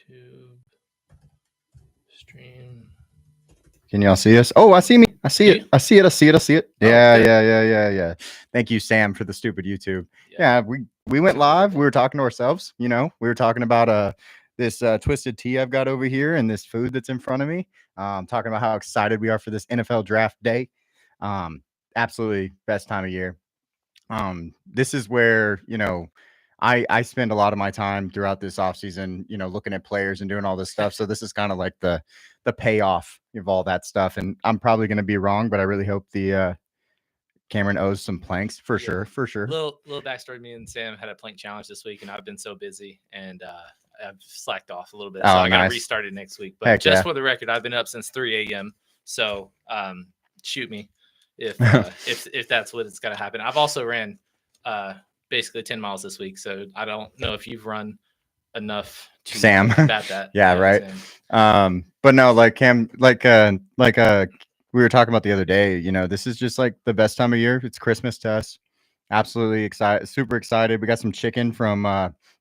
YouTube stream. Can y'all see us? Oh, I see me. I see it. You? I see it. I see it. I see it. Oh, Yeah, good. yeah. Thank you, Sam, for the stupid YouTube. Yeah, we went live. We were talking to ourselves. You know, we were talking about this twisted tea I've got over here and this food that's in front of me. Talking about how excited we are for this NFL draft day. Absolutely best time of year. This is where, you know, I spend a lot of my time throughout this offseason, you know, looking at players and doing all this stuff. So this is kind of like the payoff of all that stuff. And I'm probably going to be wrong, but I really hope the Cameron owes some planks for sure. Little backstory: me and Sam had a plank challenge this week, and I've been so busy and I've slacked off a little bit. So I got restarted next week. But just for the record, I've been up since 3 a.m. So shoot me if that's what it's got to happen. I've also ran basically 10 miles this week, so I don't know if you've run enough to combat that. Yeah, right. Sam. But no, like Cam, like we were talking about the other day, you know, this is just like the best time of year. It's Christmas to us. Absolutely excited, super excited. We got some chicken from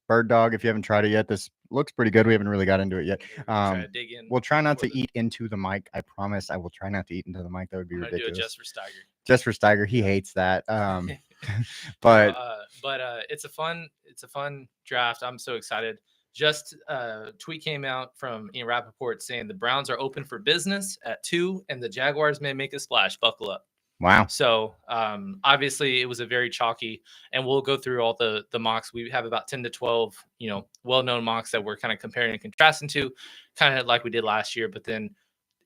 Bird Dog. If you haven't tried it yet, this looks pretty good. We haven't really got into it yet. We'll try not to eat into the mic. I promise I will try not to eat into the mic. That would be ridiculous. Do it just for Steiger. Just for Steiger. He hates that. But it's a fun draft. I'm so excited. Just tweet came out from Ian Rappaport saying the Browns are open for business at 2 and the Jaguars may make a splash. Buckle up. Wow. So obviously it was a very chalky, and we'll go through all the mocks. We have about 10 to 12, you know, well-known mocks that we're kind of comparing and contrasting to, kind of like we did last year. But then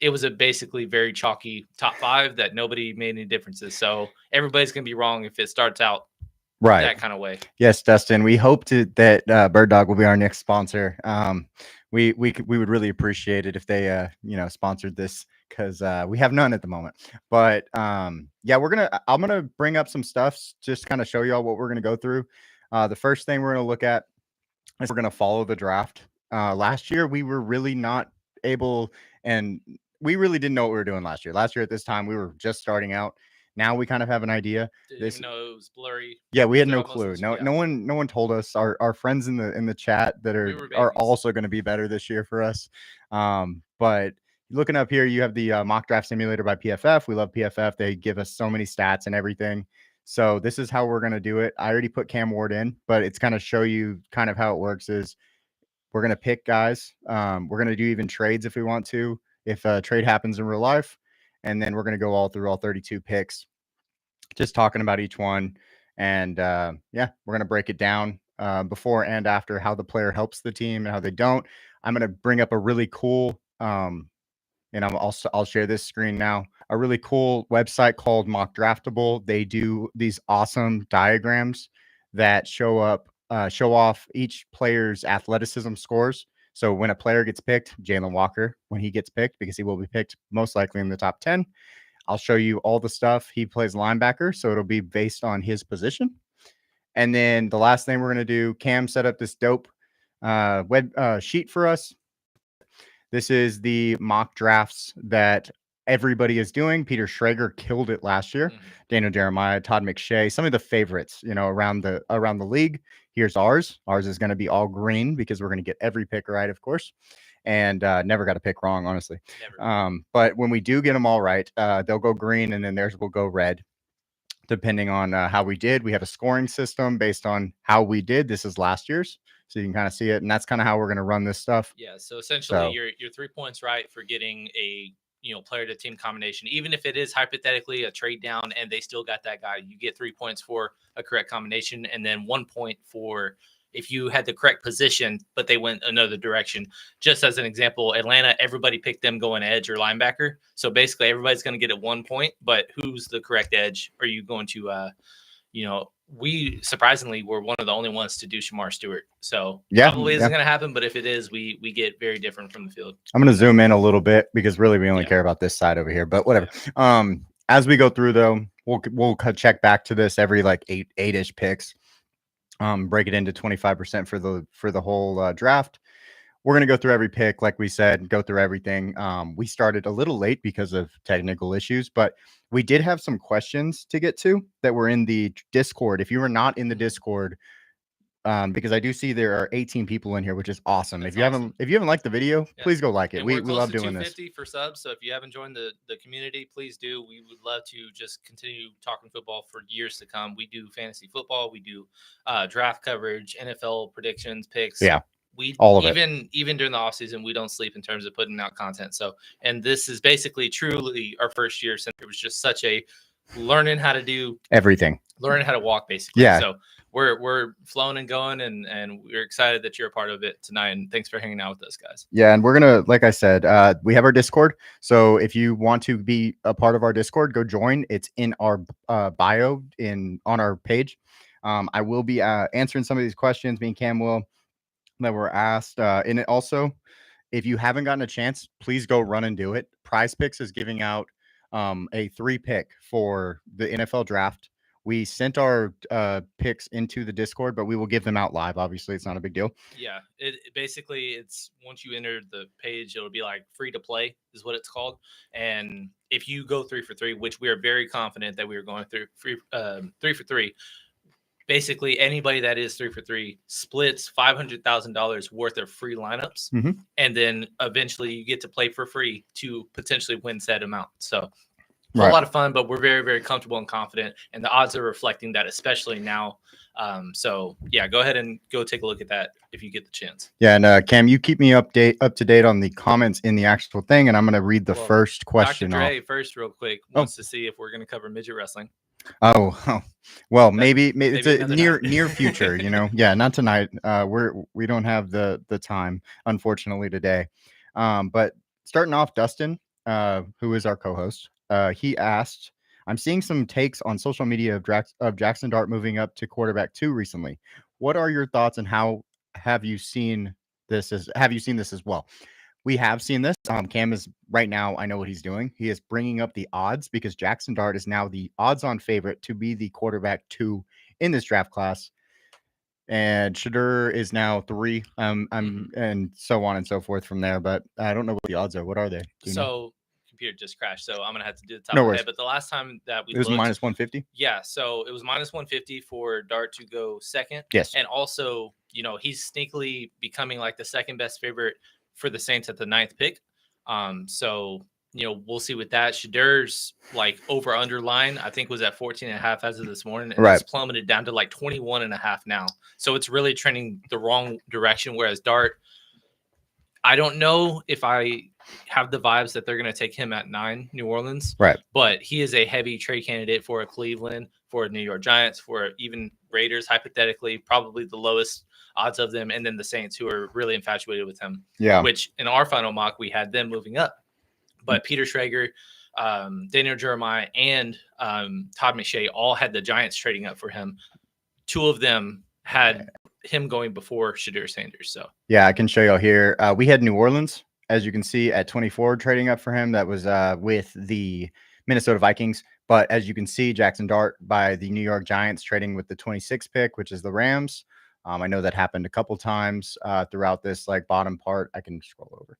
it was a basically very chalky top 5 that nobody made any differences. So everybody's going to be wrong if it starts out right that kind of way. Yes, Dustin. We hope that Bird Dog will be our next sponsor. We would really appreciate it if they sponsored this, because we have none at the moment. But yeah, I'm gonna bring up some stuff, just kind of show y'all what we're gonna go through. The first thing we're gonna look at is we're gonna follow the draft. Last year we were really not able, and we really didn't know what we were doing last year. Last year at this time we were just starting out. Now we kind of have an idea. Didn't even know it was blurry. Yeah, we had no clue. No one told us. Our friends in the chat that are also going to be better this year for us. But looking up here, you have the mock draft simulator by PFF. We love PFF. They give us so many stats and everything. So this is how we're going to do it. I already put Cam Ward in, but it's kind of show you kind of how it works is we're going to pick guys. We're going to do even trades if we want to, if a trade happens in real life. And then we're going to go all through all 32 picks, just talking about each one. And yeah, we're going to break it down before and after how the player helps the team and how they don't. I'm going to bring up a really cool, and I'll share this screen now, a really cool website called Mock Draftable. They do these awesome diagrams that show off each player's athleticism scores. So when a player gets picked, Jalen Walker, when he gets picked, because he will be picked most likely in the top 10, I'll show you all the stuff. He plays linebacker, so it'll be based on his position. And then the last thing we're going to do, Cam set up this dope web sheet for us. This is the mock drafts that everybody is doing. Peter Schrager killed it last year. Daniel Jeremiah, Todd McShay, some of the favorites, you know, around the league. Here's ours. Ours is going to be all green because we're going to get every pick right, of course. And never got a pick wrong, honestly. But when we do get them all right, they'll go green, and then theirs will go red, depending on how we did. We have a scoring system based on how we did. This is last year's, so you can kind of see it, and that's kind of how we're going to run this stuff. Yeah. So essentially, you're 3 points right for getting a player to team combination, even if it is hypothetically a trade down and they still got that guy. You get 3 points for a correct combination, and then 1 point for if you had the correct position, but they went another direction. Just as an example, Atlanta, everybody picked them going edge or linebacker. So basically everybody's going to get at 1 point, but who's the correct edge? Are you going to, we surprisingly were one of the only ones to do Shamar Stewart. So probably isn't going to happen, but if it is, we get very different from the field. I'm going to zoom in a little bit because really we only care about this side over here, but whatever. Yeah. As we go through though, we'll check back to this every like eight-ish picks. Break it into 25% for the whole draft. We're going to go through every pick, like we said, go through everything. We started a little late because of technical issues, but we did have some questions to get to that were in the Discord. If you were not in the Discord, because I do see there are 18 people in here, which is awesome. That's if you awesome. haven't liked the video, please go like it. And we love doing 250 this for subs. So if you haven't joined the community, please do. We would love to just continue talking football for years to come. We do fantasy football, we do draft coverage, NFL predictions, picks. Yeah. We all of even during the off season, we don't sleep in terms of putting out content. So, and this is basically truly our first year since it was just such a learning how to do everything, learning how to walk, basically. Yeah. So we're flowing and going, and we're excited that you're a part of it tonight. And thanks for hanging out with us, guys. Yeah, and we're gonna, like I said, we have our Discord. So if you want to be a part of our Discord, go join. It's in our bio on our page. I will be answering some of these questions, me and Cam will, that were asked. And it also, if you haven't gotten a chance, please go run and do it. Prize Picks is giving out a 3-pick for the NFL draft. We sent our picks into the Discord, but we will give them out live. Obviously, it's not a big deal. Yeah, it basically, it's once you enter the page, it'll be like free to play is what it's called. And if you go 3 for 3, which we are very confident that we are going through 3 for 3, basically anybody that is 3 for 3 splits $500,000 worth of free lineups, and then eventually you get to play for free to potentially win said amount. So a lot of fun, but we're very, very comfortable and confident, and the odds are reflecting that, especially now. So yeah, go ahead and go take a look at that if you get the chance. Yeah, and Cam, you keep me up to date on the comments in the actual thing, and I'm going to read the first question. Dr. Dre first, real quick, wants to see if we're going to cover midget wrestling. Oh, well, maybe it's a near future, Yeah, not tonight. We don't have the time, unfortunately, today. But starting off, Dustin, who is our co-host, he asked, I'm seeing some takes on social media of Jackson Dart moving up to quarterback 2 recently. What are your thoughts, and how have you seen this as well? We have seen this. Cam is right now, I know what he's doing. He is bringing up the odds because Jackson Dart is now the odds-on favorite to be the quarterback 2 in this draft class. And Shedeur is now 3. And so on and so forth from there. But I don't know what the odds are. What are they? So computer just crashed, so I'm gonna have to do the top of my head. But the last time that it was minus 150. Yeah, so it was minus 150 for Dart to go second. Yes, and also, he's sneakily becoming like the second best favorite for the Saints at the 9th pick. So we'll see with that. Shedeur's like over underline, I think, was at 14.5 as of this morning, and it's plummeted down to like 21.5 now. So it's really trending the wrong direction. Whereas Dart, I don't know if I have the vibes that they're going to take him at 9, New Orleans. Right. But he is a heavy trade candidate for a Cleveland, for a New York Giants, for even Raiders, hypothetically, probably the lowest odds of them. And then the Saints, who are really infatuated with him. Yeah. Which in our final mock, we had them moving up. But Peter Schrager, Daniel Jeremiah, and Todd McShay all had the Giants trading up for him. 2 of them had him going before Shedeur Sanders. So yeah, I can show you here. We had New Orleans, as you can see, at 24 trading up for him. That was with the Minnesota Vikings. But as you can see, Jackson Dart by the New York Giants trading with the 26th pick, which is the Rams. I know that happened a couple times throughout this bottom part. I can scroll over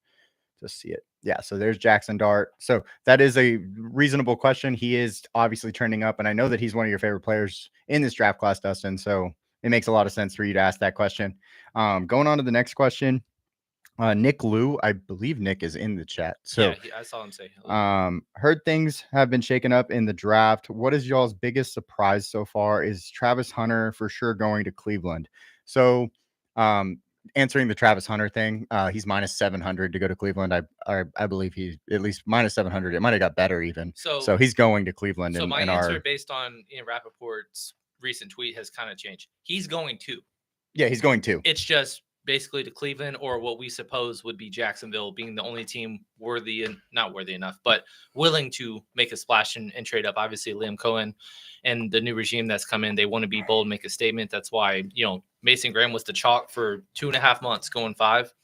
to see it. Yeah, so there's Jackson Dart. So that is a reasonable question. He is obviously trending up, and I know that he's one of your favorite players in this draft class, Dustin. So it makes a lot of sense for you to ask that question. Going on to the next question. Nick Liu, I believe Nick is in the chat. So yeah, I saw him say hello. Heard things have been shaken up in the draft. What is y'all's biggest surprise so far? Is Travis Hunter for sure going to Cleveland? So answering the Travis Hunter thing, he's minus 700 to go to Cleveland. I believe he's at least minus 700. It might have got better even. So he's going to Cleveland. So my answer based on Rappaport's recent tweet has kind of changed. He's going to. Yeah, he's going to. It's just basically to Cleveland, or what we suppose would be Jacksonville, being the only team not worthy enough, but willing to make a splash and trade up. Obviously, Liam Cohen and the new regime that's come in, they want to be bold, make a statement. That's why, Mason Graham was the chalk for 2.5 months, going 5.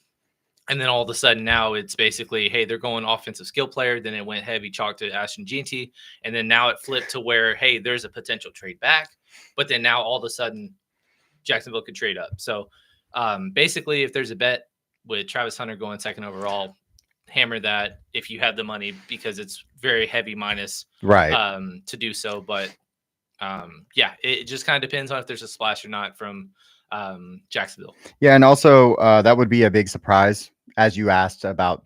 And then all of a sudden now it's basically, hey, they're going offensive skill player. Then it went heavy chalk to Ashton Jeanty. And then now it flipped to where, hey, there's a potential trade back. But then now all of a sudden Jacksonville could trade up. So basically, if there's a bet with Travis Hunter going 2nd overall, hammer that if you have the money, because it's very heavy minus to do so. But yeah, it just kind of depends on if there's a splash or not from Jacksonville. Yeah, and also that would be a big surprise, as you asked about,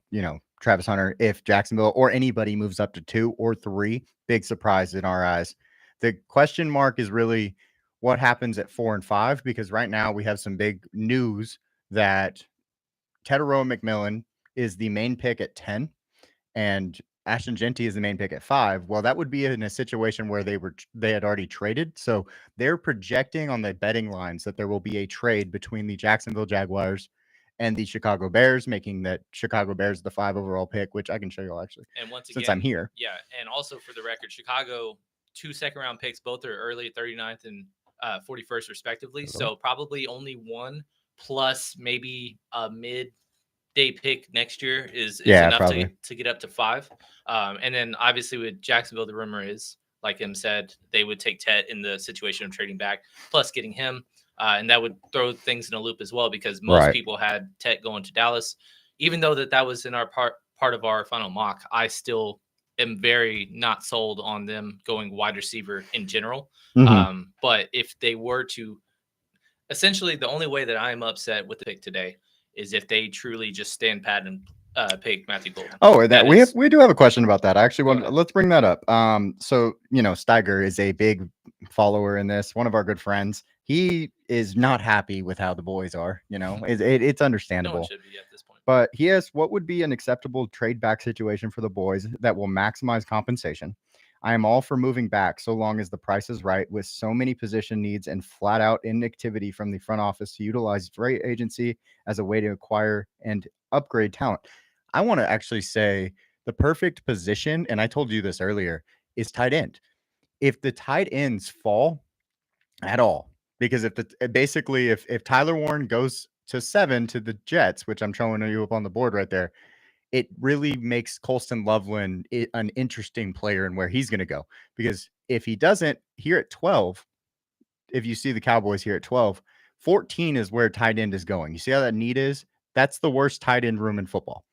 Travis Hunter, if Jacksonville or anybody moves up to 2 or 3. Big surprise in our eyes. The question mark is really what happens at 4 and 5, because right now we have some big news that Tetairoa McMillan is the main pick at 10 and Ashton Jeanty is the main pick at 5. Well, that would be in a situation where they had already traded. So they're projecting on the betting lines that there will be a trade between the Jacksonville Jaguars and the Chicago Bears, making that Chicago Bears the 5 overall pick, which I can show you actually. And once again, since I'm here. Yeah. And also for the record, Chicago, 2 second-round picks, both are early, 39th and 41st respectively. So probably only one plus maybe a mid-day pick next year is enough to get up to 5. And then obviously with Jacksonville, the rumor is, like Em said, they would take Tet in the situation of trading back, plus getting him. And that would throw things in a loop as well, because most people had Tet going to Dallas. Even though that was in our part of our final mock, I still am very not sold on them going wide receiver in general. But if they were to, essentially the only way that I'm upset with the pick today is if they truly just stand pat and pick Matthew Golden. Oh, we do have a question about that. Actually, let's bring that up. So Steiger is a big follower in this, one of our good friends. He is not happy with how the boys are. It's understandable. No one should be at this point. But he asked, what would be an acceptable trade back situation for the boys that will maximize compensation? I am all for moving back so long as the price is right, with so many position needs and flat out inactivity from the front office to utilize free agency as a way to acquire and upgrade talent. I want to actually say the perfect position, and I told you this earlier, is tight end. If the tight ends fall at all, because if Tyler Warren goes to 7 to the Jets, which I'm showing you up on the board right there, it really makes Colston Loveland an interesting player and where he's going to go. Because if he doesn't, here at 12, if you see the Cowboys here at 12, 14 is where tight end is going. You see how that need is? That's the worst tight end room in football.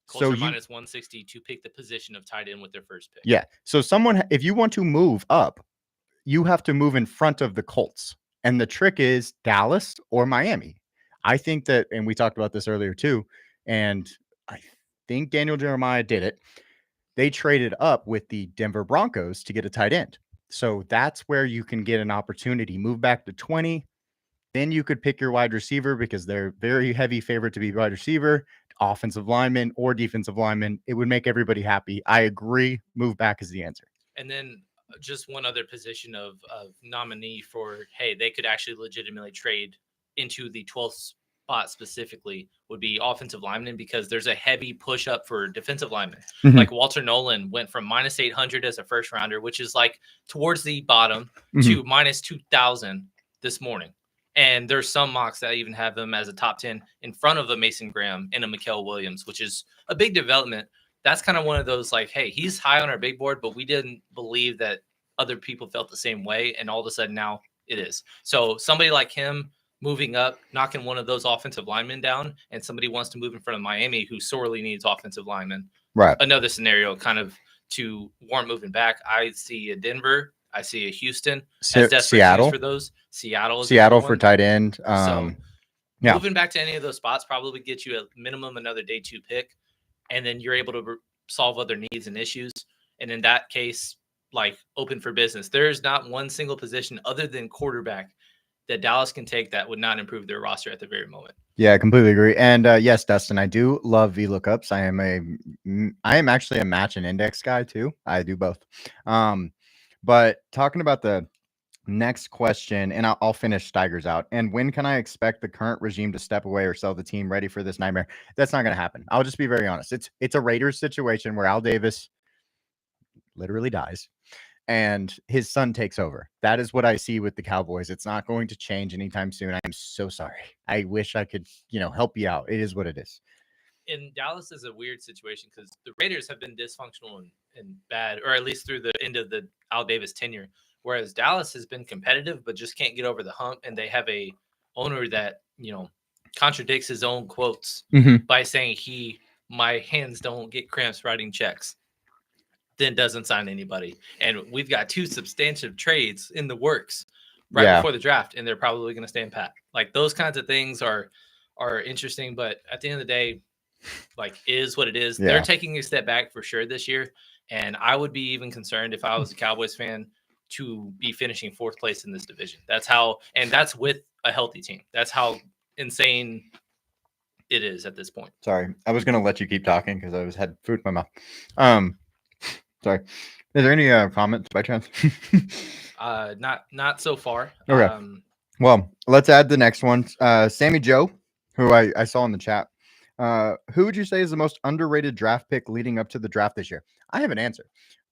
Colts are minus 160 to pick the position of tight end with their first pick. Yeah. So if you want to move up, you have to move in front of the Colts. And the trick is Dallas or Miami. I think that, and we talked about this earlier too, and I think Daniel Jeremiah did it. They traded up with the Denver Broncos to get a tight end. So that's where you can get an opportunity. Move back to 20. Then you could pick your wide receiver, because they're very heavy favorite to be wide receiver, offensive lineman or defensive lineman. It would make everybody happy. I agree. Move back is the answer. And then just one other position of nominee for, hey, they could actually legitimately trade into the 12th spot specifically would be offensive lineman, because there's a heavy push up for defensive linemen. Like Walter Nolan went from minus 800 as a first rounder, which is like towards the bottom, to minus 2,000 this morning. And there's some mocks that even have them as a top 10 in front of a Mason Graham and a Mikael Williams, which is a big development. That's kind of one of those, like, hey, he's high on our big board, but we didn't believe that other people felt the same way. And all of a sudden now it is. So somebody like him moving up, knocking one of those offensive linemen down, and somebody wants to move in front of Miami, who sorely needs offensive linemen. Right. Another scenario kind of to warrant moving back. I see a Denver. I see a Houston. Seattle for those. Seattle for tight end. Moving back to any of those spots probably gets you a minimum another day 2 pick, and then you're able to solve other needs and issues. And in that case, like, open for business. There's not one single position other than quarterback that Dallas can take that would not improve their roster at the very moment. Yeah, I completely agree. And yes, Dustin, I do love VLOOKUPs. I am actually a match and index guy too. I do both. But talking about the next question, and I'll finish Steiger's out. And when can I expect the current regime to step away or sell the team ready for this nightmare? That's not going to happen. I'll just be very honest. It's a Raiders situation where Al Davis literally dies and his son takes over. That is what I see with the Cowboys. It's not going to change anytime soon. I'm so sorry. I wish I could, help you out. It is what it is. In Dallas is a weird situation because the Raiders have been dysfunctional and bad, or at least through the end of the Al Davis tenure. Whereas Dallas has been competitive, but just can't get over the hump. And they have a owner that, contradicts his own quotes by saying my hands don't get cramps writing checks, then doesn't sign anybody. And we've got 2 substantive trades in the works before the draft, and they're probably going to stand pat. Like those kinds of things are interesting, but at the end of the day, like is what it is. They're taking a step back for sure this year, and I would be even concerned if I was a Cowboys fan to be finishing 4th place in this division. That's how, and that's with a healthy team. That's how insane it is at this point. Sorry, I was gonna let you keep talking because I had food in my mouth. Sorry. Is there any comments by chance? Not so far. Okay. Well, let's add the next one. Sammy Joe, who I saw in the chat. Who would you say is the most underrated draft pick leading up to the draft this year? I have an answer,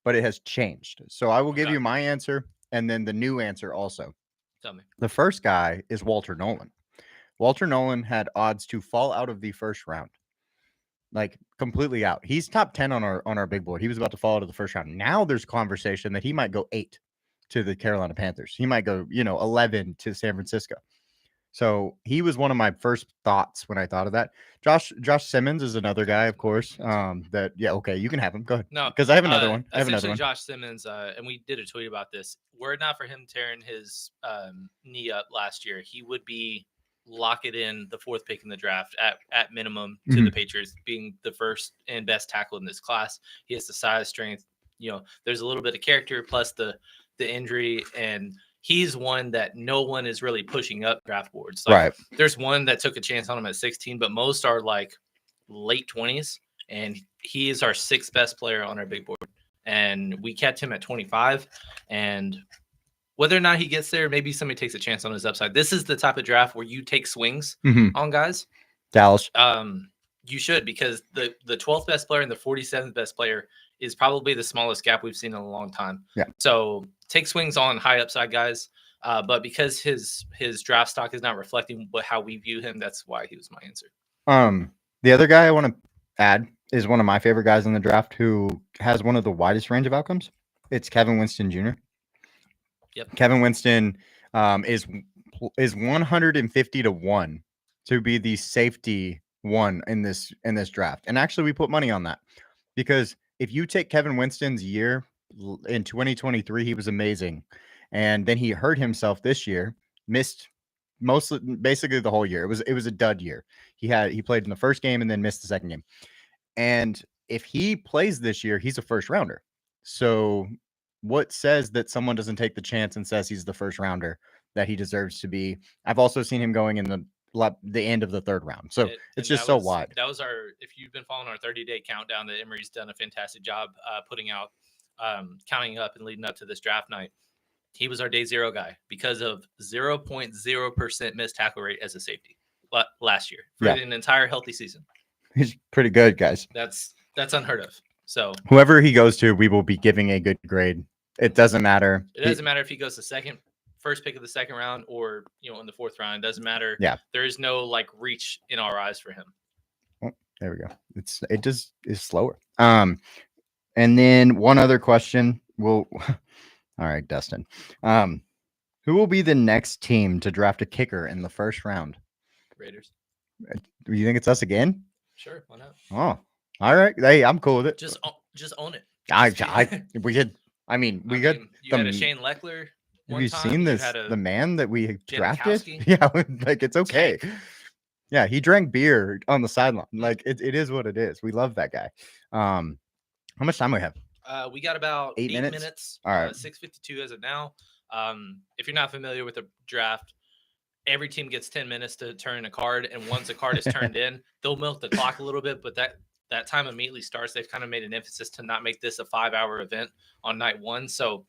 but it has changed. So I will give you my answer and then the new answer also. Tell me. The first guy is Walter Nolan. Walter Nolan had odds to fall out of the first round. Like completely out. He's top 10 on our big board. He was about to fall out of the first round. Now there's conversation that he might go 8 to the Carolina Panthers. He might go, 11 to San Francisco. So he was one of my first thoughts when I thought of that. Josh Simmons is another guy, of course. Okay, you can have him. Go ahead. No, because I have another one. I have another one. Josh Simmons, and we did a tweet about this. Were it not for him tearing his knee up last year, he would be lock it in the 4th pick in the draft at minimum to the Patriots, being the first and best tackle in this class. He has the size, strength. There's a little bit of character plus the injury, and he's one that no one is really pushing up draft boards. Like, right. There's one that took a chance on him at 16, but most are like late 20s, and he is our 6th best player on our big board. And we kept him at 25, and whether or not he gets there, maybe somebody takes a chance on his upside. This is the type of draft where you take swings on guys. Dallas. You should, because the 12th best player and the 47th best player is probably the smallest gap we've seen in a long time. Yeah. So take swings on high upside guys. But because his draft stock is not reflecting how we view him, that's why he was my answer. The other guy I want to add is one of my favorite guys in the draft who has one of the widest range of outcomes. It's Kevin Winston Jr. Yep. Kevin Winston is 150 to 1 to be the safety one in this draft. And actually we put money on that because if you take Kevin Winston's year in 2023, he was amazing. And then he hurt himself this year, missed basically the whole year. It was a dud year. He played in the first game and then missed the second game. And if he plays this year, he's a first rounder. So what says that someone doesn't take the chance and says he's the first rounder that he deserves to be? I've also seen him going in the end of the 3rd round. So it's just so wide. That was if you've been following our 30-day countdown, that Emery's done a fantastic job putting out, counting up and leading up to this draft night. He was our day 0 guy because of 0.0% missed tackle rate as a safety last year for an entire healthy season. He's pretty good, guys. That's unheard of. So whoever he goes to, we will be giving a good grade. It doesn't matter. It doesn't matter if he goes to first pick of the 2nd round or in the 4th round. It doesn't matter. Yeah. There is no reach in our eyes for him. Oh, there we go. It just is slower. And then one other question. All right, Dustin. Who will be the next team to draft a kicker in the 1st round? Raiders. Do you think it's us again? Sure, why not? Oh, all right. Hey, I'm cool with it. Just own it. We had. I mean, we got. You had a Shane Leckler. Have you seen this? The man that we drafted? Yeah, it's okay. Yeah, he drank beer on the sideline. It is what it is. We love that guy. How much time we have? We got about 8 minutes. All right. 6:52 as of now. If you're not familiar with the draft, every team gets 10 minutes to turn a card, and once a card is turned in, they'll milk the clock a little bit, but that time immediately starts. They've kind of made an emphasis to not make this a 5-hour event on night 1, so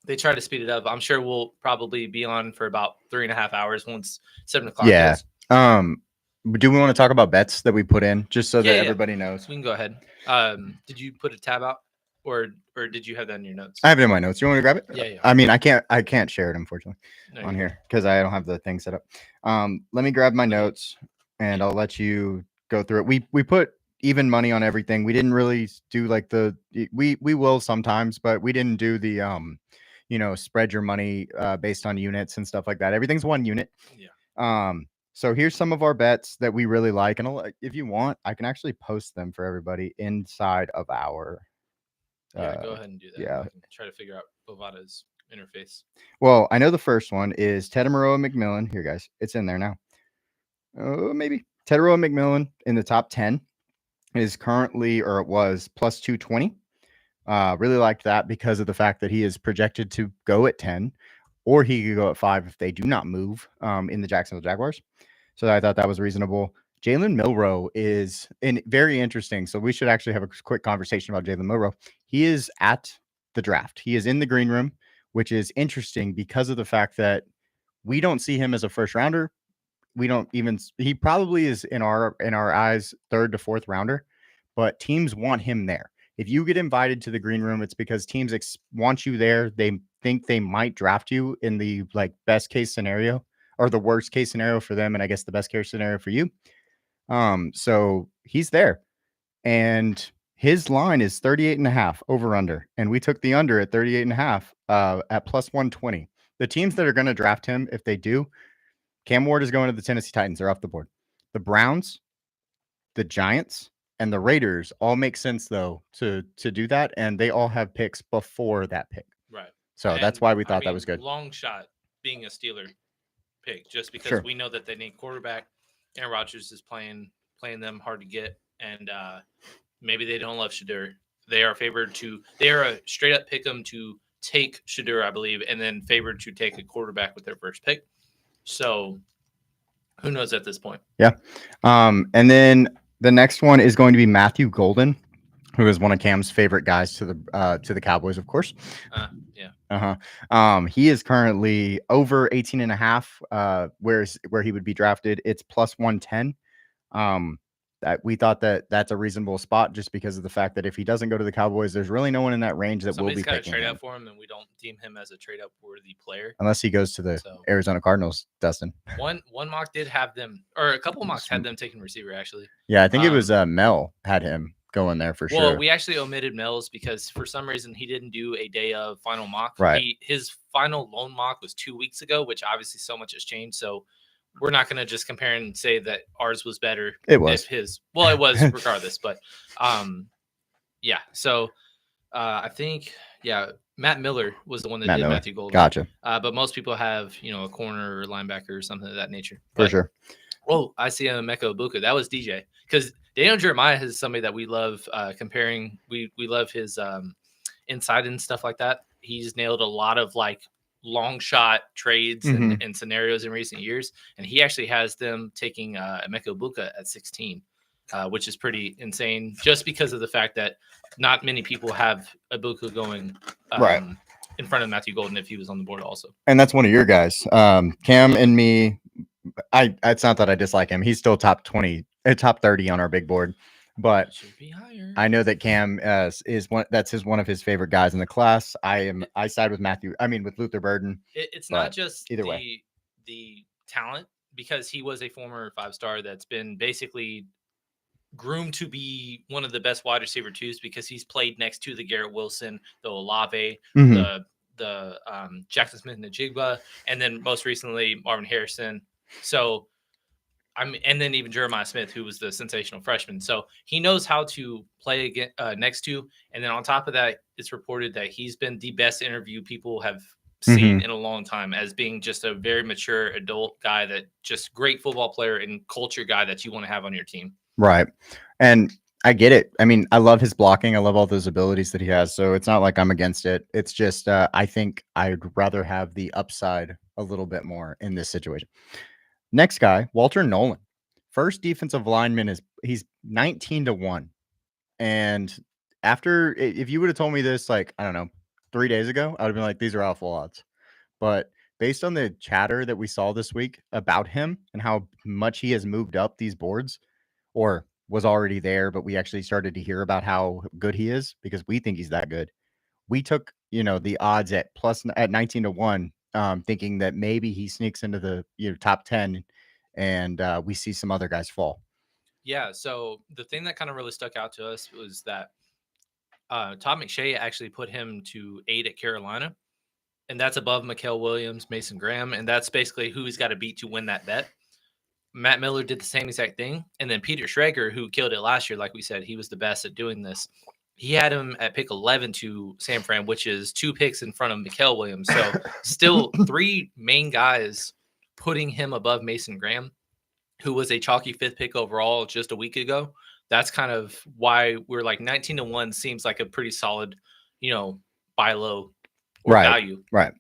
they try to speed it up. I'm sure we'll probably be on for about 3.5 hours once 7 o'clock. Yeah. Do we want to talk about bets that we put in just so that everybody knows? We can go ahead. Did you put a tab out, or did you have that in your notes? I have it in my notes. You want me to grab it? Yeah. I mean, I can't share it, unfortunately, on here because I don't have the thing set up. Let me grab my notes and I'll let you go through it. We put even money on everything. We didn't really do we will sometimes, but we didn't do the spread your money based on units and stuff like that. Everything's 1 unit. Yeah. So here's some of our bets that we really like, and if you want, I can actually post them for everybody inside of our. Go ahead and do that. Yeah. I can try to figure out Bovada's interface? Well, I know the first one is Tetairoa McMillan. Here, guys, it's in there now. Maybe Tetairoa McMillan in the top 10 is currently, or it was, plus 220. Really liked that because of the fact that he is projected to go at 10, or he could go at 5 if they do not move in the Jacksonville Jaguars. So I thought that was reasonable. Jalen Milroe is very interesting. So we should actually have a quick conversation about Jalen Milroe. He is at the draft. He is in the green room, which is interesting because of the fact that we don't see him as a first rounder. We don't even, he probably is in our eyes, 3rd to 4th rounder, but teams want him there. If you get invited to the green room, it's because teams want you there. They think they might draft you in the best case scenario or the worst case scenario for them. And I guess the best case scenario for you. So he's there and his line is 38.5 over under. And we took the under at 38.5 at plus 120. The teams that are going to draft him, if they do, Cam Ward is going to the Tennessee Titans. They're off the board. The Browns, the Giants, and the Raiders all make sense though to do that, and they all have picks before that pick. Right. So that's why we thought that was good. Long shot being a Steeler pick, just because we know that they need quarterback. Aaron Rodgers is playing them hard to get, and maybe they don't love Shedeur. They are a straight up pick 'em to take Shedeur, I believe, and then favored to take a quarterback with their first pick. So who knows at this point? Yeah. And then the next one is going to be Matthew Golden, who is one of Cam's favorite guys to the Cowboys, of course. Yeah. He is currently over 18.5, where he would be drafted. It's plus 110. That we thought that's a reasonable spot just because of the fact that if he doesn't go to the Cowboys, there's really no one in that range that will be picking trade him. Up for him, and we don't deem him as a trade up worthy player unless he goes to the Arizona Cardinals. Dustin, one mock did have them, or a couple mocks had them taking receiver actually. Yeah, I think it was Mel had him going there for sure. Well, we actually omitted Mel's because for some reason he didn't do a day of final mock. Right. His final lone mock was 2 weeks ago, which obviously so much has changed. So we're not going to just compare and say that ours was better. It was it was regardless, but yeah. So I think Matt Miller was the one that did Matthew Golden. Gotcha. But most people have a corner or linebacker or something of that nature. For sure. Oh, I see Emeka Egbuka. That was DJ because Daniel Jeremiah is somebody that we love comparing. We love his inside and stuff like that. He's nailed a lot of long shot trades and scenarios in recent years, and he actually has them taking Emeka Egbuka at 16, which is pretty insane just because of the fact that not many people have Egbuka going in front of Matthew Golden if he was on the board also. And that's one of your guys. Cam and me, it's not that I dislike him. He's still top 20, top 30 on our big board, but should be higher. I know that Cam is one. That's one of his favorite guys in the class. I side with with Luther Burden. It's not just either way the talent, because he was a former 5-star that's been basically groomed to be one of the best wide receiver 2s because he's played next to the Garrett Wilson, the Olave, the Jackson Smith-Njigba, and then most recently Marvin Harrison. So and then even Jeremiah Smith, who was the sensational freshman. So he knows how to play again next to. And then on top of that, it's reported that he's been the best interview people have seen in a long time as being just a very mature adult guy, that just great football player and culture guy that you want to have on your team. Right. And I get it. I mean, I love his blocking. I love all those abilities that he has. So it's not like I'm against it. It's just I think I'd rather have the upside a little bit more in this situation. Next guy, Walter Nolan. First defensive lineman he's 19-1. And if you would have told me this, 3 days ago, I would have been like, these are awful odds. But based on the chatter that we saw this week about him and how much he has moved up these boards, or was already there, but we actually started to hear about how good he is because we think he's that good. We took, the odds at 19-1, thinking that maybe he sneaks into the top 10 and we see some other guys fall. Yeah. So the thing that kind of really stuck out to us was that Todd McShay actually put him to 8 at Carolina, and that's above Mikael Williams, Mason Graham, and that's basically who he's got to beat to win that bet. Matt Miller did the same exact thing, and then Peter Schrager, who killed it last year, like we said, he was the best at doing this. he had him at pick 11 to San Fran, which is 2 picks in front of Mikael Williams. So still 3 main guys putting him above Mason Graham, who was a chalky 5th pick overall just a week ago. That's kind of why we're like 19-1 seems like a pretty solid, buy low or value. Right.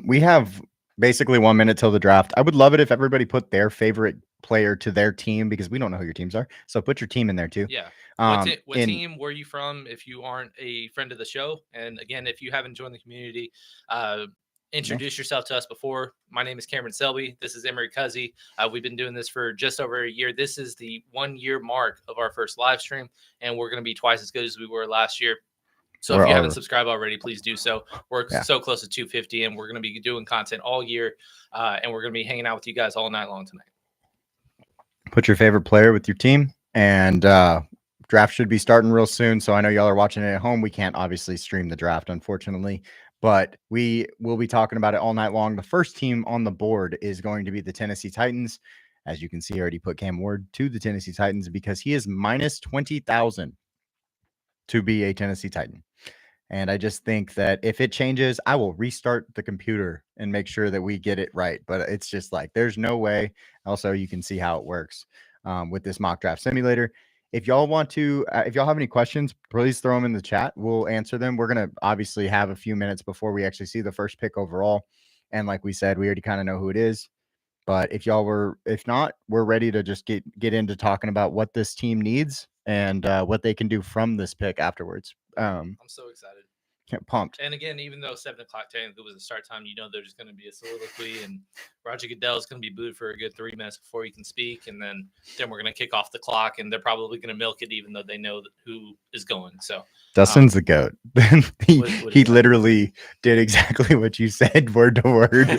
We have basically 1 minute till the draft. I would love it if everybody put their favorite player to their team, because we don't know who your teams are. So put your team in there too. Yeah. What team were you from if you aren't a friend of the show? And again, if you haven't joined the community, introduce yourself to us before. My name is Cameron Selby. This is Emery Cuzzy. We've been doing this for just over a year. This is the 1-year mark of our first live stream, and we're going to be twice as good as we were last year. So if you haven't subscribed already, please do so. We're so close to 250, and we're going to be doing content all year, and we're going to be hanging out with you guys all night long tonight. Put your favorite player with your team, and draft should be starting real soon. So I know y'all are watching it at home. We can't obviously stream the draft, unfortunately, but we will be talking about it all night long. The first team on the board is going to be the Tennessee Titans. As you can see, I already put Cam Ward to the Tennessee Titans because he is minus 20,000 to be a Tennessee Titan. And I just think that if it changes, I will restart the computer and make sure that we get it right. But it's just like, there's no way. Also, you can see how it works with this mock draft simulator. If y'all want to, if y'all have any questions, please throw them in the chat. We'll answer them. We're going to obviously have a few minutes before we actually see the first pick overall. And like we said, we already kind of know who it is. But if not, we're ready to just get into talking about what this team needs and what they can do from this pick afterwards. I'm so excited. Pumped. And again, even though 7 o'clock technically was the start time, there's going to be a soliloquy, and Roger Goodell is going to be booed for a good 3 minutes before he can speak, and then we're going to kick off the clock, and they're probably going to milk it, even though they know who is going. So Dustin's the GOAT. he literally did exactly what you said, word to word.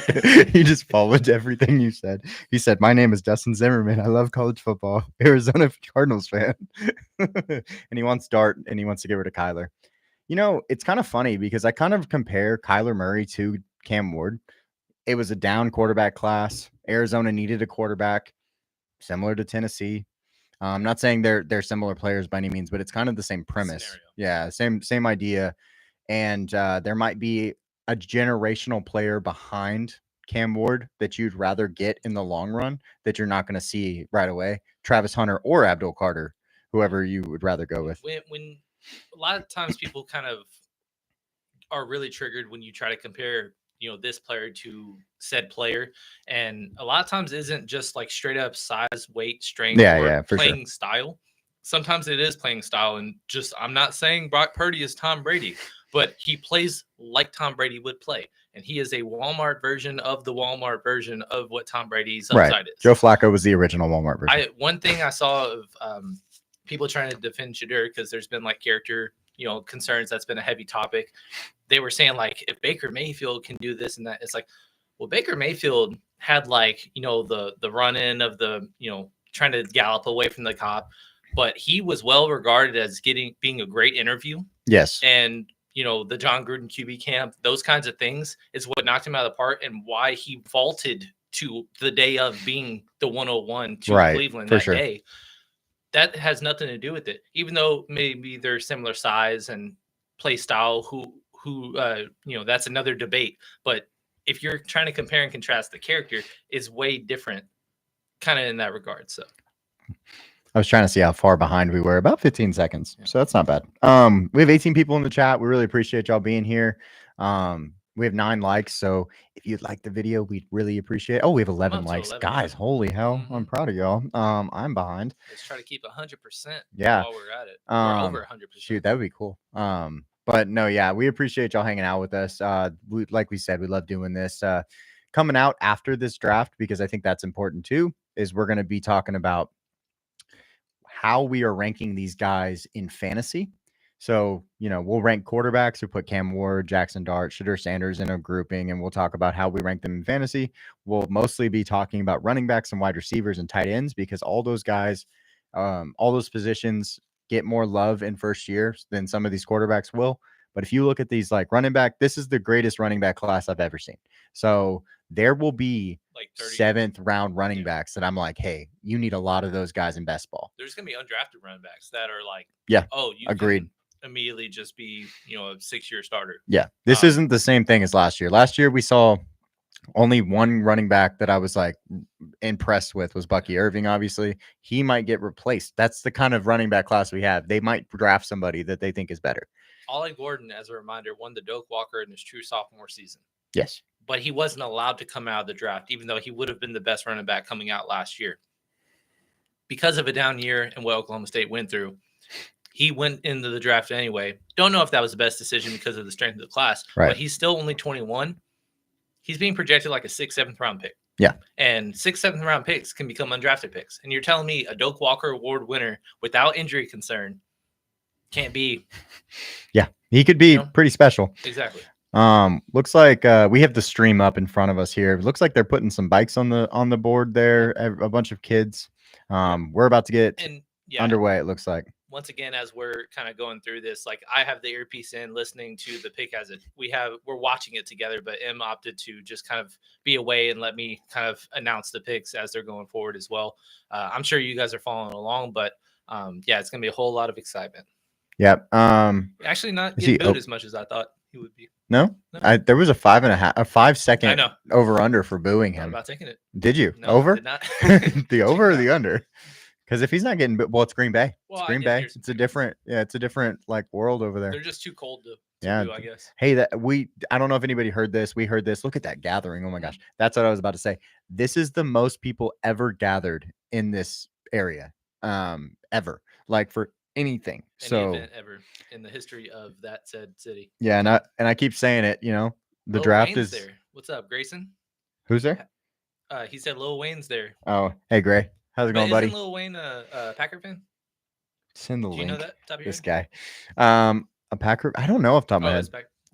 He just followed everything you said. He said, "My name is Dustin Zimmerman. I love college football. Arizona Cardinals fan." And he wants Dart, and he wants to get rid of Kyler. It's kind of funny because I kind of compare Kyler Murray to Cam Ward. It was a down quarterback class. Arizona needed a quarterback similar to Tennessee. I'm not saying they're similar players by any means, but it's kind of the same premise. Scenario. Yeah, same idea. And there might be a generational player behind Cam Ward that you'd rather get in the long run that you're not going to see right away. Travis Hunter or Abdul Carter, whoever you would rather go with. When a lot of times people kind of are really triggered when you try to compare, this player to said player. And a lot of times it isn't just like straight up size, weight, strength, or playing style. Sometimes it is playing style. And I'm not saying Brock Purdy is Tom Brady, but he plays like Tom Brady would play. And he is a Walmart version of the Walmart version of what Tom Brady's upside is. Joe Flacco was the original Walmart version. One thing I saw of people trying to defend Shedeur, because there's been like character, concerns. That's been a heavy topic. They were saying like, if Baker Mayfield can do this and that, it's like, well, Baker Mayfield had like, the run in of the, trying to gallop away from the cop, but he was well regarded as being a great interview. Yes. And, the John Gruden QB camp, those kinds of things is what knocked him out of the park and why he vaulted to the day of being the 101 to Cleveland that day. That has nothing to do with it, even though maybe they're similar size and play style. That's another debate. But if you're trying to compare and contrast, the character is way different, kind of in that regard. So, I was trying to see how far behind we were. About 15 seconds, so that's not bad. We have 18 people in the chat. We really appreciate y'all being here. We have 9 likes, so if you'd like the video, we'd really appreciate it. Oh, we have 11 likes. 11, guys, holy hell. Mm-hmm. I'm proud of y'all. I'm behind. Let's try to keep 100% while we're at it. Or over 100%. Shoot, that would be cool. But no, yeah, we appreciate y'all hanging out with us. Like we said, we love doing this. Coming out after this draft, because I think that's important too, is we're going to be talking about how we are ranking these guys in fantasy. So, we'll rank quarterbacks. We put Cam Ward, Jackson Dart, Shedeur Sanders in a grouping, and we'll talk about how we rank them in fantasy. We'll mostly be talking about running backs and wide receivers and tight ends, because all those guys, all those positions get more love in first year than some of these quarterbacks will. But if you look at these, like running back, this is the greatest running back class I've ever seen. So there will be like 7th round running backs that I'm like, hey, you need a lot of those guys in best ball. There's going to be undrafted running backs that are like, you agreed. immediately just be, a 6-year starter. Yeah, this isn't the same thing as last year. Last year we saw only one running back that I was like impressed with was Bucky Irving. Obviously, he might get replaced. That's the kind of running back class we have. They might draft somebody that they think is better. Ollie Gordon, as a reminder, won the Doak Walker in his true sophomore season. Yes. But he wasn't allowed to come out of the draft, even though he would have been the best running back coming out last year. Because of a down year and what Oklahoma State went through, he went into the draft anyway. Don't know if that was the best decision because of the strength of the class, but he's still only 21. He's being projected like a 6th, 7th round pick. Yeah. And 6th, 7th round picks can become undrafted picks. And you're telling me a Doak Walker Award winner without injury concern can't be. Yeah. He could be pretty special. Exactly. Looks like we have the stream up in front of us here. It looks like they're putting some bikes on the board there. A bunch of kids. We're about to get underway, it looks like. Once again, as we're kind of going through this, like I have the earpiece in listening to the pick as we're watching it together, but M opted to just kind of be away and let me kind of announce the picks as they're going forward as well. I'm sure you guys are following along, but it's going to be a whole lot of excitement. Yep. Actually not getting booed as much as I thought he would be. No? There was a 5 second over under for booing him. I'm about taking it. Did you? No, over? I did not. The over or the under? Because if he's not getting, it's Green Bay. Well, it's Green Bay. It's a different like world over there. They're just too cold to do, I guess. Hey, I don't know if anybody heard this. We heard this. Look at that gathering. Oh my gosh. That's what I was about to say. This is the most people ever gathered in this area, ever, like for anything. Any event ever in the history of that said city. Yeah. And I keep saying it, the Lil draft Wayne's is there. What's up, Grayson? Who's there? He said Lil Wayne's there. Oh, hey, Gray. How's it going, buddy? Isn't Lil Wayne a Packer fan? Send the link. Do you know that? Top of this guy. A Packer. I don't know off the top of my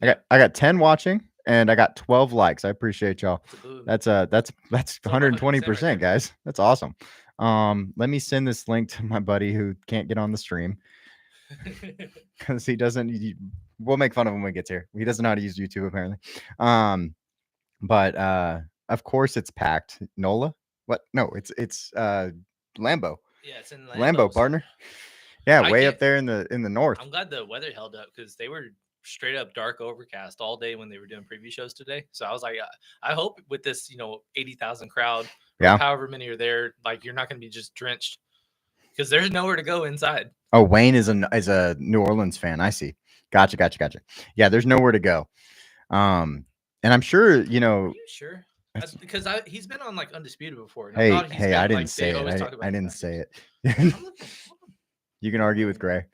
head. I got 10 watching and I got 12 likes. I appreciate y'all. That's 120%, guys. That's awesome. Let me send this link to my buddy who can't get on the stream because he doesn't. We'll make fun of him when he gets here. He doesn't know how to use YouTube apparently. But of course it's packed. NOLA. What? No, it's Lambeau. Yeah, it's in Lambeau, partner. Yeah, way up there in the north. I'm glad the weather held up because they were straight up dark overcast all day when they were doing preview shows today. So I was like, I hope with this, 80,000 crowd, however many are there, like you're not going to be just drenched because there's nowhere to go inside. Oh, Wayne is a New Orleans fan. I see. Gotcha. Yeah, there's nowhere to go. And I'm sure, Are you sure? Because he's been on like Undisputed before. Hey, I didn't say it. I didn't say it. You can argue with Gray.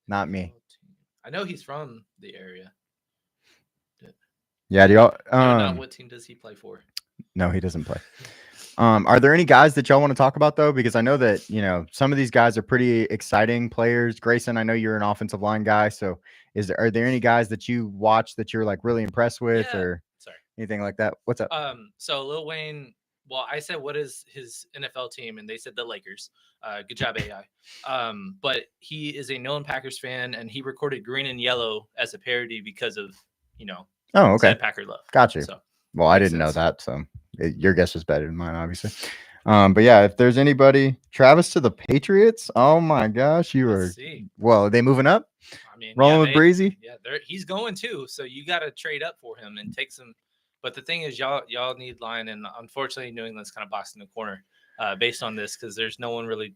Not me. I know he's from the area. Yeah, do y'all what team does he play for? No, he doesn't play. Are there any guys that y'all want to talk about though? Because I know that, some of these guys are pretty exciting players. Grayson, I know you're an offensive line guy. So are there any guys that you watch that you're like really impressed with or anything like that? What's up? So Lil Wayne, well, I said, what is his NFL team? And they said the Lakers. Good job, AI. But he is a known Packers fan, and he recorded Green and Yellow as a parody because of, oh, okay. Packer love. Gotcha. So, well, I didn't know that. So your guess was better than mine, obviously. But yeah, if there's anybody, Travis to the Patriots. Oh my gosh, well, are they moving up? I mean, rolling with Breezy. Yeah, he's going too. So you got to trade up for him and take some. But the thing is, y'all need line, and unfortunately, New England's kind of boxed in the corner based on this because there's no one really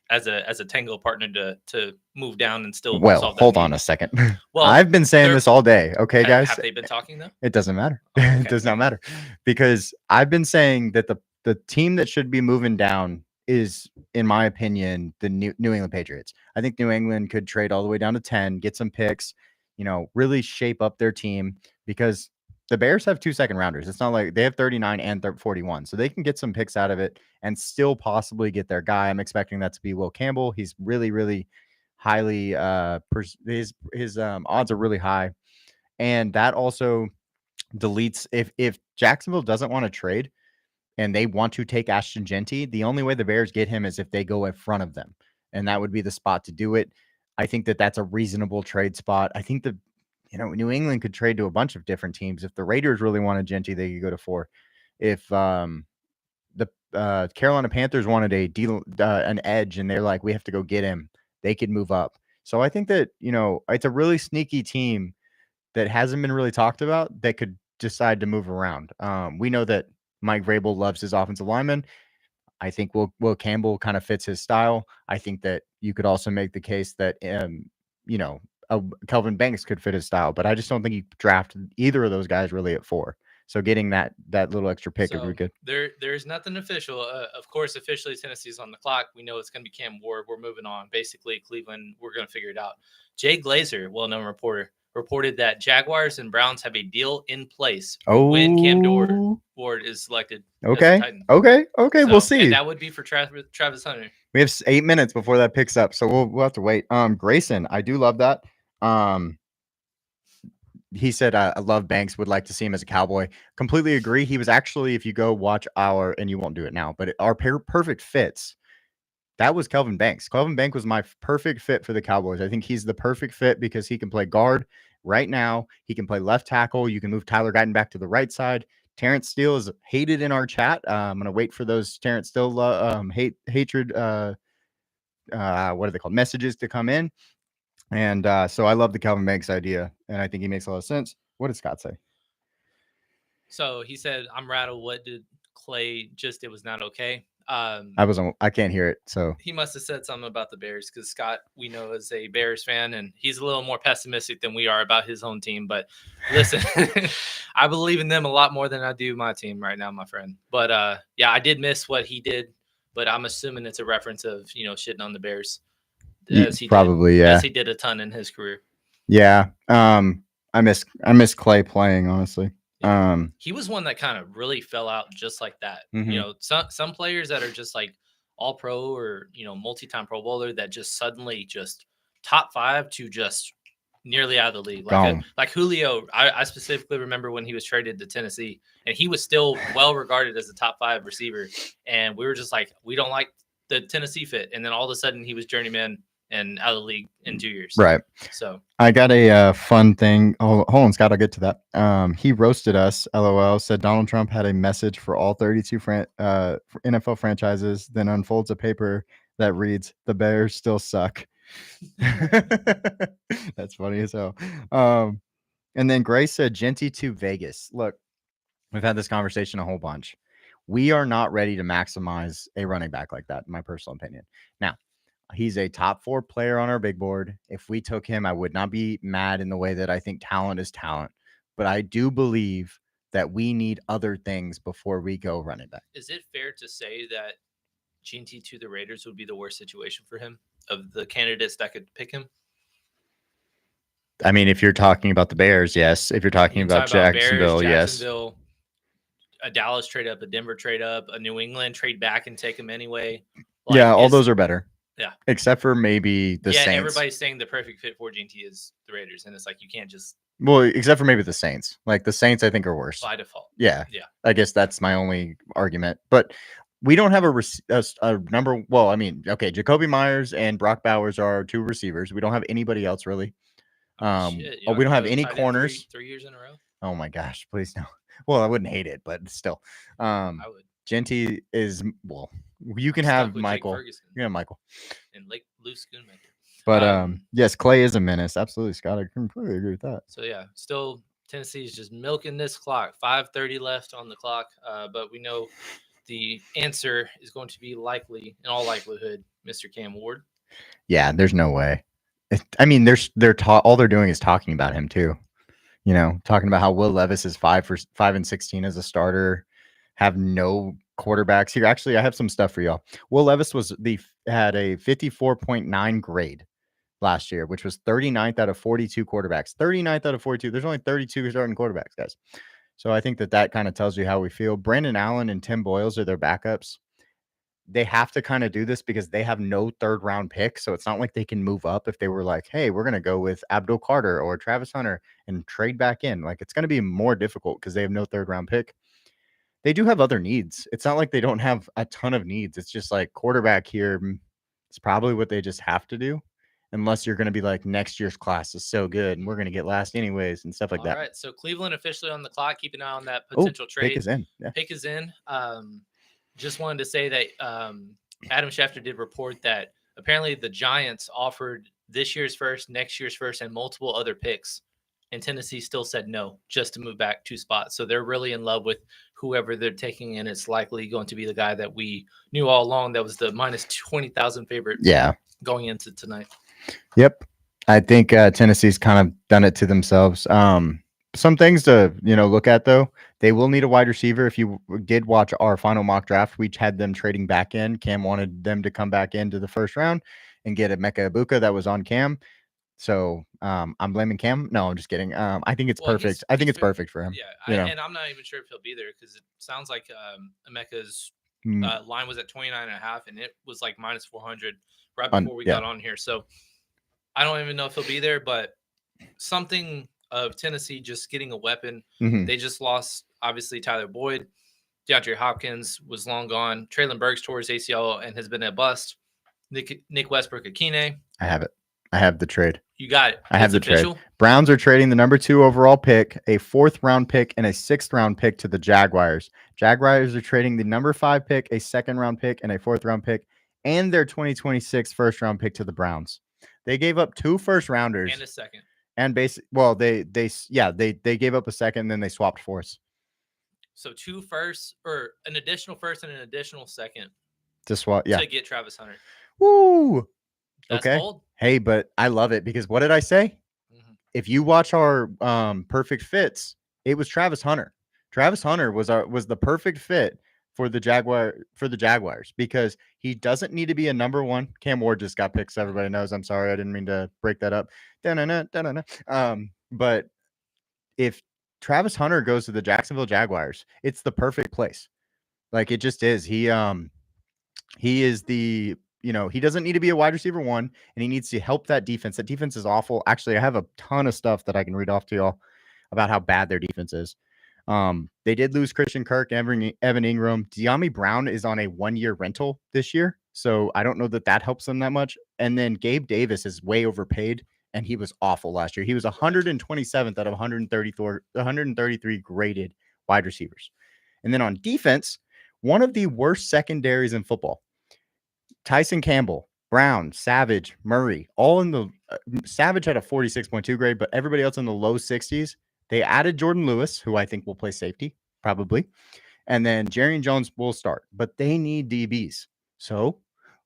as a tango partner to move down and still. Well, hold on a second. Well, I've been saying this all day. Okay, guys. Have they been talking though? It doesn't matter. Okay. It does not matter because I've been saying that the team that should be moving down is, in my opinion, the New England Patriots. I think New England could trade all the way down to 10, get some picks, really shape up their team because the Bears have 2 second rounders. It's not like they have 39 and 41. So they can get some picks out of it and still possibly get their guy. I'm expecting that to be Will Campbell. He's really, really highly, his odds are really high. And that also deletes, if Jacksonville doesn't want to trade and they want to take Ashton Jeanty, the only way the Bears get him is if they go in front of them. And that would be the spot to do it. I think that that's a reasonable trade spot. I think that New England could trade to a bunch of different teams. If the Raiders really wanted Jeanty, they could go to 4. If the Carolina Panthers wanted an edge and they're like, we have to go get him, they could move up. So I think that, it's a really sneaky team that hasn't been really talked about that could decide to move around. We know that Mike Vrabel loves his offensive linemen. I think Will Campbell kind of fits his style. I think that you could also make the case that Kelvin Banks could fit his style, but I just don't think he drafted either of those guys really at 4. So getting that little extra pick would be good. There's nothing official. Of course, officially Tennessee's on the clock. We know it's going to be Cam Ward. We're moving on. Basically, Cleveland, we're going to figure it out. Jay Glazer, well-known reporter, reported that Jaguars and Browns have a deal in place when Cam Ward is selected. Okay. Okay. So, we'll see. And that would be for Travis Hunter. We have 8 minutes before that picks up, so we'll have to wait. Grayson, I do love that. He said, I love Banks, would like to see him as a Cowboy. Completely agree. He was actually, if you go watch and you won't do it now, but our perfect fits, that was Kelvin Banks. Kelvin Banks was my perfect fit for the Cowboys. I think he's the perfect fit because he can play guard right now. He can play left tackle. You can move Tyler Guyton back to the right side. Terrence Steele is hated in our chat. I'm going to wait for those Terrence Steele hatred, what are they called, messages to come in. And so I love the Kelvin Banks idea, and I think he makes a lot of sense. What did Scott say? So he said, I'm rattled. What did Clay it was not okay? I can't hear it. So he must have said something about the Bears because Scott, we know, is a Bears fan, and he's a little more pessimistic than we are about his own team. But listen, I believe in them a lot more than I do my team right now, my friend. But yeah, I did miss what he did, but I'm assuming it's a reference of, shitting on the Bears. As he did a ton in his career. Yeah. I miss Clay playing, honestly. He was one that kind of really fell out just like that. Mm-hmm. Some players that are just like all pro or, multi-time Pro Bowler that just suddenly just top 5 to just nearly out of the league. Like Julio, I specifically remember when he was traded to Tennessee and he was still well regarded as a top 5 receiver. And we were just like, we don't like the Tennessee fit. And then all of a sudden he was journeyman and out of the league in 2 years. Right. So I got a fun thing. Hold on, Scott, I'll get to that. He roasted us, LOL, said Donald Trump had a message for all 32 NFL franchises, then unfolds a paper that reads, "The Bears still suck." That's funny as hell. And then Grace said, Genty to Vegas. Look, we've had this conversation a whole bunch. We are not ready to maximize a running back like that, in my personal opinion. Now, he's a top 4 player on our big board. If we took him, I would not be mad in the way that I think talent is talent. But I do believe that we need other things before we go running back. Is it fair to say that Genty to the Raiders would be the worst situation for him of the candidates that could pick him? I mean, if you're talking about the Bears, yes. If you're talking about Jacksonville, yes. A Dallas trade up, a Denver trade up, a New England trade back and take him anyway. All those are better. Yeah. Except for maybe the Saints. Everybody's saying the perfect fit for Genty is the Raiders, and it's like you can't just. Well, except for maybe the Saints. Like the Saints, I think are worse by default. Yeah. I guess that's my only argument. But we don't have a number. Well, I mean, okay, Jacoby Myers and Brock Bowers are our 2 receivers. We don't have anybody else really. We don't have any corners. 3 years in a row. Oh my gosh! Please no. Well, I wouldn't hate it, but still. I would. Genty is you can have Michael. You can have Michael. And Lou Schoonmaker. But yes, Clay is a menace. Absolutely, Scott. I completely agree with that. So yeah, still Tennessee is just milking this clock. 5:30 left on the clock. But we know the answer is going to be likely, in all likelihood, Mr. Cam Ward. Yeah, there's no way. I mean, all they're doing is talking about him too. Talking about how Will Levis is 5-16 as a starter, have no quarterbacks here. Actually, I have some stuff for y'all. Will Levis had a 54.9 grade last year, which was 39th out of 42 quarterbacks. 39th out of 42. There's only 32 starting quarterbacks, guys. So I think that kind of tells you how we feel. Brandon Allen and Tim Boyles are their backups. They have to kind of do this because they have no 3rd round pick. So it's not like they can move up if they were like, hey, we're going to go with Abdul Carter or Travis Hunter and trade back in. Like, it's going to be more difficult because they have no 3rd round pick. They do have other needs. It's not like they don't have a ton of needs. It's just like quarterback here. It's probably what they just have to do. Unless you're going to be like, next year's class is so good and we're going to get last anyways and stuff like that. All right. So Cleveland officially on the clock. Keep an eye on that potential trade. Pick is in. Yeah. Pick is in. Just wanted to say that Adam Schefter did report that apparently the Giants offered this year's first, next year's first, and multiple other picks. And Tennessee still said no just to move back 2 spots. So they're really in love with whoever they're taking, and it's likely going to be the guy that we knew all along that was the minus 20,000 favorite. Yeah, going into tonight. Yep, I think Tennessee's kind of done it to themselves. Some things to look at though. They will need a wide receiver. If you did watch our final mock draft, we had them trading back in. Cam wanted them to come back into the first round and get a Emeka Egbuka that was on Cam. So I'm blaming Cam. No, I'm just kidding. I think it's perfect. I think it's perfect for him. Yeah, and I'm not even sure if he'll be there because it sounds like Emeka's line was at 29.5, and it was like minus 400 right before we got on here. So I don't even know if he'll be there, but something of Tennessee just getting a weapon. They just lost, obviously, Tyler Boyd. DeAndre Hopkins was long gone. Treylon Burks tore his ACL and has been a bust. Nick Westbrook-Ikhine. I have it. I have the trade. You got it. I have the trade. Browns are trading the number 2 overall pick, a 4th round pick, and a 6th round pick to the Jaguars. Jaguars are trading the number 5 pick, a 2nd round pick, and a 4th round pick, and their 2026 1st round pick to the Browns. They gave up 2 first rounders and a second. And they gave up a second, and then they swapped fourths. So 2 firsts, or an additional first and an additional second to swap, to get Travis Hunter. Woo! That's okay. Bold. Hey, but I love it because what did I say? If you watch our perfect fits, it was Travis Hunter. Travis Hunter was the perfect fit for the Jaguars because he doesn't need to be a number 1. Cam Ward just got picked, so everybody knows. I'm sorry, I didn't mean to break that up. But if Travis Hunter goes to the Jacksonville Jaguars, it's the perfect place. Like it just is. He is the he doesn't need to be a wide receiver 1, and he needs to help that defense. That defense is awful. Actually, I have a ton of stuff that I can read off to y'all about how bad their defense is. They did lose Christian Kirk, Evan Ingram. De'Ami Brown is on a 1-year rental this year, so I don't know that helps them that much. And then Gabe Davis is way overpaid, and he was awful last year. He was 127th out of 133 graded wide receivers. And then on defense, one of the worst secondaries in football. Tyson Campbell, Brown, Savage, Murray, all in the Savage had a 46.2 grade, but everybody else in the low 60s. They added Jordan Lewis, who I think will play safety, probably. And then Jerry Jones will start, but they need DBs. So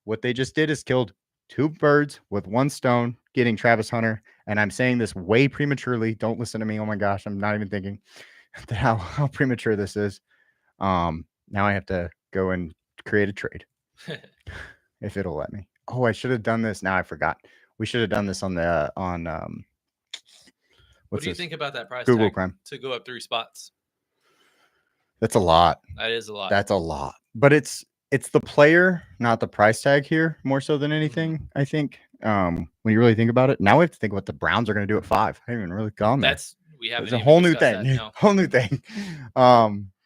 what they just did is killed 2 birds with 1 stone, getting Travis Hunter. And I'm saying this way prematurely. Don't listen to me. Oh my gosh, I'm not even thinking how premature this is. Now I have to go and create a trade. If it'll let me. Oh, I should have done this. Now I forgot. We should have done this on the what do you think about that price Google tag Chrome to go up 3 spots? That's a lot. That is a lot. That's a lot. But it's the player, not the price tag here, more so than anything. I think when you really think about it. Now we have to think what the Browns are going to do at 5. I haven't even really gone there. It's a whole new thing. No. Whole new thing.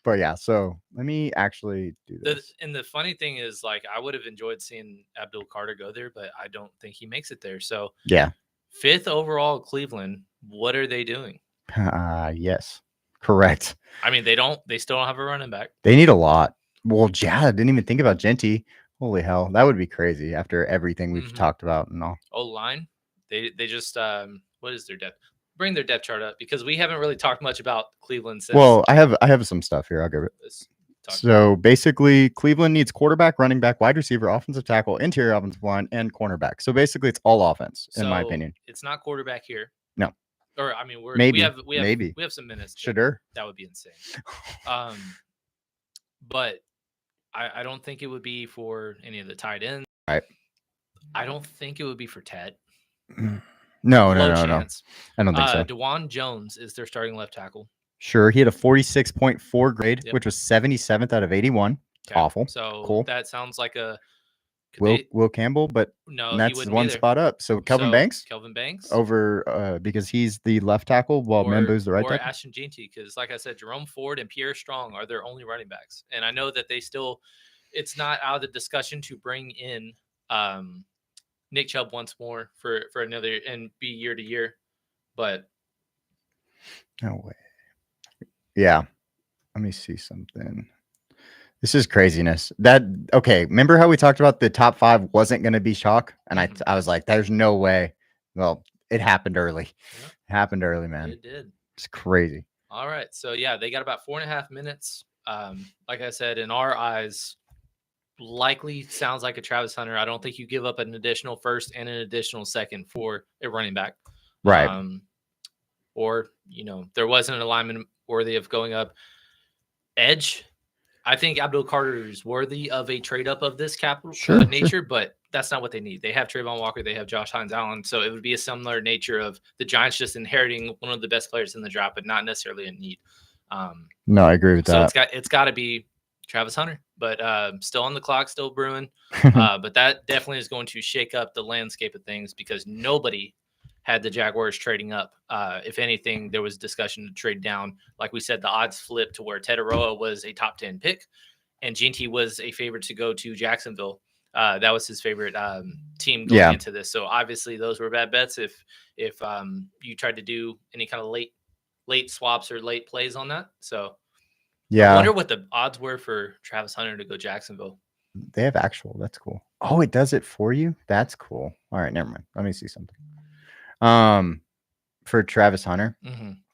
But yeah, so let me actually do this. And the funny thing is, like, I would have enjoyed seeing Abdul Carter go there, but I don't think he makes it there. So yeah, 5th overall Cleveland. What are they doing? Yes, correct. I mean, they still don't have a running back. They need a lot. Well, yeah, I didn't even think about Genty. Holy hell, that would be crazy after everything we've talked about and all. O-line, they just what is their depth? Bring their depth chart up because we haven't really talked much about Cleveland since. Well, I have some stuff here. I'll give it. So basically, Cleveland needs quarterback, running back, wide receiver, offensive tackle, interior offensive line, and cornerback. So basically, it's all offense, in my opinion. It's not quarterback here. No. Or I mean, we have some minutes. Sure. That would be insane. But I don't think it would be for any of the tight ends. Right. I don't think it would be for Ted. No. I don't think so. DeJuan Jones is their starting left tackle. Sure. He had a 46.4 grade, which was 77th out of 81. Okay. Awful. So cool. That sounds like a Will Campbell, but no, that's 1 spot up. So Kelvin Banks over because he's the left tackle while Membu's the right tackle. Or Ashton Jeanty, because like I said, Jerome Ford and Pierre Strong are their only running backs. And I know that it's not out of the discussion to bring in Nick Chubb once more for another and be year to year, but no way. Yeah, let me see something. This is craziness. Okay, remember how we talked about the top 5 wasn't going to be chalk, and I was like, "There's no way Well, it happened early. Yeah. It happened early, man. It did. It's crazy. All right. So, yeah, they got about 4.5 minutes. Like I said, in our eyes, likely sounds like a Travis Hunter. I don't think you give up an additional first and an additional second for a running back. Right. Or, there wasn't an alignment worthy of going up. Edge, I think Abdul Carter is worthy of a trade up of this capital nature, but that's not what they need. They have Trayvon Walker, they have Josh Hines-Allen, so it would be a similar nature of the Giants just inheriting one of the best players in the draft, but not necessarily a need. No, I agree with that. So it's got to be Travis Hunter, but still on the clock, still brewing. But that definitely is going to shake up the landscape of things because nobody had the Jaguars trading up. If anything, there was discussion to trade down. Like we said, the odds flipped to where Teteroa was a top 10 pick and Ginty was a favorite to go to Jacksonville. That was his favorite team going into this. So obviously those were bad bets if you tried to do any kind of late swaps or late plays on that. So I wonder what the odds were for Travis Hunter to go Jacksonville. They have actual. That's cool. Oh, it does it for you? That's cool. All right, never mind. Let me see something. For Travis Hunter, I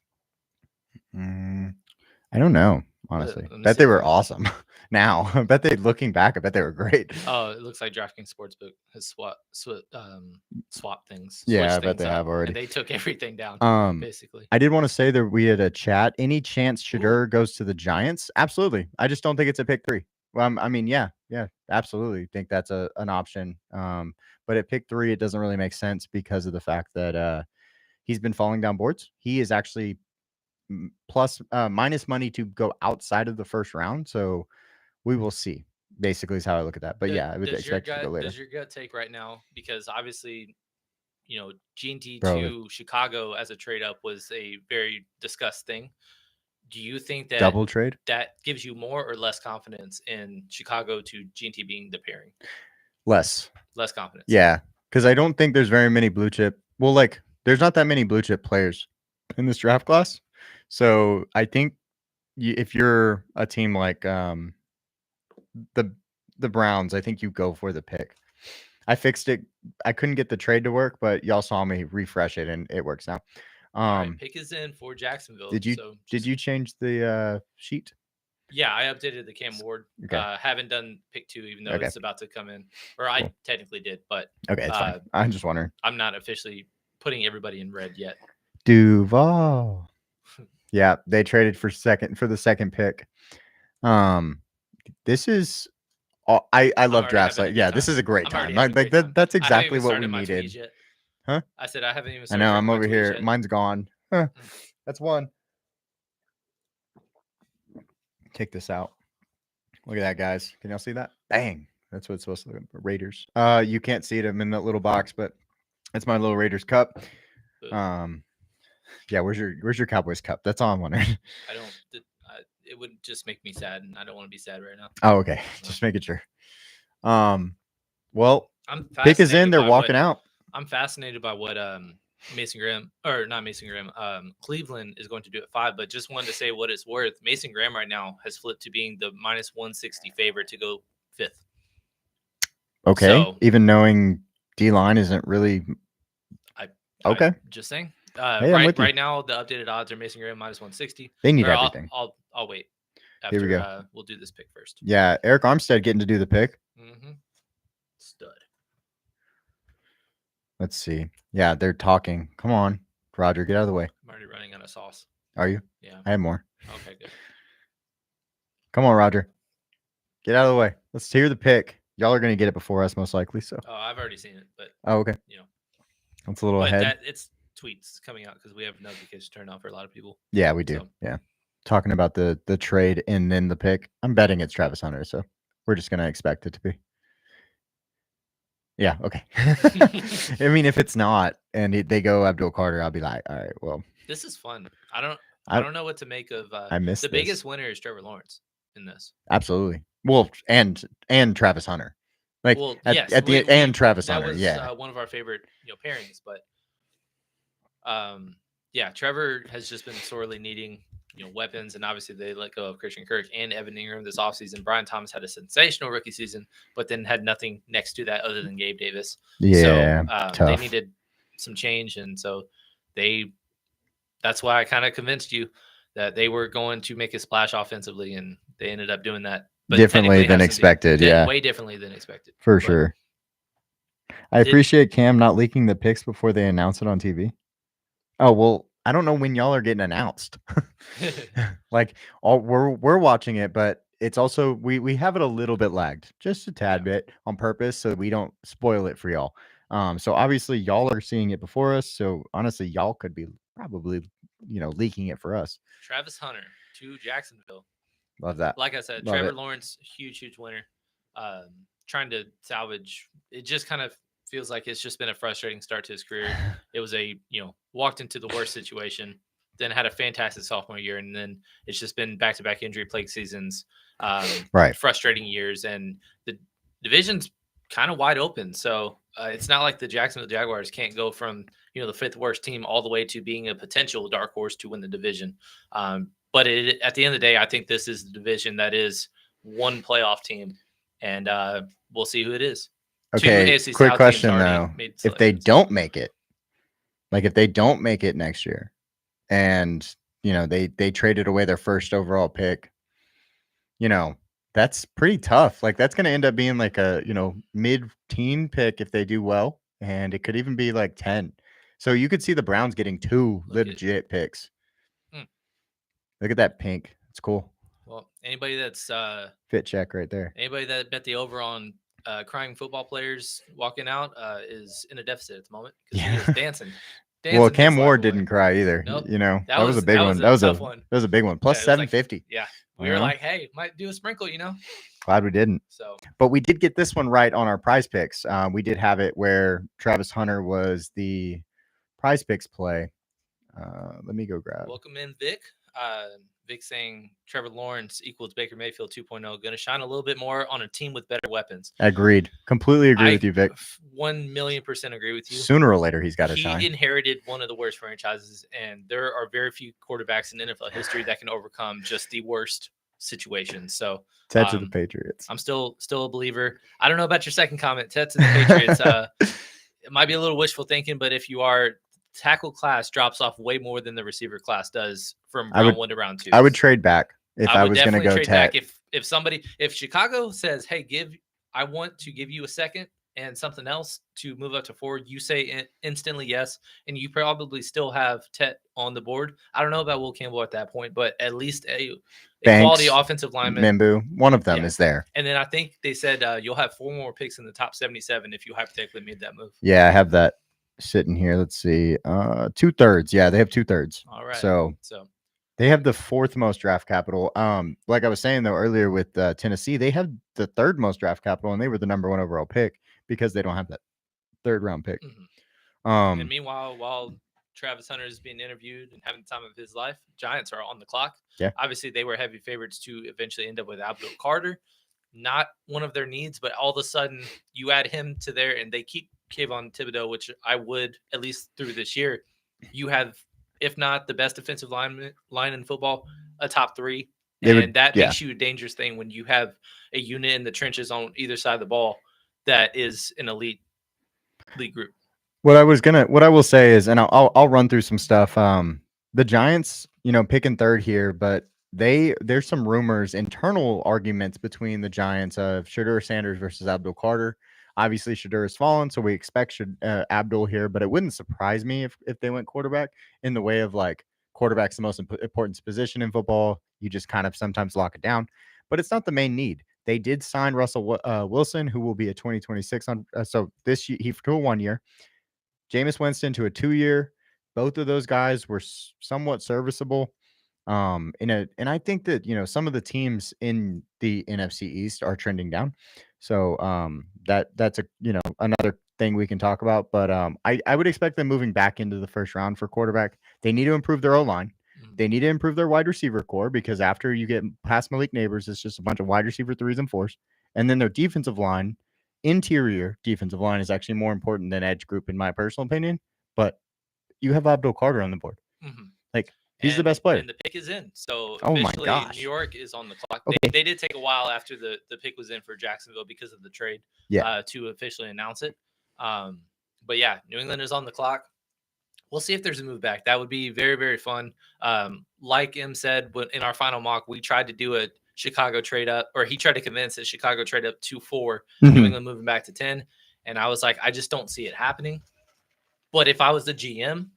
don't know, honestly. Bet they were awesome. Now, I bet looking back, I bet they were great. Oh, it looks like DraftKings Sportsbook has swap things. Yeah, I bet they have already. And they took everything down, basically. I did want to say that we had a chat. Any chance Shedeur goes to the Giants? Absolutely. I just don't think it's a pick 3. Well, I mean, yeah, absolutely. Think that's an option. But at pick 3, it doesn't really make sense because of the fact that he's been falling down boards. He is actually minus money to go outside of the first round. So we will see. Basically, is how I look at that. But I would expect to go later. Does your gut take right now? Because obviously, Ginty to Chicago as a trade up was a very discussed thing. Do you think that double trade that gives you more or less confidence in Chicago to Ginty being the pairing? Less confidence. Yeah, because I don't think there's very many blue chip. Well, there's not that many blue chip players in this draft class. So I think if you're a team like the Browns, I think you go for the pick. I fixed it. I couldn't get the trade to work, but y'all saw me refresh it and it works now. All right, pick is in for Jacksonville. Did you change the sheet? Yeah, I updated the Cam Ward. Okay. Haven't done pick 2, even though it's about to come in. Or I technically did, but okay, it's fine. I'm just wondering. I'm not officially putting everybody in red yet. Duval. Yeah, they traded for the second pick. This is I love drafts. This is a great time. That's exactly what we needed. Huh? I said I haven't even started. I know, I'm over here. Yet. Mine's gone. Huh. That's one. Take this out. Look at that, guys. Can y'all see that? Bang. That's what it's supposed to look like. Raiders. You can't see them in that little box, but it's my little Raiders cup. Yeah, where's your Cowboys cup? That's all I'm wondering. It would just make me sad, and I don't want to be sad right now. Oh, okay. Just making sure. Well, pick is in. They're walking out. I'm fascinated by what Mason Graham, or not Mason Graham, Cleveland is going to do at 5. But just wanted to say what it's worth. Mason Graham right now has flipped to being the minus 160 favorite to go 5th. Okay. So, even knowing D-line isn't really. Okay. Just saying. Right now, the updated odds are Mason Graham minus 160. They need everything. I'll wait. After, here we go. We'll do this pick first. Yeah, Eric Armstead getting to do the pick. Stud. Let's see. Yeah, they're talking. Come on, Roger, get out of the way. I'm already running out of sauce. Are you? Yeah. I have more. Okay, good. Come on, Roger. Get out of the way. Let's hear the pick. Y'all are going to get it before us, most likely. So. Oh, I've already seen it, but. Oh, okay. That's a little ahead. It's tweets coming out because we have notifications turned on for a lot of people. Yeah, we do. So. Yeah. Talking about the trade and then the pick. I'm betting it's Travis Hunter, so we're just going to expect it to be. Yeah, okay. I mean, if it's not and they go Abdul Carter, I'll be like, all right, well. This is fun. I don't know what to make of I missed the biggest winner is Trevor Lawrence in this. Absolutely. Well, and Travis Hunter. And Travis Hunter. That was one of our favorite pairings, but Trevor has just been sorely needing weapons, and obviously they let go of Christian Kirk and Evan Ingram this offseason. Brian Thomas had a sensational rookie season, but then had nothing next to that other than Gabe Davis. Yeah, so they needed some change, and so that's why I kind of convinced you that they were going to make a splash offensively, and they ended up doing that. But differently than expected. Way differently than expected. For sure. I appreciate Cam not leaking the picks before they announce it on TV. Oh, well, I don't know when y'all are getting announced. Like we're watching it, but it's also we have it a little bit lagged, just a tad bit on purpose so we don't spoil it for y'all. So obviously y'all are seeing it before us. So honestly, y'all could be probably, leaking it for us. Travis Hunter to Jacksonville. Love that. Like I said, Trevor Lawrence, huge winner. Trying to salvage. It just kind of feels like it's just been a frustrating start to his career. It was walked into the worst situation, then had a fantastic sophomore year, and then it's just been back-to-back injury-plagued seasons, frustrating years, and the division's kind of wide open. So it's not like the Jacksonville Jaguars can't go from the fifth worst team all the way to being a potential dark horse to win the division. But at the end of the day, I think this is the division that is one playoff team, and we'll see who it is. Okay, quick question though. If they don't make it, if they don't make it next year, and they traded away their first overall pick, that's pretty tough. That's going to end up being like a mid-teen pick if they do well, and it could even be like 10. So you could see the Browns getting 2 legit picks. Look at that pink. It's cool. Well, anybody that's fit check right there. Anybody that bet the over on crying football players walking out is in a deficit at the moment because he is dancing. Well, Cam Ward didn't cry either. Nope. That was a big one. That was a big one. Plus 750. We were like, hey, might do a sprinkle, Glad we didn't. But we did get this one right on our prize picks. We did have it where Travis Hunter was the prize picks play. Let me go grab. Welcome in, Vic. Vic saying Trevor Lawrence equals Baker Mayfield 2.0. Going to shine a little bit more on a team with better weapons. Agreed. Completely agree with you, Vic. 1,000,000% agree with you. Sooner or later, he's got to shine. He inherited one of the worst franchises, and there are very few quarterbacks in NFL history that can overcome just the worst situations. So Ted to the Patriots. I'm still a believer. I don't know about your second comment, Ted to the Patriots. It might be a little wishful thinking, but if you are, tackle class drops off way more than the receiver class does from round 1 to round 2. I would trade back if I was going to go trade back. If Chicago says, hey, I want to give you a second and something else to move up to 4, you say instantly yes, and you probably still have Tet on the board. I don't know about Will Campbell at that point, but at least a quality offensive lineman. Mimbu, one of them is there. And then I think they said you'll have 4 more picks in the top 77 if you hypothetically made that move. Yeah, I have that sitting here. Let's see. 2/3. Yeah, they have 2/3. All right. So they have the 4th most draft capital. Like I was saying though earlier with Tennessee, they have the 3rd most draft capital, and they were the number 1 overall pick because they don't have that 3rd round pick. Mm-hmm. And meanwhile, while Travis Hunter is being interviewed and having the time of his life, Giants are on the clock. Yeah. Obviously, they were heavy favorites to eventually end up with Abdul Carter. Not one of their needs, but all of a sudden you add him to there, and they keep Kayvon Thibodeau, which I would, at least through this year, you have, if not the best defensive line in football, a top 3. That makes you a dangerous thing when you have a unit in the trenches on either side of the ball that is an elite group. What I will say is, and I'll run through some stuff. The Giants, picking 3rd here, but there's some rumors, internal arguments between the Giants of Shedeur Sanders versus Abdul Carter. Obviously, Shedeur has fallen, so we expect Abdul here, but it wouldn't surprise me if they went quarterback, in the way of quarterback's the most important position in football. You just kind of sometimes lock it down, but it's not the main need. They did sign Russell Wilson, who will be a 2026 on. So this year, he to a 1 year. Jameis Winston to a 2-year. Both of those guys were somewhat serviceable. And I think that some of the teams in the NFC East are trending down. So that's another thing we can talk about. But I would expect them moving back into the 1st round for quarterback. They need to improve their O-line. They need to improve their wide receiver core, because after you get past Malik Neighbors, it's just a bunch of wide receiver 3s and 4s. And then their defensive line, interior defensive line, is actually more important than edge group, in my personal opinion. But you have Abdul Carter on the board. Mm-hmm. He's the best player. And the pick is in. So oh my officially, gosh. New York is on the clock. Okay. They did take a while after the pick was in for Jacksonville because of the trade to officially announce it. But yeah, New England is on the clock. We'll see if there's a move back. That would be very, very fun. Like M said, in our final mock, we tried to do a Chicago trade up, or he tried to convince that Chicago trade up 2-4, New England moving back to 10. And I was like, I just don't see it happening. But if I was the GM,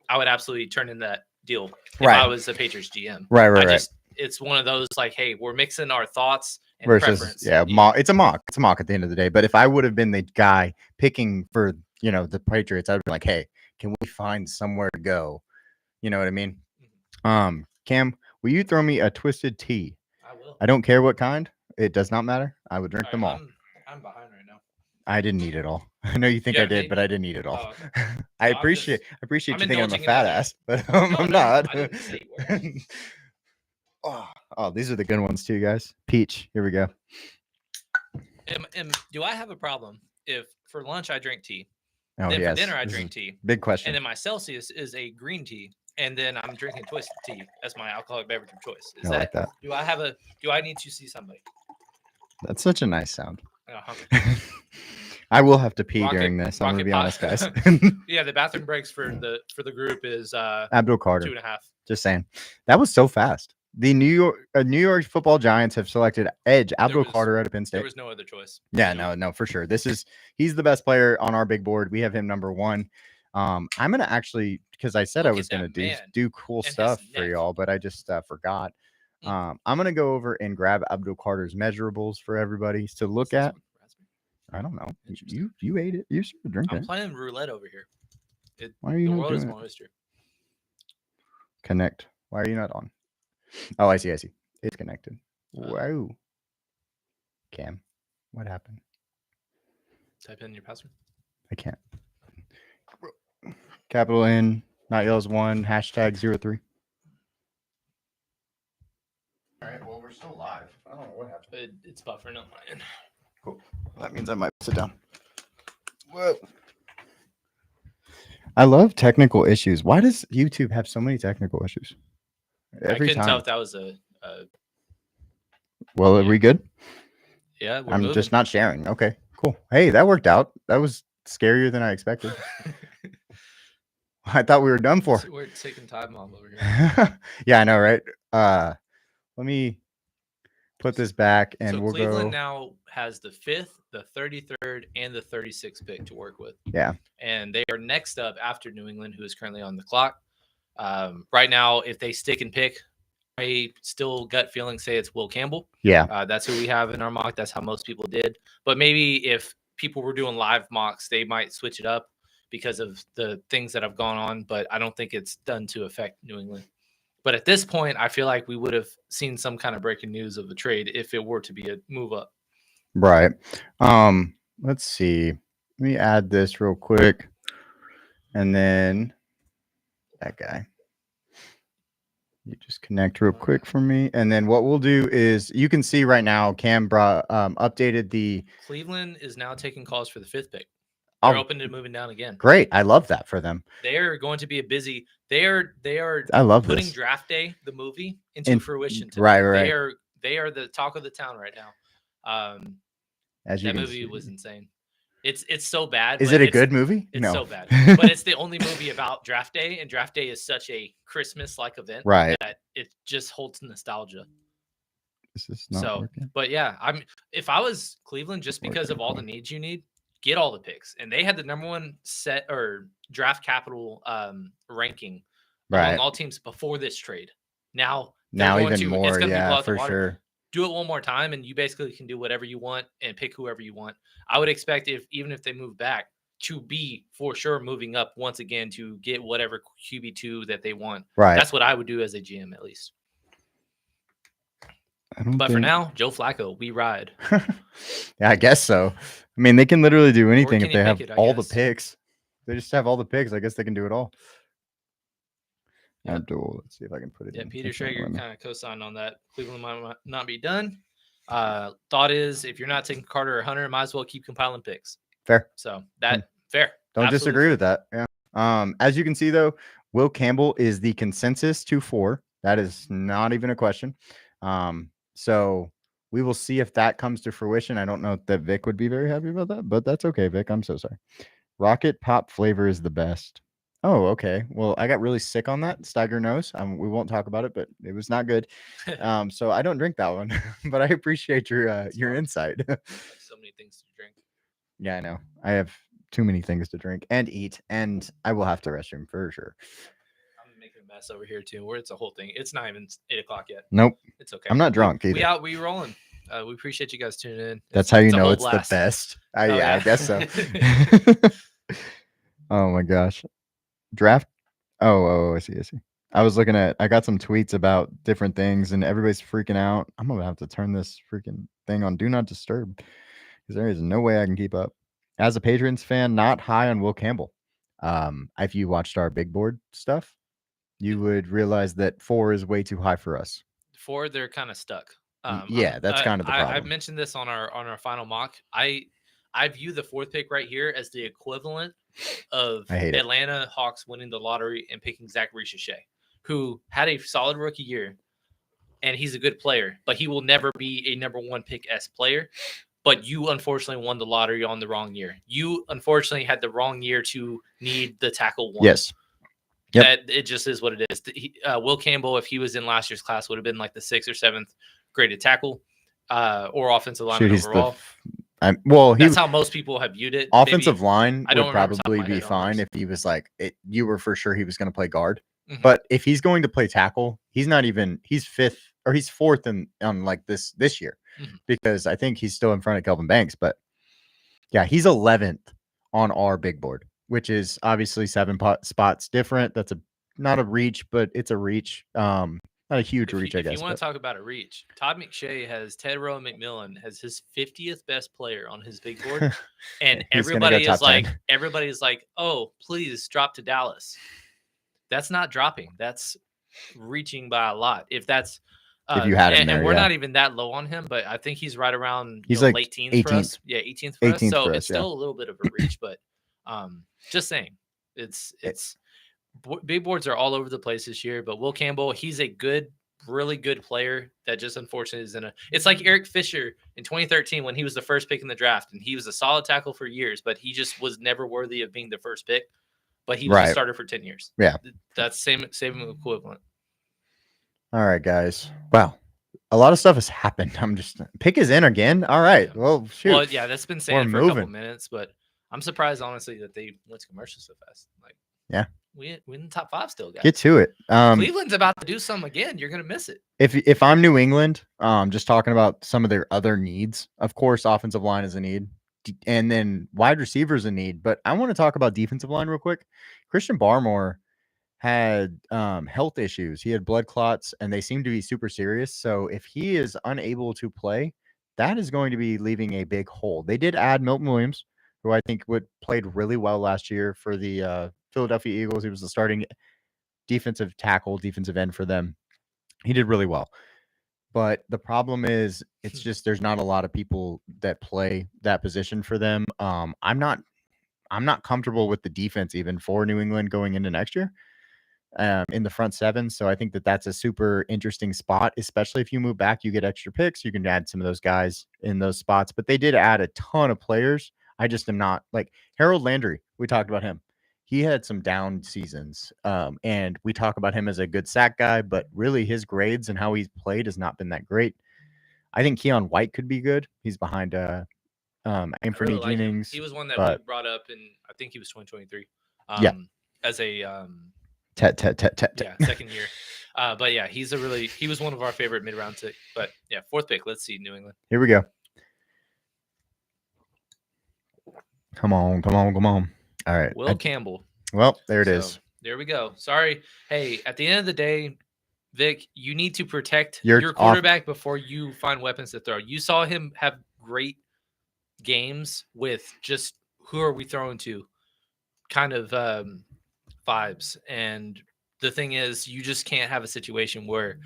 I would absolutely turn in that deal if I was the Patriots GM. Right. It's one of those like, hey, we're mixing our thoughts and versus preference. It's a mock. It's a mock at the end of the day. But if I would have been the guy picking for the Patriots, I'd be like, hey, can we find somewhere to go? You know what I mean? Cam, will you throw me a twisted tea? I will. I don't care what kind. It does not matter. I would drink them all. I'm behind right now. I didn't eat it all. I know you think I did, but I didn't eat it all. Oh, okay. I appreciate you thinking I'm a fat ass, but I'm not. I didn't say oh, these are the good ones too, guys. Peach. Here we go. Do I have a problem if for lunch I drink tea? Oh, then for dinner I drink tea. Big question. And then my Celsius is a green tea, and then I'm drinking twisted tea as my alcoholic beverage of choice. I like that. Do I need to see somebody? That's such a nice sound. I will have to pee during this. I'm gonna be honest, guys. Yeah, the bathroom breaks for the group is Abdul Carter. 2.5. Just saying. That was so fast. The New York Football Giants have selected edge Abdul Carter out of Penn State. There was no other choice. Yeah, no, for sure. He's the best player on our big board. We have him number 1. I'm gonna actually, because I said I was gonna do cool stuff for y'all, but I just forgot. I'm gonna go over and grab Abdul Carter's measurables for everybody to look at. I don't know. You ate it. You should drink it. I'm playing roulette over here. Why are you the not world doing is it? my oyster. Connect. Why are you not on? Oh, I see. It's connected. Wow. Cam, what happened? Type in your password. I can't. Capital N, not yells 1, #03. All right. Well, we're still live. I don't know what happened. It's buffering on my end. Cool. That means I might sit down. Whoa. I love technical issues. Why does YouTube have so many technical issues? I couldn't tell if that was a Well, are we good? Yeah, I'm moving. Just not sharing. Okay, cool. Hey, that worked out. That was scarier than I expected. I thought we were done for. We're taking time off over here. Yeah, I know, right? Let me put this back and we'll Cleveland go. Cleveland now has the 5th, the 33rd, and the 36th pick to work with. Yeah. And they are next up after New England, who is currently on the clock. Right now, if they stick and pick, I still gut feeling say it's Will Campbell. Yeah. That's who we have in our mock. That's how most people did. But maybe if people were doing live mocks, they might switch it up because of the things that have gone on. But I don't think it's done to affect New England. But at this point, I feel like we would have seen some kind of breaking news of the trade if it were to be a move up. Right. Let's see. Let me add this real quick. And then that guy. You just connect real quick for me. And then what we'll do is you can see right now Cam updated the Cleveland is now taking calls for the 5th pick. They're open to moving down again. Great. I love that for them. They are going to be a busy. They are I love putting this. Draft Day, the movie, into fruition. Today. Right. They are the talk of the town right now. As you that movie was insane. It's so bad. Is it a good movie? It's so bad. But it's the only movie about Draft Day, and Draft Day is such a Christmas-like event that it just holds nostalgia. This is not working. But yeah, if I was Cleveland, just because of all the needs you need, get all the picks. And they had the number 1 set or draft capital ranking among all teams before this trade. Now even more, for sure. Do it one more time, and you basically can do whatever you want and pick whoever you want. I would expect even if they move back to be for sure moving up once again to get whatever QB2 that they want. Right. That's what I would do as a GM at least. For now, Joe Flacco, we ride. Yeah, I guess so. I mean, they can literally do anything if they have all the picks. They just have all the picks. I guess they can do it all. Yep. Let's see if I can put it in. Peter Schrager kind of co-signed on that. Cleveland might not be done. Thought is, if you're not taking Carter or Hunter, might as well keep compiling picks. Fair. So fair. Don't disagree with that. Yeah. As you can see, though, Will Campbell is the consensus 2-4. That is not even a question. So we will see if that comes to fruition. I don't know that Vic would be very happy about that, but that's okay, Vic. I'm so sorry. Rocket Pop flavor is the best. Oh, okay. Well, I got really sick on that. Steiger knows. We won't talk about it, but it was not good. So I don't drink that one, but I appreciate your insight. So many things to drink. Yeah, I know. I have too many things to drink and eat, and I will have to restroom for sure. I'm making a mess over here too. Where it's a whole thing. It's not even 8 o'clock yet. Nope. It's okay. I'm not drunk either. We rolling. We appreciate you guys tuning in. That's how you know it's the best. I guess so. Oh my gosh. Draft. Oh, I see. I was looking at, I got some tweets about different things and everybody's freaking out. I'm going to have to turn this freaking thing on Do Not Disturb because there is no way I can keep up. As a Patriots fan, not high on Will Campbell. If you watched our big board stuff, you would realize that 4 is way too high for us. 4, they're kind of stuck. Yeah, that's kind of the problem. I mentioned this on our final mock. I view the 4th pick right here as the equivalent of Atlanta Hawks winning the lottery and picking Zach Richelet, who had a solid rookie year, and he's a good player, but he will never be a number 1 pick S player. But you unfortunately won the lottery on the wrong year. You unfortunately had the wrong year to need the tackle 1. Yes. Yep. That it just is what it is. Will Campbell, if he was in last year's class, would have been like the 6th or 7th graded tackle or offensive lineman overall. That's how most people have viewed it. Offensive line would probably be fine if he was like it. You were for sure he was going to play guard, but if he's going to play tackle, he's 5th or he's 4th on like this year because I think he's still in front of Kelvin Banks. But yeah, he's 11th on our big board, which is obviously 7 spots different. That's not a reach, but it's a reach. Not a huge reach, I guess. If you want to talk about a reach, Todd McShay has Ted Rowe McMillan as his 50th best player on his big board, and everybody is like, "Oh, please drop to Dallas." That's not dropping. That's reaching by a lot. If that's if you had him there, and we're not even that low on him, but I think he's right around like late teens for us. Yeah, 18th for us. So it's still a little bit of a reach, but just saying, it's. Big boards are all over the place this year, but Will Campbell, he's a really good player that just unfortunately is it's like Eric Fisher in 2013 when he was the first pick in the draft, and he was a solid tackle for years, but he just was never worthy of being the first pick. But he was a starter for 10 years. Yeah, that's same equivalent. All right, guys. Wow, a lot of stuff has happened. I'm just pick is in again. All right. Yeah. Well, shoot. Well, yeah, that's been saying for a couple minutes, but I'm surprised honestly that they went to commercial so fast. Like, yeah. We in the top 5 still, guys. Get to it. Cleveland's about to do something again. You're gonna miss it. If I'm New England, just talking about some of their other needs. Of course, offensive line is a need, and then wide receiver is a need. But I want to talk about defensive line real quick. Christian Barmore had health issues. He had blood clots, and they seem to be super serious. So if he is unable to play, that is going to be leaving a big hole. They did add Milton Williams, who I think played really well last year for the Philadelphia Eagles. He was the starting defensive end for them. He did really well. But the problem is it's just there's not a lot of people that play that position for them. I'm not comfortable with the defense even for New England going into next year in the front 7. So I think that's a super interesting spot, especially if you move back, you get extra picks. You can add some of those guys in those spots. But they did add a ton of players. I just am not like Harold Landry. We talked about him. He had some down seasons, and we talk about him as a good sack guy, but really his grades and how he's played has not been that great. I think Keon White could be good. He's behind Anthony Jennings. He was one that we brought up in, I think he was 2023. As a second year. But yeah, he was one of our favorite mid-round pick. But yeah, 4th pick. Let's see New England. Here we go. Come on. All right. Will Campbell. Well, there it is. There we go. Sorry. Hey, at the end of the day, Vic, you need to protect your quarterback before you find weapons to throw. You saw him have great games with just who are we throwing to kind of vibes. And the thing is, you just can't have a situation where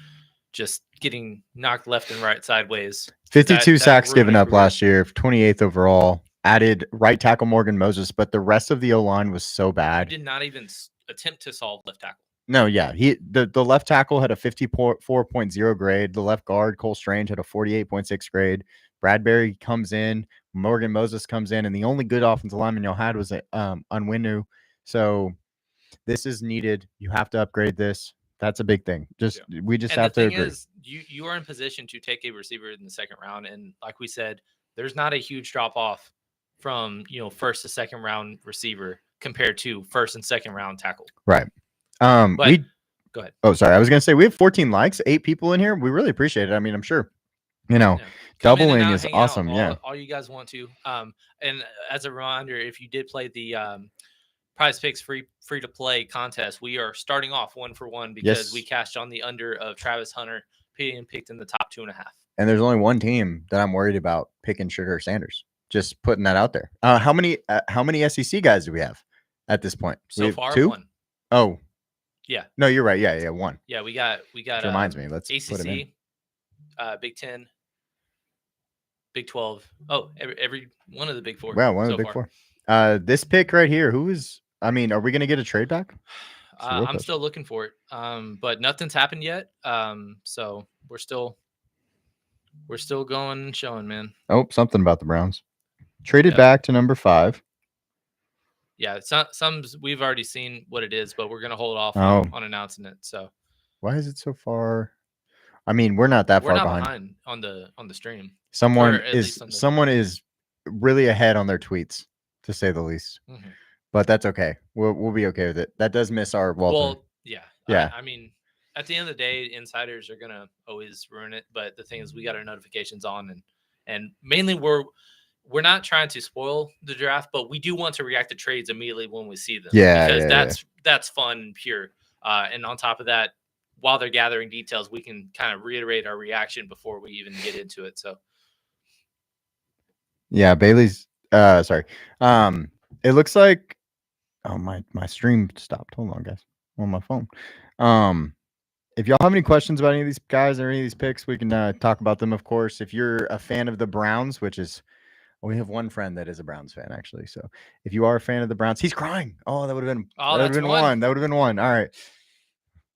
just getting knocked left and right sideways. 52 sacks given up last year, 28th overall. Added right tackle Morgan Moses, but the rest of the O-line was so bad. He did not even attempt to solve left tackle. No, yeah. The left tackle had a 54.0 grade. The left guard, Cole Strange, had a 48.6 grade. Bradbury comes in, Morgan Moses comes in, and the only good offensive lineman y'all had was Onwenu. So this is needed. You have to upgrade this. That's a big thing. We just have to agree. The thing is, you are in position to take a receiver in the second round, and like we said, there's not a huge drop off from first to second round receiver compared to first and second round tackle. Right. Go ahead. Oh, sorry. I was gonna say we have 14 likes, 8 people in here. We really appreciate it. I mean, I'm sure doubling is awesome. All you guys want to. And as a reminder, if you did play the Prize Picks free to play contest, we are starting off 1 for 1 because we cashed on the under of Travis Hunter being picked in the top 2.5. And there's only one team that I'm worried about picking Sugar Sanders. Just putting that out there. How many SEC guys do we have at this point? So far, 2? 1. Oh, yeah. No, you're right. Yeah, 1. Yeah, we got. Which reminds me. Let's ACC, put him in. Big 10, Big 12. Oh, every one of the Big 4. Wow, one of the Big 4. This pick right here. Are we going to get a trade back? I'm still looking for it. But nothing's happened yet. So we're still going showing, man. Oh, something about the Browns. Traded back to number 5. Yeah, some we've already seen what it is, but we're gonna hold off on announcing it. So why is it so far? I mean, we're not that far behind on the stream. Someone is really ahead on their tweets, to say the least. Mm-hmm. But that's okay. We'll be okay with it. That does miss our Walter. Well, yeah. I mean, at the end of the day, insiders are gonna always ruin it. But the thing is, we got our notifications on, and mainly we're not trying to spoil the draft, but we do want to react to trades immediately when we see them. Yeah, because that's fun and pure. And on top of that, while they're gathering details, we can kind of reiterate our reaction before we even get into it. So, yeah, Bailey's. Sorry. It looks like. Oh, my stream stopped. Hold on, guys. On my phone. If y'all have any questions about any of these guys or any of these picks, we can talk about them. Of course, if you're a fan of the Browns, which is. We have one friend that is a Browns fan, actually. So if you are a fan of the Browns, he's crying. Oh, that would have been one. That would have been one. All right.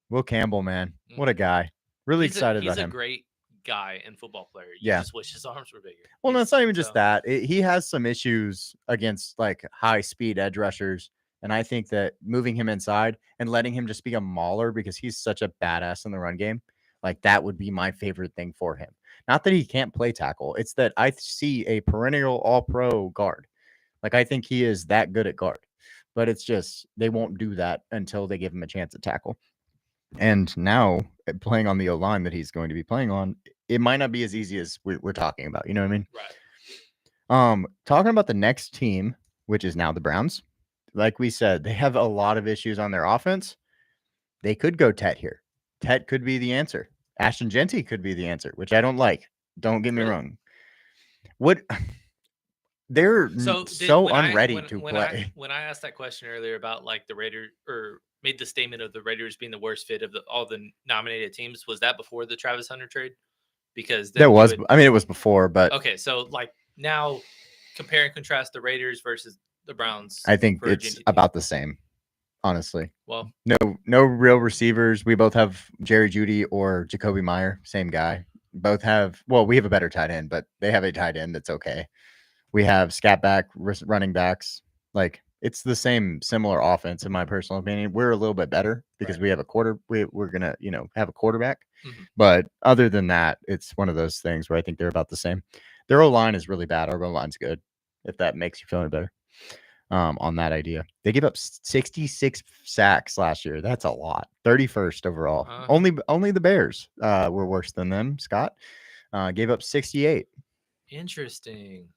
Will Campbell, man. What a guy. Really excited about him. He's a great guy and football player. You just wish his arms were bigger. Well, no, it's not even just that. He has some issues against like high-speed edge rushers. And I think that moving him inside and letting him just be a mauler because he's such a badass in the run game, like that would be my favorite thing for him. Not that he can't play tackle. It's that I see a perennial all-pro guard. Like, I think he is that good at guard. But it's just they won't do that until they give him a chance at tackle. And now, playing on the O-line that he's going to be playing on, it might not be as easy as we're talking about. You know what I mean? Right. Talking about the next team, which is now the Browns. Like we said, they have a lot of issues on their offense. They could go Tet here. Tet could be the answer. Ashton Jeanty could be the answer, which I don't like. Don't get me wrong. They're unready to play. When I asked that question earlier about like the Raiders, or made the statement of the Raiders being the worst fit of all the nominated teams, was that before the Travis Hunter trade? Because it was before, but okay. So like now, compare and contrast the Raiders versus the Browns. I think it's about the same. Honestly, well, no real receivers. We both have Jerry Jeudy or Jacoby Meyer, same guy. Both have, we have a better tight end, but they have a tight end that's okay. We have scat back running backs. Like it's the similar offense in my personal opinion. We're a little bit better because we have we're gonna have a quarterback. Mm-hmm. But other than that, it's one of those things where I think they're about the same. Their O-line is really bad. Our O-line's good. If that makes you feel any better. On that idea. They gave up 66 sacks last year. That's a lot. 31st overall. Only the Bears were worse than them. Scott gave up 68. Interesting.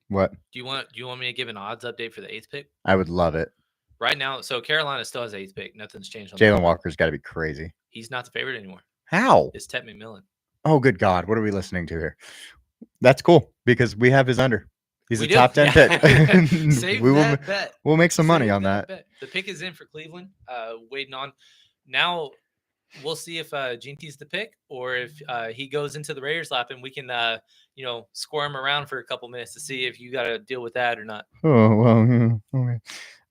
What? Do you want me to give an odds update for the 8th pick? I would love it. Right now, so Carolina still has 8th pick. Nothing's changed. Jalen Walker's got to be crazy. He's not the favorite anymore. How? It's Tet McMillan. Oh, good God. What are we listening to here? That's cool because we have his under. He's a top 10 pick. Save that bet. We'll make some money on that. Bet. The pick is in for Cleveland. Waiting on. Now we'll see if Jeanty's the pick or if he goes into the Raiders lap and we can, score him around for a couple minutes to see if you got to deal with that or not. Oh, well, yeah. Okay.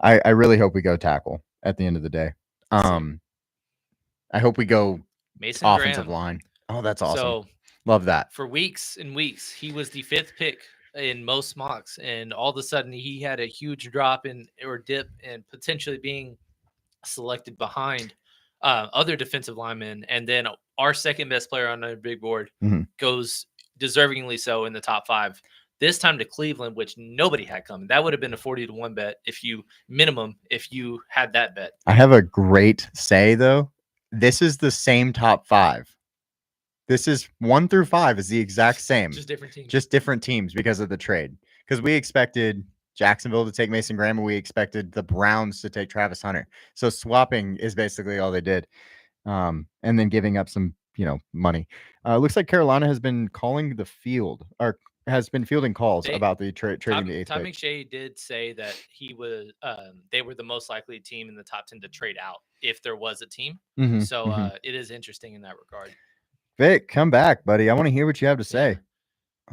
I really hope we go tackle at the end of the day. I hope we go Mason offensive Graham. Line. Oh, that's awesome. So Love that. For weeks and weeks, he was the 5th pick in most mocks, and all of a sudden he had a huge drop or dip and potentially being selected behind other defensive linemen. And then our second best player on the big board goes deservingly so in the top 5. This time to Cleveland, which nobody had coming. That would have been a 40-1 bet if you had that bet. I have a great say though. This is the same top 5. This is 1 through 5 is the exact same. Just different teams. Just different teams because of the trade. Because we expected Jacksonville to take Mason Graham, and we expected the Browns to take Travis Hunter. So swapping is basically all they did. And then giving up some, money. Looks like Carolina has been calling the field or has been fielding calls about the trading the 8th Todd pick. McShay did say that they were the most likely team in the top 10 to trade out if there was a team. So it is interesting in that regard. Vic, come back, buddy. I want to hear what you have to say.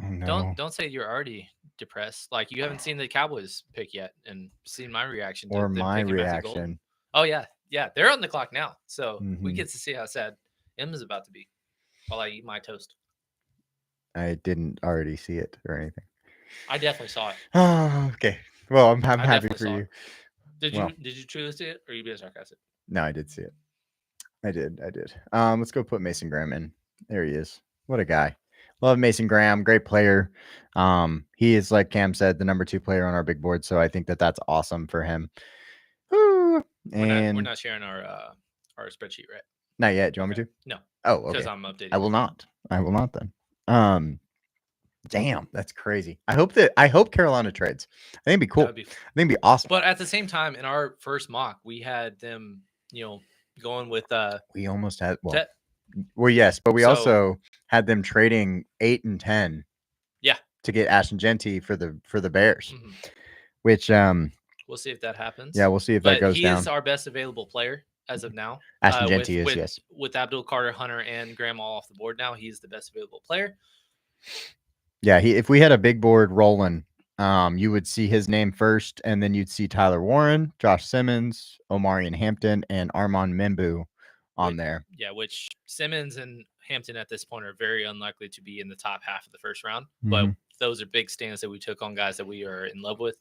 Oh, no. Don't say you're already depressed. Like you haven't seen the Cowboys pick yet and seen my reaction or my reaction. Oh yeah, they're on the clock now, so we get to see how sad M is about to be while I eat my toast. I didn't already see it or anything. I definitely saw it. Oh, okay. Well, I'm happy for you. Did you truly see it, or are you being sarcastic? No, I did see it. I did. Let's go put Mason Graham in. There he is. What a guy. Love Mason Graham. Great player. He is, like Cam said, the number 2 player on our big board. So I think that's awesome for him. And we're not sharing our spreadsheet, right? Not yet. Do you want me to? No. Oh, okay. Because I'm updating. I will not then. Damn, that's crazy. I hope Carolina trades. I think it'd be cool. I think it'd be awesome. But at the same time, in our first mock, we had them, going with we almost had well, yes, but we also had them trading 8 and 10. Yeah. To get Ashton Jeanty for the Bears. Which we'll see if that happens. Yeah, we'll see if that goes down. He is our best available player as of now. Ashton Jeanty is, yes. With Abdul Carter, Hunter, and Graham all off the board now, he's the best available player. Yeah, if we had a big board rolling, you would see his name first, and then you'd see Tyler Warren, Josh Simmons, Omarion Hampton, and Armand Membu on there. Yeah, which Simmons and Hampton at this point are very unlikely to be in the top half of the first round. But those are big stands that we took on guys that we are in love with.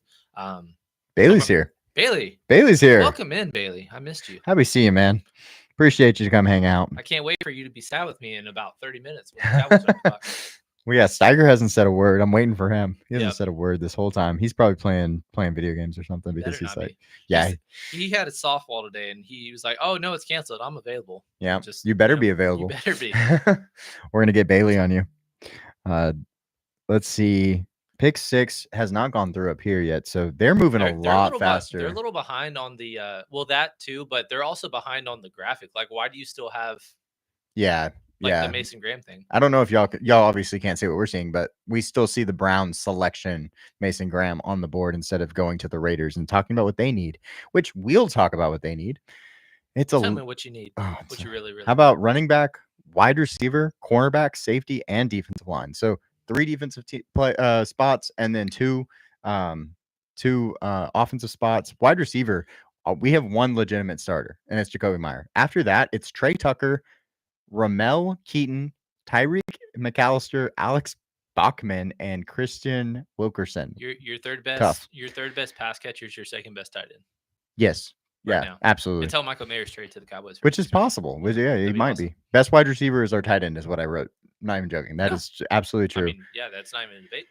Bailey's here. Bailey's here. Welcome in, Bailey. I missed you. Happy to see you, man. Appreciate you to come hang out. I can't wait for you to be sad with me in about 30 minutes. Well, yeah, Steiger hasn't said a word. I'm waiting for him. He hasn't said a word this whole time. He's probably playing video games or something because he's like, he had a softball today and he was like, "Oh no, it's canceled. I'm available." Yeah, you better be available. You better be. We're gonna get Bailey on you. Let's see. Pick 6 has not gone through up here yet, so they're moving a lot faster. They're a little behind on the that too, but they're also behind on the graphic. Like, why do you still have? The Mason Graham thing. I don't know if y'all obviously can't see what we're seeing, but we still see the Browns selection Mason Graham on the board instead of going to the Raiders and talking about what they need, which we'll talk about what they need. Tell me what you need. What you really. How about running back, wide receiver, cornerback, safety, and defensive line? So 3 defensive spots and then 2 offensive spots. Wide receiver, we have 1 legitimate starter, and it's Jacoby Meyer. After that, it's Trey Tucker, Ramel Keaton, Tyreek McAllister, Alex Bachman, and Christian Wilkerson. Your third best. Tough. Your third best pass catcher is your second best tight end. Yes. Now. Absolutely. Until Michael Mayer's trade to the Cowboys, which is possible. Yeah, he might be. Best wide receiver is our tight end, is what I wrote. Not even joking. That is absolutely true. That's not even a debate.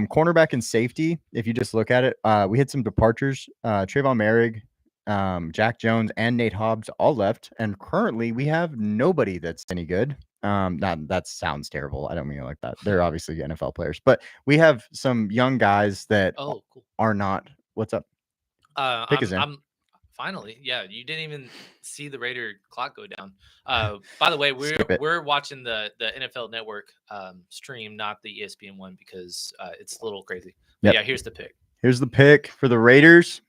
Cornerback and safety. If you just look at it, we had some departures. Trayvon Merrick, Jack Jones, and Nate Hobbs all left, and currently we have nobody that's any good. That sounds terrible. I don't mean it like that. They're obviously NFL players, but we have some young guys that are not. What's up? Pick is in. Finally, you didn't even see the Raider clock go down. By the way, we're watching the NFL Network stream, not the ESPN one, because it's a little crazy. Yep. Yeah, here's the pick. Here's the pick for the Raiders.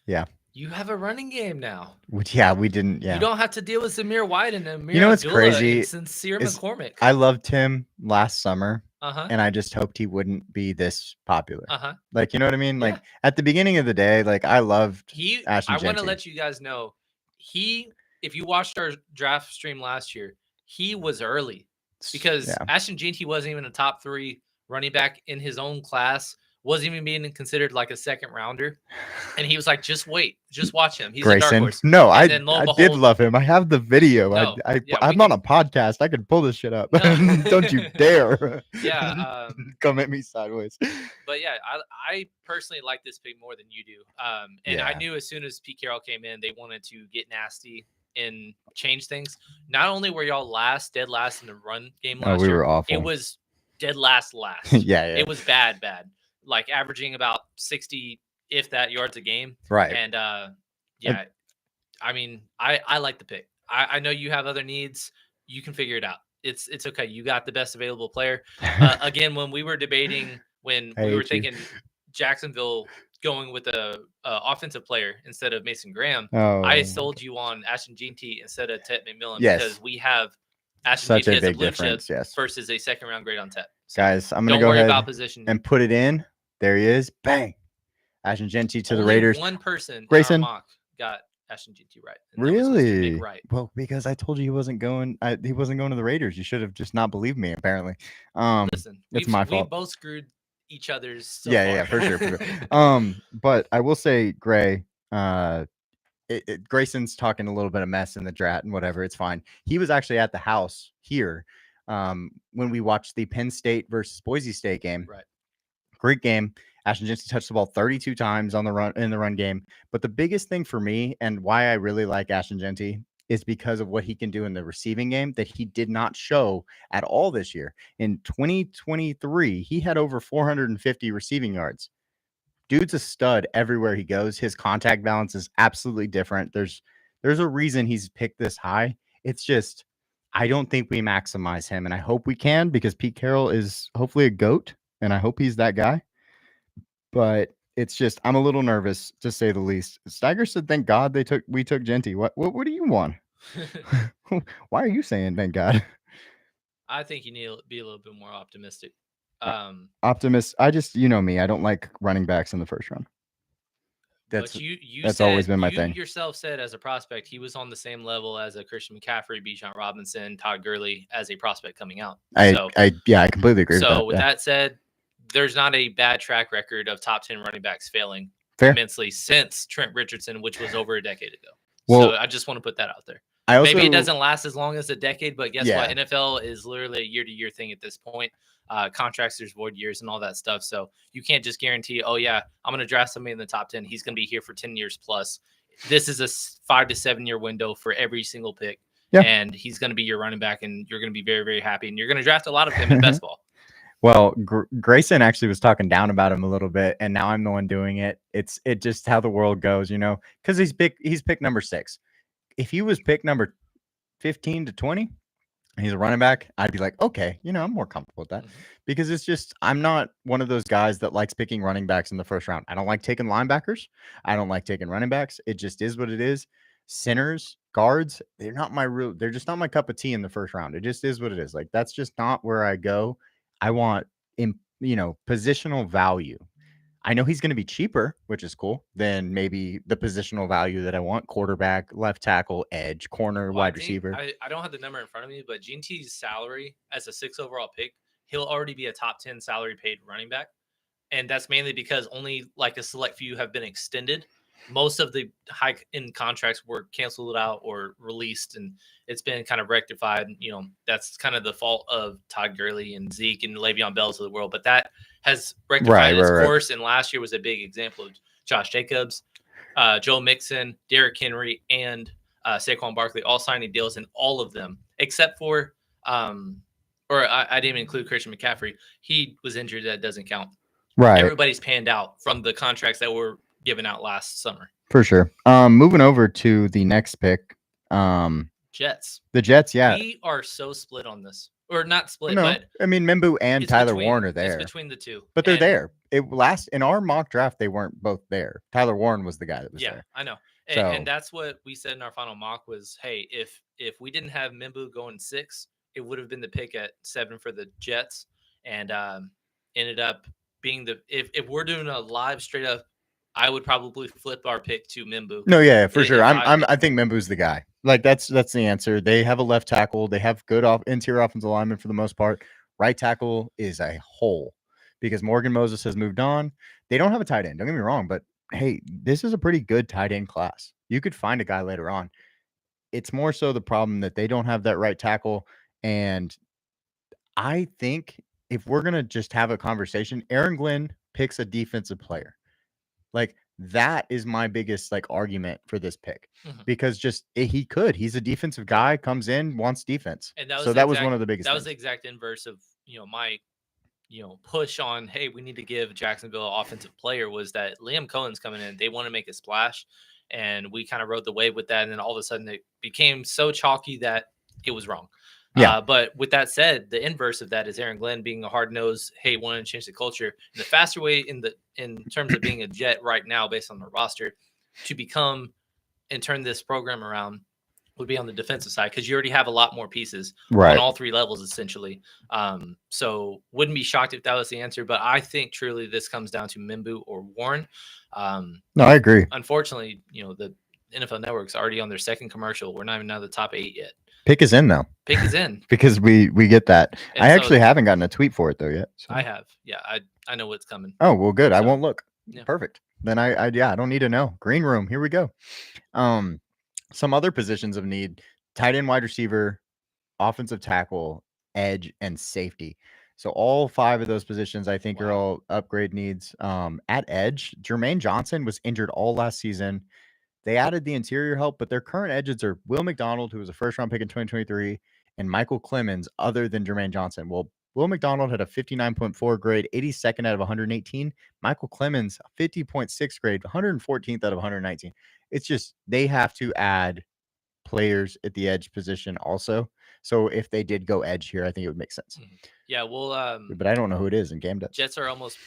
Yeah. You have a running game now. Yeah, we didn't. Yeah. You don't have to deal with Zamir White and Amir. You know what's crazy? And Sincere McCormick. I loved him last summer. And I just hoped he wouldn't be this popular. Like, you know what I mean? Like at the beginning of the day, like I loved Ashton Jeanty. I want to let you guys know he if you watched our draft stream last year, he was early because Ashton Jeanty wasn't even a top 3 running back in his own class, wasn't even being considered like a second rounder. And he was like, just wait, just watch him. He's Grayson. a dark horse. No, I did love him. I have the video. No, I'm on a podcast. I can pull this shit up. No. Don't you dare. Yeah. Come at me sideways. But yeah, I personally like this pick more than you do. And I knew as soon as Pete Carroll came in, they wanted to get nasty and change things. Not only were y'all dead last in the run game last year, were awful. It was dead last. yeah. It was bad. Like averaging about 60, if that, yards a game. Right. And I mean, I like the pick. I know you have other needs. You can figure it out. It's okay. You got the best available player. Again, when we were debating, we were thinking Jacksonville going with a offensive player instead of Mason Graham, I sold you on Ashton Jeanty instead of Tet McMillan because we have Ashton Jeanty as a blue chip versus a second round grade on Tet. So guys, I'm gonna go ahead and put it in. There he is. Bang. Ashton Jeanty to the Raiders. One person, Grayson, in our mock got Ashton Jeanty right. Really? Right. Well, because I told you he wasn't going. He wasn't going to the Raiders. You should have just not believed me. Apparently, listen, it's my fault. We both screwed each other's. So yeah, for sure. But I will say, Gray. Grayson's talking a little bit of mess in the draft and whatever. It's fine. He was actually at the house here when we watched the Penn State versus Boise State game. Right. Great game. Ashton Jeanty touched the ball 32 times in the run game. But the biggest thing for me and why I really like Ashton Jeanty is because of what he can do in the receiving game that he did not show at all this year. In 2023, he had over 450 receiving yards. Dude's a stud everywhere he goes. His contact balance is absolutely different. There's a reason he's picked this high. It's just I don't think we maximize him, and I hope we can because Pete Carroll is hopefully a GOAT, and I hope he's that guy. But it's just I'm a little nervous to say the least. Steiger said, "Thank God we took Jeanty." What do you want? Why are you saying thank God? I think you need to be a little bit more optimistic. Optimist. I just me. I don't like running backs in the first round. That's always been my thing. You yourself said as a prospect he was on the same level as a Christian McCaffrey, Bijan Robinson, Todd Gurley as a prospect coming out. I completely agree. With that said, there's not a bad track record of top 10 running backs failing immensely since Trent Richardson, which was over a decade ago. So I just want to put that out there. Maybe it doesn't last as long as a decade, but guess what? NFL is literally a year-to-year thing at this point. Contracts, there's void years and all that stuff. So you can't just guarantee, I'm going to draft somebody in the top 10. He's going to be here for 10 years plus. This is a 5 to 7 year window for every single pick. Yeah. And he's going to be your running back, and you're going to be very, very happy. And you're going to draft a lot of him in best ball. Well, Grayson actually was talking down about him a little bit, and now I'm the one doing it. It's just how the world goes, because he's picked number 6. If he was picked number 15 to 20, and he's a running back, I'd be like, okay, I'm more comfortable with that because it's just I'm not one of those guys that likes picking running backs in the first round. I don't like taking linebackers. I don't like taking running backs. It just is what it is. Centers, guards, they're just not my cup of tea in the first round. It just is what it is. Like that's just not where I go. I want, positional value. I know he's going to be cheaper, which is cool, than maybe the positional value that I want: quarterback, left tackle, edge, corner, wide receiver. I don't have the number in front of me, but Jeanty's salary as a 6 overall pick, he'll already be a top 10 salary paid running back. And that's mainly because only like a select few have been extended. Most of the high-end contracts were canceled out or released, and it's been kind of rectified. That's kind of the fault of Todd Gurley and Zeke and Le'Veon Bell of the world. But that has rectified its course, and last year was a big example of Josh Jacobs, Joe Mixon, Derrick Henry, and Saquon Barkley all signing deals, and all of them, except for I didn't include Christian McCaffrey. He was injured. That doesn't count. Right. Everybody's panned out from the contracts that were given out last summer. For sure. Moving over to the next pick. Jets. The Jets, yeah. We are so split on this. Or not split, no, but I mean Mimbu and Tyler Warren are there. It's between the two. But they're there. In our mock draft, they weren't both there. Tyler Warren was the guy that was there. Yeah, I know. And that's what we said in our final mock was, hey, if we didn't have Mimbu going 6, it would have been the pick at 7 for the Jets, and ended up being if we're doing a live straight up I would probably flip our pick to M'Boue. No, yeah, for sure. I think M'Boue's the guy. Like that's the answer. They have a left tackle. They have good interior offensive linemen for the most part. Right tackle is a hole because Morgan Moses has moved on. They don't have a tight end. Don't get me wrong, but hey, this is a pretty good tight end class. You could find a guy later on. It's more so the problem that they don't have that right tackle. And I think if we're gonna just have a conversation, Aaron Glenn picks a defensive player. Like that is my biggest like argument for this pick because he's a defensive guy, comes in, wants defense. And that was one of the biggest. That was the exact inverse of my push on, hey, we need to give Jacksonville an offensive player, was that Liam Cohen's coming in. They want to make a splash, and we kind of rode the wave with that. And then all of a sudden it became so chalky that it was wrong. Yeah. But with that said, the inverse of that is Aaron Glenn being a hard-nosed, hey, wanting to change the culture. And the faster way in terms of being a Jet right now, based on the roster, to become and turn this program around would be on the defensive side, because you already have a lot more pieces on all three levels, essentially. So wouldn't be shocked if that was the answer. But I think truly this comes down to M'Boue or Warren. No, I agree. Unfortunately, the NFL Network's already on their second commercial. We're not even out of the top 8 yet. Pick is in though. Pick is in because we get that. And I actually haven't gotten a tweet for it though yet. So. I have. Yeah, I know what's coming. Oh well, good. So, I won't look. Yeah. Perfect. Then I don't need to know. Green room. Here we go. Some other positions of need: tight end, wide receiver, offensive tackle, edge, and safety. So all 5 of those positions, I think, are all upgrade needs. At edge, Jermaine Johnson was injured all last season. They added the interior help, but their current edges are Will McDonald, who was a first-round pick in 2023, and Michael Clemens, other than Jermaine Johnson. Well, Will McDonald had a 59.4 grade, 82nd out of 118. Michael Clemens, 50.6 grade, 114th out of 119. It's just they have to add players at the edge position also. So if they did go edge here, I think it would make sense. Yeah, well, but I don't know who it is in game depth. Jets are almost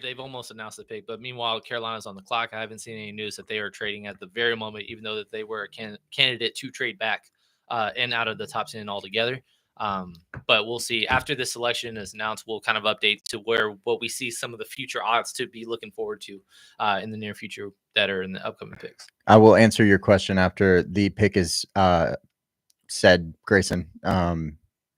they've almost announced the pick, but meanwhile, Carolina's on the clock. I haven't seen any news that they are trading at the very moment, even though that they were a candidate to trade back and out of the top 10 altogether. But we'll see. After this selection is announced, we'll kind of update to what we see some of the future odds to be looking forward to in the near future that are in the upcoming picks. I will answer your question after the pick is said, Grayson.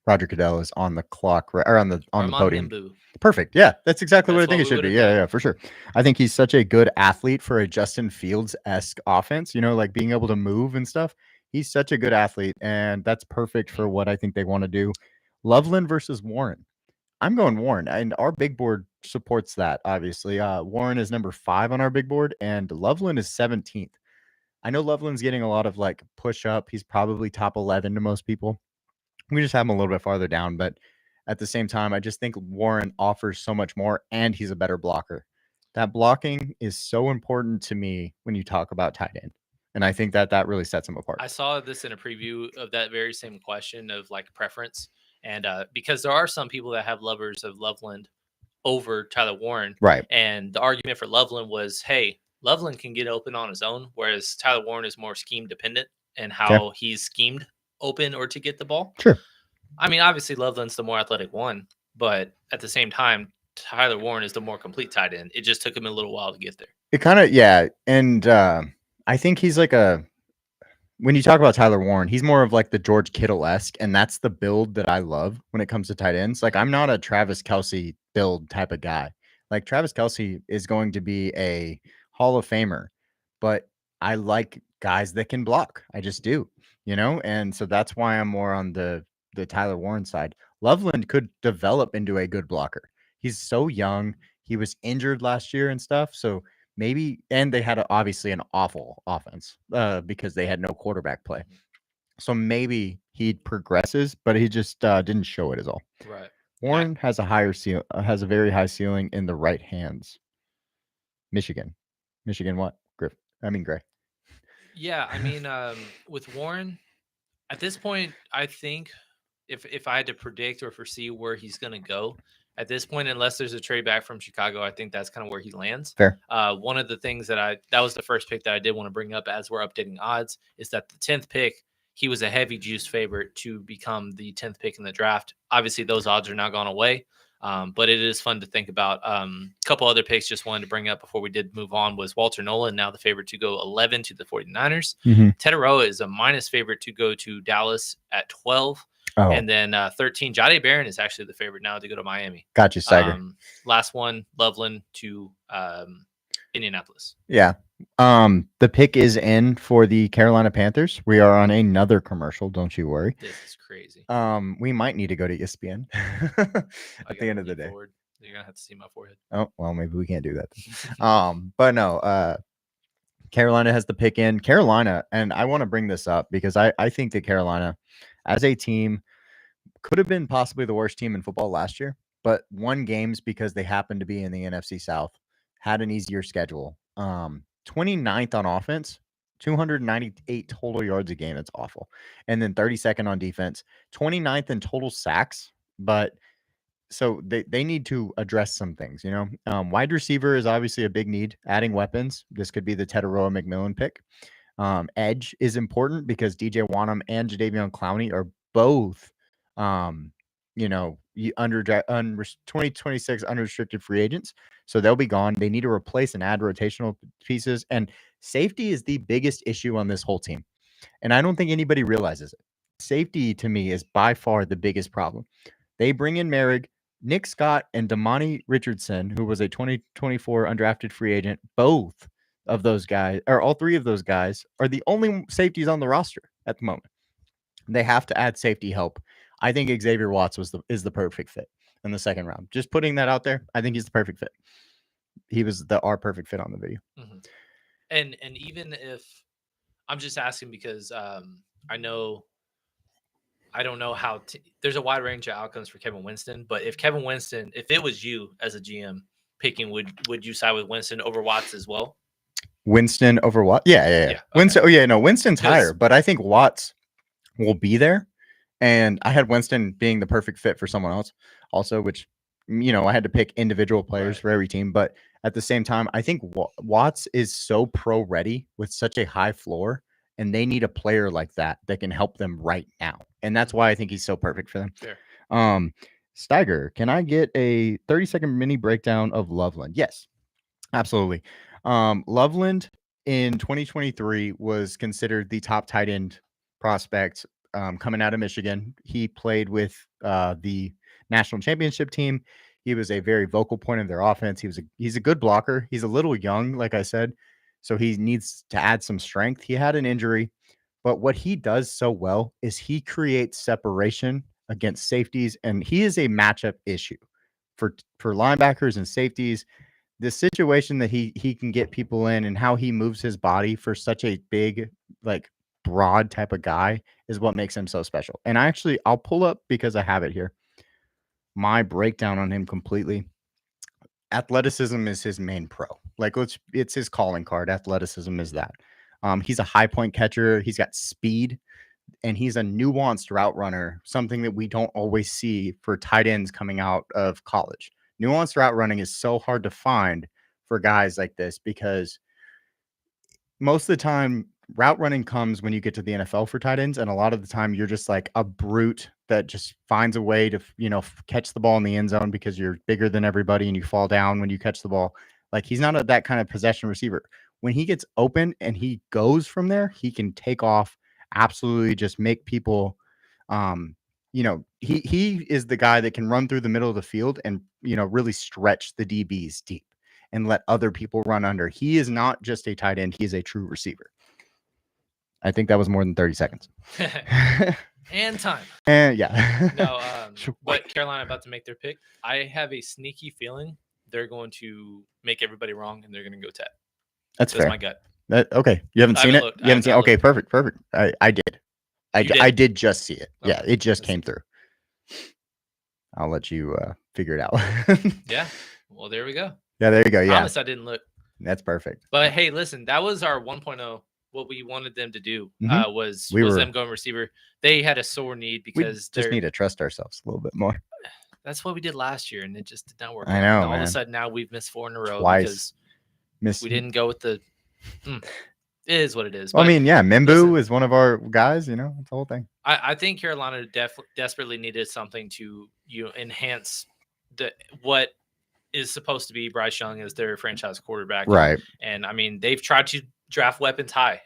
Roger Goodell is on the clock or on the podium. Perfect. Yeah, that's exactly what I think it should be. Yeah, for sure. I think he's such a good athlete for a Justin Fields-esque offense, like being able to move and stuff. He's such a good athlete, and that's perfect for what I think they want to do. Loveland versus Warren. I'm going Warren, and our big board supports that, obviously. Warren is number 5 on our big board, and Loveland is 17th. I know Loveland's getting a lot of push up. He's probably top 11 to most people. We just have him a little bit farther down, but at the same time, I just think Warren offers so much more, and he's a better blocker. That blocking is so important to me when you talk about tight end, and I think that really sets him apart. I saw this in a preview of that very same question of preference, and because there are some people that have lovers of Loveland over Tyler Warren, right? And the argument for Loveland was, hey, Loveland can get open on his own, whereas Tyler Warren is more scheme dependent and how he's schemed open or to get the ball. Sure. I mean, obviously Loveland's the more athletic one, but at the same time, Tyler Warren is the more complete tight end. It just took him a little while to get there. It kind of, and I think he's when you talk about Tyler Warren, he's more of the George Kittle-esque, and that's the build that I love when it comes to tight ends. I'm not a Travis Kelce build type of guy. Travis Kelce is going to be a Hall of Famer, but I like guys that can block. I just do. And so that's why I'm more on the Tyler Warren side. Loveland could develop into a good blocker. He's so young. He was injured last year and stuff. So maybe, and they had obviously an awful offense because they had no quarterback play. So maybe he progresses, but he just didn't show it as all. Right. Warren has a very high ceiling in the right hands. Michigan what? Gray. Yeah, I mean, with Warren, at this point, I think if I had to predict or foresee where he's going to go, at this point, unless there's a trade back from Chicago, I think that's kind of where he lands. Fair. One of the things that was the first pick that I did want to bring up as we're updating odds is that the 10th pick, he was a heavy juice favorite to become the 10th pick in the draft. Obviously, those odds are now gone away. But it is fun to think about. A couple other picks just wanted to bring up before we did move on was Walter Nolan, now the favorite to go 11 to the 49ers. Teteroa is a minus favorite to go to Dallas at 12. Oh. And then 13, Jahdae Barron is actually the favorite now to go to Miami. Got you, Steiger. Last one, Loveland to Indianapolis. Yeah. The pick is in for the Carolina Panthers. We are on another commercial. Don't you worry. This is crazy. We might need to go to ESPN at the end of the day. Forward. You're gonna have to see my forehead. Oh, well, maybe we can't do that. But no, Carolina has the pick in. Carolina, and I want to bring this up because I think that Carolina as a team could have been possibly the worst team in football last year, but won games because they happened to be in the NFC South, had an easier schedule. 29th on offense, 298 total yards a game. That's awful. And then 32nd on defense, 29th in total sacks. But so they need to address some things, you know. Wide receiver is obviously a big need. Adding weapons. This could be the Teteroa McMillan pick. Edge is important because DJ Wonnum and Jadeveon Clowney are both, under 2026 unrestricted free agents. So they'll be gone. They need to replace and add rotational pieces. And safety is the biggest issue on this whole team. And I don't think anybody realizes it. Safety, to me, is by far the biggest problem. They bring in Merrick, Nick Scott, and Damani Richardson, who was a 2024 undrafted free agent. Both of those guys, or all three of those guys, are the only safeties on the roster at the moment. They have to add safety help. I think Xavier Watts is the perfect fit in the second round. Just putting that out there, I think he's the perfect fit. He was our perfect fit on the video. Mm-hmm. And even if I'm just asking because I don't know how there's a wide range of outcomes for Kevin Winston, but if it was you as a GM picking, would you side with Winston over Watts as well? Winston over Watts? Yeah. Okay. Winston. Oh yeah, no, Winston's higher, but I think Watts will be there. And I had Winston being the perfect fit for someone else also, which, I had to pick individual players for every team. But at the same time, I think Watts is so pro ready with such a high floor, and they need a player like that can help them right now. And that's why I think he's so perfect for them. Sure. Steiger, can I get a 30-second mini breakdown of Loveland? Yes, absolutely. Loveland in 2023 was considered the top tight end prospect coming out of Michigan. He played with the national championship team. He was a very vocal point of their offense. He's a good blocker. He's a little young, like I said, so he needs to add some strength. He had an injury, but what he does so well is he creates separation against safeties, and he is a matchup issue for linebackers and safeties. The situation that he can get people in and how he moves his body for such a big, broad type of guy is what makes him so special. And I'll pull up, because I have it here, my breakdown on him completely. Athleticism is his main pro. It's his calling card. Athleticism is that. He's a high point catcher. He's got speed, and he's a nuanced route runner, something that we don't always see for tight ends coming out of college. Nuanced route running is so hard to find for guys like this because most of the time route running comes when you get to the NFL for tight ends. And a lot of the time you're just like a brute that just finds a way to, catch the ball in the end zone because you're bigger than everybody and you fall down when you catch the ball. He's not that kind of possession receiver. When he gets open and he goes from there, he can take off, absolutely just make people, he is the guy that can run through the middle of the field and, really stretch the DBs deep and let other people run under. He is not just a tight end. He is a true receiver. I think that was more than 30 seconds. And time. And yeah. No, but Carolina about to make their pick. I have a sneaky feeling they're going to make everybody wrong and they're going to go Tet. That's fair. My gut. Okay. You haven't seen it? You haven't seen it? Okay, perfect. I did. I did just see it. Okay. Yeah, it just came through. I'll let you figure it out. Yeah. Well, there we go. Yeah, there you go. Yeah. I promise I didn't look. That's perfect. But hey, listen, that was our 1.0. What we wanted them to do was them going receiver. They had a sore need because we just need to trust ourselves a little bit more. That's what we did last year, and it just did not work. I know. All of a sudden, now we've missed 4 in a row because we didn't go with the. It is what it is. Well, Mimbu is one of our guys. It's the whole thing. I think Carolina desperately needed something to enhance what is supposed to be Bryce Young as their franchise quarterback. Right. And I mean, they've tried to draft weapons high.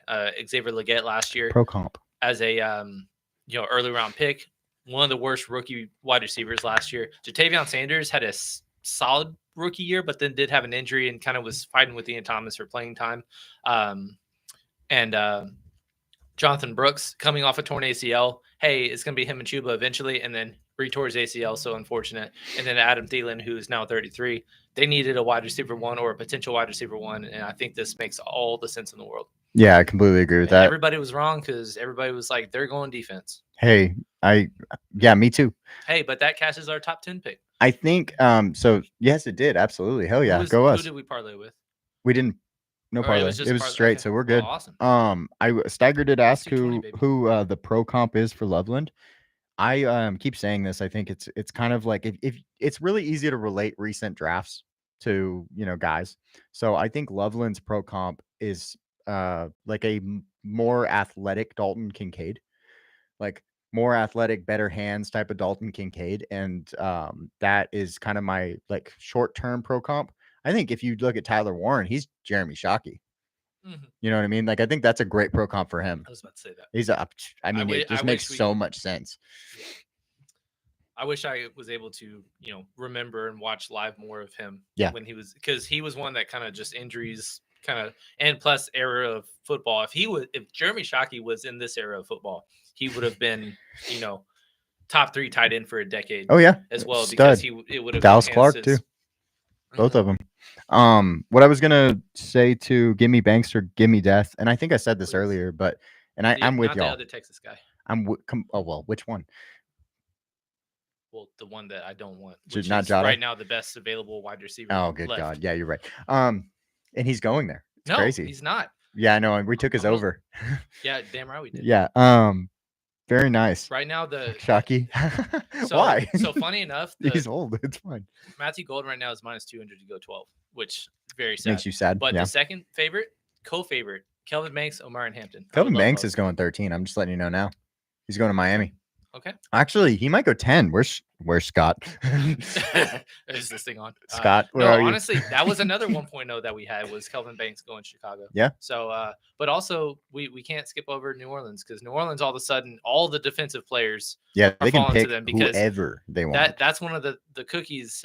Xavier Legette last year pro comp as a early round pick, one of the worst rookie wide receivers last year. Jatavion Sanders had a solid rookie year, but then did have an injury and kind of was fighting with Ian Thomas for playing time. Jonathan Brooks coming off a torn ACL. Hey, it's going to be him and Chuba eventually, and then retore his ACL. So unfortunate. And then Adam Thielen, who's now 33. They needed a wide receiver one or a potential wide receiver one, and I think this makes all the sense in the world. Yeah, I completely agree with that. Everybody was wrong because everybody was like, they're going defense. Hey, me too. Hey, but that cashes our top 10 pick. I think so. Yes, it did. Absolutely. Hell yeah. Go us. Who did we parlay with? We didn't. No parlay. It was straight, okay. So we're good. Oh, awesome. Steiger did ask who the pro comp is for Loveland. I keep saying this. I think it's kind of like if it's really easy to relate recent drafts to guys. So I think Loveland's pro comp is like a more athletic Dalton Kincaid, like more athletic, better hands type of Dalton Kincaid, and that is kind of my like short term pro comp. I think if you look at Tyler Warren, he's Jeremy Shockey. Mm-hmm. You know what I mean? Like, I think that's a great pro comp for him. I was about to say that. It just makes so much sense. Yeah. I wish I was able to, remember and watch live more of him. Yeah. Because he was one that kind of just injuries and plus era of football. If Jeremy Shockey was in this era of football, he would have been, top 3 tight end for a decade. Oh yeah. As well. Stud. Because it would have Dallas Clark too. Both of them. What I was gonna say to Gimme Banks or Gimme Death, and I think I said this earlier, but I'm with y'all. The other Texas guy. Which one? Well, the one that I don't want. Which not Jada? Right now the best available wide receiver. Oh, good left. God. Yeah, you're right. And he's going there. It's crazy. He's not. Yeah, I know. And we took his over. Yeah, damn right we did. Yeah. Very nice. Right now, the Shockey. Why? So funny enough, he's old. It's fine. Matthew Golden right now is -200 to go 12, which very sad. Makes you sad. But the second favorite, co-favorite, Kelvin Banks, Omarion Hampton. Kelvin Banks is going 13. I'm just letting you know now. He's going to Miami. Okay. Actually, he might go 10. Where's Scott? Is this thing on? Scott, where are you? Honestly, that was another 1.0 that we had was Kelvin Banks going to Chicago. Yeah. So, but also we can't skip over New Orleans because New Orleans all of a sudden all the defensive players they can pick them because whoever they want. That's one of the cookies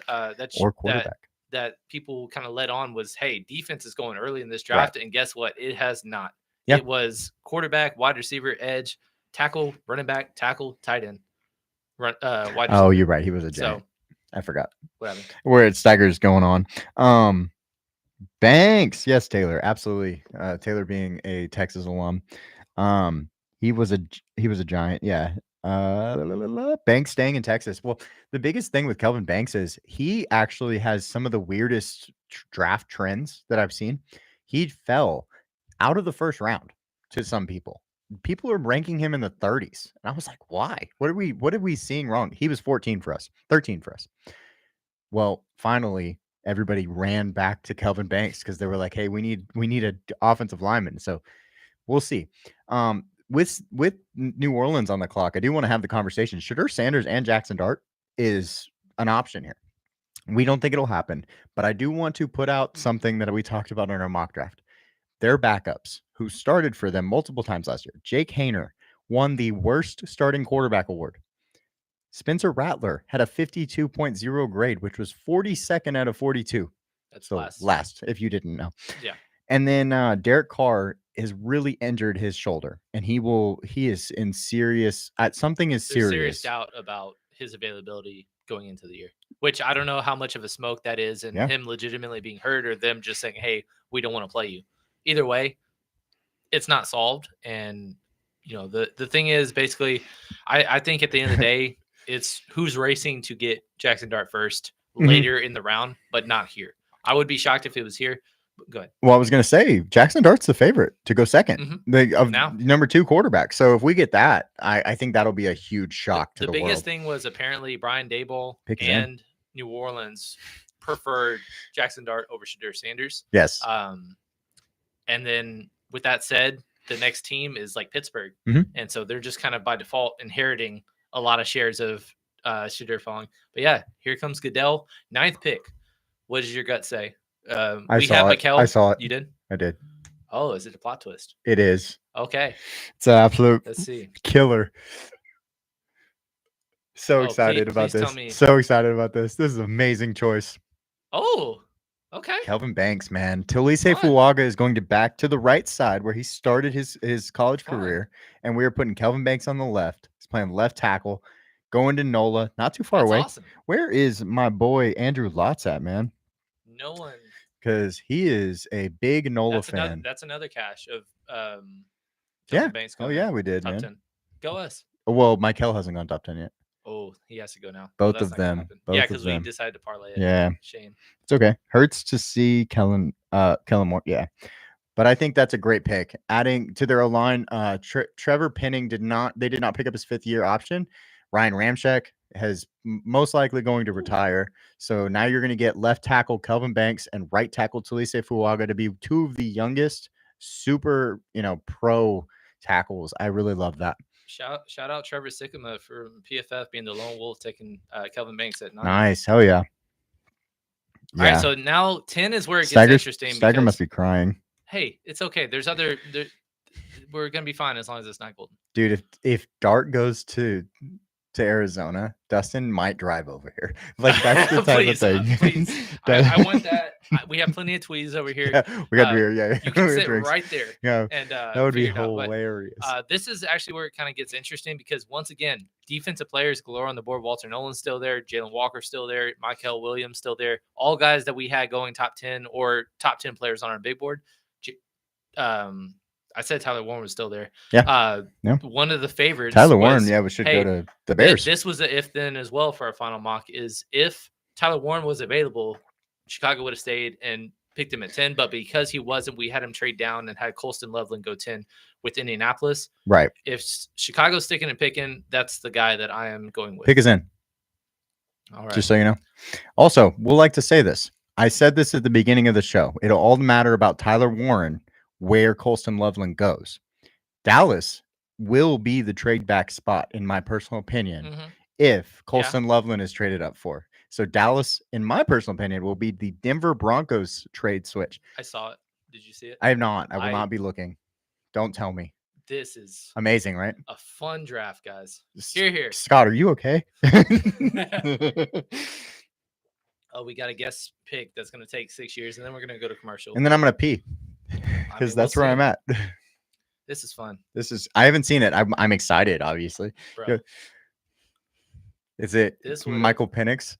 or quarterback that people kind of led on was, hey, defense is going early in this draft, right. And guess what? It has not. Yeah. It was quarterback, wide receiver, edge, tackle, running back, tackle, tight end. Wide receiver. Oh, you're right. He was a giant. So, I forgot. Whatever. Where Steiger's going on. Banks. Yes, Taylor. Absolutely. Taylor being a Texas alum. He was a giant. Yeah. Banks staying in Texas. Well, the biggest thing with Kelvin Banks is he actually has some of the weirdest draft trends that I've seen. He fell out of the first round to some people. People are ranking him in the 30s. And I was like, why? What are we seeing wrong? He was 13 for us. Well, finally, everybody ran back to Kelvin Banks because they were like, hey, we need an offensive lineman. So we'll see. With New Orleans on the clock, I do want to have the conversation. Shedeur Sanders and Jackson Dart is an option here. We don't think it'll happen, but I do want to put out something that we talked about in our mock draft. Their backups, who started for them multiple times last year. Jake Haener won the worst starting quarterback award. Spencer Rattler had a 52.0 grade, which was 42nd out of 42. That's so last, if you didn't know. Yeah. And then Derek Carr has really injured his shoulder, and he is in serious. Something is serious. There's serious doubt about his availability going into the year, which I don't know how much of a smoke that is, and him legitimately being hurt, or them just saying, "Hey, we don't want to play you." Either way, it's not solved. And, the thing is basically, I think at the end of the day, it's who's racing to get Jackson Dart first later in the round, but not here. I would be shocked if it was here. Go ahead. Well, I was going to say Jackson Dart's the favorite to go second, number 2 quarterback. So if we get that, I think that'll be a huge shock to the world. The biggest thing was apparently Brian Daboll and New Orleans preferred Jackson Dart over Shedeur Sanders. Yes. And then with that said, the next team is like Pittsburgh. Mm-hmm. And so they're just kind of by default inheriting a lot of shares of Shedeur falling. But yeah, here comes Goodell, 9th pick. What does your gut say? I saw it. Mikel. I saw it. You did? I did. Oh, is it a plot twist? It is. Okay. It's an absolute Let's see. Killer. So excited about this. So excited about this. This is an amazing choice. Oh, okay. Kelvin Banks, man. Tolise Fuaga is going back to the right side where he started his college career, and we are putting Kelvin Banks on the left. He's playing left tackle, going to NOLA, not too far away. Awesome. Where is my boy Andrew Lotz at, man? No one. Because he is a big NOLA fan. That's another cache of yeah. Banks. Oh yeah, we did, top man. 10. Go us. Well, Mikel hasn't gone top 10 yet. Oh, he has to go now. Both of them. Yeah, because we decided to parlay it. Yeah. Shame. It's okay. Hurts to see Kellen Moore. Yeah. But I think that's a great pick. Adding to their line, Trevor Penning did not pick up his 5th-year option. Ryan Ramczyk has most likely going to retire. So now you're going to get left tackle Kelvin Banks and right tackle Tolise Fuaga to be 2 of the youngest super, pro tackles. I really love that. Shout out Trevor Sikkema for PFF being the lone wolf taking Kelvin Banks at 9. Nice. Hell yeah. All right, so now 10 is where it gets interesting. Steiger must be crying. Hey, it's okay. We're gonna be fine as long as it's not Golden. Dude, if Dart goes to Arizona, Dustin might drive over here. Like that's the type of thing. Please. I want that. We have plenty of tweezers over here. Yeah, we got beer. Yeah, you can sit right there. Yeah, and that would be hilarious. This is actually where it kind of gets interesting because once again, defensive players galore on the board. Walter Nolan's still there. Jalen Walker's still there. Michael Williams still there. All guys that we had going top 10 or top 10 players on our big board. I said Tyler Warren was still there. Yeah. One of the favorites. Tyler Warren, we should go to the Bears. This was the if then as well for our final mock is if Tyler Warren was available, Chicago would have stayed and picked him at 10. But because he wasn't, we had him trade down and had Colston Loveland go 10 with Indianapolis. Right. If Chicago's sticking and picking, that's the guy that I am going with. Pick us in. All right. Just so you know. Also, we'll like to say this. I said this at the beginning of the show. It'll all matter about Tyler Warren where Colston Loveland goes. Dallas will be the trade back spot, in my personal opinion, if Colston Loveland is traded up for. So Dallas, in my personal opinion, will be the Denver Broncos trade switch. I saw it. Did you see it? I have not. I will not be looking. Don't tell me. This is amazing, right? A fun draft, guys. Here. Scott, are you okay? Oh, we got a guest pick that's going to take 6 years, and then we're going to go to commercial. And then I'm going to pee. Because that's where I'm at. This is fun. I haven't seen it. I'm excited, obviously. Bro. Is it Michael Penix?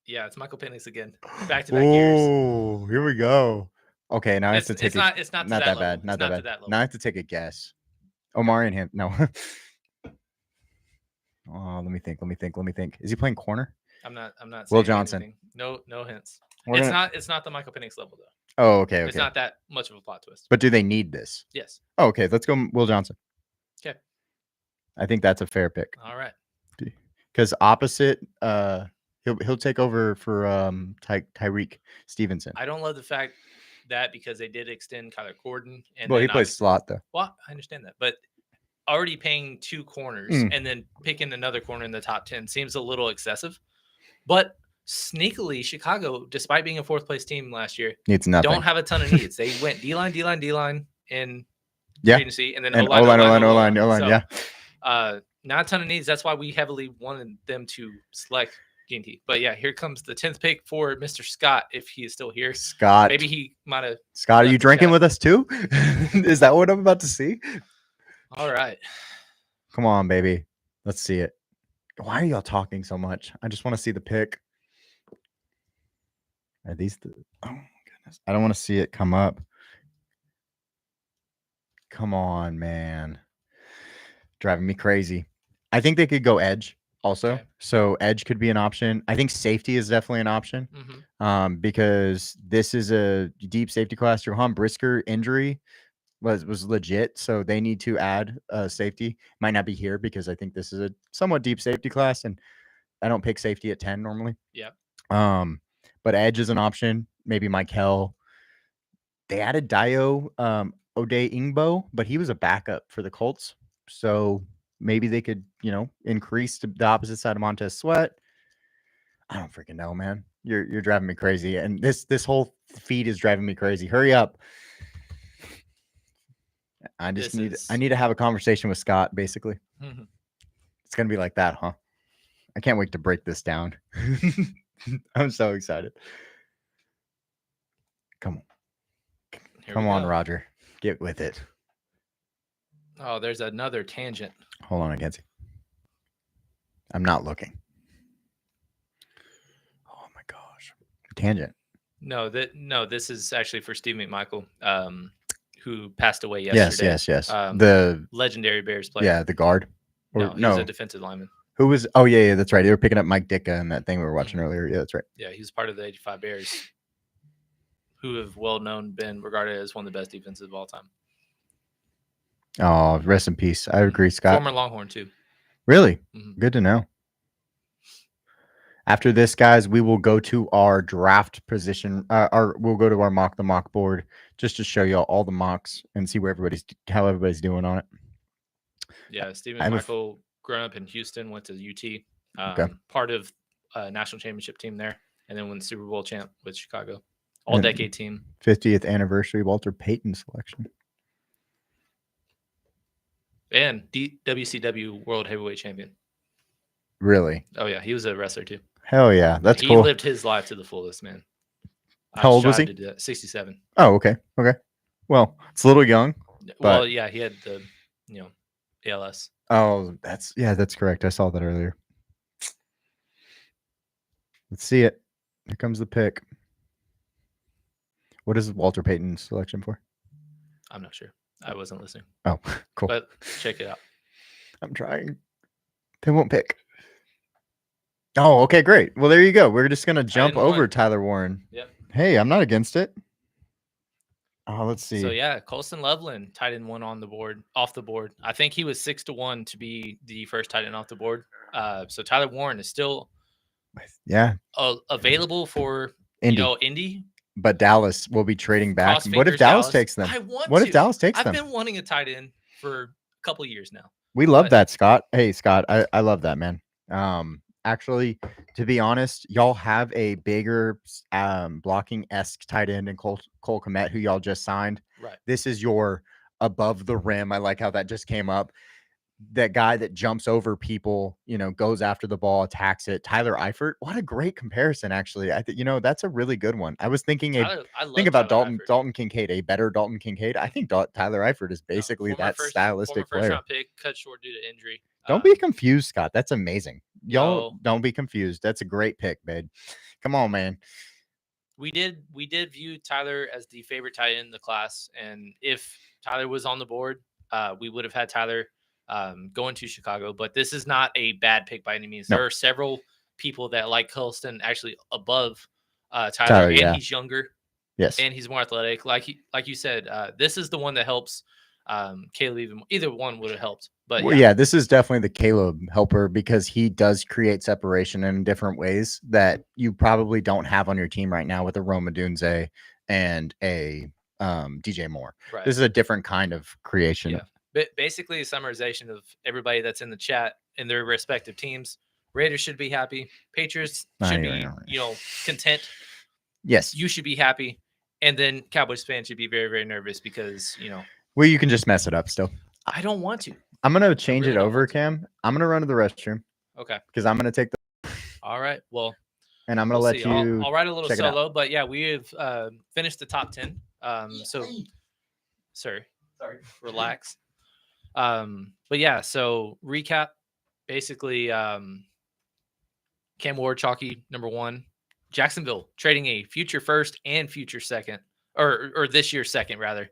Yeah, it's Michael Penix again. Back-to-back years. Oh, here we go. Okay, now I have to take it's not that bad. Not that bad. Now I have to take a guess. Omari and him. No. Oh, let me think. Is he playing corner? I'm not Will Johnson. Anything. No hints. It's not the Michael Penix level though. Oh, okay. It's not that much of a plot twist. But do they need this? Yes. Oh, okay. Let's go Will Johnson. Okay. I think that's a fair pick. All right. Because opposite, he'll take over for Tyreek Stevenson. I don't love the fact that because they did extend Kyler Gordon. And he plays slot though. Well, I understand that, but already paying 2 corners and then picking another corner in the top 10 seems a little excessive. But sneakily, Chicago, despite being a 4th place team last year, needs nothing. Don't have a ton of needs. They went D-line in agency, and then O-line, yeah. Not a ton of needs. That's why we heavily wanted them to select Ginty. But yeah, here comes the 10th pick for Mr. Scott, if he is still here. Scott. Maybe he might have. Scott, are you drinking with us too? Is that what I'm about to see? All right. Come on, baby. Let's see it. Why are y'all talking so much? I just want to see the pick. Are these the... Oh, my goodness. I don't want to see it come up. Come on, man. Driving me crazy. I think they could go edge also. Okay. So edge could be an option. I think safety is definitely an option because this is a deep safety class. Johan Brisker injury was legit. So they need to add safety. Might not be here because I think this is a somewhat deep safety class. And I don't pick safety at 10 normally. Yeah. But edge is an option. Maybe Mikel. They added Dio Ode Ingbo, but he was a backup for the Colts. So maybe they could, increase to the opposite side of Montez Sweat. I don't freaking know, man. You're driving me crazy, and this whole feed is driving me crazy. Hurry up! I need to have a conversation with Scott. Basically, it's gonna be like that, huh? I can't wait to break this down. I'm so excited. Come on, Roger, get with it. Oh, there's another tangent. Hold on, Mackenzie. I'm not looking. Oh my gosh. Tangent. No, this is actually for Steve McMichael, who passed away yesterday. Yes. The legendary Bears player. Yeah, the guard. No, he was a defensive lineman. Who was? Oh yeah, that's right. They were picking up Mike Ditka in that thing we were watching earlier. Yeah, that's right. Yeah, he was part of the '85 Bears, who have been regarded as one of the best defenses of all time. Oh, rest in peace. I agree, Scott. Former Longhorn too. Really? Mm-hmm. Good to know. After this, guys, we will go to our draft position. We'll go to our mock board just to show you all the mocks and see how everybody's doing on it. Yeah, Stephen Michael, grown up in Houston, went to UT. Part of a national championship team there, and then won the Super Bowl champ with Chicago. All-decade team. 50th anniversary Walter Payton selection. And WCW World Heavyweight Champion. Really? Oh, yeah. He was a wrestler, too. Hell yeah. That's cool. He lived his life to the fullest, man. How old was he? 67. Oh, okay. Okay. Well, it's a little young. Well, yeah. He had the, ALS. Oh, that's correct. I saw that earlier. Let's see it. Here comes the pick. What is Walter Payton's selection for? I'm not sure. I wasn't listening. Oh, cool. But check it out. I'm trying. They won't pick. Oh, okay, great. Well, there you go. We're just going to jump over Tyler Warren. Yep. Hey, I'm not against it. Oh, let's see. So, yeah, Colston Loveland, tight end 1 off the board. I think he was 6-1 to be the first tight end off the board. So Tyler Warren is still available for Indy. But Dallas will be trading back. What if Dallas takes them? If Dallas takes them? I've been wanting a tight end for a couple of years now. We love that, Scott. Hey, Scott, I love that, man. Actually, to be honest, y'all have a bigger blocking-esque tight end in Cole Kmet, who y'all just signed. Right. This is your above the rim. I like how that just came up. That guy that jumps over people, goes after the ball, attacks it. Tyler Eifert. What a great comparison, actually. I think, that's a really good one. I was thinking, think about Dalton Kincaid, a better Dalton Kincaid. I think Tyler Eifert is basically that stylistic player. First-round pick, cut short due to injury. Don't be confused, Scott. That's amazing. Y'all don't be confused. That's a great pick, babe. Come on, man. We did view Tyler as the favorite tight end in the class, and if Tyler was on the board, we would have had Tyler going to Chicago, but this is not a bad pick by any means. No. There are several people that like Colston actually above Tyler, and he's younger. Yes, and he's more athletic. Like you said, this is the one that helps Caleb. Either one would have helped, but this is definitely the Caleb helper because he does create separation in different ways that you probably don't have on your team right now with a Rome Odunze and a DJ Moore. Right. This is a different kind of creation. Yeah. Basically a summarization of everybody that's in the chat in their respective teams. Raiders should be happy. Patriots should be, content. Yes. You should be happy. And then Cowboys fans should be very, very nervous because, Well, you can just mess it up still. I don't want to. I'm going to change it over, Cam. I'm going to run to the restroom. Okay. Because I'm going to take the... All right. Well. And I'm going to let you... I'll write a little solo. But, yeah, we have finished the top 10. Sorry. Relax. But yeah, so recap, basically, Cam Ward, chalky, number 1, Jacksonville trading a future first and future second, or this year's second rather,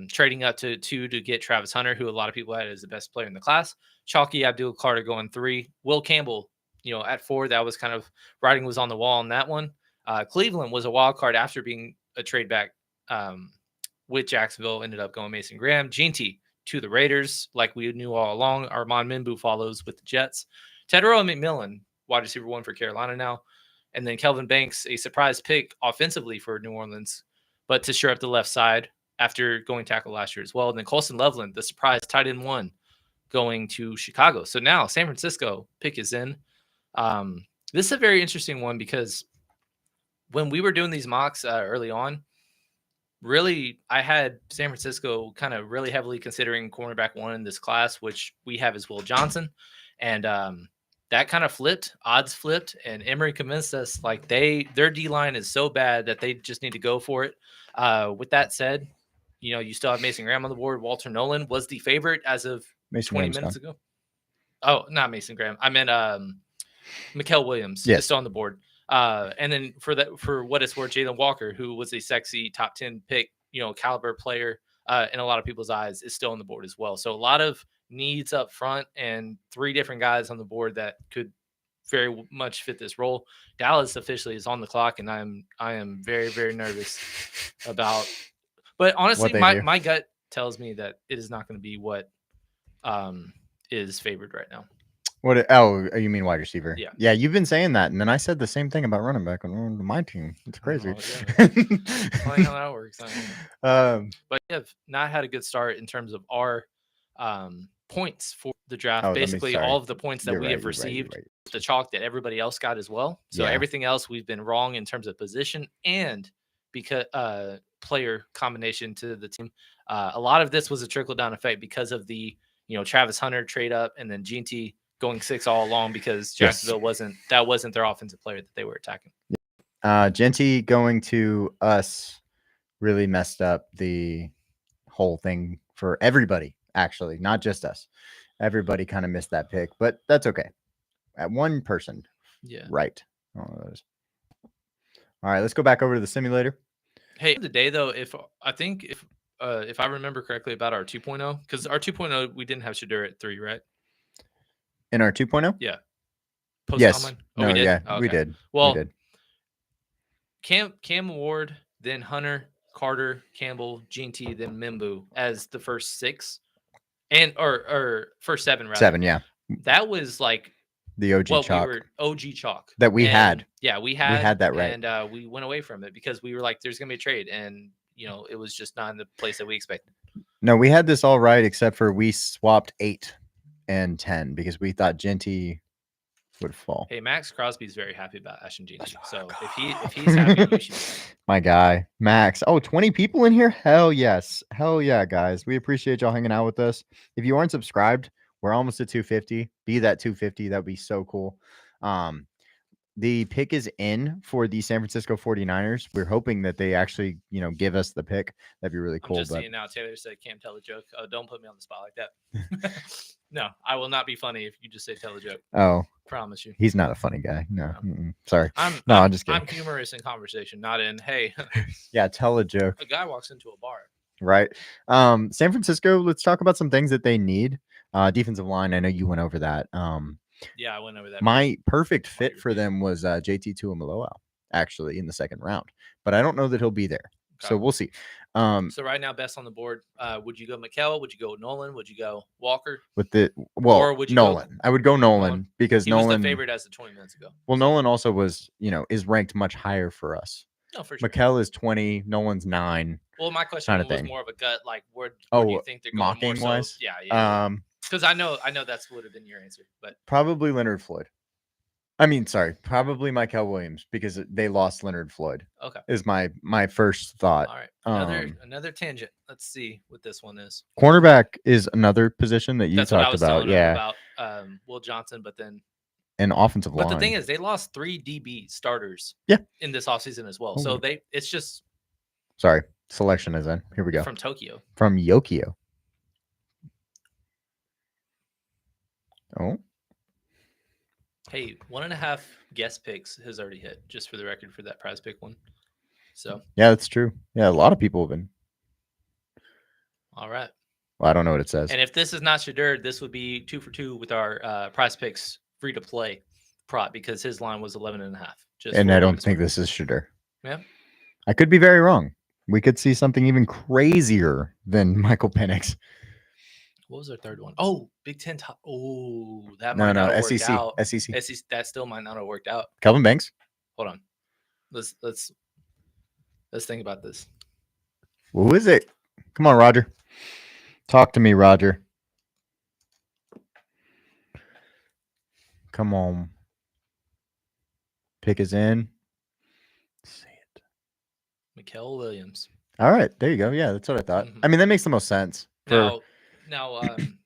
trading up to 2 to get Travis Hunter, who a lot of people had as the best player in the class. Chalky Abdul Carter going 3, Will Campbell, at 4, that was kind of writing was on the wall on that one. Cleveland was a wild card after being a trade back, with Jacksonville, ended up going Mason Graham. Ginty to the Raiders, like we knew all along. Armand Minbu follows with the Jets. Tedero McMillan, wide receiver 1 for Carolina now. And then Kelvin Banks, a surprise pick offensively for New Orleans, but to shore up the left side after going tackle last year as well. And then Colston Loveland, the surprise tight end 1 going to Chicago. So now San Francisco pick is in. This is a very interesting one because when we were doing these mocks early on, really, I had San Francisco kind of really heavily considering cornerback one in this class, which we have as Will Johnson. And that kind of flipped, odds flipped, and Emory convinced us like their D line is so bad that they just need to go for it. With that said, you still have Mason Graham on the board. Walter Nolan was the favorite as of 20 minutes ago. Oh, not Mason Graham. I meant Mikael Williams is still on the board. And then for what it's worth, Jalen Walker, who was a sexy top 10 pick, caliber player in a lot of people's eyes, is still on the board as well. So a lot of needs up front and 3 different guys on the board that could very much fit this role. Dallas officially is on the clock, and I am very, very nervous about. But honestly, my gut tells me that it is not going to be what is favored right now. What? Oh, you mean wide receiver? Yeah. Yeah, you've been saying that, and then I said the same thing about running back on my team. It's crazy. Funny how that works. But we have not had a good start in terms of our points for the draft. Basically, all of the points that we have received, the chalk that everybody else got as well. So everything else we've been wrong in terms of position and because player combination to the team. A lot of this was a trickle down effect because of the Travis Hunter trade up and then Ginty going 6 all along because Jacksonville wasn't their offensive player that they were attacking. Ginty going to us really messed up the whole thing for everybody, actually, not just us. Everybody kind of missed that pick, but that's okay. At one person. Yeah. Right. All right, let's go back over to the simulator. Hey, today though, if I remember correctly about our 2.0, because our 2.0 we didn't have Shedeur at 3, right? In our 2.0? Yeah. Yes. We did. Well, we did. Cam Ward, then Hunter, Carter, Campbell, Ginty, then Mimbu as the first 6, and or first 7 rather. 7, yeah. That was like the OG chalk. OG chalk that we had. Yeah, we had that right, and we went away from it because we were like, "There's gonna be a trade," and it was just not in the place that we expected. No, we had this all right except for we swapped 8 and 10 because we thought Ginty would fall. Hey, Max Crosby's very happy about Ashton Ginty. So if he's happy, you should be happy. My guy, Max. Oh, 20 people in here? Hell yes. Hell yeah, guys. We appreciate y'all hanging out with us. If you aren't subscribed, we're almost at 250. Be that 250. That would be so cool. The pick is in for the San Francisco 49ers. We're hoping that they actually, give us the pick. That'd be really cool. I'm just seeing now, Taylor said, "Can't tell a joke." Oh, don't put me on the spot like that. No, I will not be funny if you just say tell a joke. Oh, promise you. He's not a funny guy. No, sorry. I'm just kidding. I'm humorous in conversation, not in hey. Yeah, tell a joke. A guy walks into a bar. Right. San Francisco. Let's talk about some things that they need. Defensive line. I know you went over that. Yeah, I went over that. My perfect fit for them was JT Tuimoloau, actually, in the second round, but I don't know that he'll be there. Okay. So we'll see. So right now, best on the board. Would you go Mikael? Would you go Nolan? Would you go Walker? Or would you Nolan? I would go Nolan because Nolan was the favorite as of 20 minutes ago. Well, Nolan also was, is ranked much higher for us. No, for sure. Mikael is 20. Nolan's 9. Well, my question was more of a gut, like where do you think they're going mocking more wise? So? Yeah. Because I know that would have been your answer, but probably Leonard Floyd. Probably Mikael Williams because they lost Leonard Floyd. Okay, is my first thought. All right, another tangent. Let's see what this one is. Cornerback is another position that you talked about. Yeah, about Will Johnson, but then an offensive line. But the thing is, they lost 3 DB starters. Yeah. In this offseason as well. So it's just. Sorry, selection is in. Here we go. From Tokyo. From Yokio. Oh. Hey, 1.5 guest picks has already hit, just for the record, for that prize pick one. So yeah, that's true. Yeah, a lot of people have been. All right. Well, I don't know what it says. And if this is not Shedeur, this would be 2 for 2 with our prize picks free to play prop because his line was 11.5. And I don't think this is Shedeur. Yeah. I could be very wrong. We could see something even crazier than Michael Penix. What was our third one? Oh, Big Ten top. Oh, that might not have worked out. SEC. That still might not have worked out. Kelvin Banks. Hold on. Let's think about this. Who is it? Come on, Roger. Talk to me, Roger. Come on. Pick is in. Say it. Mikael Williams. All right, there you go. Yeah, that's what I thought. I mean, that makes the most sense. Now,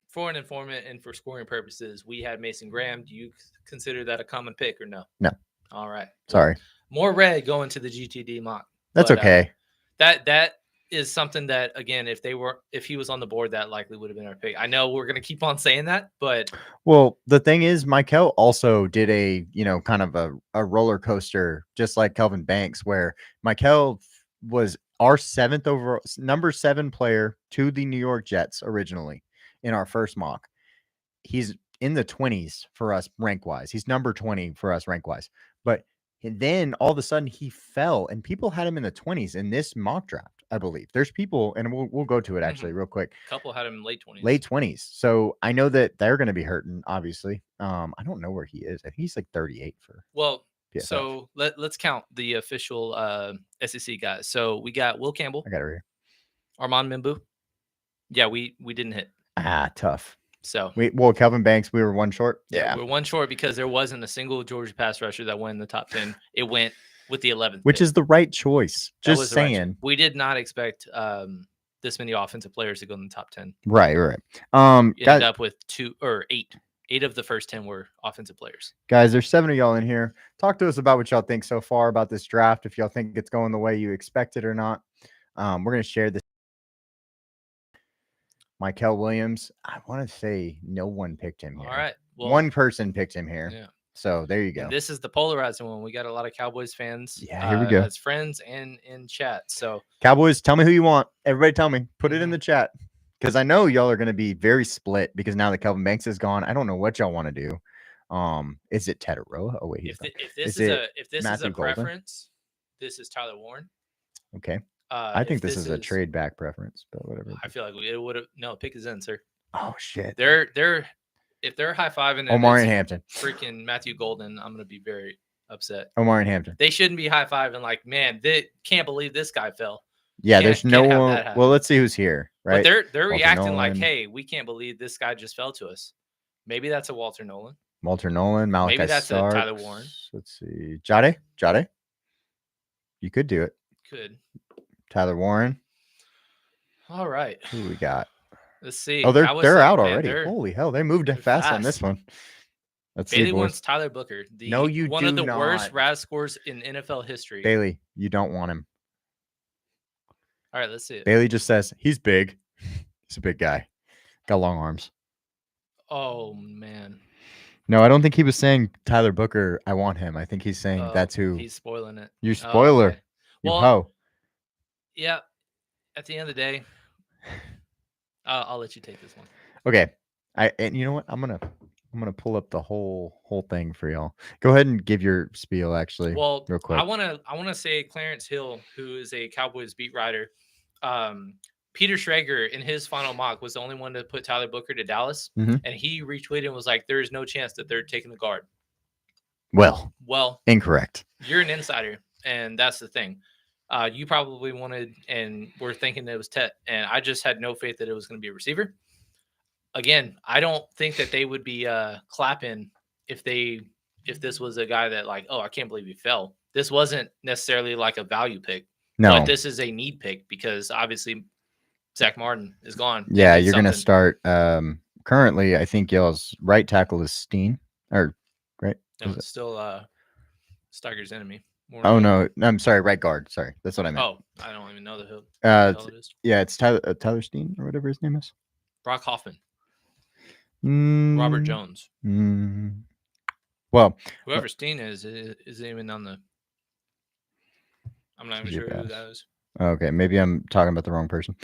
for an informant and for scoring purposes, we had Mason Graham. Do you consider that a common pick or no? No. All right. Sorry. More red going to the GTD mock. That's okay. That is something that, again, if he was on the board, that likely would have been our pick. I know we're going to keep on saying that, but the thing is, Michael also did a kind of a roller coaster, just like Kelvin Banks, where Michael was our number 7 player to the New York Jets originally in our first mock. He's in the 20s for us rank wise. He's number 20 for us rank wise, but then all of a sudden he fell, and people had him in the 20s in this mock draft. I believe there's people, and we'll go to it actually real quick. A couple had him in late 20s. Late 20s. So I know that they're going to be hurting. Obviously, I don't know where he is. I think he's like 38 for. Well, PFF. So let's count the official SEC guys. So we got Will Campbell. I got it right here. Armand Mimbu. Yeah, we didn't hit. Tough. So Kelvin Banks, we were one short. Yeah, we're one short because there wasn't a single Georgia pass rusher that went in the top 10. It went with the 11th, which is the right choice. Just saying, we did not expect this many offensive players to go in the top 10. Right. Ended up with 2 or 8. 8 of the first 10 were offensive players. Guys, there's 7 of y'all in here. Talk to us about what y'all think so far about this draft. If y'all think it's going the way you expected or not. We're going to share this. Michael Williams, I want to say no one picked him here. All right. Well, one person picked him here. Yeah. So there you go. And this is the polarizing one. We got a lot of Cowboys fans. Yeah, here we go. As friends and in chat. So Cowboys, tell me who you want. Everybody tell me. Put it in the chat. Because I know y'all are going to be very split because now that Kelvin Banks is gone, I don't know what y'all want to do. Is it Ted Aroa? Oh wait, if this is a preference, this is Tyler Warren. Okay. I think this is a trade back preference, but whatever. I feel like it would have. No, pick is in, sir. Oh shit. If they're high fiving Omarion Hampton, freaking Matthew Golden, I'm gonna be very upset. Omarion Hampton. They shouldn't be high fiving like, man, they can't believe this guy fell. Yeah, there's no one. Well, let's see who's here, right? But they're reacting like, hey, we can't believe this guy just fell to us. Maybe that's a Walter Nolan. Malachi Maybe that's Starks. a Tyler Warren. Let's see, Jade. You could do it. Could. Tyler Warren. All right. Who we got? Let's see. Oh, they're out already. Holy hell, they moved fast on this one. Let's Bailey see, wants Tyler Booker. One of the worst RAS scores in NFL history. Bailey, you don't want him. All right, let's see it. Bailey just says he's big. He's a big guy. Got long arms. Oh man. No, I don't think he was saying Tyler Booker. I want him. I think he's saying that's who. He's spoiling it. You spoiler. Okay. You hoe. Yeah. At the end of the day, I'll let you take this one. Okay. And you know what? I'm gonna pull up the whole thing for y'all. Go ahead and give your spiel, actually. Well, real quick. I wanna say Clarence Hill, who is a Cowboys beat writer. Peter Schrager in his final mock was the only one to put Tyler Booker to Dallas, and he retweeted and was like, "There is no chance that they're taking the guard." Well, incorrect. You're an insider, and that's the thing. You probably wanted and were thinking that it was Tet, and I just had no faith that it was going to be a receiver. Again, I don't think that they would be clapping if this was a guy that like, oh, I can't believe he fell. This wasn't necessarily like a value pick. No, but this is a need pick because obviously Zach Martin is gone. Yeah, you're going to start. Currently, I think y'all's right tackle is Steen, or right? No, it's still Steiger's enemy. Oh no, I'm sorry, right guard. Sorry, that's what I meant. Oh, I don't even know the who. It is. Yeah, it's Tyler Steen or whatever his name is. Brock Hoffman. Robert Jones. Well, whoever Steen is even on the. I'm not even sure who that is. Okay, maybe I'm talking about the wrong person.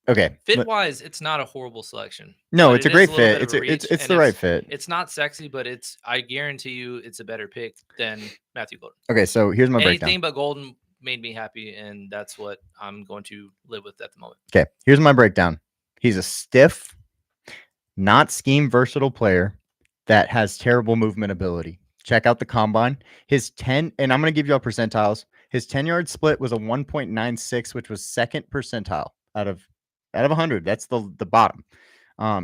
Okay. Fit wise, it's not a horrible selection. No, it's a great fit. It's the right fit. It's not sexy, but I guarantee you it's a better pick than Matthew Golden. Okay, so here's my breakdown. Anything but Golden made me happy, and that's what I'm going to live with at the moment. Okay, here's my breakdown. He's a stiff, not scheme versatile player that has terrible movement ability. Check out the combine. His 10, and I'm going to give you all percentiles. His 10-yard split was a 1.96, which was second percentile out of 100. That's the bottom.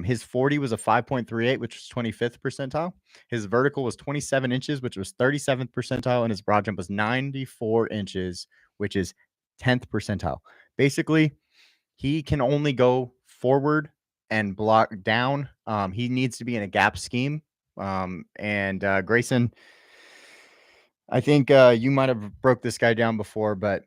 His 40 was a 5.38, which was 25th percentile. His vertical was 27 inches, which was 37th percentile, and his broad jump was 94 inches, which is 10th percentile. Basically, he can only go forward and block down. He needs to be in a gap scheme. Grayson, I think you might have broke this guy down before, but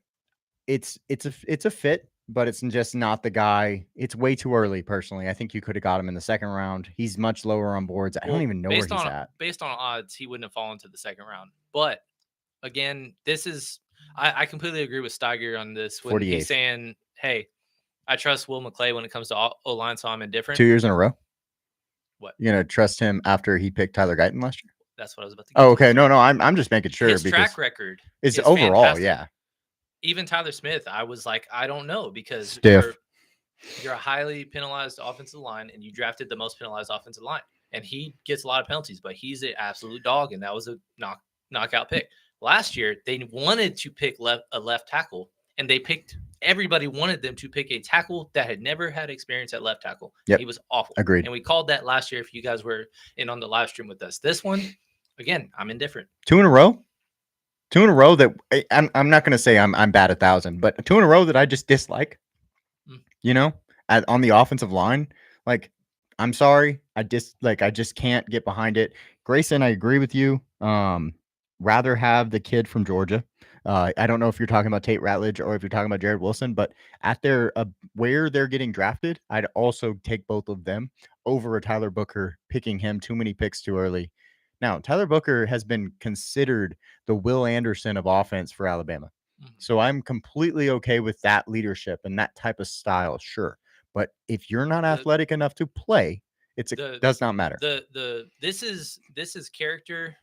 it's a fit, but it's just not the guy. It's way too early, personally. I think you could have got him in the second round. He's much lower on boards. I don't even know where he's at. Based on odds, he wouldn't have fallen to the second round. But again, this is I completely agree with Steiger on this when he's saying, "Hey, I trust Will McClay when it comes to O-line, so I'm indifferent." 2 years in a row. What? You're gonna trust him after he picked Tyler Guyton last year? That's what I was about to get. Oh, okay. No, I'm just making sure. His track record is overall, fantastic. Yeah. Even Tyler Smith, I was like, I don't know, because you're a highly penalized offensive line, and you drafted the most penalized offensive line, and he gets a lot of penalties, but he's an absolute dog, and that was a knockout pick. Last year, they wanted to pick a left tackle, and everybody wanted them to pick a tackle that had never had experience at left tackle. Yep. He was awful. Agreed. And we called that last year if you guys were in on the live stream with us. This one, again, I'm indifferent. 2 in a row? 2 in a row that I'm not going to say I'm bad 1,000, but 2 in a row that I just dislike, on the offensive line. Like, I'm sorry. I just can't get behind it. Grayson, I agree with you. Rather have the kid from Georgia. I don't know if you're talking about Tate Ratledge or if you're talking about Jared Wilson, but at where they're getting drafted, I'd also take both of them over a Tyler Booker, picking him too many picks too early. Now, Tyler Booker has been considered the Will Anderson of offense for Alabama. So I'm completely okay with that leadership and that type of style, sure. But if you're not athletic enough to play, it does not matter. This is character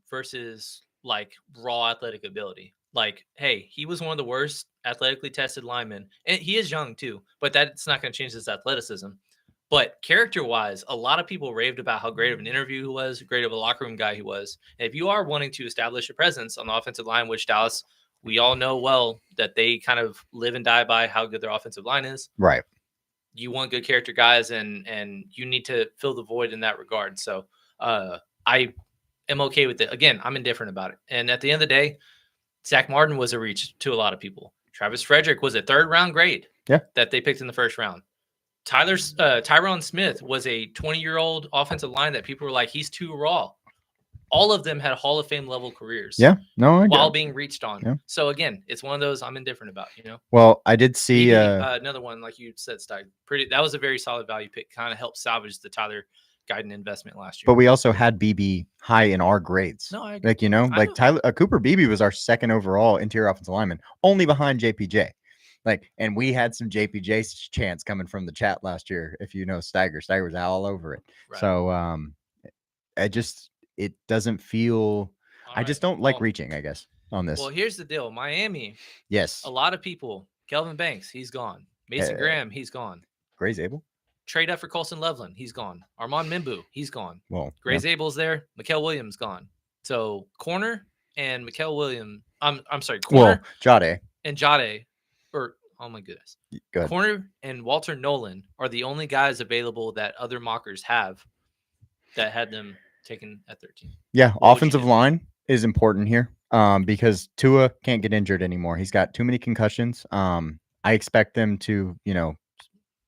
versus like raw athletic ability. Like, hey, he was one of the worst athletically tested linemen, and he is young too, but that's not going to change his athleticism. But character-wise, a lot of people raved about how great of an interview he was, great of a locker room guy he was. And if you are wanting to establish a presence on the offensive line, which Dallas, we all know well that they kind of live and die by how good their offensive line is. Right. You want good character guys, and you need to fill the void in that regard. So I am okay with it. Again, I'm indifferent about it. And at the end of the day, Zach Martin was a reach to a lot of people. Travis Frederick was a third-round grade that they picked in the first round. Tyron Smith was a 20-year-old offensive line that people were like, he's too raw. All of them had Hall of Fame level careers. Yeah, no, while being reached on. Yeah. So again, it's one of those I'm indifferent about. Well, I did see another one like you said, Steig. That was a very solid value pick. Kind of helped salvage the Tyler Guyton investment last year. But we also had BB high in our grades. No, I agree. Tyler Cooper Beebe was our second overall interior offensive lineman, only behind JPJ. And we had some JPJ chants coming from the chat last year. If you know Steiger was all over it. Right. So it doesn't feel. I just don't like reaching, I guess, on this. Well, here's the deal. Miami. Yes. A lot of people. Kelvin Banks, he's gone. Mason Graham, he's gone. Gray Zabel. Trade up for Colson Loveland, he's gone. Armand Mimbu, he's gone. Well, Gray Zabel's there. Mikael Williams gone. So corner and Mikael Williams. I'm sorry, corner. Well, Jade. And Jade. Oh my goodness. Corner and Walter Nolan are the only guys available that other mockers have that had them taken at 13. Yeah, offensive line is important here because Tua can't get injured anymore. He's got too many concussions. I expect them to,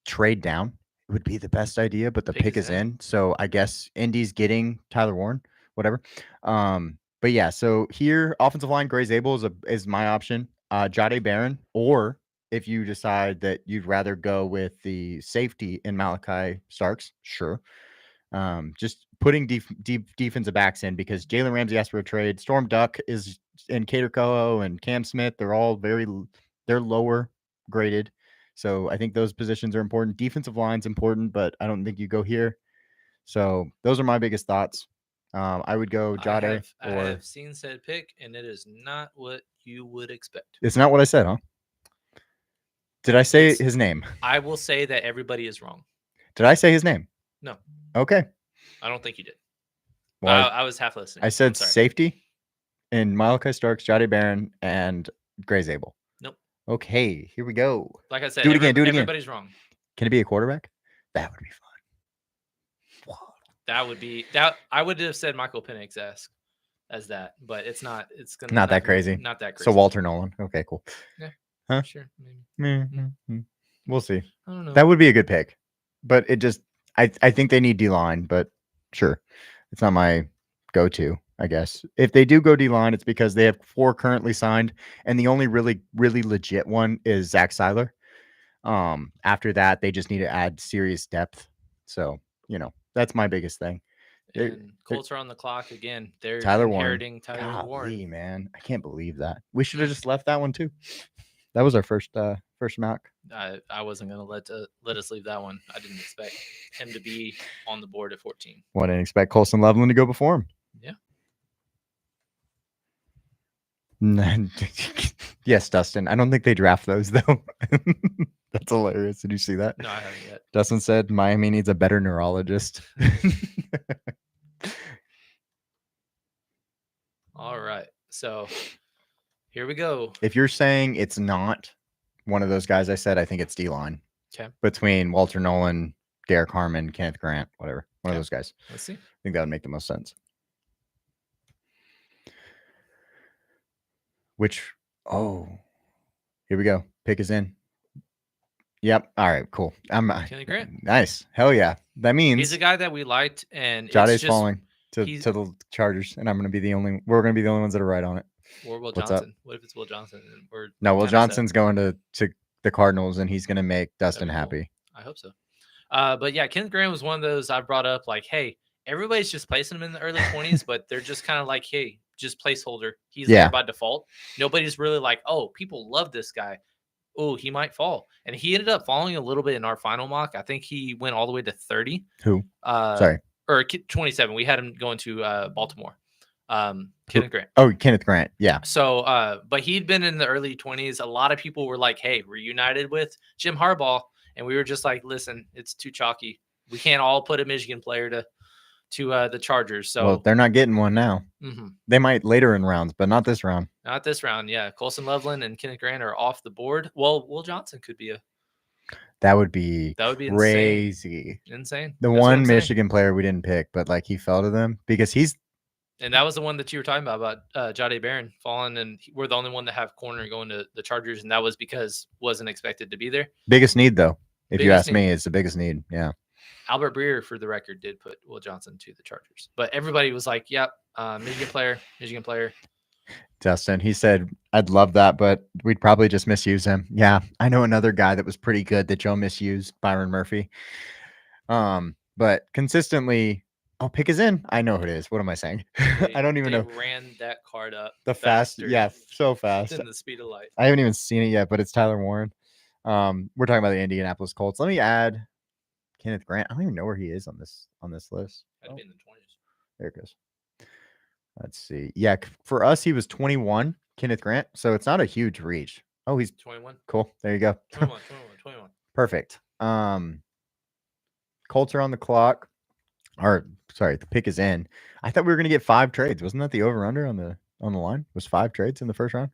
trade down. It would be the best idea, but the pick is in. So I guess Indy's getting Tyler Warren, whatever. But yeah, so here, offensive line, Gray Zabel is my option. Jade Barron, or if you decide that you'd rather go with the safety in Malachi Starks, sure. Just putting deep defensive backs in because Jalen Ramsey asked for a trade. Storm Duck is in Cater Coho and Cam Smith. They're all they're lower graded. So I think those positions are important. Defensive line's important, but I don't think you go here. So those are my biggest thoughts. I would go Jade. I have seen said pick, and it is not what you would expect. It's not what I said, huh? Did I say his name? I will say that everybody is wrong. Did I say his name? No. Okay. I don't think you did. Well, I was half listening. I said safety in Malachi Starks, Jade Barron, and Gray Zabel. Nope. Okay, here we go. Like I said, do it again. Everybody's wrong. Can it be a quarterback? That would be fun. That would be that. I would have said Michael Penix-esque as that, but it's not. It's gonna not that crazy. Not that crazy. So Walter Nolan. Okay, cool. Yeah. Huh? Sure. Maybe. Mm-hmm. We'll see. I don't know. That would be a good pick, but it just I think they need D-line, but sure, it's not my go-to. I guess if they do go D-line, it's because they have 4 currently signed, and the only really legit one is Zach Seiler. After that, they just need to add serious depth. So that's my biggest thing. And Colts are on the clock again. They're Tyler inheriting Warren. Tyler Warren. Man, I can't believe that. We should have just left that one too. That was our first mock. I wasn't gonna let us leave that one. I didn't expect him to be on the board at 14. Well, I didn't expect Colson Loveland to go before him. Yeah. Yes, Dustin. I don't think they draft those though. That's hilarious. Did you see that? No, I haven't yet. Dustin said Miami needs a better neurologist. All right. So here we go. If you're saying it's not one of those guys I said, I think it's D-line. Okay. Between Walter Nolan, Derek Harmon, Kenneth Grant, whatever. One of those guys. Let's see. I think that would make the most sense. Here we go. Pick is in. Yep. All right, cool. Kenny Grant. Nice. Hell yeah. That means he's a guy that we liked, and Jade's falling to the Chargers, and we're gonna be the only ones that are right on it. Or Will Johnson. What if it's Will Johnson? No, Will Johnson's going to the Cardinals, and he's gonna make Dustin happy. Cool. I hope so. But yeah, Kenneth Grant was one of those I brought up, like, hey, everybody's just placing him in the early 20s, but they're just kind of like, hey, just placeholder. He's there by default. Nobody's really like, oh, people love this guy. Oh, he might fall. And he ended up falling a little bit in our final mock. I think he went all the way to 30. Who? Sorry. Or 27. We had him going to Baltimore. Kenneth Grant. Oh, Kenneth Grant. Yeah. So, but he'd been in the early 20s. A lot of people were like, hey, reunited with Jim Harbaugh. And we were just like, listen, it's too chalky. We can't all put a Michigan player to the Chargers. So they're not getting one now. Mm-hmm. They might later in rounds, but not this round. Not this round. Yeah. Colson Loveland and Kenneth Grant are off the board. Well, Will Johnson could be that would be crazy. Insane. The That's one Michigan player we didn't pick, but like he fell to them because and that was the one that you were talking about Jahdae Barron falling, and we're the only one to have corner going to the Chargers, and that was because wasn't expected to be there. Biggest need though. If you ask me, it's the biggest need. Yeah. Albert Breer, for the record, did put Will Johnson to the Chargers, but everybody was like, "Yep, Michigan player." Dustin, he said, "I'd love that, but we'd probably just misuse him." Yeah, I know another guy that was pretty good that Joe misused, Byron Murphy. But consistently, pick is in. I know who it is. What am I saying? I don't even know. Ran that card up the fast, yeah, so fast. In the speed of light. I haven't even seen it yet, but it's Tyler Warren. We're talking about the Indianapolis Colts. Let me add Kenneth Grant. I don't even know where he is on this list. I'd be in the 20s. There it goes. Let's see. Yeah, for us, he was 21, Kenneth Grant. So it's not a huge reach. Oh, he's 21. Cool. There you go. 21. Perfect. Colts are on the clock. Or sorry, the pick is in. I thought we were gonna get 5 trades. Wasn't that the over/under on the line? Was 5 trades in the first round?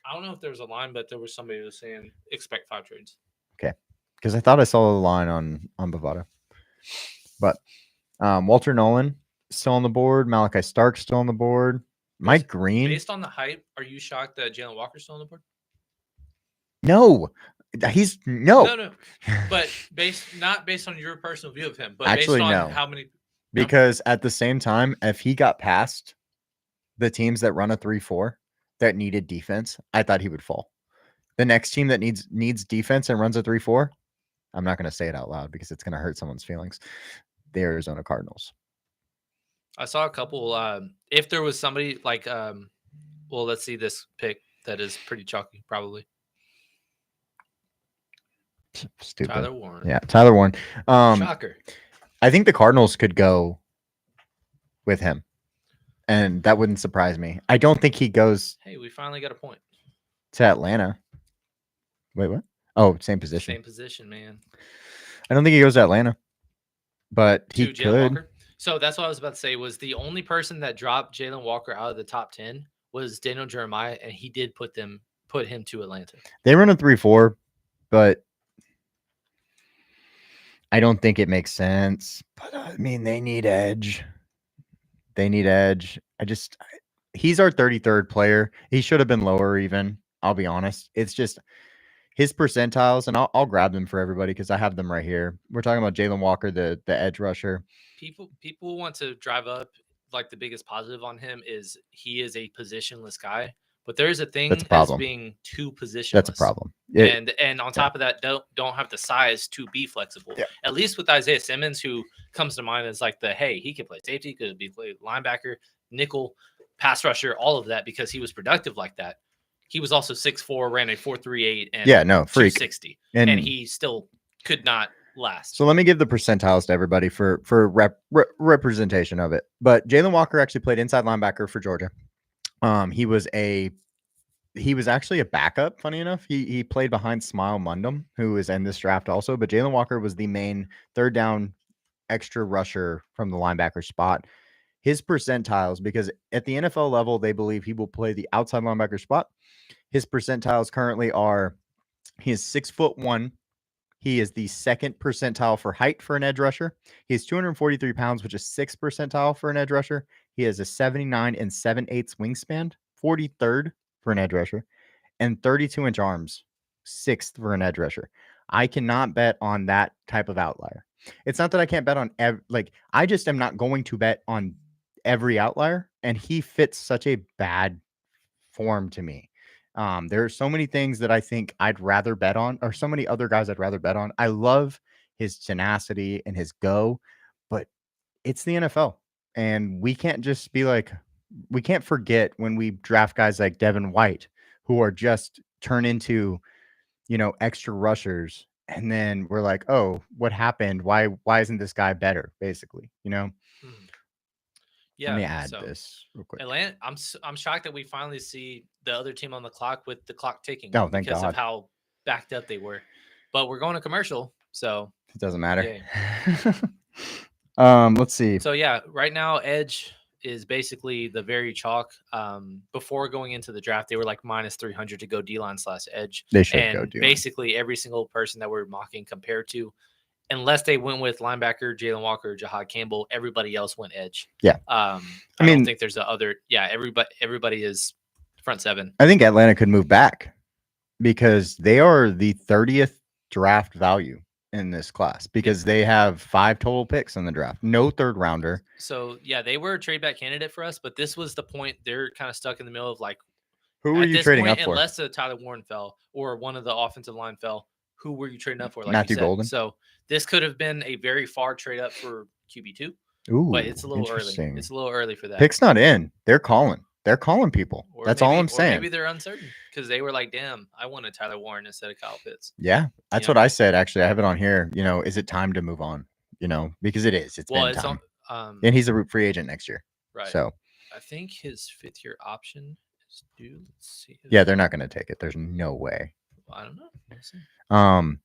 I don't know if there was a line, but there was somebody who was saying expect 5 trades. Okay. Because I thought I saw the line on Bovada. But Walter Nolan still on the board. Malachi Stark still on the board. Mike Green. Based on the hype, are you shocked that Jalen Walker's still on the board? No. No. But not based on your personal view of him, but actually, based on how many. Because at the same time, if he got past the teams that run a 3-4 that needed defense, I thought he would fall. The next team that needs defense and runs a 3-4, I'm not going to say it out loud because it's going to hurt someone's feelings. The Arizona Cardinals. I saw a couple. If there was somebody like, let's see this pick that is pretty chalky, probably. Stupid. Tyler Warren. Yeah, Tyler Warren. Shocker. I think the Cardinals could go with him, and that wouldn't surprise me. I don't think he goes. Hey, we finally got a point. To Atlanta. Wait, what? Oh, same position. Same position, man. I don't think he goes to Atlanta, but he could. Walker. So that's what I was about to say. Was the only person that dropped Jalen Walker out of the top 10 was Daniel Jeremiah, and he did put him to Atlanta. They run a 3-4, but I don't think it makes sense, but I mean, they need edge. He's our 33rd player. He should have been lower even. I'll be honest. It's just his percentiles, and I'll grab them for everybody because I have them right here. We're talking about Jalen Walker, the edge rusher. People want to drive up like the biggest positive on him is he is a positionless guy. But there's a thing as being too positionless. That's a problem. And on top of that, don't have the size to be flexible. Yeah. At least with Isaiah Simmons, who comes to mind as like he can play safety, could be play linebacker, nickel, pass rusher, all of that because he was productive like that. He was also 6'4", ran a 4.38 and freak 260, and he still could not last. So let me give the percentiles to everybody for representation of it. But Jalen Walker actually played inside linebacker for Georgia. He was actually a backup. Funny enough, he played behind Smile Mundum, who is in this draft also. But Jalen Walker was the main third down extra rusher from the linebacker spot. His percentiles, because at the NFL level, they believe he will play the outside linebacker spot. His percentiles currently are: he is 6'1". He is the second percentile for height for an edge rusher. He is 243 pounds, which is 6th percentile for an edge rusher. He has a 79 and 7/8 wingspan, 43rd for an edge rusher, and 32-inch arms, 6th for an edge rusher. I cannot bet on that type of outlier. It's not that I can't bet on I just am not going to bet on every outlier, and he fits such a bad form to me. There are so many things that I think I'd rather bet on, or so many other guys I'd rather bet on. I love his tenacity and his go, but it's the NFL, and we can't just be like, we can't forget when we draft guys like Devin White, who are just turn into, extra rushers. And then we're like, oh, what happened? Why isn't this guy better? Basically, Yeah. Let me add this real quick. Atlanta, I'm shocked that we finally see the other team on the clock with the clock ticking because of how backed up they were. But we're going to commercial, so it doesn't matter. Let's see. So yeah, right now edge is basically the very chalk. Before going into the draft, they were like minus 300 to go D-line/edge. They should go D-line. Basically every single person that we're mocking compared to, unless they went with linebacker Jalen Walker or Jahad Campbell, everybody else went edge. Yeah. I don't think there's everybody is front seven. I think Atlanta could move back because they are the 30th draft value in this class because they have 5 total picks in the draft. No third rounder. So yeah, they were a trade back candidate for us, but this was the point. They're kind of stuck in the middle of like, who were you trading up for? Unless Tyler Warren fell or one of the offensive line fell, who were you trading up for? Like Matthew Golden. So this could have been a very far trade up for QB2. Ooh, but it's a little early. It's a little early for that. Pick's not in. They're calling people. That's all I'm saying. Maybe they're uncertain because they were like, damn, I wanted Tyler Warren instead of Kyle Pitts. Yeah, that's what I said. Actually, I have it on here. is it time to move on? Because it is. It's been time. And he's a free agent next year. Right. So I think his 5th-year option is due. Let's see. Yeah, they're not going to take it. There's no way. Well, I don't know. We'll see.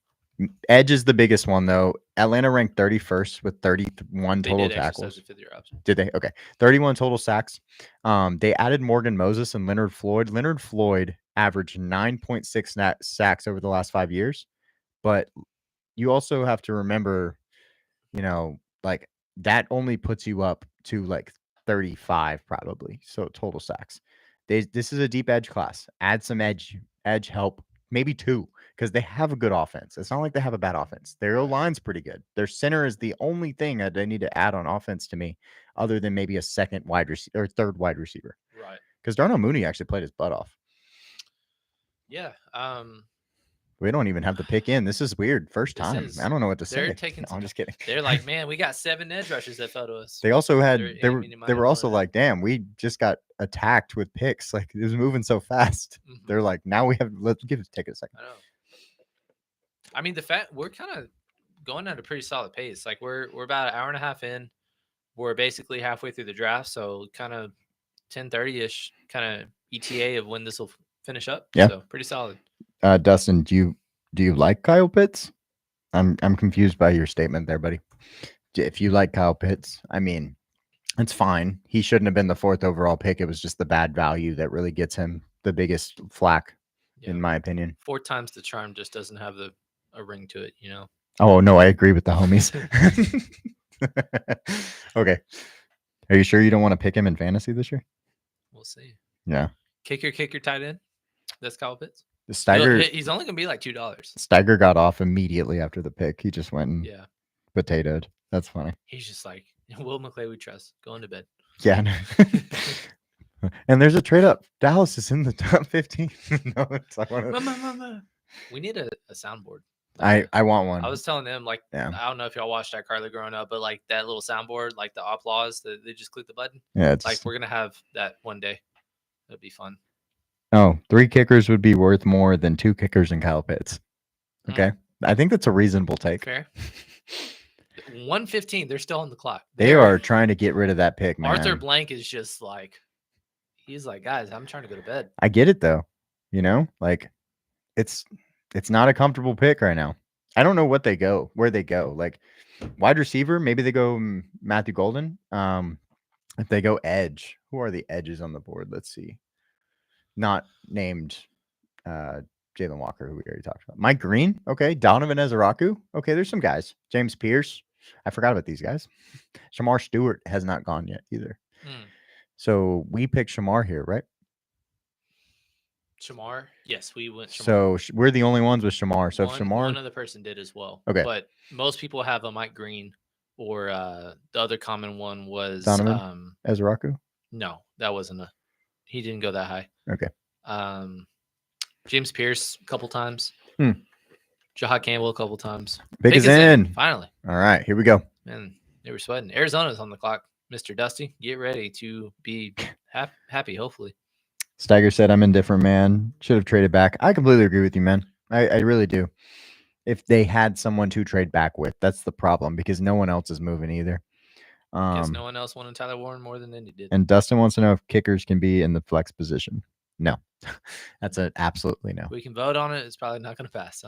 Edge is the biggest one, though. Atlanta ranked 31st with 31 total tackles. Did they? Okay. 31 total sacks. They added Morgan Moses and Leonard Floyd. Leonard Floyd averaged 9.6 sacks over the last 5 years. But you also have to remember, that only puts you up to 35 probably. So total sacks. This is a deep edge class. Add some edge help, maybe 2. Because they have a good offense. It's not like they have a bad offense. Their O-line's pretty good. Their center is the only thing that they need to add on offense to me, other than maybe a second wide receiver or third wide receiver. Right. Because Darnell Mooney actually played his butt off. Yeah. We don't even have the pick in. This is weird. First time. I don't know what to say. I'm just kidding. They're like, man, we got 7 edge rushers that fell to us. They also had. They were also like, damn, we just got attacked with picks. Like it was moving so fast. Mm-hmm. They're like, now we have. Take it a second. I know. I mean, the fact we're kind of going at a pretty solid pace. Like we're about an hour and a half in. We're basically halfway through the draft, so kind of 10:30ish kind of ETA of when this will finish up. Yeah, so pretty solid. Dustin, do you like Kyle Pitts? I'm confused by your statement there, buddy. If you like Kyle Pitts, I mean, it's fine. He shouldn't have been the 4th overall pick. It was just the bad value that really gets him the biggest flack, in my opinion. 4 times the charm just doesn't have a ring to it, Oh no, I agree with the homies. Okay. Are you sure you don't want to pick him in fantasy this year? We'll see. Yeah. Kick your tight end. That's Kyle Pitts. Steiger, he's only gonna be like $2. Steiger got off immediately after the pick. He just went and potatoed. That's funny. He's just like, Will McClay, we trust. Going to bed. Yeah. And there's a trade up. Dallas is in the top 15. No, it's like we need a soundboard. I want one. I was telling them, like, I don't know if y'all watched iCarly growing up, but like that little soundboard, like the applause, they just click the button. Yeah, it's like we're gonna have that one day. It'd be fun. Oh, 3 kickers would be worth more than 2 kickers in Kyle Pitts. Okay. I think that's a reasonable take. Fair. 115. They're still on the clock. They are trying to get rid of that pick, man. Arthur Blank is just like, he's like, guys, I'm trying to go to bed. I get it though. You know, like it's not a comfortable pick right now. I don't know where they go. Like wide receiver, maybe they go Matthew Golden. If they go edge, who are the edges on the board? Let's see. Not named Jalen Walker, who we already talked about. Mike Green, okay. Donovan Ezaraku, okay. There's some guys. James Pierce, I forgot about these guys. Shamar Stewart has not gone yet either. So we picked Shamar here, right? Shamar, yes, we went. Shamar. So we're the only ones with Shamar. So if Shamar, one other person did as well. Okay, but most people have a Mike Green, or the other common one was Donovan Ezaraku. No, that wasn't a. He didn't go that high. Okay. James Pierce a couple times. Jahad Campbell a couple times. Pick is in. Finally. All right, here we go. Man, they were sweating. Arizona's on the clock. Mr. Dusty, get ready to be happy, hopefully. Steiger said, I'm indifferent, man. Should have traded back. I completely agree with you, man. I really do. If they had someone to trade back with, that's the problem, because no one else is moving either. Guess no one else wanted Tyler Warren more than Indy did. And Dustin wants to know if kickers can be in the flex position. No, that's an absolutely no. We can vote on it. It's probably not going to pass.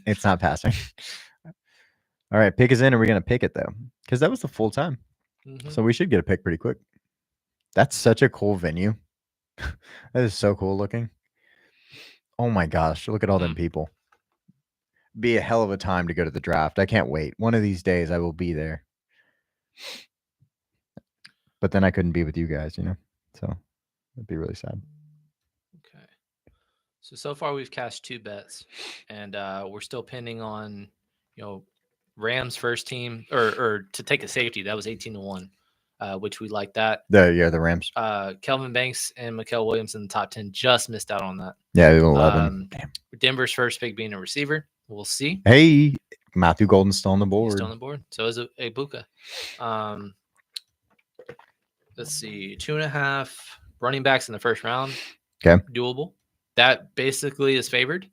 It's not passing. All right, pick is in. Are we going to pick it though? Because that was the full time. So we should get a pick pretty quick. That's such a cool venue. That is so cool looking. Oh my gosh, look at all them people. Be a hell of a time to go to the draft. I can't wait. One of these days I will be there. But then I couldn't be with you guys, you know? So it'd be really sad. Okay. So far we've cashed 2 bets, and we're still pending on, Rams first team or to take a safety. That was 18-1, which we like that. The Rams. Kelvin Banks and Mikael Williams in the top 10 just missed out on that. Yeah, 11. Damn. Denver's first pick being a receiver. We'll see. Hey, Matthew Golden's still on the board. He's still on the board. So is Ibuka. Let's see. 2.5 running backs in the first round. Okay. Doable. That basically is favored.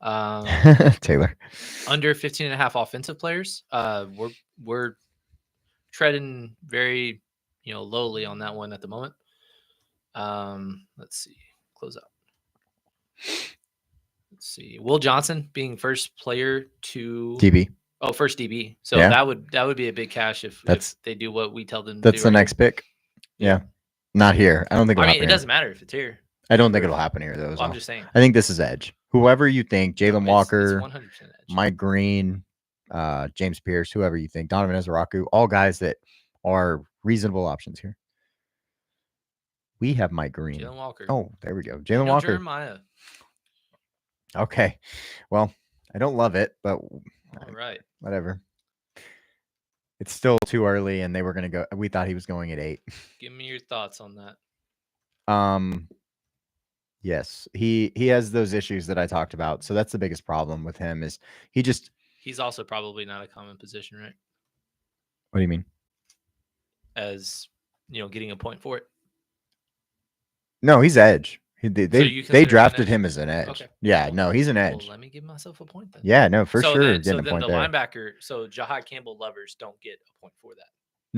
Taylor. Under 15.5 offensive players. We're treading very, lowly on that one at the moment. Let's see. Close out. Let's see. Will Johnson being first player to DB. Oh, first DB. So that would be a big cash if they do what we tell them. That's the next pick. Yeah. Not here. I don't think. It doesn't matter if it's here. I don't think it'll happen here though. I'm just saying. I think this is edge. Whoever you think, Jalen Walker, it's 100% edge. Mike Green, James Pierce, whoever you think, Donovan Ezaraku, all guys that are reasonable options here. We have Mike Green. Jalen Walker. Oh, there we go. Jalen Walker. Jeremiah. Okay. Well, I don't love it, but all right. Whatever. It's still too early, and they were going to go. We thought he was going at 8. Give me your thoughts on that. Yes, he has those issues that I talked about. So that's the biggest problem with him is he's also probably not a common position, right? What do you mean? As getting a point for it. No, he's edge. They drafted him as an edge. Okay. Yeah, no, he's an edge. Well, let me give myself a point then. Yeah, no, for sure. Then the linebacker. So Jahad Campbell lovers don't get a point for that.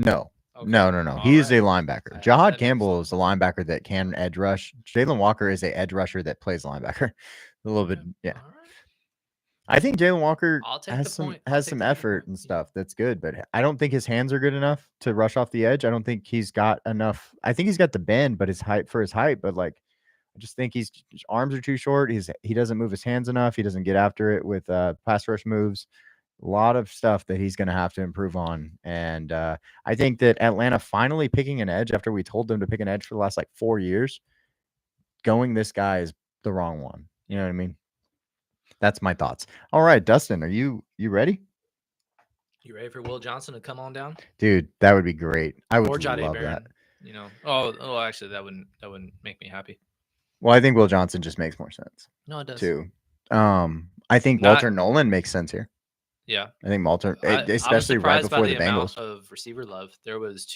No. Okay. No. He is a linebacker. Jahad Campbell is a linebacker that can edge rush. Jalen Walker is a edge rusher that plays linebacker. A little bit, yeah. Right. I think Jalen Walker has some effort and stuff. That's good, but I don't think his hands are good enough to rush off the edge. I don't think he's got enough. I think he's got the bend, but his height, but like I just think his arms are too short. He doesn't move his hands enough. He doesn't get after it with pass rush moves. A lot of stuff that he's going to have to improve on. And I think that Atlanta finally picking an edge after we told them to pick an edge for the last like 4 years, going this guy is the wrong one. You know what I mean? That's my thoughts. All right, Dustin, are you ready? You ready for Will Johnson to come on down? Dude, that would be great. I would love Barron, that. You know. Oh, actually, that wouldn't make me happy. Well, I think Will Johnson just makes more sense. No, it does too. I think Walter Nolen makes sense here. Yeah, I think Walter, especially right before the Bengals. Of receiver love, there was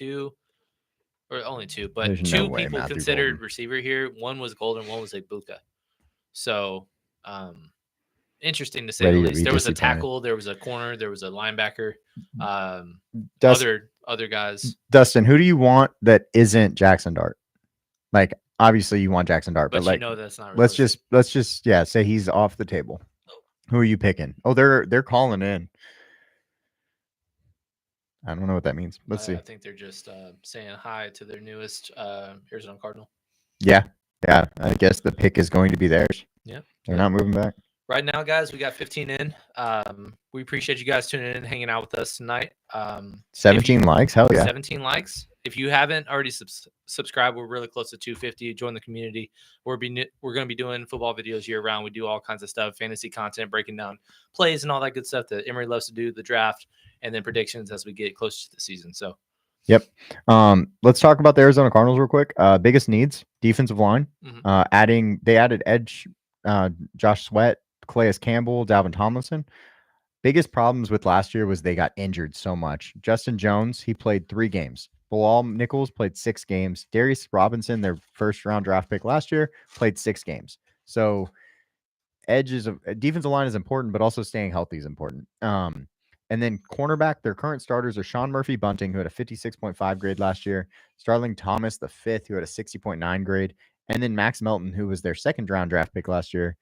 only two, but there's two people considered Golden receiver here. One was Golden, one was Egbuka. So, interesting to say the least. There was a tackle, there was a corner, there was a linebacker. Other guys. Dustin, who do you want that isn't Jackson Dart? Like, obviously you want Jackson Dart, but like, that's not realistic. let's just say he's off the table. Who are you picking? Oh, they're calling in. I don't know what that means. Let's see. I think they're just saying hi to their newest Arizona Cardinal. Yeah. I guess the pick is going to be theirs. Yeah. They're not moving back. Right now, guys, we got 15 in. We appreciate you guys tuning in and hanging out with us tonight. 17 likes. Hell yeah. 17 likes. If you haven't already subscribed, we're really close to 250. Join the community. We're going to be doing football videos year round. We do all kinds of stuff, fantasy content, breaking down plays and all that good stuff that Emory loves to do, the draft, and then predictions as we get closer to the season. So, yep. Let's talk about the Arizona Cardinals real quick. Biggest needs, defensive line. Mm-hmm. They added edge, Josh Sweat, Calais Campbell, Dalvin Tomlinson. Biggest problems with last year was they got injured so much. Justin Jones, he played 3 games. Bilal Nichols played 6 games. Darius Robinson, their first round draft pick last year, played 6 games. So defensive line is important, but also staying healthy is important. And then cornerback, their current starters are Sean Murphy Bunting, who had a 56.5 grade last year, Starling Thomas, the 5th, who had a 60.9 grade, and then Max Melton, who was their second round draft pick last year.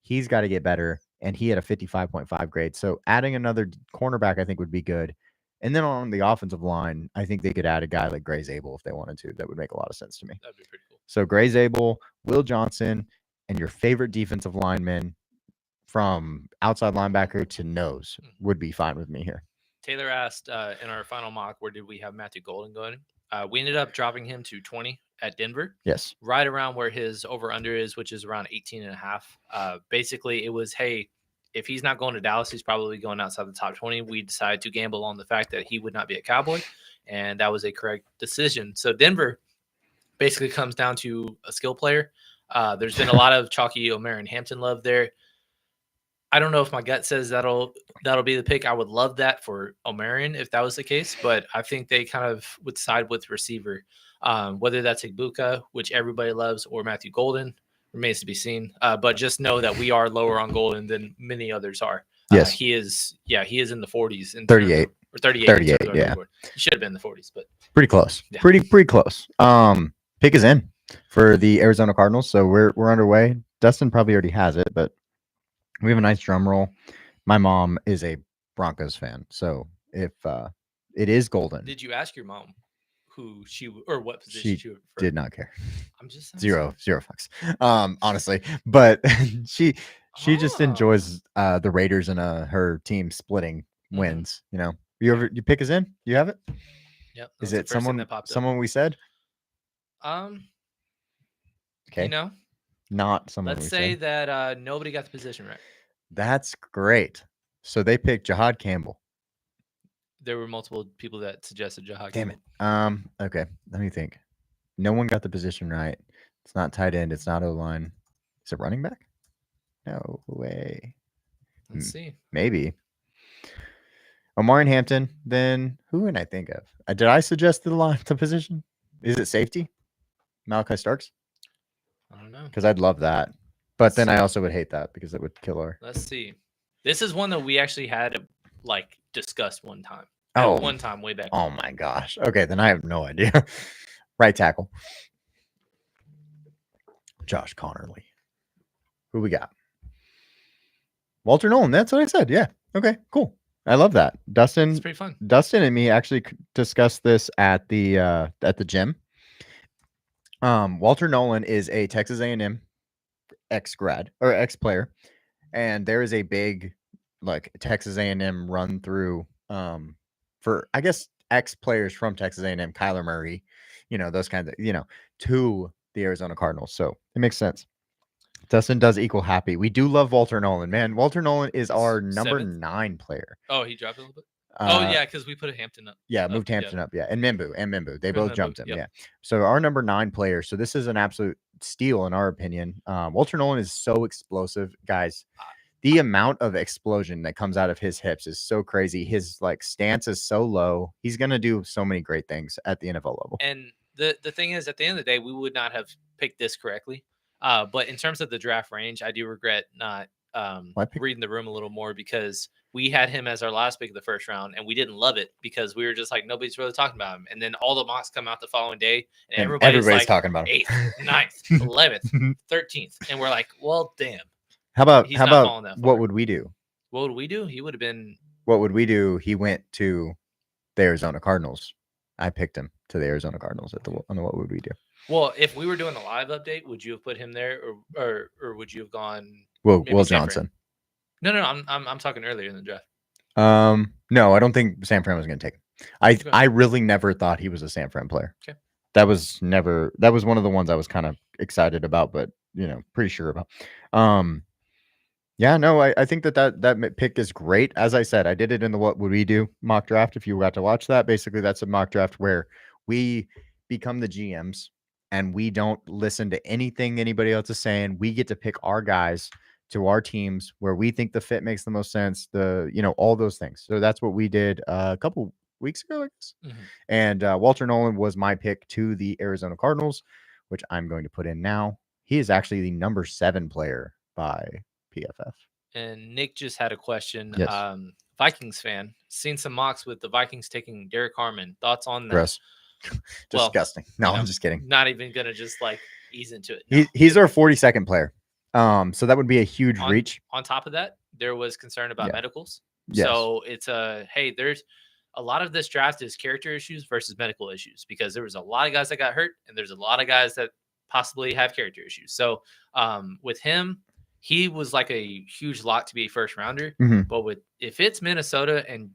He's got to get better, and he had a 55.5 grade. So adding another cornerback, I think, would be good. And then on the offensive line, I think they could add a guy like Gray Zabel if they wanted to. That would make a lot of sense to me. That'd be pretty cool. So Gray Zabel, Will Johnson, and your favorite defensive lineman from outside linebacker to nose would be fine with me here. Taylor asked in our final mock, where did we have Matthew Golden going? We ended up dropping him to 20 at Denver. Yes. Right around where his over-under is, which is around 18.5. Basically, it was, hey, if he's not going to Dallas, he's probably going outside the top 20. We decided to gamble on the fact that he would not be a Cowboy, and that was a correct decision. So Denver basically comes down to a skill player. There's been a lot of chalky Omarion Hampton love there. I don't know if my gut says that'll be the pick. I would love that for Omarion if that was the case, but I think they kind of would side with receiver. Whether that's Egbuka, which everybody loves, or Matthew Golden remains to be seen. But just know that we are lower on Golden than many others are. Yes, he is. Yeah, he is in the 40s. In 38 or 38. 38. Yeah, he should have been in the 40s, but pretty close. Yeah. Pretty close. Pick is in for the Arizona Cardinals, so we're underway. Dustin probably already has it, but we have a nice drum roll. My mom is a Broncos fan, so if it is Golden. Did you ask your mom who she or what position she would prefer? Did not care. I'm just zero fucks. Honestly, but she just enjoys the Raiders and her team splitting wins. You know, you pick us in. You have it. Yep. Is it someone we said? Okay. You know, not someone. Let's say that nobody got the position right. That's great. So they picked Jahad Campbell. There were multiple people that suggested Jahad Damn Campbell. It. Okay. Let me think. No one got the position right. It's not tight end. It's not O-line. Is it running back? No way. Let's see. Maybe. Omarion Hampton. Then who would I think of? Did I suggest the position? Is it safety? Malachi Starks? I don't know. Because I'd love that. But then I also would hate that because it would kill her. Let's see. This is one that we actually had discussed one time. One time way back. Oh my gosh. Okay, then I have no idea. Right tackle. Josh Connerly. Who we got? Walter Nolen. That's what I said. Yeah. Okay, cool. I love that. Dustin. It's pretty fun. Dustin and me actually discussed this at the gym. Walter Nolen is a Texas A&M ex-grad or ex-player, and there is a big like Texas A&M run through for I guess ex players from Texas A&M, Kyler Murray, those kinds of to the Arizona Cardinals. So it makes sense. Dustin does equal happy. We do love Walter Nolan, man. Walter Nolan is our number 9 player. Oh, he dropped a little bit. Yeah, because we put a Hampton up. Yeah, moved Hampton up. Yeah, and Mimbu. They both jumped him. Yep. Yeah. So our number 9 player. So this is an absolute steal in our opinion. Walter Nolan is so explosive, guys. The amount of explosion that comes out of his hips is so crazy. His stance is so low. He's gonna do so many great things at the NFL level. And the thing is, at the end of the day, we would not have picked this correctly. But in terms of the draft range, I do regret not reading the room a little more, because we had him as our last pick of the first round, and we didn't love it because we were just like, nobody's really talking about him. And then all the mocks come out the following day, and everybody's like, talking about him. 8th, 9th, 11th, 13th, and we're like, well, damn. How about what would we do? What would we do? He would have been. What would we do? He went to the Arizona Cardinals. I picked him to the Arizona Cardinals on the what would we do? Well, if we were doing a live update, would you have put him there, or would you have gone? Will Johnson? No, I'm talking earlier in the draft. No, I don't think San Fran was going to take him. I really never thought he was a San Fran player. Okay. That was one of the ones I was kind of excited about, but pretty sure about. Yeah, no, I think that pick is great. As I said, I did it in the What Would We Do mock draft. If you got to watch that, basically that's a mock draft where we become the GMs and we don't listen to anything anybody else is saying. We get to pick our guys to our teams where we think the fit makes the most sense, all those things. So that's what we did a couple weeks ago, I guess. Mm-hmm. And Walter Nolan was my pick to the Arizona Cardinals, which I'm going to put in now. He is actually the number 7 player by PFF. And Nick just had a question. Yes. Vikings fan, seen some mocks with the Vikings taking Derek Harmon. Thoughts on that? Gross. Disgusting. No, I'm just kidding. Not even gonna just ease into it. No. He's our 42nd player. So that would be a huge reach. On top of that, there was concern about medicals. Yes. So it's hey, there's a lot of this draft is character issues versus medical issues, because there was a lot of guys that got hurt and there's a lot of guys that possibly have character issues. So with him, he was like a huge lock to be a first rounder. Mm-hmm. But if it's Minnesota, and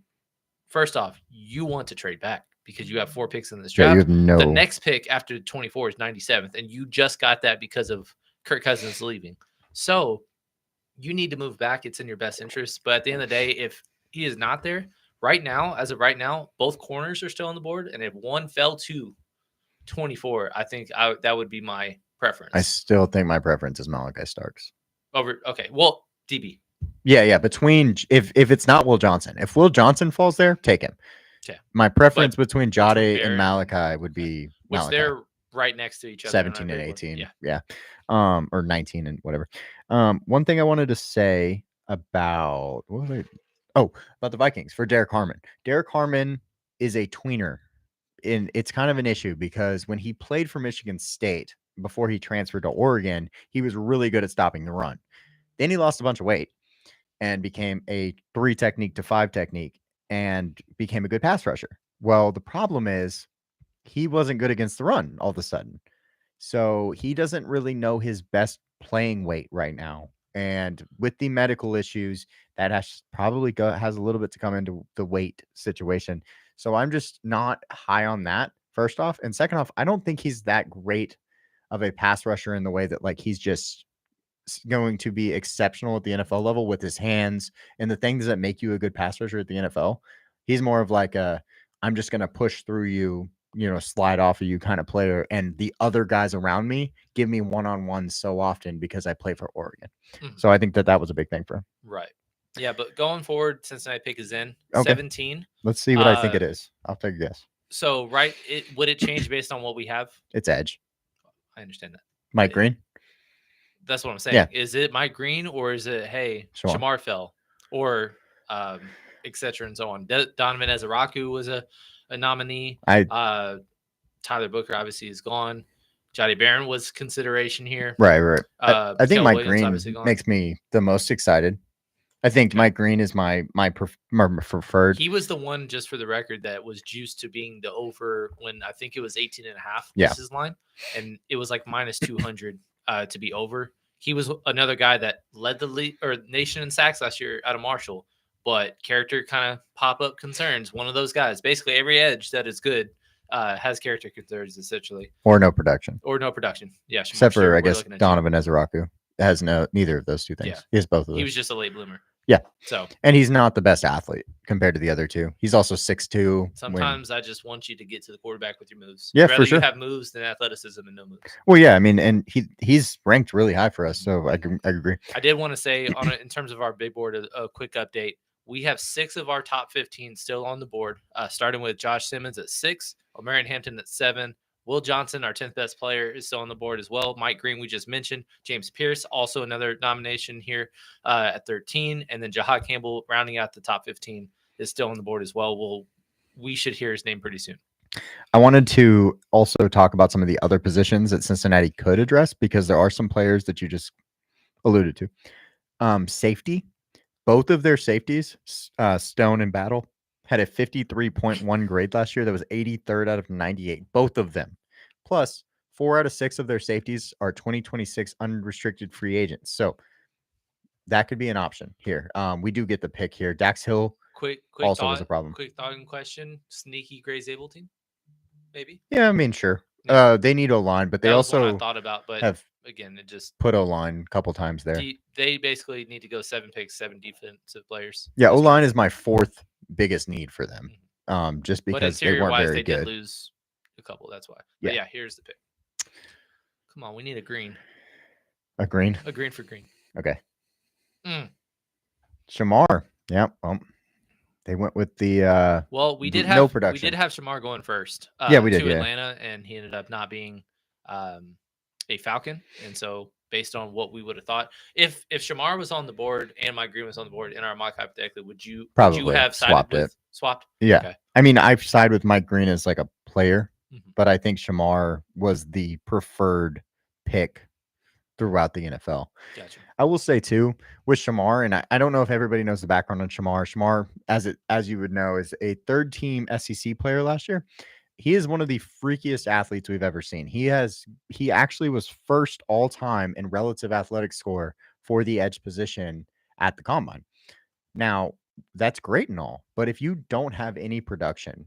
first off, you want to trade back because you have 4 picks in this draft. The next pick after 24 is 97th, and you just got that because of Kirk Cousins leaving. So you need to move back. It's in your best interest. But at the end of the day, if he is not there right now, as of right now, both corners are still on the board. And if one fell to 24, I think that would be my preference. I still think my preference is Malachi Starks. Okay. Well, DB. Yeah. Between if it's not Will Johnson, if Will Johnson falls there, take him. Okay. My preference between Jade and Malachi would be which Malachi. They're right next to each other. 17 and 18. Yeah. Or 19 and whatever. One thing I wanted to say about about the Vikings for Derek Harmon. Derek Harmon is a tweener. It's kind of an issue because when he played for Michigan State before he transferred to Oregon, he was really good at stopping the run. Then he lost a bunch of weight and became a 3 technique to 5 technique and became a good pass rusher. Well, the problem is he wasn't good against the run all of a sudden. So he doesn't really know his best playing weight right now. And with the medical issues, that has a little bit to come into the weight situation. So I'm just not high on that, first off. And second off, I don't think he's that great of a pass rusher in the way that he's just going to be exceptional at the NFL level with his hands and the things that make you a good pass rusher at the NFL. He's more of I'm just going to push through you, slide off of you kind of player. And the other guys around me give me one-on-one so often because I play for Oregon. Mm-hmm. So I think that was a big thing for him. Right. Yeah. But going forward, Cincinnati pick is in 17. Let's see what I think it is. I'll take a guess. So, would it change based on what we have? It's edge. I understand that. Mike Green? That's what I'm saying. Yeah. Is it Mike Green or is it, Shamar fell or et cetera and so on? Donovan Ezeraku was a nominee. Tyler Booker obviously is gone. Jahdae Barron was consideration here. Right. I think Mike Green makes me the most excited. I think Mike Green is my preferred. He was the one, just for the record, that was juiced to being the over when I think it was 18 and a half was his line. And it was minus 200 to be over. He was another guy that led the league or nation in sacks last year out of Marshall, but character kind of pop-up concerns. One of those guys. Basically, every edge that is good has character concerns, essentially. Or no production. Yeah. Except for, I guess, Donovan Ezaraku has neither of those two things. Yeah. He has both of those. He was just a late bloomer. Yeah. So, and he's not the best athlete compared to the other two. He's also 6'2". Sometimes I just want you to get to the quarterback with your moves. Yeah, for sure. You have moves than athleticism and no moves. Well, yeah, I mean, and he's ranked really high for us, so I agree. I did want to say in terms of our big board, a quick update. We have 6 of our top 15 still on the board, starting with Josh Simmons at 6, O'Marion Hampton at 7. Will Johnson, our 10th best player, is still on the board as well. Mike Green, we just mentioned. James Pierce, also another nomination here at 13. And then Jahad Campbell, rounding out the top 15, is still on the board as well. We should hear his name pretty soon. I wanted to also talk about some of the other positions that Cincinnati could address, because there are some players that you just alluded to. Safety. Both of their safeties, Stone and Battle, had a 53.1 grade last year. That was 83rd out of 98. Both of them. Plus, 4 out of 6 of their safeties are 2026 unrestricted free agents. So that could be an option here. We do get the pick here. Dax Hill quick also thought, was a problem. Quick thought and question. Sneaky Gray Zabel team? Maybe? Yeah, I mean, sure. Yeah. They need O-line, but they also I thought about, but have again, it just put O-line a couple times there. They basically need to go 7 picks, 7 defensive players. Yeah, O-line is my 4th biggest need for them. Just because they weren't very good. They did lose a couple, that's why. But yeah, here's the pick. Come on, we need a green. A green? A green for green. Okay. Shamar. Yeah. They went with the we did have no production. We did have Shamar going first. Yeah, we did. To Atlanta, and he ended up not being a Falcon, and so based on what we would have thought, if Shamar was on the board and Mike Green was on the board in our mock hypothetically, would you have swapped? Yeah. Okay. I mean, I've sided with Mike Green as like a player, but I think Shamar was the preferred pick throughout the NFL. Gotcha. I will say too, with Shamar, and I don't know if everybody knows the background on Shamar. Shamar, as you would know, is a 3rd-team SEC player last year. He is one of the freakiest athletes we've ever seen. He actually was first all time in relative athletic score for the edge position at the combine. Now, that's great and all, but if you don't have any production,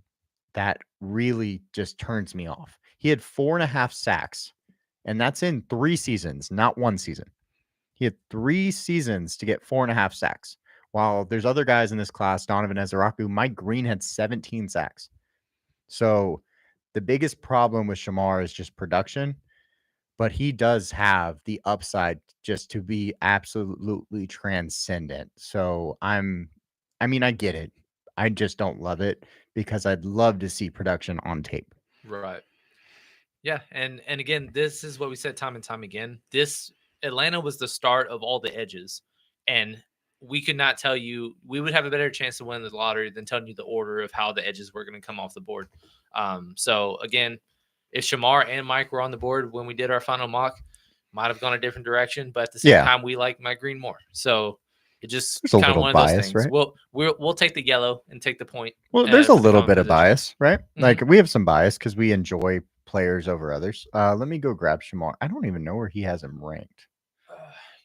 that really just turns me off. He had 4.5 sacks, and that's in 3 seasons, not 1 season. He had 3 seasons to get 4.5 sacks. While there's other guys in this class, Donovan Ezaraku, Mike Green had 17 sacks. So the biggest problem with Shamar is just production, but he does have the upside just to be absolutely transcendent. So I get it. I just don't love it, because I'd love to see production on tape. Right. Yeah. And again, this is what we said time and time again. Atlanta was the start of all the edges, and we could not tell you, we would have a better chance to win the lottery than telling you the order of how the edges were going to come off the board. So again, if Shamar and Mike were on the board when we did our final mock, might have gone a different direction, but at the same time, we like Mike Green more. So it just kind of one of those things. Right? We'll take the yellow and take the point. Well, there's a little bit of bias, right? Like we have some bias because we enjoy players over others. Let me go grab Shamar. I don't even know where he has him ranked.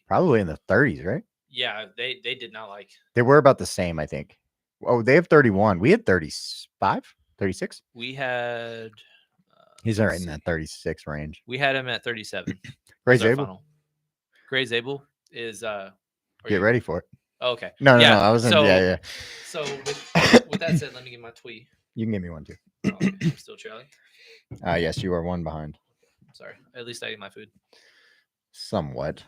Probably in the 30s, right? Yeah, they did not like. They were about the same, I think. Oh, they have 31. We had 35, 36. We had. He's right in that 36 range. We had him at 37. Gray Zabel. Gray Zabel is. Get ready for it. Oh, okay. No. I wasn't. Yeah. So with that said, let me get my tweet. You can give me one too. Okay, I'm still trailing. Yes, you are 1 behind. Sorry. At least I ate my food. Somewhat.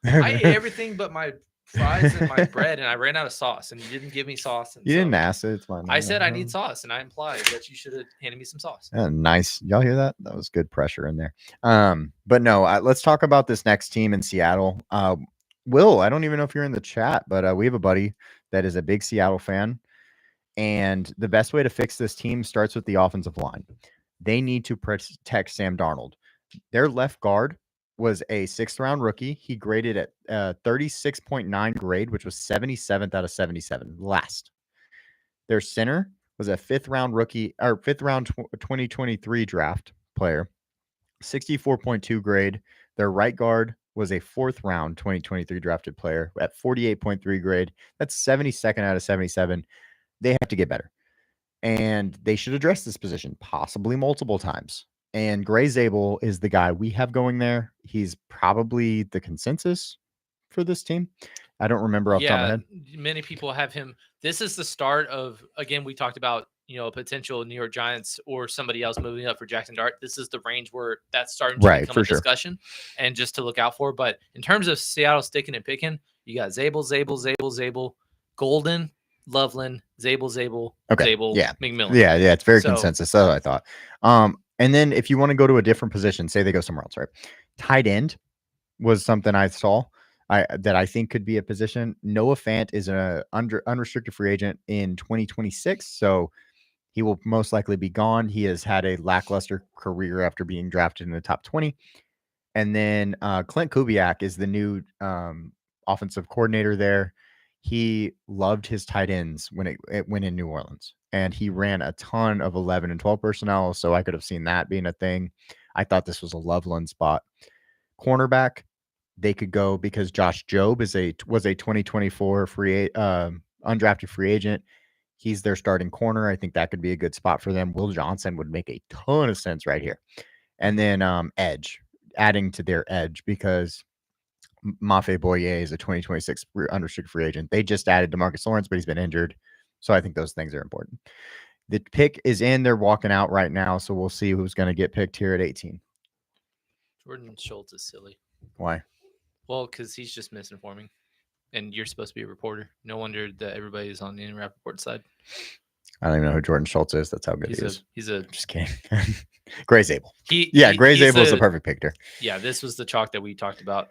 I ate everything but my fries and my bread, and I ran out of sauce, and you didn't give me sauce. And you didn't ask it. It's fine. I said I need sauce, and I implied that you should have handed me some sauce. Nice. Y'all hear that? That was good pressure in there. But no, let's talk about this next team in Seattle. Will, I don't even know if you're in the chat, but we have a buddy that is a big Seattle fan, and the best way to fix this team starts with the offensive line. They need to protect Sam Darnold. Their left guard was a 6th-round rookie. He graded at 36.9 grade, which was 77th out of 77. Last. Their center was a 5th-round rookie, or 5th-round 2023 draft player, 64.2 grade. Their right guard was a 4th round 2023 drafted player at 48.3 grade. That's 72nd out of 77. They have to get better. And they should address this position possibly multiple times. And Gray Zabel is the guy we have going there. He's probably the consensus for this team. I don't remember off the top of my head. Many people have him. This is the start of, again, we talked about, a potential New York Giants or somebody else moving up for Jackson Dart. This is the range where that's starting to become a discussion and just to look out for. But in terms of Seattle sticking and picking, you got Zabel, Golden, Loveland, Zabel, McMillan. Yeah, it's very consensus. So I thought. And then if you want to go to a different position, say they go somewhere else, right? Tight end was something I saw that I think could be a position. Noah Fant is an unrestricted free agent in 2026, so he will most likely be gone. He has had a lackluster career after being drafted in the top 20. And then Clint Kubiak is the new offensive coordinator there. He loved his tight ends when it went in New Orleans, and he ran a ton of 11 and 12 personnel. So I could have seen that being a thing. I thought this was a Loveland spot. Cornerback, they could go because Josh Jobe was a 2024 undrafted free agent. He's their starting corner. I think that could be a good spot for them. Will Johnson would make a ton of sense right here. And then edge, adding to their edge because Mafe Boye is a 2026 unrestricted free agent. They just added DeMarcus Lawrence, but he's been injured. So I think those things are important. The pick is in. They're walking out right now. So we'll see who's going to get picked here at 18. Jordan Schultz is silly. Why? Well, because he's just misinforming. And you're supposed to be a reporter. No wonder that everybody's on the Ian Rapoport side. I don't even know who Jordan Schultz is. That's how good he is. Just kidding. Gray Zabel. Gray Zabel is the perfect picture. Yeah, this was the chalk that we talked about.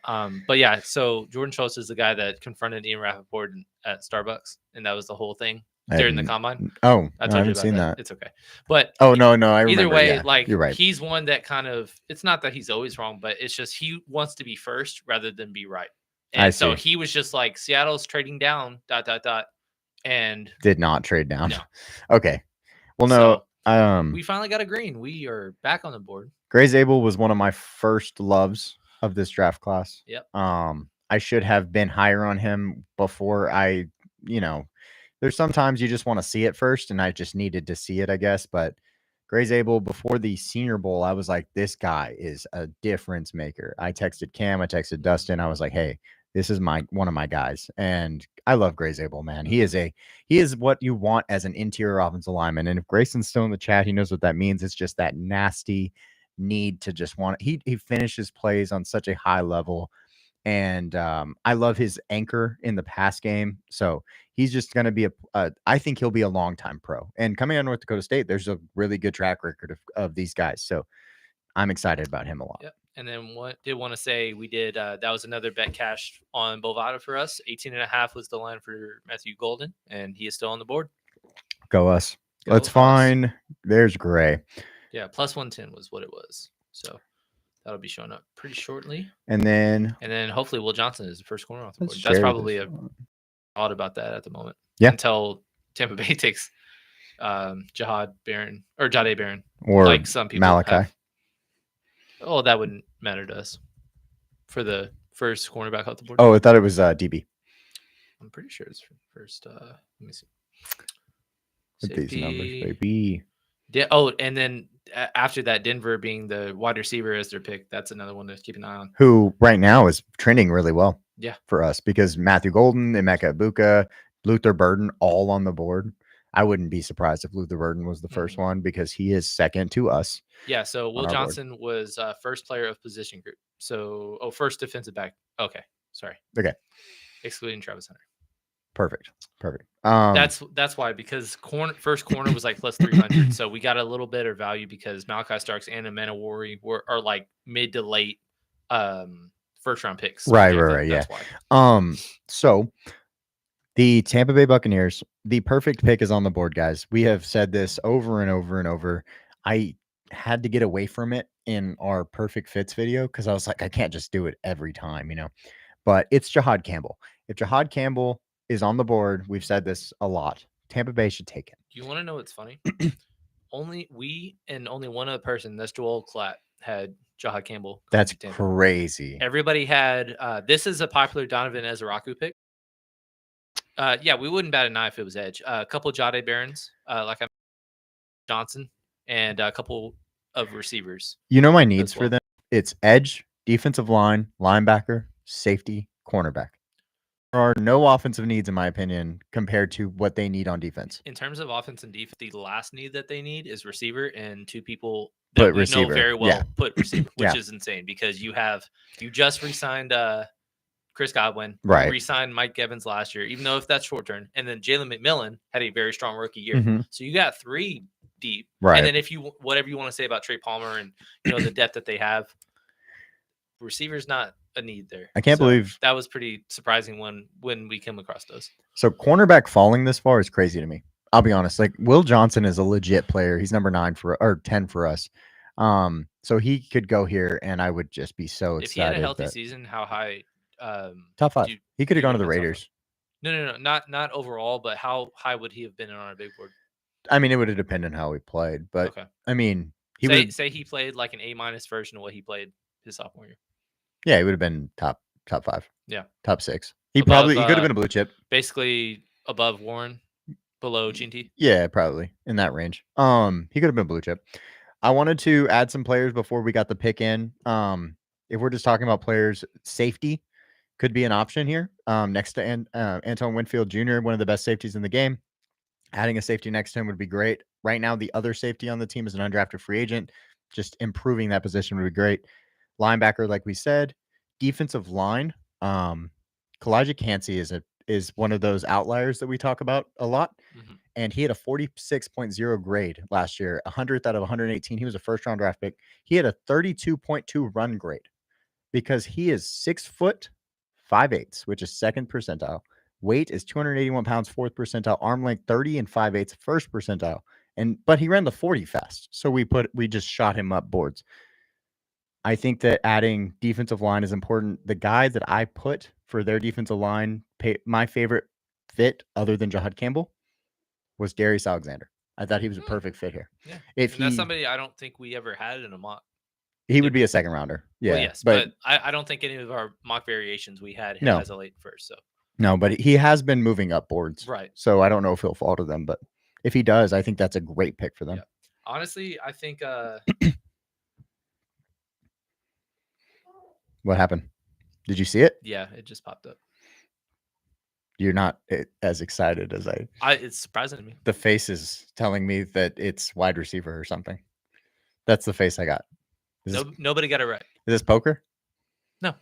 But yeah, so Jordan Schultz is the guy that confronted Ian Rapoport at Starbucks, and that was the whole thing during the combine. Oh, I haven't seen that. It's okay. But no, I remember. Either way, you're right. He's one that kind of, it's not that he's always wrong, but it's just he wants to be first rather than be right. And so he was just like, Seattle's trading down, ... and did not trade down. No. Okay. Well, no. So, we finally got a green. We are back on the board. Gray Zabel was one of my first loves of this draft class. Yep. I should have been higher on him before there's sometimes you just want to see it first, and I just needed to see it, I guess. But Gray Zabel, before the Senior Bowl, I was like, this guy is a difference maker. I texted Cam, I texted Dustin. I was like, hey, this is one of my guys. And I love Gray Zabel, man. He is what you want as an interior offensive lineman. And if Grayson's still in the chat, he knows what that means. It's just that nasty need to just want it. He finishes plays on such a high level. And I love his anchor in the pass game. So he's just going to be I think he'll be a long-time pro. And coming out of North Dakota State, there's a really good track record of these guys. So I'm excited about him a lot. Yep. And then what did want to say, we did, that was another bet cash on Bovada for us. 18.5 was the line for Matthew Golden, and he is still on the board. Go us. Let's find. There's Gray. Yeah, plus 110 was what it was. So that'll be showing up pretty shortly. And then hopefully Will Johnson is the first corner off the board. That's probably a thought about that at the moment. Yeah. Until Tampa Bay takes Jahdae Barron, or like some people Malachi. Have. Oh, that wouldn't matter to us for the first cornerback off the board. Oh, I thought it was DB. I'm pretty sure it's first. Let me see. With these numbers, baby. And then after that, Denver being the wide receiver as their pick. That's another one to keep an eye on. Who right now is trending really well. Yeah. For us, because Matthew Golden, Emeka Egbuka, Luther Burden, all on the board. I wouldn't be surprised if Luther Burden was the first one because he is second to us. Yeah. So Will Johnson was first player of position group. So, first defensive back. Okay. Sorry. Okay. Excluding Travis Hunter. Perfect. That's why, because first corner was like plus 300. So we got a little better value because Malachi Starks and Amanda Worry are like mid to late first round picks. So right. Yeah. Why. So the Tampa Bay Buccaneers, the perfect pick is on the board, guys. We have said this over and over and over. I had to get away from it in our perfect fits video because I was like, I can't just do it every time, but it's Jihaad Campbell. If Jihaad Campbell is on the board, we've said this a lot, Tampa Bay should take it. Do you want to know what's funny? Only one other person, that's Joel Klatt, had Jahad Campbell. That's crazy. Everybody had this is a popular Donovan Ezaraku pick. Yeah, we wouldn't bat an eye if it was edge. A couple Jahdae Barons, like I Johnson, and a couple of receivers. You know my needs for them? It's edge, defensive line, linebacker, safety, cornerback. There are no offensive needs, in my opinion, compared to what they need on defense. In terms of offense and defense, the last need that they need is receiver, and two people that we know very well put receiver, which is insane because you just re-signed Chris Godwin, right? Re-signed Mike Evans last year, even though if that's short term, and then Jalen McMillan had a very strong rookie year. So you got 3 deep, right? And then if you whatever you want to say about Trey Palmer and the depth that they have, receivers not a need there. I can't believe that was pretty surprising when we came across those. So cornerback falling this far is crazy to me. I'll be honest. Like Will Johnson is a legit player. He's number 9 or 10 for us. So he could go here, and I would just be so excited. If he had a healthy season, how high? Top 5. He could have gone to the Raiders. No, not overall, but how high would he have been on our big board? I mean, it would have depended on how he played, but okay. I mean, say he played like an A- version of what he played his sophomore year. Yeah, he would have been top 5. Yeah, top 6. He could have been a blue chip. Basically above Warren, below Ginty. Yeah, probably in that range. He could have been blue chip. I wanted to add some players before we got the pick in. If we're just talking about players, safety could be an option here. Next to Antoine Winfield Jr., one of the best safeties in the game. Adding a safety next to him would be great. Right now, the other safety on the team is an undrafted free agent. Just improving that position would be great. Linebacker, like we said. Defensive line. Kalijah Kancey is one of those outliers that we talk about a lot. And he had a 46.0 grade last year, 100th out of 118. He was a first-round draft pick. He had a 32.2 run grade because he is 6 foot 5/8, which is 2nd percentile. Weight is 281 pounds, 4th percentile. Arm length 30 and 5/8, 1st percentile. But he ran the 40 fast, so we just shot him up boards. I think that adding defensive line is important. The guy that I put for their defensive line, my favorite fit other than Jahad Campbell, was Darius Alexander. I thought he was a perfect fit here. Yeah, that's somebody I don't think we ever had in a mock. He would be a 2nd rounder. Yeah, well, yes, but I don't think any of our mock variations we had him as a late first. So no, but he has been moving up boards, right? So I don't know if he'll fall to them, but if he does, I think that's a great pick for them. Yeah. Honestly, I think. What happened? Did you see it? Yeah, it just popped up. You're not as excited as it's surprising to me. The face is telling me that it's wide receiver or something. That's the face I got. Nobody got it right. Is this poker? No.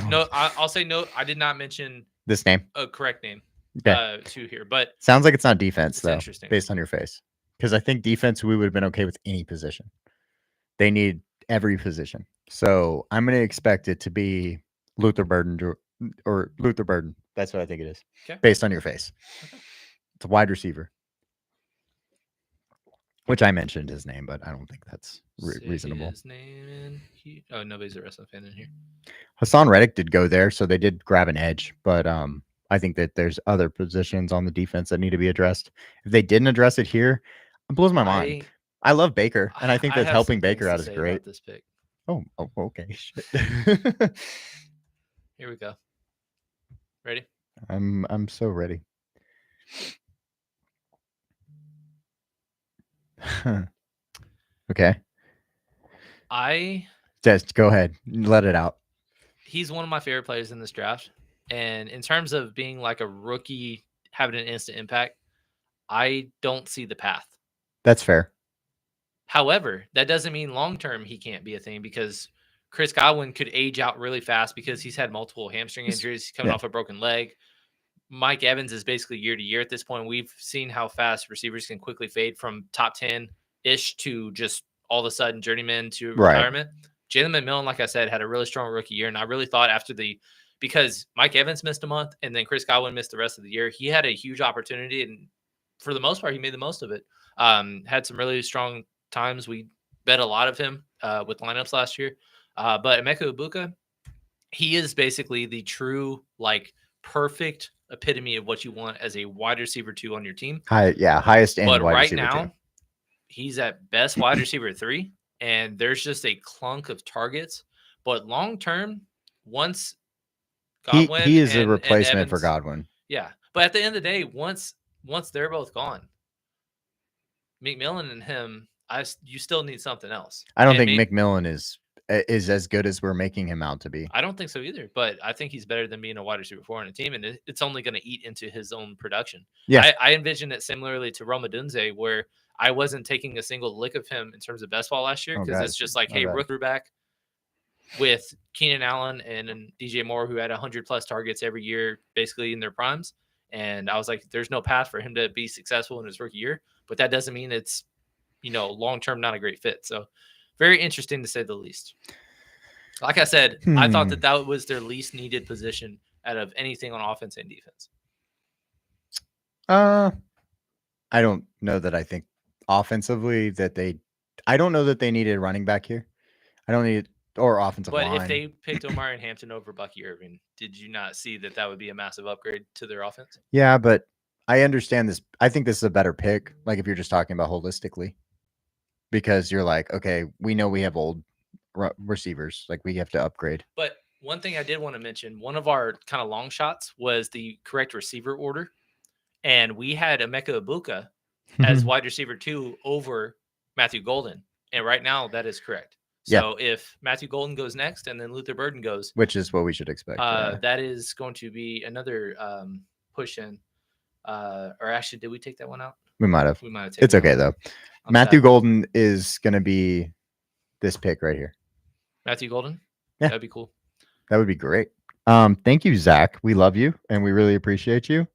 No, I'll say no. I did not mention this name. A correct name. Okay. To here, but sounds like it's not defense though. Interesting. Based on your face, because I think defense we would have been okay with any position. They need every position, so I'm going to expect it to be Luther Burden or Luther Burden. That's what I think it is. Okay. Based on your face, it's a wide receiver, which I mentioned his name, but I don't think that's reasonable. His name nobody's a wrestling fan in here. Hassan Reddick did go there, so they did grab an edge, but I think that there's other positions on the defense that need to be addressed. If they didn't address it here, it blows my mind. I love Baker, and I think that helping Baker out is great. This pick. Oh, okay. Shit. Here we go. Ready? I'm so ready. Okay. Just go ahead. Let it out. He's one of my favorite players in this draft. And in terms of being like a rookie, having an instant impact, I don't see the path. That's fair. However, that doesn't mean long-term he can't be a thing because Chris Godwin could age out really fast because he's had multiple hamstring injuries. He's coming off a broken leg. Mike Evans is basically year to year at this point. We've seen how fast receivers can quickly fade from top 10-ish to just all of a sudden journeyman to retirement. Jalen McMillan, like I said, had a really strong rookie year. And I really thought because Mike Evans missed a month and then Chris Godwin missed the rest of the year, he had a huge opportunity. And for the most part, he made the most of it. Had some really strong times. We bet a lot of him with lineups last year. But Emeka Egbuka, he is basically the true, perfect epitome of what you want as a wide receiver 2 on your team. Highest end wide receiver 2. But right now, he's at best wide receiver 3. and there's just a clunk of targets. But long term, once Godwin he is a replacement Evans, for Godwin. Yeah, but at the end of the day, once they're both gone, McMillan and him, you still need something else. I don't think McMillan is as good as we're making him out to be. I don't think so either, but I think he's better than being a wide receiver 4 on a team, and it's only going to eat into his own production. Yeah, I envision it similarly to Rome Odunze, where I wasn't taking a single lick of him in terms of best ball last year because it's just like, hey, rookie back with Keenan Allen and DJ Moore, who had 100+ targets every year, basically in their primes. And I was like, there's no path for him to be successful in his rookie year, but that doesn't mean it's, long-term not a great fit. So very interesting to say the least. Like I said, I thought that was their least needed position out of anything on offense and defense. I don't know that I think offensively I don't know that they needed a running back here. I don't need or offensive line. But if they picked Omarion Hampton over Bucky Irving, did you not see that would be a massive upgrade to their offense? Yeah, but I understand this. I think this is a better pick. Like if you're just talking about holistically, because you're like, okay, we know we have old receivers, like we have to upgrade. But one thing I did want to mention, one of our kind of long shots was the correct receiver order, and we had Emeka Egbuka as wide receiver 2 over Matthew Golden, and right now that is correct. So if Matthew Golden goes next and then Luther Burden goes, which is what we should expect, that is going to be another push in. Or actually, did we take that one out? We might have. It's okay though. Matthew Golden is going to be this pick right here. Matthew Golden? Yeah. That'd be cool. That would be great. Thank you, Zach. We love you and we really appreciate you.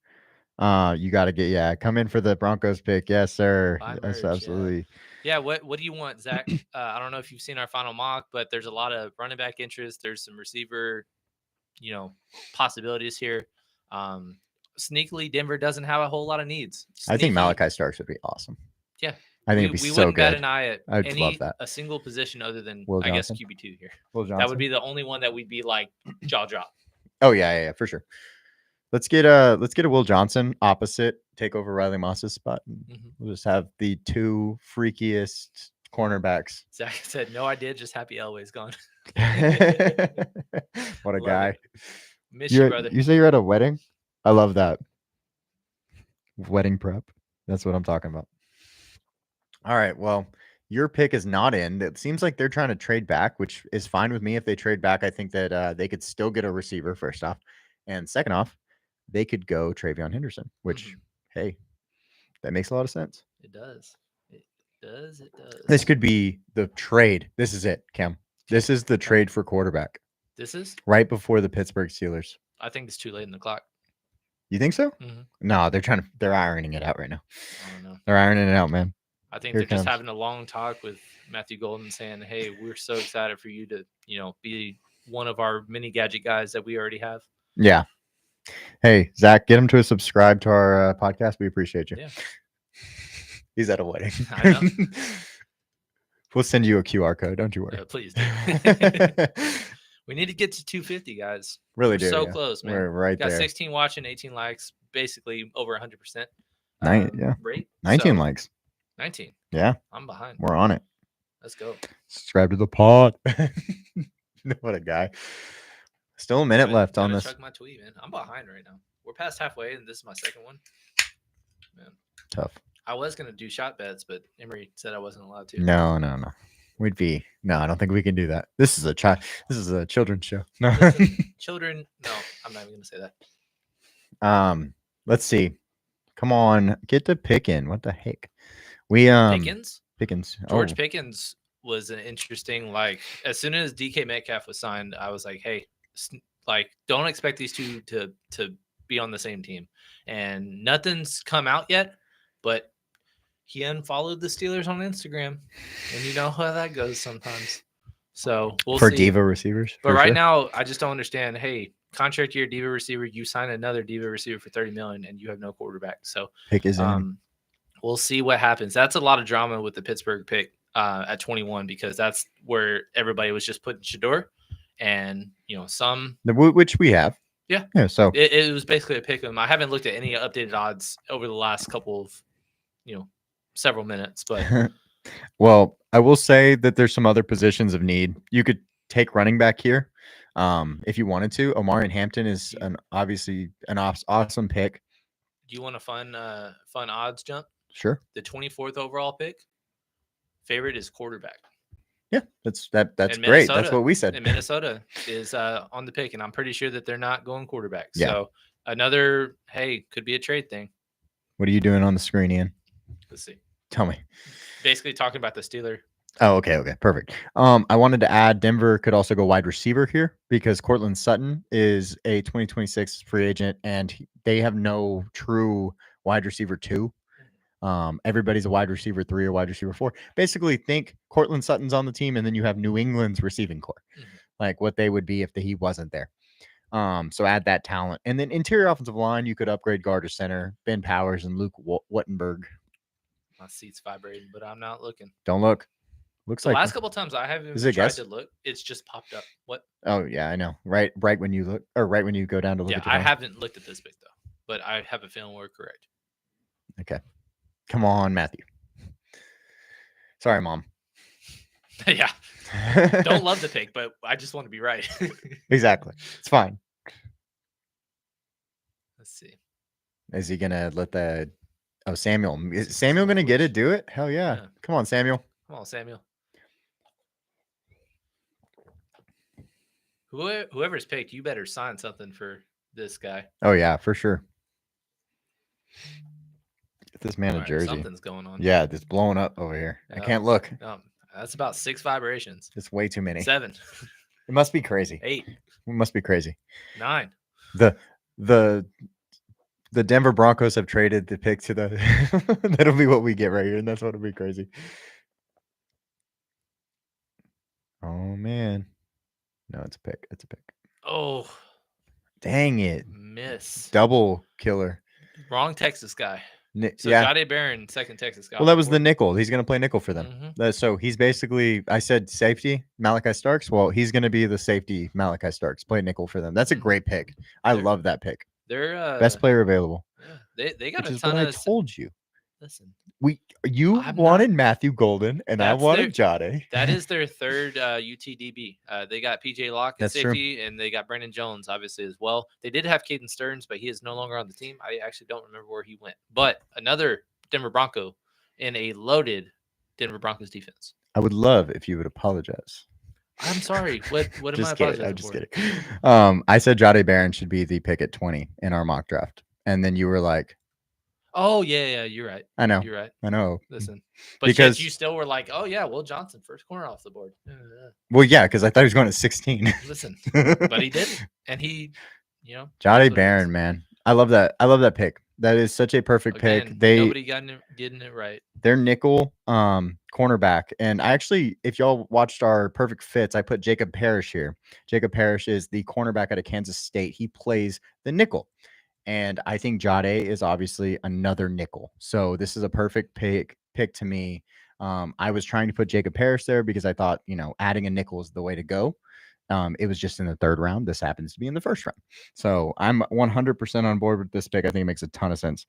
You got to come in for the Broncos pick. Yes, sir. Yes, absolutely. Yeah. What do you want, Zach? I don't know if you've seen our final mock, but there's a lot of running back interest. There's some receiver, possibilities here. Sneakily, Denver doesn't have a whole lot of needs. I think Malachi Starks would be awesome. Yeah. I think it'd be so good. Bat an eye at I'd love that. A single position other than, Will I guess, Johnson? QB2 here. Will Johnson? That would be the only one that we'd be like jaw drop. Oh, yeah, for sure. Let's get a Will Johnson opposite, take over Riley Moss's spot. We'll just have the 2 freakiest cornerbacks. Zach said, no idea, just happy Elway's gone. What a guy. Miss you, brother. You say you're at a wedding? I love that. Wedding prep. That's what I'm talking about. All right. Well, your pick is not in. It seems like they're trying to trade back, which is fine with me. If they trade back, I think that they could still get a receiver, first off. And second off, they could go Travion Henderson, which, hey, that makes a lot of sense. It does. It does. This could be the trade. This is it, Cam. This is the trade for quarterback. This is? Right before the Pittsburgh Steelers. I think it's too late in the clock. You think so? No, they're ironing it out right now. I don't know. They're ironing it out, man. I think they're just having a long talk with Matthew Golden saying, hey, we're so excited for you to, be one of our mini gadget guys that we already have. Yeah. Hey, Zach, get him to subscribe to our podcast. We appreciate you. Yeah. He's at a wedding. I know. We'll send you a QR code. Don't you worry. Please do. We need to get to 250, guys. Really We're do. so close, man. We're right there. Got there. 16 watching, 18 likes, basically over 100%. Rate. 19 likes. 19. Yeah. I'm behind. We're on it. Let's go. Subscribe to the pod. What a guy. Still a minute left on this. Check my tweet, man. I'm behind right now. We're past halfway, and this is my second one. Man. Tough. I was going to do shot bets, but Emery said I wasn't allowed to. No. I don't think we can do that. This is a children's show. No. Children. No, I'm not even going to say that. Let's see. Come on, get the Pickens. What the heck? Pickens. George Pickens was an interesting, as soon as DK Metcalf was signed, I was like, hey, don't expect these two to be on the same team. And nothing's come out yet, but he unfollowed the Steelers on Instagram, and you know how that goes sometimes. So we'll see. Diva receivers. But right now, I just don't understand. Hey, contract year diva receiver, you sign another diva receiver for $30 million, and you have no quarterback. So pick is in. We'll see what happens. That's a lot of drama with the Pittsburgh pick at 21 because that's where everybody was just putting Shedeur, and which we have. Yeah. So it was basically a pick 'em. I haven't looked at any updated odds over the last couple of several minutes, but Well, I will say that there's some other positions of need. You could take running back here, if you wanted to. Omarion Hampton is obviously an awesome pick. Do you want a fun odds jump? Sure. The 24th overall pick. Favorite is quarterback. Yeah, that's great. That's what we said. And Minnesota is on the pick, and I'm pretty sure that they're not going quarterback. Yeah. So another, could be a trade thing. What are you doing on the screen, Ian? Let's see. Tell me. Basically talking about the Steeler. Oh, okay, perfect. I wanted to add Denver could also go wide receiver here because Courtland Sutton is a 2026 free agent, and they have no true wide receiver 2. Everybody's a wide receiver 3 or wide receiver 4. Basically, think Courtland Sutton's on the team, and then you have New England's receiving core, like what they would be if he wasn't there. So add that talent, and then interior offensive line, you could upgrade guard or center, Ben Powers and Luke Wuttenberg. My seat's vibrating, but I'm not looking. Don't look. Looks like last couple of times I haven't even tried to look. It's just popped up. What? Oh yeah, I know. Right when you look, or right when you go down to look. Yeah, I haven't looked at this pick though, but I have a feeling we're correct. Okay, come on, Matthew. Sorry, Mom. Yeah, don't love the pick, but I just want to be right. Exactly, it's fine. Let's see. Is he gonna let the? Oh, Samuel. Is Samuel gonna get it? Do it? Hell yeah! Come on, Samuel. Come on, Samuel. Whoever's picked, you better sign something for this guy. Oh yeah, for sure. Get this man a jersey. Something's going on. Yeah, it's blowing up over here. I can't look. That's about 6 vibrations. It's way too many. 7. It must be crazy. 8. It must be crazy. 9. The Denver Broncos have traded the pick to the. That'll be what we get right here, and that's what'll be crazy. Oh man. No, it's a pick. It's a pick. Oh. Dang it. Miss. Double killer. Wrong Texas guy. Jahdae Barron, second Texas guy. Well, that was the nickel. He's going to play nickel for them. So he's basically, I said safety, Malachi Starks. Well, he's going to be the safety, Malachi Starks, play nickel for them. That's a great pick. I love that pick. They're best player available. Yeah, they got a ton of. I told you. Listen, you wanted Matthew Golden, and I wanted Jahdae. That is their third UTDB. They got PJ Locke at safety, and they got Brandon Jones obviously as well. They did have Caden Stearns, but he is no longer on the team. I actually don't remember where he went. But another Denver Bronco in a loaded Denver Broncos defense. I would love if you would apologize. I'm sorry. What am I apologizing I'm just kidding. I said Jahdae Barron should be the pick at 20 in our mock draft, and then you were like, "Oh yeah, you're right. I know. You're right. I know. Listen, but because you still were like, "Oh yeah, Will Johnson, first corner off the board." Well, yeah, because I thought he was going at 16. Listen, but he didn't, and he, Jahdae Barron, man, I love that. I love that pick. That is such a perfect pick. Nobody getting it right. They're nickel cornerback, and I actually, if y'all watched our perfect fits, I put Jacob Parrish here. Jacob Parrish is the cornerback out of Kansas State. He plays the nickel. And I think Jahdae is obviously another nickel. So this is a perfect pick to me. I was trying to put Jacob Parrish there because I thought, adding a nickel is the way to go. It was just in the 3rd round. This happens to be in the 1st round. So I'm 100% on board with this pick. I think it makes a ton of sense.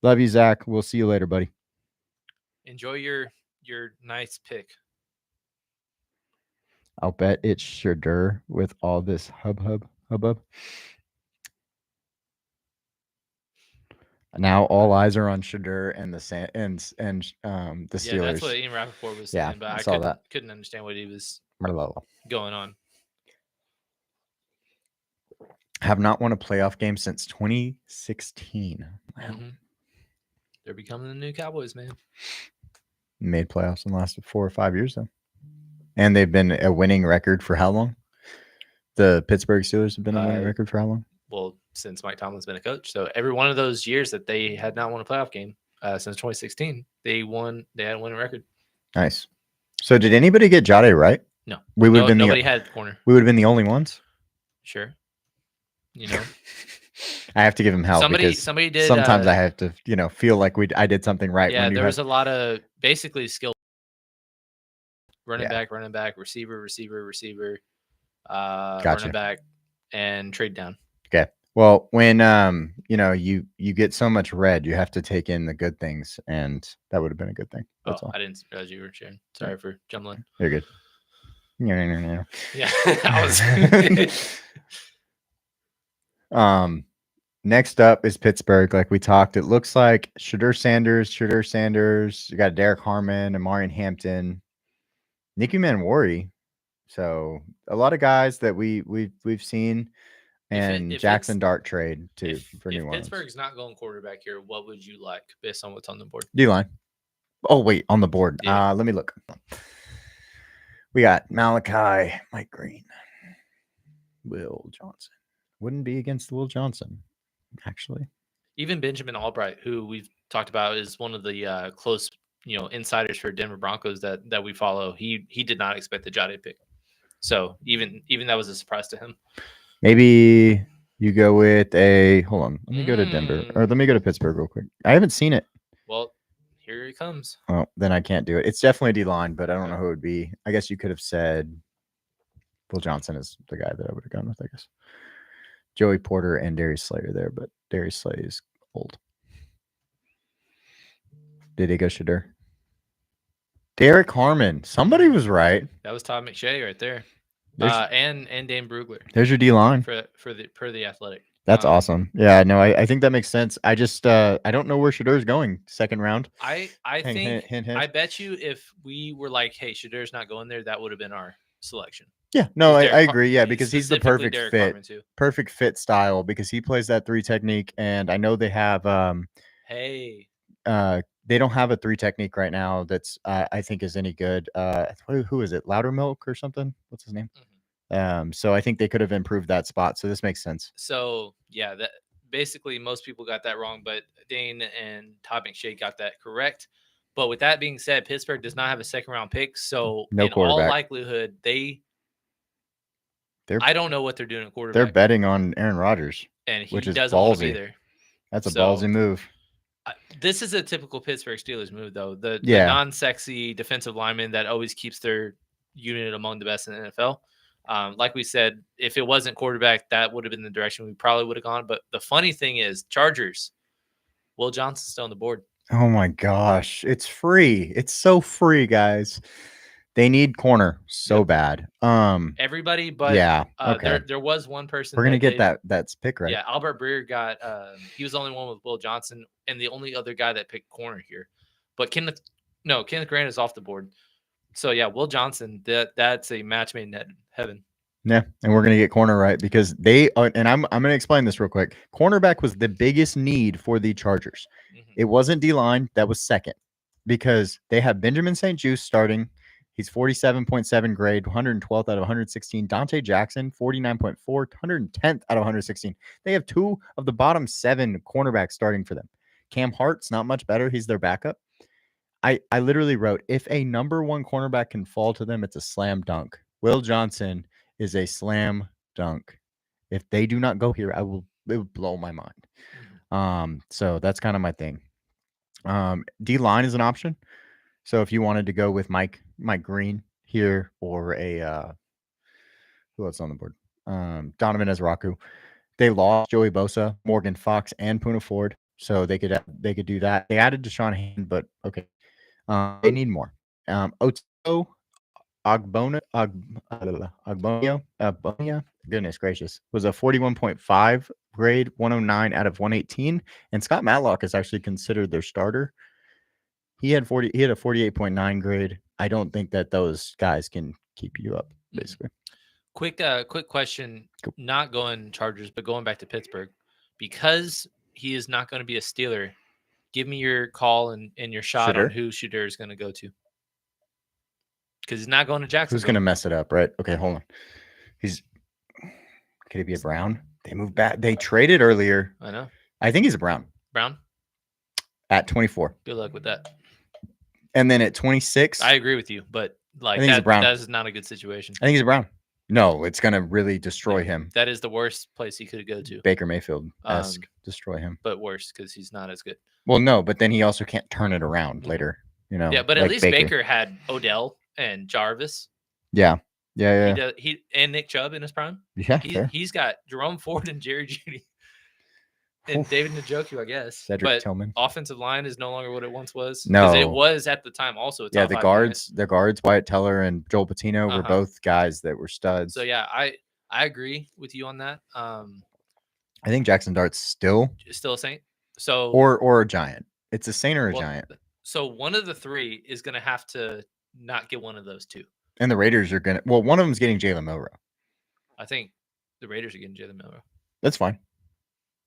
Love you, Zach. We'll see you later, buddy. Enjoy your nice pick. I'll bet it's Shedeur with all this hubbub. Now all eyes are on Shedeur and the Steelers. Yeah, that's what Ian Rappaport was saying, but I couldn't understand what he was going on. Have not won a playoff game since 2016. Wow. They're becoming the new Cowboys, man. Made playoffs in the last 4 or 5 years, though. And they've been a winning record for how long? The Pittsburgh Steelers have been a winning record for how long? Well, since Mike Tomlin's been a coach. So every one of those years that they had not won a playoff game since 2016, they had a winning record. Nice. So did anybody get Jahdae right? No. We would have been nobody had corner. We would have been the only ones? Sure. I have to give him help. Somebody did. Sometimes I have to, feel like I did something right. Yeah, there was a lot of basically skill. Running back, receiver, gotcha. running back, and trade down. Okay. Well, when you get so much red, you have to take in the good things, and that would have been a good thing. That's all. I didn't realize you were sharing. Sorry for jumbling. You're good. Yeah, I was. Next up is Pittsburgh. Like we talked, it looks like Shedeur Sanders. You got Derek Harmon, Amarian Hampton, Nicky Manwari. So a lot of guys that we've seen, and if Jackson Dart trade too for New Orleans. If Pittsburgh's not going quarterback here, what would you like based on what's on the board? D-line. Oh wait, on the board. Yeah. Let me look. We got Malachi, Mike Green, Will Johnson. Wouldn't be against Will Johnson, actually. Even Benjamin Albright, who we've talked about, is one of the close, insiders for Denver Broncos that we follow. He did not expect the Jade pick, so even that was a surprise to him. Maybe you go with a. Hold on, let me go to Denver, or let me go to Pittsburgh real quick. I haven't seen it. Well, here he comes. Oh, then I can't do it. It's definitely D-line, but I don't know who it would be. I guess you could have said Will Johnson is the guy that I would have gone with, I guess. Joey Porter and Darius Slay are there, but Darius Slay is old. Did he go Shedeur? Derek Harmon. Somebody was right. That was Todd McShay right there. And Dan Brugler. There's your D-line. For the Athletic. That's awesome. Yeah, no, I think that makes sense. I just I don't know where Shedeur's going second round. I think I bet you if we were like, hey, Shedeur's not going there, that would have been our selection. Yeah, no, I agree. Yeah, because he's the perfect fit. Perfect fit style because he plays that 3 technique, and I know they have they don't have a 3 technique right now that's I think is any good. Who is it? Loudermilk or something? What's his name? So I think they could have improved that spot. So this makes sense. So yeah, that basically most people got that wrong, but Dane and Todd McShay got that correct. But with that being said, Pittsburgh does not have a second round pick, so in all likelihood, I don't know what they're doing at quarterback. They're betting on Aaron Rodgers, and which is doesn't want to be there. That's a ballsy move. This is a typical Pittsburgh Steelers move, though. The non-sexy defensive lineman that always keeps their unit among the best in the NFL. Like we said, if it wasn't quarterback, that would have been the direction we probably would have gone. But the funny thing is, Chargers, Will Johnson's still on the board. Oh my gosh, it's free. It's so free, guys. They need corner so bad. Everybody, but there was one person. We're gonna get that's pick right. Yeah, Albert Breer got. He was the only one with Will Johnson, and the only other guy that picked corner here. But Kenneth Grant is off the board. So yeah, Will Johnson. That's a match made in heaven. Yeah, and we're gonna get corner right because they are, and I'm gonna explain this real quick. Cornerback was the biggest need for the Chargers. Mm-hmm. It wasn't D-line, that was second because they have Benjamin St-Juste starting. He's 47.7 grade, 112th out of 116. Dante Jackson, 49.4, 110th out of 116. They have 2 of the bottom 7 cornerbacks starting for them. Cam Hart's not much better. He's their backup. I literally wrote, if a number 1 cornerback can fall to them, it's a slam dunk. Will Johnson is a slam dunk. If they do not go here, it would blow my mind. So that's kind of my thing. D-line is an option. So if you wanted to go with Mike Green here or a who else on the board? Donovan Ezraku. They lost Joey Bosa, Morgan Fox, and Poona Ford. So they could do that. They added Deshaun Hand, but okay. They need more. Oto Ogbonnia, goodness gracious, was a 41.5 grade, 109 out of 118. And Scott Matlock is actually considered their starter. He had a 48.9 grade. I don't think that those guys can keep you up, basically. Quick question. Cool. Not going Chargers, but going back to Pittsburgh. Because he is not going to be a Steeler, give me your call and your shot on who Shedeur is going to go to. Because he's not going to Jacksonville. Who's going to mess it up, right? Okay, hold on. Could it be a Brown? They moved back. They traded earlier. I know. I think he's a Brown. Brown? At 24. Good luck with that. And then at 26. I agree with you, but that is not a good situation. I think he's a Brown. No, it's going to really destroy him. That is the worst place he could go to. Baker Mayfield-esque. Destroy him. But worse because he's not as good. Well, no, but then he also can't turn it around later. Yeah, but at least Baker had Odell and Jarvis. Yeah. He and Nick Chubb in his prime. Yeah, he's got Jerome Ford and Jerry Jeudy. and David Njoku, I guess. Cedric Tillman. Offensive line is no longer what it once was. No, it was at the time also. A top the guards, Wyatt Teller and Joel Patino were both guys that were studs. So yeah, I agree with you on that. I think Jackson Dart's still a Saint. So or a Giant. It's a Saint or a Giant. So one of the three is going to have to not get one of those two. And the Raiders are going to. Well, one of them's getting Jalen Milroe. I think the Raiders are getting Jalen Milroe. That's fine.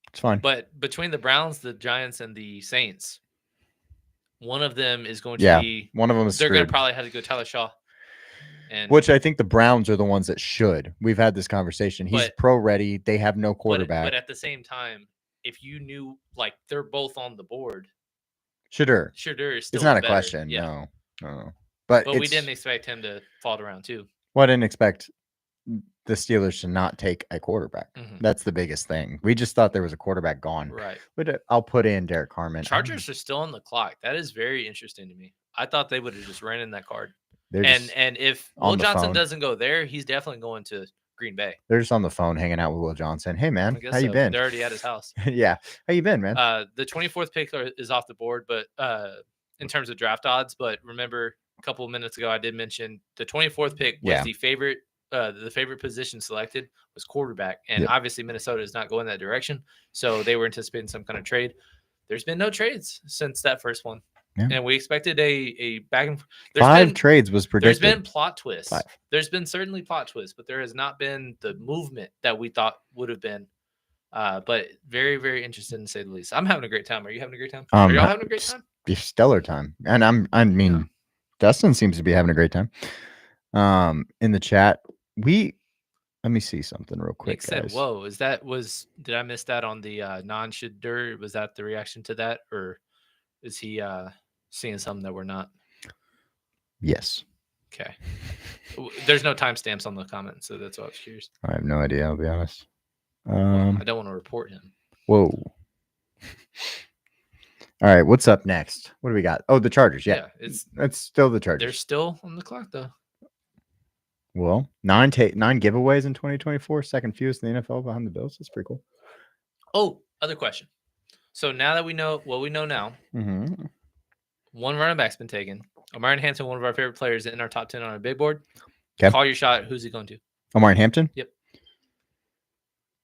It's fine. But between the Browns, the Giants, and the Saints, one of them is going to be. One of them is. They're going to probably have to go Tyler Shaw. Which I think the Browns are the ones that should. We've had this conversation. He's pro ready. They have no quarterback. But at the same time, if you knew like they're both on the board, Shedeur is still. It's not a question. Yeah. No. But we didn't expect him to fall to round 2. Well, I didn't expect the Steelers to not take a quarterback. Mm-hmm. That's the biggest thing. We just thought there was a quarterback gone. Right. But I'll put in Derek Carman. Chargers are still on the clock. That is very interesting to me. I thought they would have just ran in that card. And if Will Johnson doesn't go there, he's definitely going to Green Bay. They're just on the phone hanging out with Will Johnson. Hey, man, how you been? They're already at his house. Yeah. How you been, man? The 24th pick is off the board, but in terms of draft odds. But remember, a couple of minutes ago, I did mention the 24th pick was the favorite. The favorite position selected was quarterback. And obviously Minnesota is not going that direction. So they were anticipating some kind of trade. There's been no trades since that first one. Yeah. And we expected a back and forth. Trades was predicted. There's been plot twists. 5. There's been certainly plot twists, but there has not been the movement that we thought would have been. But very, very interesting to say the least. I'm having a great time. Are you having a great time? Are y'all having a great time? Stellar time. And Dustin seems to be having a great time. In the chat, let me see something real quick. Nick said, "Whoa, did I miss that on the non-Shedeur? Was that the reaction to that, or is he seeing something that we're not?" Yes. Okay. There's no timestamps on the comments, so that's why I was curious. I have no idea. I'll be honest. I don't want to report him. Whoa. All right, what's up next? What do we got? Oh, the Chargers. Yeah, it's still the Chargers. They're still on the clock, though. Well, 9 giveaways in 2024, second fewest in the NFL behind the Bills. That's pretty cool. Oh, other question. So now that we know what we know now, one running back's been taken. Omarion Hampton, one of our favorite players in our top 10 on a big board. Okay. Call your shot. Who's he going to? Omarion Hampton? Yep.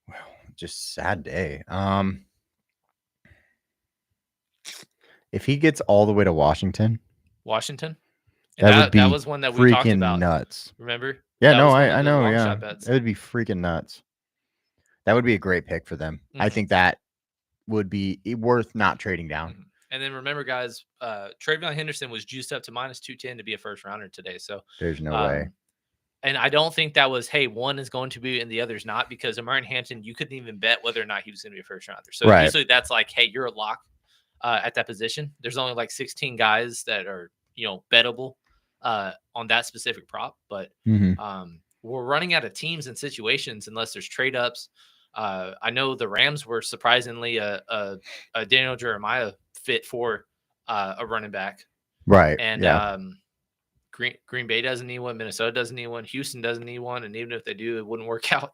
Well, just sad day. If he gets all the way to Washington. That was one that we talked about. Nuts. Remember? Yeah, I know. Yeah, it would be freaking nuts. That would be a great pick for them. Mm-hmm. I think that would be worth not trading down. Mm-hmm. And then remember, guys, Travion Henderson was juiced up to -210 to be a first rounder today. So there's no way. And I don't think that was, hey, one is going to be and the other's not, because Omarion Hampton, you couldn't even bet whether or not he was going to be a first rounder. So usually that's like, hey, you're a lock at that position. There's only like 16 guys that are, bettable on that specific prop. But we're running out of teams and situations unless there's trade ups. I know the Rams were surprisingly a Daniel Jeremiah fit for a running back. Right. And Green Bay doesn't need one. Minnesota doesn't need one. Houston doesn't need one. And even if they do, it wouldn't work out.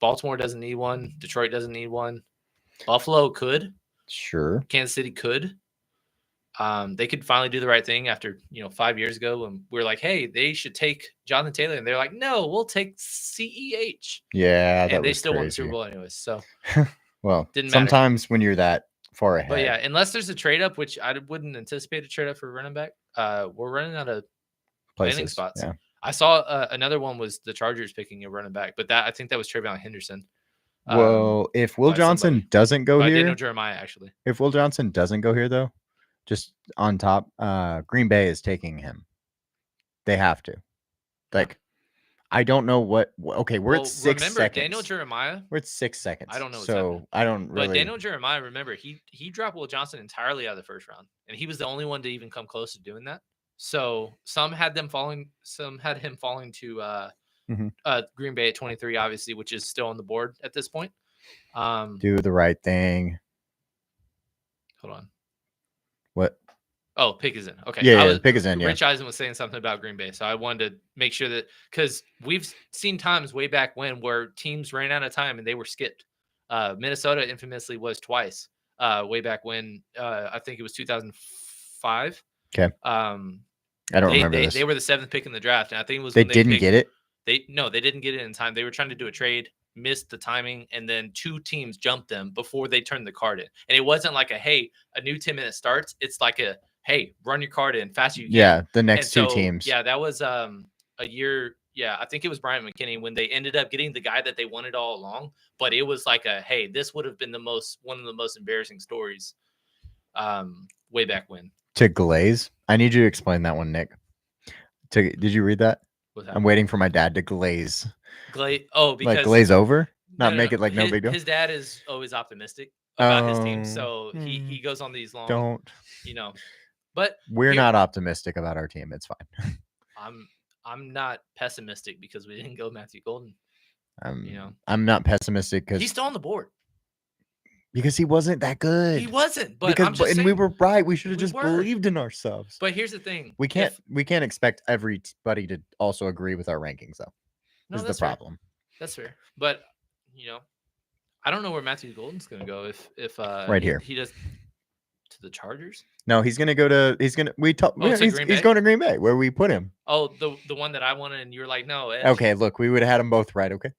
Baltimore doesn't need one. Detroit doesn't need one. Buffalo could. Sure. Kansas City could. They could finally do the right thing after, 5 years ago when we were like, hey, they should take Jonathan Taylor. And they're like, no, we'll take CEH. Yeah. And they still won the Super Bowl anyways. So, well, sometimes when you're that far ahead. But yeah, unless there's a trade up, which I wouldn't anticipate a trade up for running back, we're running out of landing spots. Yeah. I saw another one was the Chargers picking a running back, but I think that was Travion Henderson. Well, if Will Johnson doesn't go here, Daniel Jeremiah actually. If Will Johnson doesn't go here though, just on top, Green Bay is taking him. They have to. Like, I don't know what. Okay, we're at 6 seconds. Daniel Jeremiah. We're at 6 seconds. I don't know. So I don't really. But Daniel Jeremiah, remember, he dropped Will Johnson entirely out of the first round, and he was the only one to even come close to doing that. So some had him falling to Green Bay at 23, obviously, which is still on the board at this point. Do the right thing. Hold on. What? Oh, pick is in. Okay. Yeah, pick is in. Rich Eisen was saying something about Green Bay, so I wanted to make sure that, because we've seen times way back when where teams ran out of time and they were skipped. Minnesota infamously was twice. Way back when, I think it was 2005. Okay. I don't remember this. They were the 7th pick in the draft, and I think it was they when didn't get it. They didn't get it in time. They were trying to do a trade, missed the timing, and then 2 teams jumped them before they turned the card in. And it wasn't like a new 10-minute starts. It's like a hey, run your card in fast as you can. Yeah, the next 2 teams. Yeah, that was a year. Yeah, I think it was Bryant McKinney when they ended up getting the guy that they wanted all along. But it was like hey, this would have been one of the most embarrassing stories way back when. To glaze? I need you to explain that one, Nick. Did you read that? I'm waiting for my dad to glaze. Oh, because like glaze over? Not make it like no big deal. His dad is always optimistic about his team, so he goes on these long. Don't. But we're not optimistic about our team. It's fine. I'm not pessimistic because we didn't go Matthew Golden. I'm not pessimistic because he's still on the board. Because he wasn't that good. He wasn't, but we were right. We should have just believed in ourselves. But here's the thing: we can't expect everybody to also agree with our rankings, though. No, that's the problem. Fair. That's fair. But I don't know where Matthew Golden's going to go if right here he does to the Chargers. No, he's going to go to. He's going to. He's going to Green Bay, where we put him. Oh, the one that I wanted, and you were like, no. Edge. Okay, look, we would have had them both right. Okay.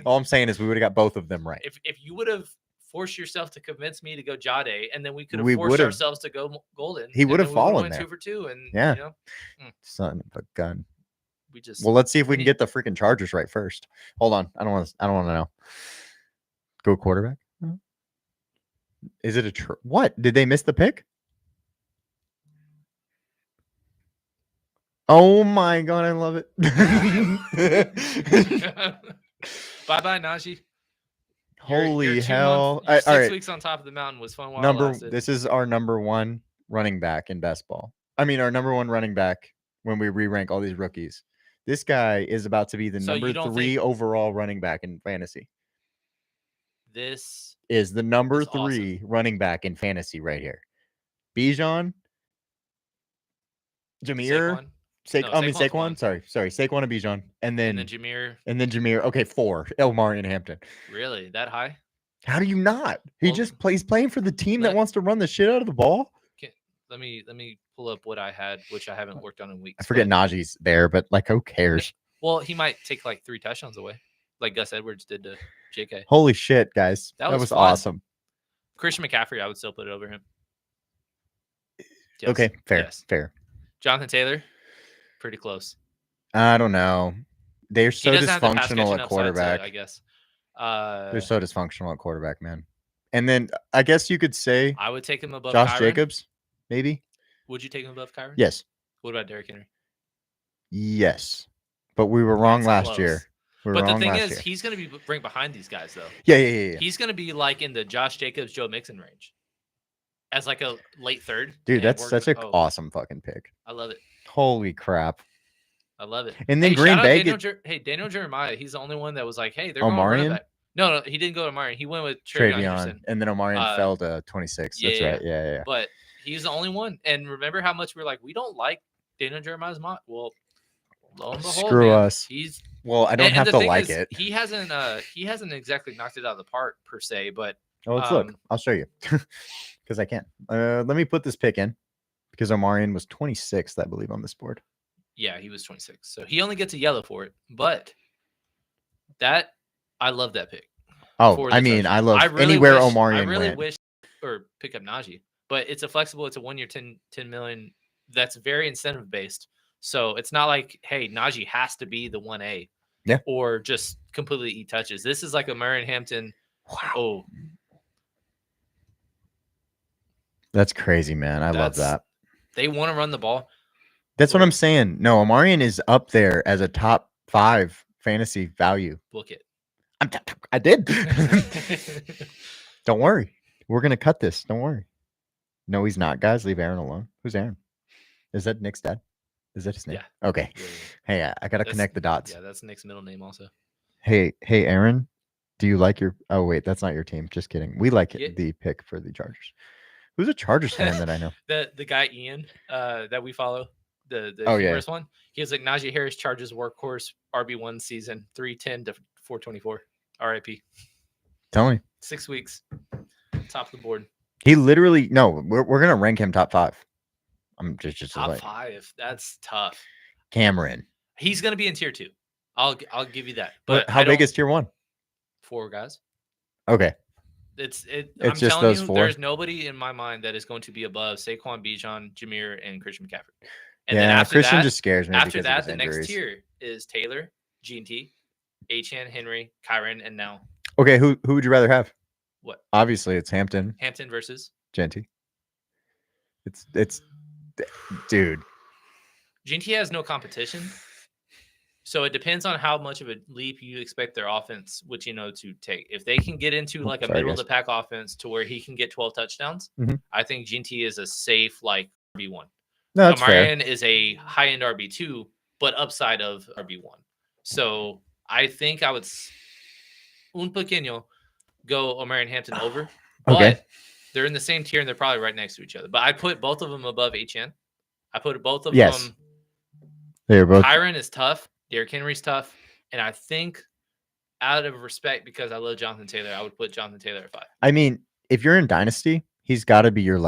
All I'm saying is we would have got both of them right. If you would have forced yourself to convince me to go Jade, and then we could have forced ourselves to go Golden. He would have fallen there. 2 for 2, and yeah, son of a gun. Well, let's see if we can get the freaking Chargers right first. Hold on, I don't want to know. Go quarterback. Is it what? Did they miss the pick? Oh my god, I love it. Bye bye, Najee. Holy hell. 6 weeks on top of the mountain was fun while this is our number 1 running back in best ball. I mean, our number 1 running back when we re-rank all these rookies. This guy is about to be the number 3 overall running back in fantasy. This is the number 3 running back in fantasy right here. Bijan, Jameer, Saquon. Sorry, Saquon and Bijan, and then Jameer. Okay, 4. Omarion Hampton. Really, that high? How do you not? He's playing for the team that wants to run the shit out of the ball. Let me pull up what I had, which I haven't worked on in weeks. I forget Najee's there, but who cares? Well, he might take 3 touchdowns away, like Gus Edwards did to JK. Holy shit, guys! That was awesome. Christian McCaffrey, I would still put it over him. Yes. Okay, fair. Jonathan Taylor, pretty close. I don't know. They're so dysfunctional at quarterback. I guess. They're so dysfunctional at quarterback, man. And then I guess you could say I would take him above Josh Kyron. Jacobs, maybe. Would you take him above Kyron? Yes. What about Derrick Henry? Yes, but we were wrong last year. But the thing is, he's going to be right behind these guys, though. Yeah. He's going to be in the Josh Jacobs, Joe Mixon range as a late 3rd. Dude, that's such an awesome fucking pick. I love it. Holy crap. I love it. And then Green Bay. Daniel Jeremiah, he's the only one that was hey, they're Omarion? going No, he didn't go to Omarion. He went with Travion. And then Omarion fell to 26. That's right. Yeah. But he's the only one. And remember how much we're we don't like Daniel Jeremiah's mock? Well, lo and behold, screw us. I don't have to like it. He hasn't exactly knocked it out of the park per se, but let's look. I'll show you because I can't. Let me put this pick in because Omarion was 26th, I believe, on this board. Yeah, he was 26, so he only gets a yellow for it. But I love that pick. Oh, I mean, I love anywhere Omarion. I really wish or pick up Najee, but it's a 1-year, $10 million. That's very incentive based. So it's not hey, Najee has to be the 1A. Yeah. Or just completely eat touches. This is a Murray Hampton. Wow. Oh. That's crazy, man. I love that. They want to run the ball. That's what I'm saying. No, Omarion is up there as a top 5 fantasy value. Book it. I did. Don't worry. We're going to cut this. Don't worry. No, he's not. Guys, leave Aaron alone. Who's Aaron? Is that Nick's dad? Is that his name? Yeah. Okay. Yeah. Hey, I got to connect the dots. Yeah, that's Nick's middle name also. Hey, Aaron, do you like your... Oh, wait, that's not your team. Just kidding. We like the pick for the Chargers. Who's a Chargers fan that I know? The guy, Ian, that we follow, the first one. He was Najee Harris Chargers workhorse RB1 season 310 to 424. RIP. Tell me. 6 weeks. Top of the board. He literally we're gonna rank him top 5. I'm just top 5. That's tough. Cameron. He's gonna be in tier 2. I'll give you that. But how big is tier 1? 4 guys. Okay. It's I'm just telling you, 4? There's nobody in my mind that is going to be above Saquon, Bijan, Jameer, and Christian McCaffrey. And then after Christian just scares me. After that, the next tier is Taylor, G&T, Achane, Henry, Kyren, and now. Okay, who would you rather have? What? Obviously, it's Hampton. Hampton versus Genty. It's dude. Genty has no competition, so it depends on how much of a leap you expect their offense, to take. If they can get into like a middle of the pack offense to where he can get 12 touchdowns, I think Genty is a safe RB1. No, that's Amarian is a high end RB2, but upside of RB1. So I think I would un pequeño go Omarion Hampton over, but they're in the same tier and they're probably right next to each other. But I put both of them above HN. I put both of them. They're both. Kyren is tough. Derrick Henry's tough. And I think out of respect, because I love Jonathan Taylor, I would put Jonathan Taylor at 5. I mean, if you're in Dynasty, he's got to be your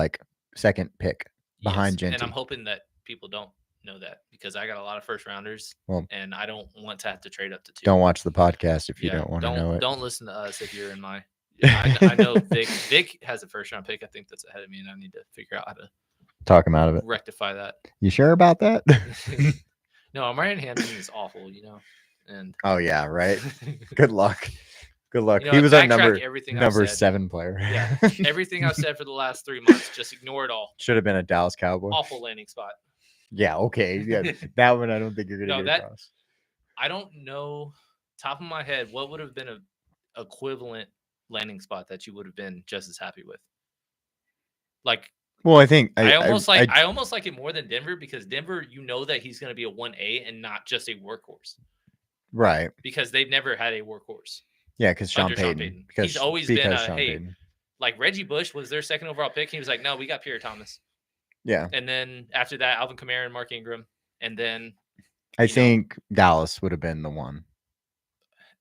second pick behind Genty. And I'm hoping that people don't know that, because I got a lot of first rounders and I don't want to have to trade up to 2. Don't watch the podcast if you don't want to know it. Don't listen to us if you're in my. I know Vic has a first round pick. I think that's ahead of me, and I need to figure out how to talk him out of it. Rectify that. You sure about that? No, Amarion Hampton is awful, And oh yeah, right. Good luck. Good luck. He was our number 7 player. Yeah, everything I've said for the last 3 months, just ignore it all. Should have been a Dallas Cowboy. Awful landing spot. Yeah. Okay. Yeah. That one I don't think you're gonna get across. I don't know, top of my head, what would have been a equivalent landing spot that you would have been just as happy with. Well, I think I almost like it more than Denver, because Denver, that he's going to be a 1A and not just a workhorse. Right. Because they've never had a workhorse. Yeah, because Sean Payton. Because he's always been like Reggie Bush was their second overall pick. He was like, no, we got Pierre Thomas. Yeah. And then after that, Alvin Kamara and Mark Ingram. And then I think Dallas would have been the one.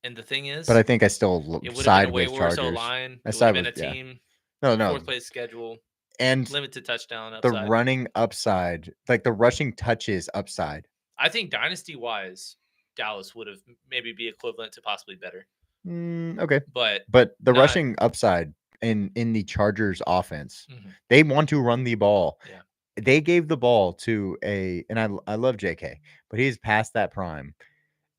And the thing is, but I think I still side with Chargers. Line. It would have been a team. No. Fourth place schedule. And limited touchdown upside. The running upside, the rushing touches upside. I think dynasty wise, Dallas would have maybe be equivalent to possibly better. Okay. But the rushing upside in the Chargers offense, they want to run the ball. Yeah. They gave the ball to and I love JK, but he's past that prime.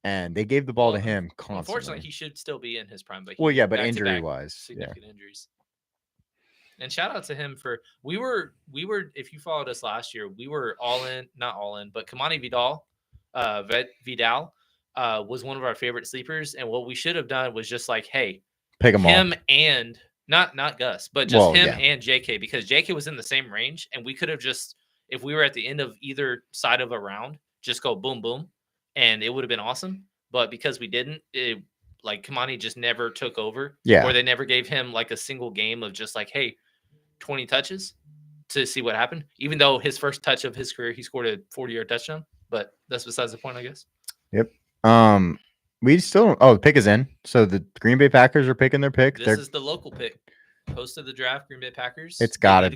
And they gave the ball to him constantly. Unfortunately, he should still be in his prime. But but injury-wise. Significant injuries. And shout out to him for we were if you followed us last year, we were not all in, but Kamani Vidal was one of our favorite sleepers. And what we should have done was just hey, pick him all. And not Gus, but just him and JK, because JK was in the same range, and we could have just, if we were at the end of either side of a round, just go boom, boom, and it would have been awesome. But because we didn't, Kamani just never took over. Yeah. Or they never gave him a single game of just hey, 20 touches to see what happened. Even though his first touch of his career, he scored a 40-yard touchdown. But that's besides the point, I guess. Yep. We still. The pick is in. So the Green Bay Packers are picking their pick. This is the local pick. Post of the draft, Green Bay Packers. It's gotta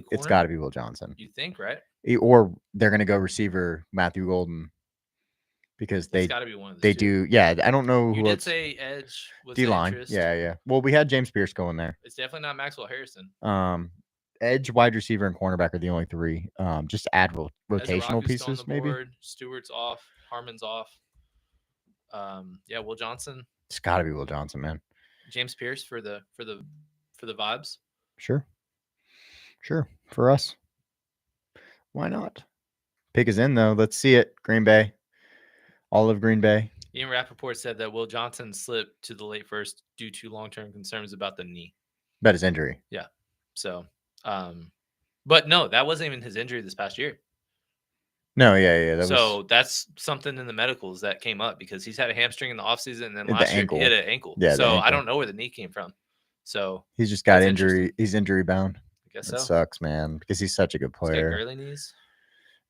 be Will Johnson. You think, right? Or they're gonna go receiver Matthew Golden, because it's gotta be one of they two. Do. Yeah, I don't know who. You did say edge was D-line. Yeah. Well, we had James Pierce going there. It's definitely not Maxwell Harrison. Edge, wide receiver, and cornerback are the only 3. Just add rotational pieces, maybe. Stewart's off. Harmon's off. Will Johnson. It's got to be Will Johnson, man. James Pierce for the vibes. Sure. For us, why not? Pick is in though. Let's see it. Green Bay. All of Green Bay. Ian Rappaport said that Will Johnson slipped to the late first due to long-term concerns about the knee. About his injury. Yeah. So, but no, that wasn't even his injury this past year. No, yeah. That's something in the medicals that came up, because he's had a hamstring in the offseason, and then last year he had an ankle. Yeah, so I don't know where the knee came from. So he's just got injury. He's injury bound. I guess it sucks, man, because he's such a good player. He's got Gurley knees.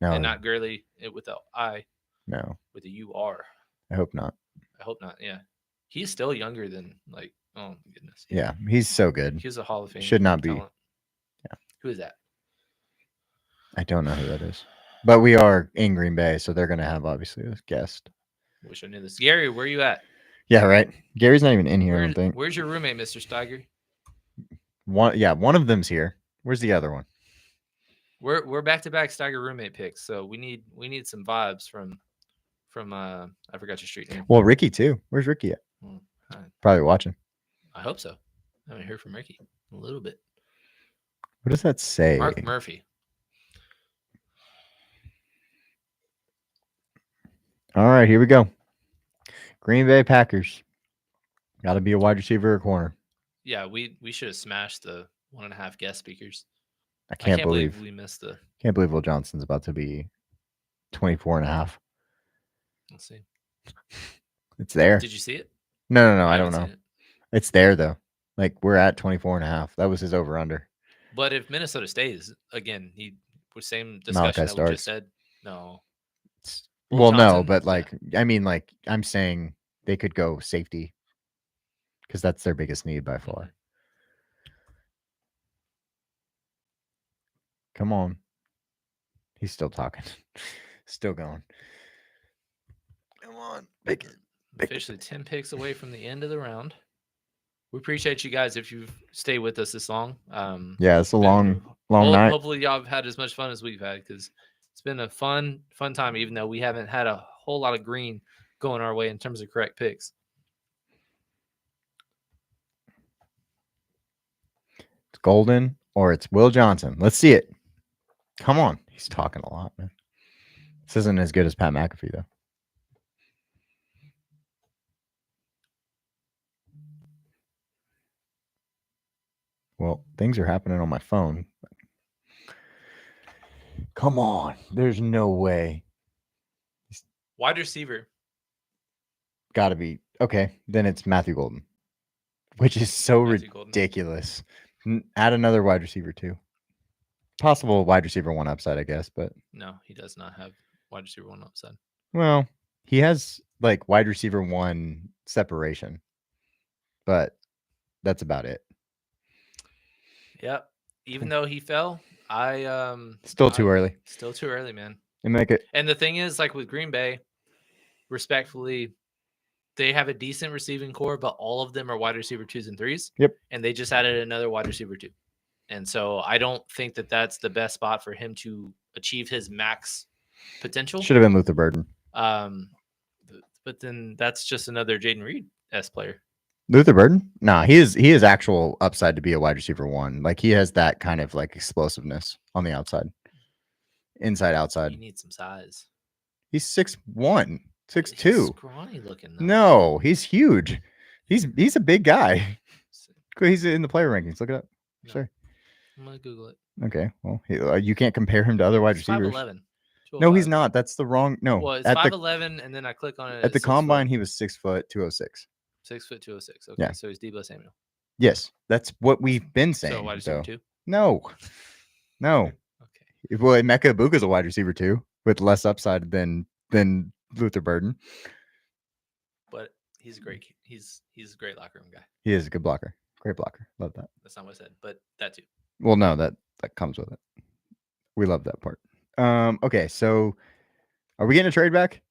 No, and not Gurley with the I. No, with the UR. I hope not. Yeah, he's still younger than Oh my goodness. Yeah, he's so good. He was a Hall of Fame. Should not be. Talent. Yeah. Who is that? I don't know who that is. But we are in Green Bay, so they're gonna have obviously a guest. Wish I knew this. Gary, where you at? Yeah, right. Gary's not even in here, I don't think. Where's your roommate, Mr. Steiger? One of them's here. Where's the other one? We're back-to-back Steiger roommate picks, so we need some vibes from I forgot your street name. Well, Ricky too. Where's Ricky at? Probably watching. I hope so. I haven't heard from Ricky a little bit. What does that say? Mark Murphy. All right, here we go. Green Bay Packers. Got to be a wide receiver or corner. Yeah, we should have smashed the 1.5 guest speakers. I can't believe we missed the. Can't believe Will Johnson's about to be 24.5. Let's see. It's there. Did you see it? No. I don't know. It's there though. Like we're at 24.5. That was his over under. But if Minnesota stays again, he was same discussion that we just said. No. Well, no, but like I mean, like I'm saying they could go safety because that's their biggest need by far. Mm-hmm. Come on. He's still talking. Still going. Come on. Pick it. Officially 10 picks away from the end of the round. We appreciate you guys if you've stayed with us this long. Yeah, it's a long night. Hopefully y'all have had as much fun as we've had because it's been a fun time, even though we haven't had a whole lot of green going our way in terms of correct picks. It's Golden or it's Will Johnson. Let's see it. Come on. He's talking a lot, man. This isn't as good as Pat McAfee, though. Well, things are happening on my phone. Come on. There's no way. Wide receiver. Got to be. Okay, then it's Matthew Golden, which is so ridiculous. Add another wide receiver, too. Possible wide receiver one upside, I guess, but. No, he does not have wide receiver one upside. Well, he has like wide receiver one separation, but that's about it. Yep. Even though he fell, still too early. Still too early, man. And the thing is, like with Green Bay, respectfully, they have a decent receiving core, but all of them are wide receiver 2s and 3s. Yep. And they just added another wide receiver 2. And so I don't think that that's the best spot for him to achieve his max potential. Should have been Luther Burden. But then that's just another Jaden Reed-esque player. Luther Burden? Nah, he is actual upside to be a wide receiver one. Like he has that kind of like explosiveness on the outside. Inside, outside. You need some size. He's 6'1", 6'2". He's scrawny looking though. No, he's huge. He's a big guy. He's in the player rankings. Look it up. No. Sorry. I'm gonna Google it. Okay. Well, you can't compare him to other wide receivers. 5'11". No, he's not. That's the wrong. No. Well, it's 5'11", and then I click on it. At the combine, he was 6 foot 206. 6 foot 206. Okay, yeah. So he's Deebo Samuel. Yes, that's what we've been saying. So wide receiver 2? No. Okay. Well, Emeka Egbuka's a wide receiver 2 with less upside than Luther Burden. But he's great. He's a great locker room guy. He is a good blocker. Great blocker. Love that. That's not what I said, but that too. Well, no, that comes with it. We love that part. Okay, so are we getting a trade back?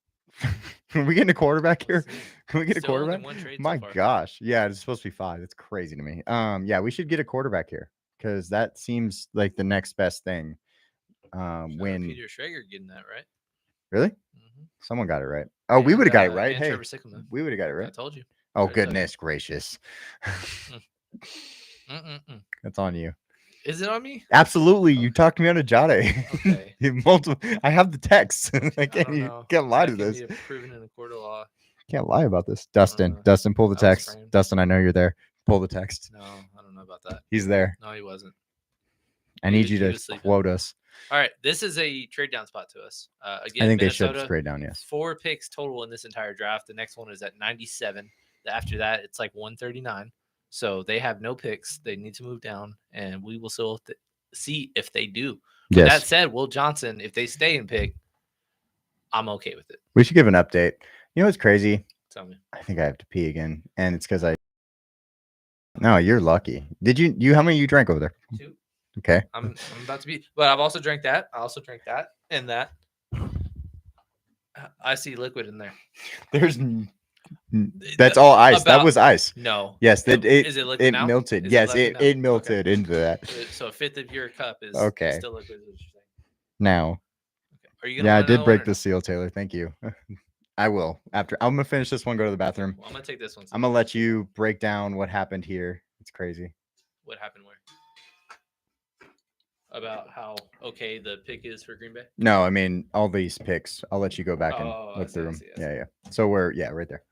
Are we getting a quarterback here? Can we get a quarterback? My gosh. Yeah, it's supposed to be 5. It's crazy to me. Yeah, we should get a quarterback here because that seems like the next best thing. When Peter Schrager getting that right. Really? Mm-hmm. Someone got it right. Oh, we would have got it right. Hey, we would have got it right. I told you. Oh, goodness gracious. That's on you. Is it on me? Absolutely. You talked me on a Jade. Okay. I have the text. I can't lie to this. Proven in a court of law. Can't lie about this. Dustin, pull the text. Dustin, I know you're there. Pull the text. No, I don't know about that. He's there. No, he wasn't. I need you to quote us. All right. This is a trade down spot to us. Again, I think Minnesota, they should trade down, yes. 4 picks total in this entire draft. The next one is at 97. After that, it's like 139. So they have no picks. They need to move down, and we will still see if they do. Yes. That said, Will Johnson, if they stay in pick, I'm okay with it. We should give an update. You know what's crazy? Tell me. I think I have to pee again, and it's because I No, you're lucky. Did you? How many you drank over there? 2. Okay. I'm about to be, but I've also drank that. I also drank that and that. I see liquid in there. That's all ice. That was ice. No. Yes, is it liquid now? Melted. Yes, it melted into that. So a fifth of your cup is okay. Still liquid. Is what you're saying. Now. Okay. Are you gonna? Yeah, I did break the seal, Taylor. Thank you. I will. After I'm gonna finish this one, go to the bathroom. Well, I'm gonna take this one. I'm gonna let you break down what happened here. It's crazy. What happened where? About how okay the pick is for Green Bay? No, I mean all these picks. I'll let you go back and look through them. Yeah. So we're right there.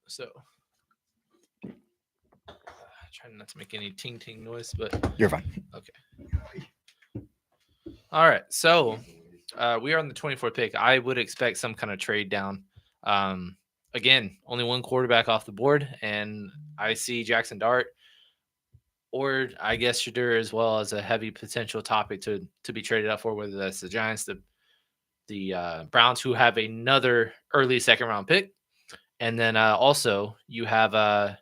So trying not to make any ting ting noise, but you're fine. Okay. All right. So we are on the 24th pick. I would expect some kind of trade down. Again, only one quarterback off the board, and I see Jackson Dart, or I guess Shedeur as well as a heavy potential topic to be traded up for, whether that's the Giants, the Browns, who have another early second round pick, and then also you have the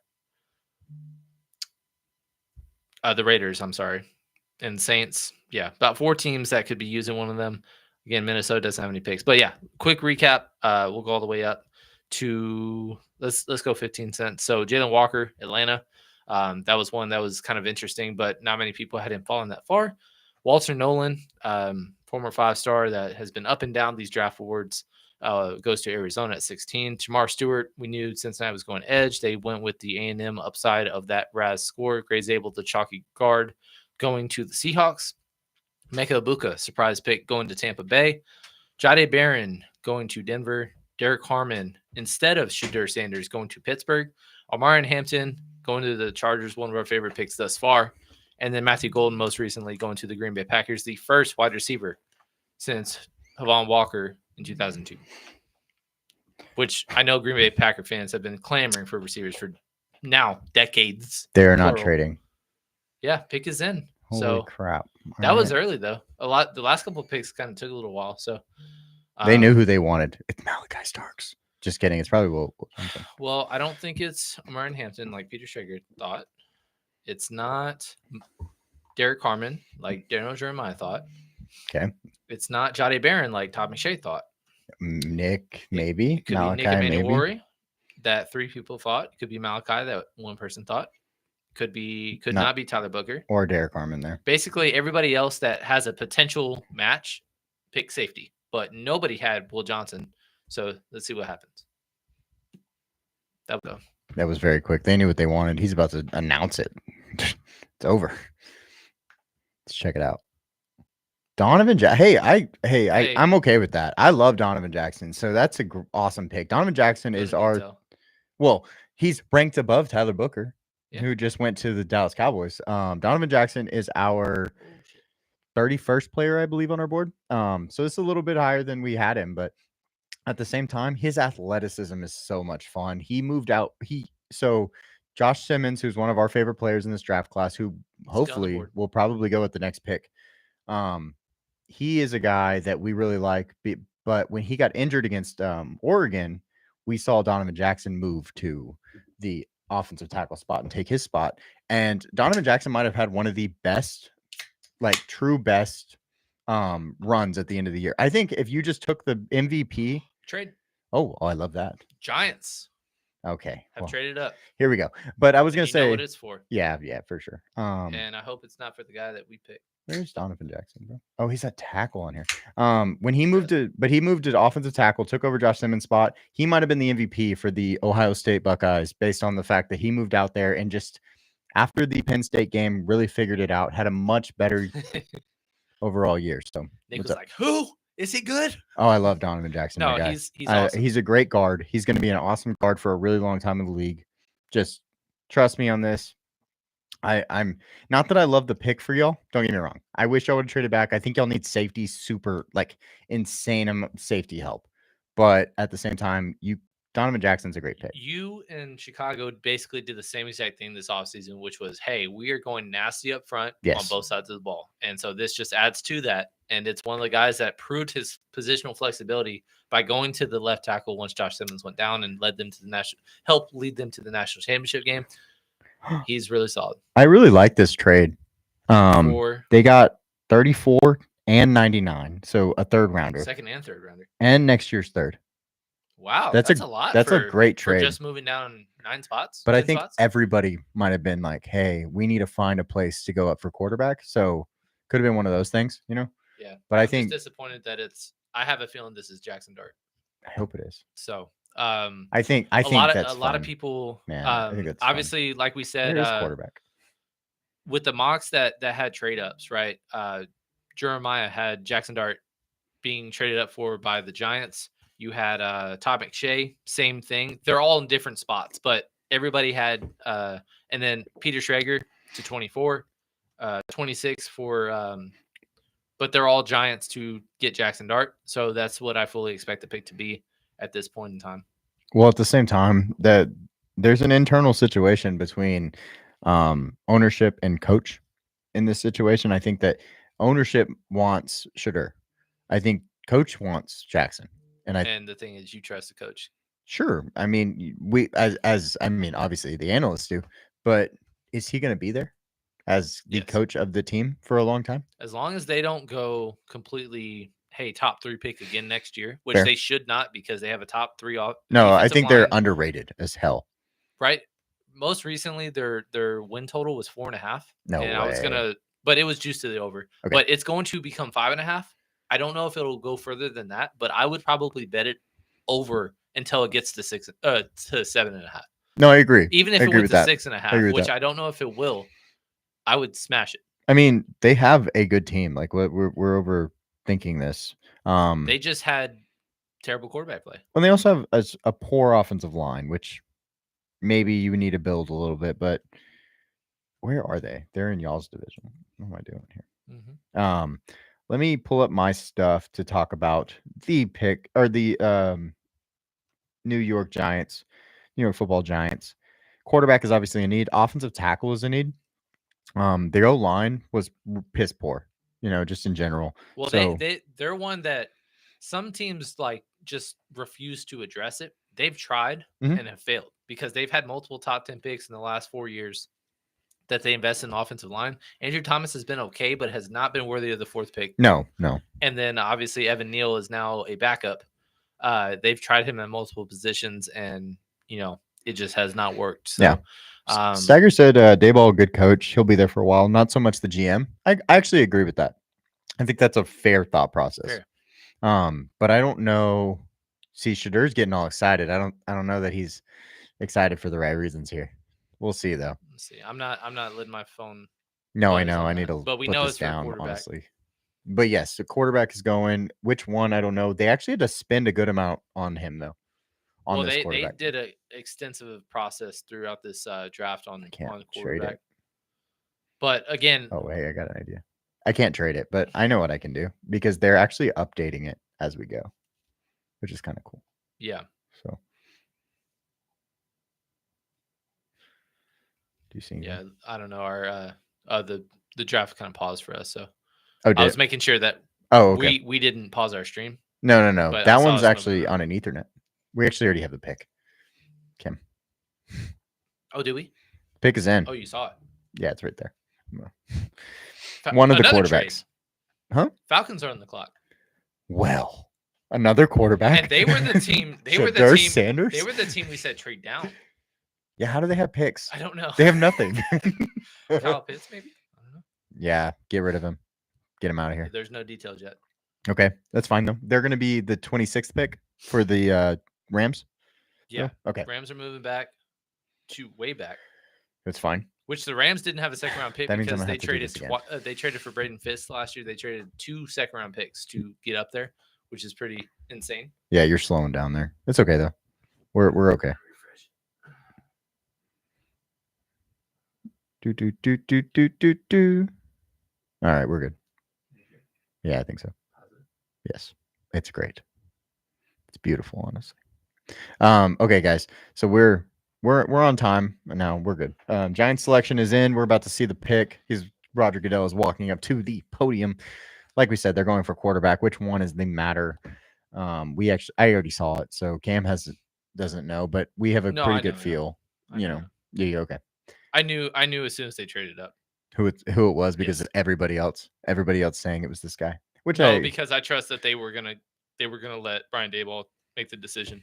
Raiders. I'm sorry, and Saints. Yeah, about 4 teams that could be using one of them. Again, Minnesota doesn't have any picks, but yeah, quick recap. We'll go all the way up to let's go 15 cents. So Jalen Walker, Atlanta. That was one that was kind of interesting, but not many people had him fallen that far. Walter Nolan, former 5-star that has been up and down these draft awards, goes to Arizona at 16. Jamar Stewart, we knew Cincinnati was going edge. They went with the A&M upside of that Raz score. Gray's able to chalky guard going to the Seahawks. Mecca Ibuka, surprise pick, going to Tampa Bay. Jahdae Barron going to Denver. Derek Harmon, instead of Shedeur Sanders, going to Pittsburgh. Omarion Hampton going to the Chargers, one of our favorite picks thus far. And then Matthew Golden, most recently, going to the Green Bay Packers, the first wide receiver since Havon Walker in 2002. Which I know Green Bay Packer fans have been clamoring for receivers for now decades. They're not trading. Yeah, pick is in. Holy crap. That was early, though. The last couple of picks kind of took a little while. So they knew who they wanted. It's Malachi Starks. Just kidding. It's probably Will Johnson. Well, I don't think it's Omarion Hampton like Peter Schrager thought. It's not Derek Harmon like Daniel Jeremiah thought. Okay. It's not Jahdae Barron like Todd McShay thought. Nick, maybe. It could Malachi, be Nick Emmanuel that 3 people thought. It could be Malachi that 1 person thought. Could not be Tyler Booker. Or Derek Harmon there. Basically, everybody else that has a potential match pick safety. But nobody had Will Johnson. So let's see what happens. That was very quick. They knew what they wanted. He's about to announce it. It's over. Let's check it out. Donovan Jackson. I'm okay with that. I love Donovan Jackson. So that's a awesome pick. Donovan Jackson is he's ranked above Tyler Booker, who just went to the Dallas Cowboys. Donovan Jackson is our 31st player, I believe, on our board. So it's a little bit higher than we had him, but at the same time, his athleticism is so much fun. He moved out. So Josh Simmons, who's one of our favorite players in this draft class, who hopefully will probably go at the next pick. He is a guy that we really like. But when he got injured against Oregon, we saw Donovan Jackson move to the offensive tackle spot and take his spot. And Donovan Jackson might have had one of the best, true best runs at the end of the year. I think if you just took the MVP trade. Oh, I love that. Giants. Okay. Have traded up. Here we go. But I was going to say know what it's for. Yeah, for sure. And I hope it's not for the guy that we picked. Where's Donovan Jackson, bro? Oh, he's a tackle on here. When he moved to offensive tackle, took over Josh Simmons' spot. He might have been the MVP for the Ohio State Buckeyes based on the fact that he moved out there and just after the Penn State game really figured it out, had a much better overall year. So Nick was like, "Who is he good?" Oh, I love Donovan Jackson. No, he's awesome. He's a great guard. He's going to be an awesome guard for a really long time in the league. Just trust me on this. I'm not that I love the pick for y'all. Don't get me wrong. I wish y'all would have traded back. I think y'all need safety, super insane safety help. But at the same time, Donovan Jackson's a great pick. You and Chicago basically did the same exact thing this offseason, which was, hey, we are going nasty up front on both sides of the ball. And so this just adds to that. And it's one of the guys that proved his positional flexibility by going to the left tackle once Josh Simmons went down and helped lead them to the national championship game. He's really solid. I really like this trade. They got 34 and 99, so a third rounder, second and third rounder, and next year's third. Wow, that's a lot. That's a great trade. For just moving down 9 spots. But I think everybody might have been like, "Hey, we need to find a place to go up for quarterback." So could have been one of those things, you know. Yeah, but I'm I think just disappointed that it's. I have a feeling this is Jackson Dart. I hope it is. So, I think a lot of people. Man, I think that's obviously, fun. like we said, quarterback with the mocks that had trade ups, right? Jeremiah had Jackson Dart being traded up for by the Giants. You had Todd McShay, same thing. They're all in different spots, but everybody had. And then Peter Schrager to 24, 26 for. But they're all Giants to get Jackson Dart, so that's what I fully expect the pick to be at this point in time. Well, at the same time, that there's an internal situation between ownership and coach in this situation. I think that ownership wants Shedeur. I think coach wants Jackson. And the thing is, you trust the coach. Sure. I mean, we as I mean, obviously the analysts do, but is he going to be there as the coach of the team for a long time? As long as they don't go completely, hey, top 3 pick again next year, which they should not, because they have a top 3 off. No, I think they're underrated as hell. Right. Most recently, their win total was 4.5. No way. I was but it was juiced to the over. Okay. But it's going to become 5.5. I don't know if it'll go further than that, but I would probably bet it over until it gets to 7.5. No, I agree. Even if it went to 6.5, which I don't know if it will, I would smash it. I mean, they have a good team. Like we're overthinking this. They just had terrible quarterback play. And they also have a poor offensive line, which maybe you need to build a little bit. But where are they? They're in y'all's division. What am I doing here? Mm-hmm. Let me pull up my stuff to talk about the pick or the New York Giants, New York Football Giants. Quarterback is obviously a need. Offensive tackle is a need. Their O-line was piss poor, just in general. Well, they're one that some teams like just refuse to address it. They've tried and have failed because they've had multiple top 10 picks in the last 4 years that they invest in the offensive line. Andrew Thomas has been okay, but has not been worthy of the 4th pick. No. And then obviously Evan Neal is now a backup. They've tried him at multiple positions, and it just has not worked. So, yeah. Steiger said Daboll, good coach. He'll be there for a while. Not so much the GM. I actually agree with that. I think that's a fair thought process. Fair. But I don't know. See, Shedeur's getting all excited. I don't know that he's excited for the right reasons here. We'll see though. Let's see. I'm not letting my phone. No, I know. I need to. But we know it's down, honestly. But yes, the quarterback is going. Which one? I don't know. They actually had to spend a good amount on him though. They did an extensive process throughout this draft on quarterback. But again, oh hey, I got an idea. I can't trade it, but I know what I can do because they're actually updating it as we go, which is kind of cool. Yeah. So. Do you see? Yeah, I don't know. Our the draft kind of paused for us, so I was making sure that okay. we didn't pause our stream. No. That one's actually on an Ethernet. We actually already have the pick. Kim. Oh, do we? Pick is in. Oh, you saw it. Yeah, it's right there. One of the quarterbacks. Trade. Huh? Falcons are on the clock. Well, another quarterback. And they were the team. Sanders? They were the team we said trade down. Yeah, how do they have picks? I don't know. They have nothing. Kyle Pitts, maybe? I don't know. Yeah, get rid of him. Get him out of here. There's no details yet. Okay, that's fine though. They're going to be the 26th pick for the Rams. Yeah. Oh, okay. Rams are moving back to way back. That's fine. Which the Rams didn't have a second round pick because they traded. They traded for Braden Fisk last year. They traded 2 second round picks to get up there, which is pretty insane. Yeah, you're slowing down there. It's okay though. We're okay. Do. All right, we're good. Yeah, I think so. Yes, it's great. It's beautiful, honestly. Okay, guys. So we're on time now. We're good. Giant selection is in. We're about to see the pick. Roger Goodell is walking up to the podium. Like we said, they're going for quarterback. Which one is the matter? I already saw it. So Cam doesn't know, but we have a pretty good feel. Yeah, okay. I knew as soon as they traded up who it was because of everybody else saying it was this guy. Because I trust that they were gonna let Brian Daboll make the decision.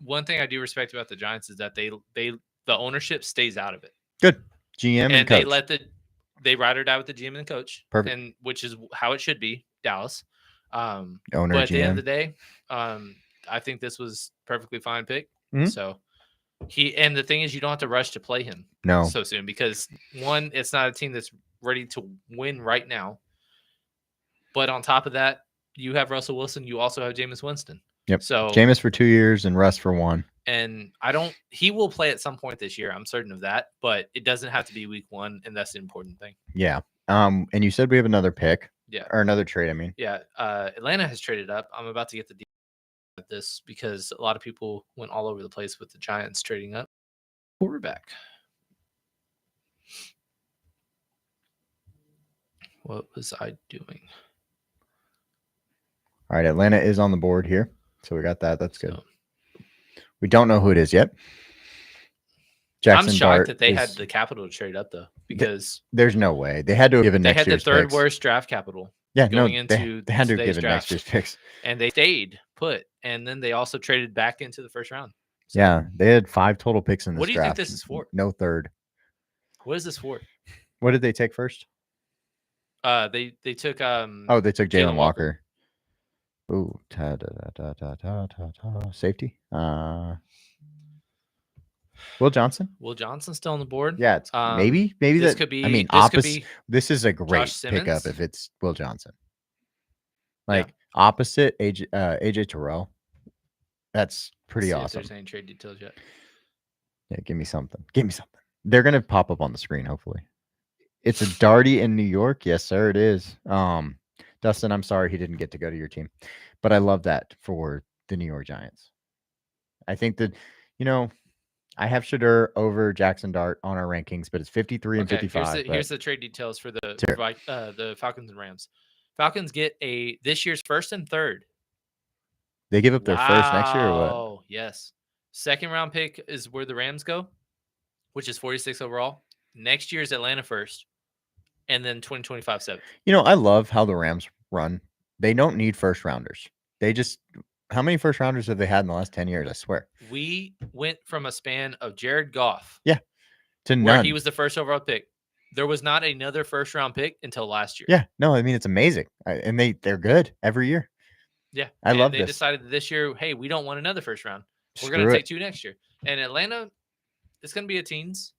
One thing I do respect about the Giants is that the ownership stays out of it. Good. GM and coach. They ride or die with the GM and coach. Perfect. And which is how it should be, Dallas. Owner, but at GM. the end of the day, I think this was perfectly fine pick. Mm-hmm. So and the thing is, you don't have to rush to play him so soon because one, it's not a team that's ready to win right now. But on top of that, you have Russell Wilson. You also have Jameis Winston. Yep. So Jameis for 2 years and Russ for 1. And he will play at some point this year. I'm certain of that, but it doesn't have to be week 1. And that's the important thing. Yeah. And you said we have another pick. Yeah. Or another trade. I mean, yeah. Atlanta has traded up. I'm about to get the deal at this because a lot of people went all over the place with the Giants trading up. Quarterback. What was I doing? All right. Atlanta is on the board here. So we got that. That's good. We don't know who it is yet. Jackson I'm shocked Dart that they had the capital to trade up though, because there's no way they had to have given next year's picks. They had the third worst draft capital. Yeah, no, they had to have given next year's picks, and they stayed put. And then they also traded back into the first round. So, yeah, they had 5 total picks in this draft. What do you think this is for? No third. What is this for? What did they take first? They took they took Jalen Walker. Ooh, safety. Will Johnson. Will Johnson's still on the board? Yeah, it's maybe this that could be. I mean, opposite. This is a great pickup if it's Will Johnson. Opposite AJ Terrell. That's pretty awesome. If there's any trade details yet. Yeah, give me something. They're gonna pop up on the screen. Hopefully, it's a Darty in New York. Yes, sir, it is. Dustin, I'm sorry he didn't get to go to your team, but I love that for the New York Giants. I think that, I have Shedeur over Jackson Dart on our rankings, but it's 53 and 55. Here's the trade details for the Falcons and Rams. Falcons get this year's first and third. They give up their first next year or what? Oh, yes. Second round pick is where the Rams go, which is 46 overall. Next year's Atlanta first. And then 2025 7th. I love how the Rams run. They don't need first rounders. How many first rounders have they had in the last 10 years? I swear. We went from a span of Jared Goff. Yeah. To none. Where he was the first overall pick. There was not another first round pick until last year. Yeah. No, I mean, it's amazing. And they're good every year. Yeah. I love this. They decided this year, hey, we don't want another first round. We're going to take 2 next year. And Atlanta, it's going to be a teens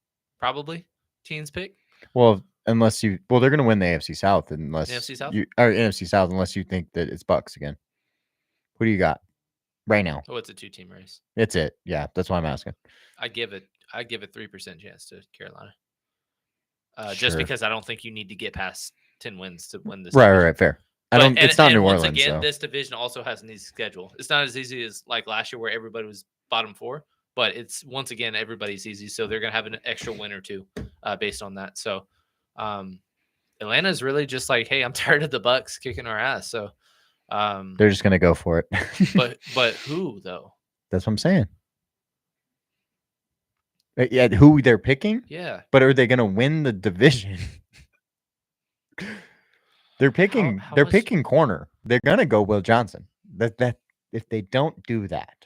pick. Well, they're going to win the AFC South unless NFC South? NFC South unless you think that it's Bucks again. Who do you got right now? Oh, it's a 2-team race. It's it. Yeah, that's why I'm asking. I give it 3% chance to Carolina. Just because I don't think you need to get past 10 wins to win this. Right, fair. It's not New Orleans. Once again, this division also has an easy schedule. It's not as easy as like last year where everybody was bottom 4, but it's once again everybody's easy, so they're gonna have an extra win or 2 based on that. So Atlanta is really just like, hey, I'm tired of the Bucks kicking our ass. So they're just gonna go for it. but who though? That's what I'm saying. Yeah, who they're picking? Yeah. But are they gonna win the division? They're picking. They're picking corner. They're gonna go Will Johnson. That if they don't do that,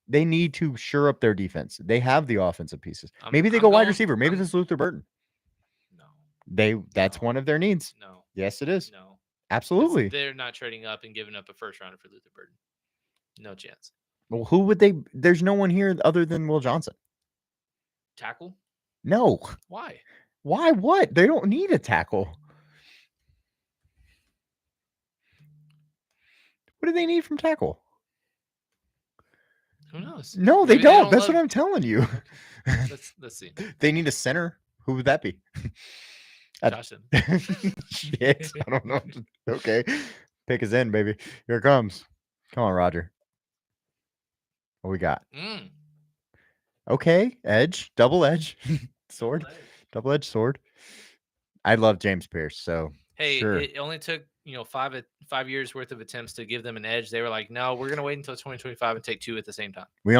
they need to shore up their defense. They have the offensive pieces. Maybe they go wide receiver. Maybe this is Luther Burton. No. That's one of their needs. No. Yes, it is. No. Absolutely. They're not trading up and giving up a first rounder for Luther Burton. No chance. Well, who would they? There's no one here other than Will Johnson. Tackle? No. Why? Why? What? They don't need a tackle. What do they need from tackle? Who knows? No, they don't. That's what I'm telling you. Let's see. They need a center. Who would that be? Joshon. Shit. I don't know. Okay. Pick is in, baby. Here it comes. Come on, Roger. What we got? Okay. Edge. Double edge. Sword. Double edge sword. I love James Pierce. So hey, sure. It only took 5 years worth of attempts to give them an edge. They were like, no, we're gonna wait until 2025 and take 2 at the same time. We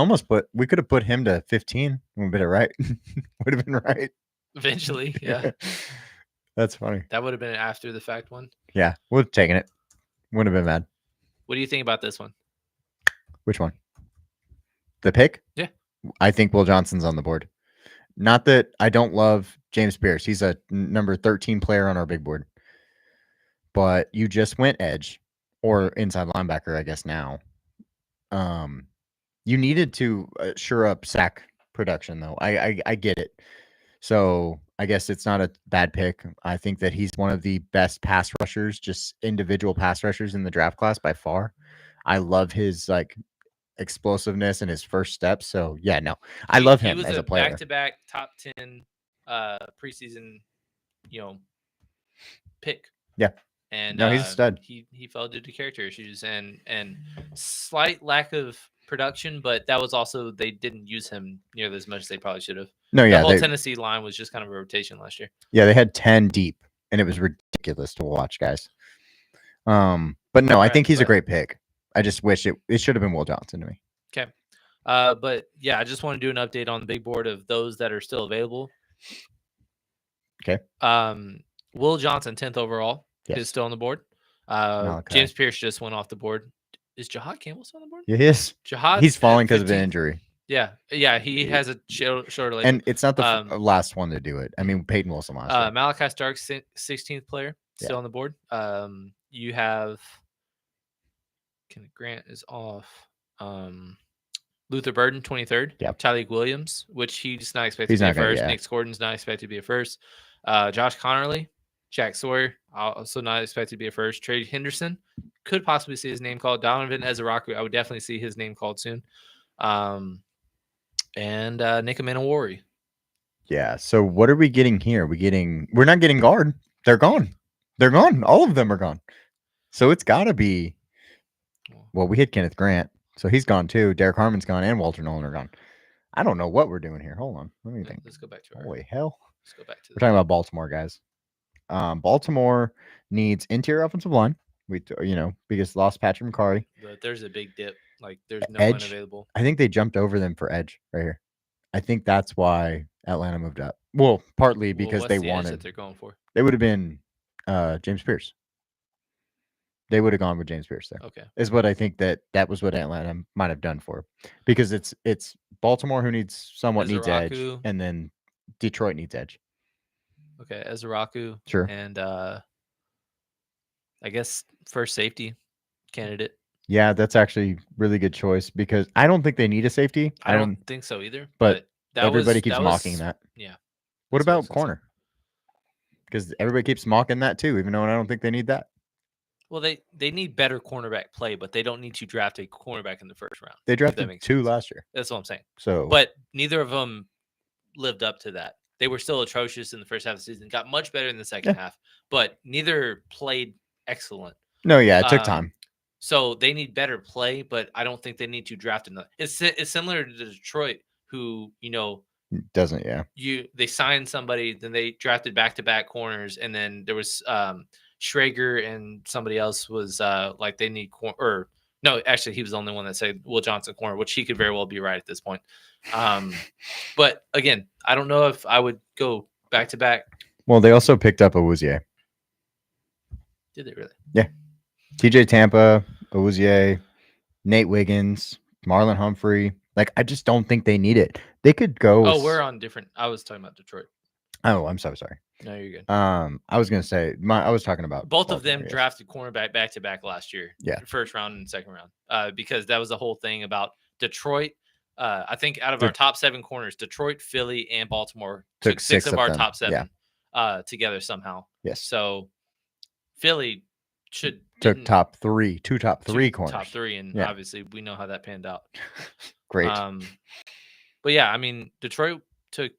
could have put him to 15. Would have been right. Would have been right. Eventually, yeah. That's funny. That would have been after the fact one. Yeah, would have taken it. Wouldn't have been mad. What do you think about this one? Which one? The pick? Yeah. I think Will Johnson's on the board. Not that I don't love James Pierce. He's a number 13 player on our big board. But you just went edge or inside linebacker, I guess now. You needed to shore up sack production, though. I get it. So I guess it's not a bad pick. I think that he's one of the best pass rushers, just individual pass rushers in the draft class by far. I love his explosiveness and his first steps. So yeah, no, I love him as a player. Back-to-back top 10 preseason, pick. Yeah. And no, he's a stud. He fell due to character issues and slight lack of production, but that was also they didn't use him nearly as much as they probably should have. No, yeah, the whole Tennessee line was just kind of a rotation last year. Yeah, they had 10 deep, and it was ridiculous to watch, guys. But no, I think he's a great pick. I just wish it should have been Will Johnson to me. Okay, but yeah, I just want to do an update on the big board of those that are still available. Okay. Will Johnson, 10th overall. Yes. Is still on the board. James Pierce just went off the board. Is Jahad Campbell still on the board? Yeah, he is. He's falling because of an injury. Yeah, he has a shoulder leg. And it's not the last one to do it. I mean, Peyton Wilson last year. Malachi Starks, 16th player, still on the board. You have Kenneth Grant is off. Luther Burden, 23rd. Yep. Tyleik Williams, which he's not expected to be a first. Yeah. Nick Gordon's not expected to be a first. Josh Connerly. Jack Sawyer, also not expected to be a first. Trey Henderson, could possibly see his name called. Donovan Ezaraku, I would definitely see his name called soon. And Nick Amenawari. Yeah, so what are we getting here? We're not getting guard. They're gone. All of them are gone. So it's got to be, well, we hit Kenneth Grant, so he's gone too. Derek Harmon's gone, and Walter Nolan are gone. I don't know what we're doing here. Hold on. Let me think. Let's go back to holy hell. Let's go back to we're talking about Baltimore, guys. Baltimore needs interior offensive line. Because lost Patrick McCarty. But there's a big dip. Like there's no edge, one available. I think they jumped over them for edge right here. I think that's why Atlanta moved up. Well, partly because they wanted. That they're going for. They would have been James Pierce. They would have gone with James Pierce there. Okay. Is what I think that was what Atlanta might have done for, because it's Baltimore who needs edge, and then Detroit needs edge. Okay, Ezaraku. Sure. And I guess first safety candidate. Yeah, that's actually really good choice, because I don't think they need a safety. I don't think so either. But everybody keeps mocking that. Yeah. What about corner? Because everybody keeps mocking that too, even though I don't think they need that. Well, they need better cornerback play, but they don't need to draft a cornerback in the first round. They drafted 2 last year. That's what I'm saying. So, but neither of them lived up to that. They were still atrocious in the first half of the season. Got much better in the second half, but neither played excellent. No, yeah, it took time. So they need better play, but I don't think they need to draft another. It's similar to Detroit, who doesn't. Yeah, they signed somebody, then they drafted back-to-back corners, and then there was Schrager and somebody else was like they need or no, actually he was the only one that said Will Johnson corner, which he could very well be right at this point. But again, I don't know if I would go back to back. Well, they also picked up Awuzie. Did they really? Yeah. TJ Tampa, Awuzie, Nate Wiggins, Marlon Humphrey. Like, I just don't think they need it. They could go. Oh, we're on different. I was talking about Detroit. Oh, I'm so sorry. No, you're good. I was gonna say I was talking about both of them drafted cornerback back to back last year. Yeah, first round and second round. Because that was the whole thing about Detroit. I think out of our top 7 corners, Detroit, Philly, and Baltimore took 6 of our top 7 together somehow. Yes. So Philly took two top three corners. Top 3, and obviously we know how that panned out. Great. But yeah, I mean, Detroit took.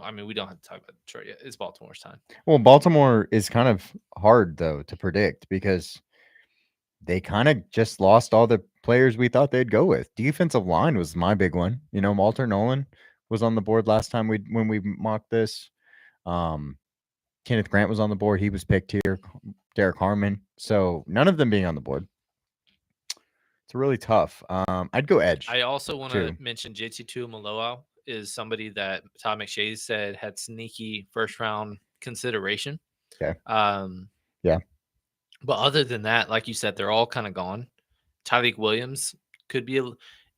I mean, we don't have to talk about Detroit yet. It's Baltimore's time. Well, Baltimore is kind of hard, though, to predict, because they kind of just lost all the players we thought they'd go with. Defensive line was my big one. Walter Nolan was on the board last time when we mocked this. Kenneth Grant was on the board. He was picked here. Derek Harmon. So none of them being on the board. It's really tough. I'd go edge. I also want to mention JT Tuimoloau is somebody that Todd McShay said had sneaky first round consideration. Okay. Yeah. But other than that, like you said, they're all kind of gone. Tyreek Williams could be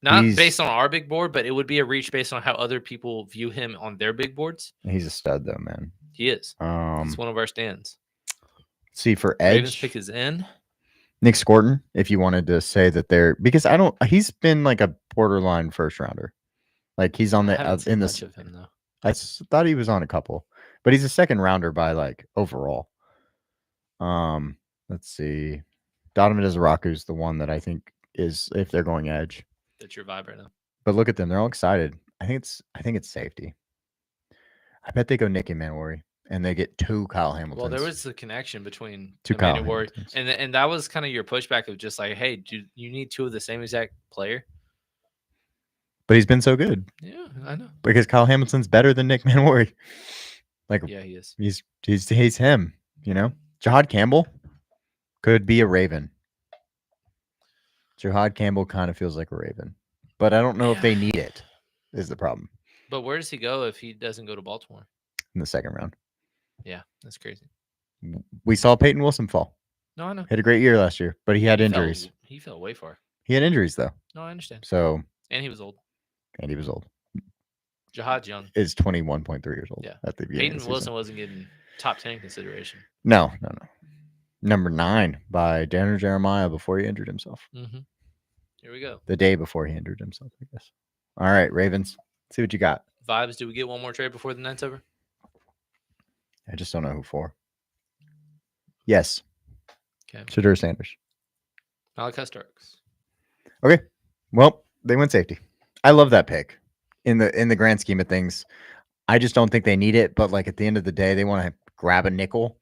not based on our big board, but it would be a reach based on how other people view him on their big boards. He's a stud, though, man. He is. He's one of our stands. See, for edge, Ravens pick is in. Nick Scorton, if you wanted to say that they're because he's been like a borderline first rounder. Like he's on the in this of him though. I thought he was on a couple, but he's a second rounder by like overall. Let's see. Donovan Izaraku is the one that I think is if they're going edge. That's your vibe right now. But look at them; they're all excited. I think it's safety. I bet they go Nick Emmanwori. And they get 2 Kyle Hamiltons. Well, there was the connection between 2 Kyle Hamiltons. And that was kind of your pushback of just like, hey, do you need 2 of the same exact player? But he's been so good. Yeah, I know. Because Kyle Hamilton's better than Nick Emmanwori. Like, yeah, he is. He's him. You know, Jahad Campbell could be a Raven. Jahad Campbell kind of feels like a Raven, but I don't know if they need it. Is the problem. But where does he go if he doesn't go to Baltimore? In the second round. Yeah, that's crazy. We saw Peyton Wilson fall. No, I know. Had a great year last year, but he had injuries. He fell way far. He had injuries, though. No, I understand. So. And he was old. Jahad's young. Is 21.3 years old. Yeah. At the beginning. Peyton Wilson wasn't getting top 10 consideration. No. Number 9 by Daniel Jeremiah before he injured himself. Mm-hmm. Here we go. The day before he injured himself, I guess. All right, Ravens. Let's see what you got. Vibes, do we get one more trade before the night's over? I just don't know who for. Yes. Okay. Shedeur Sanders. Malaki Starks. Okay. Well, they went safety. I love that pick. In the grand scheme of things, I just don't think they need it. But like at the end of the day, they want to grab a nickel,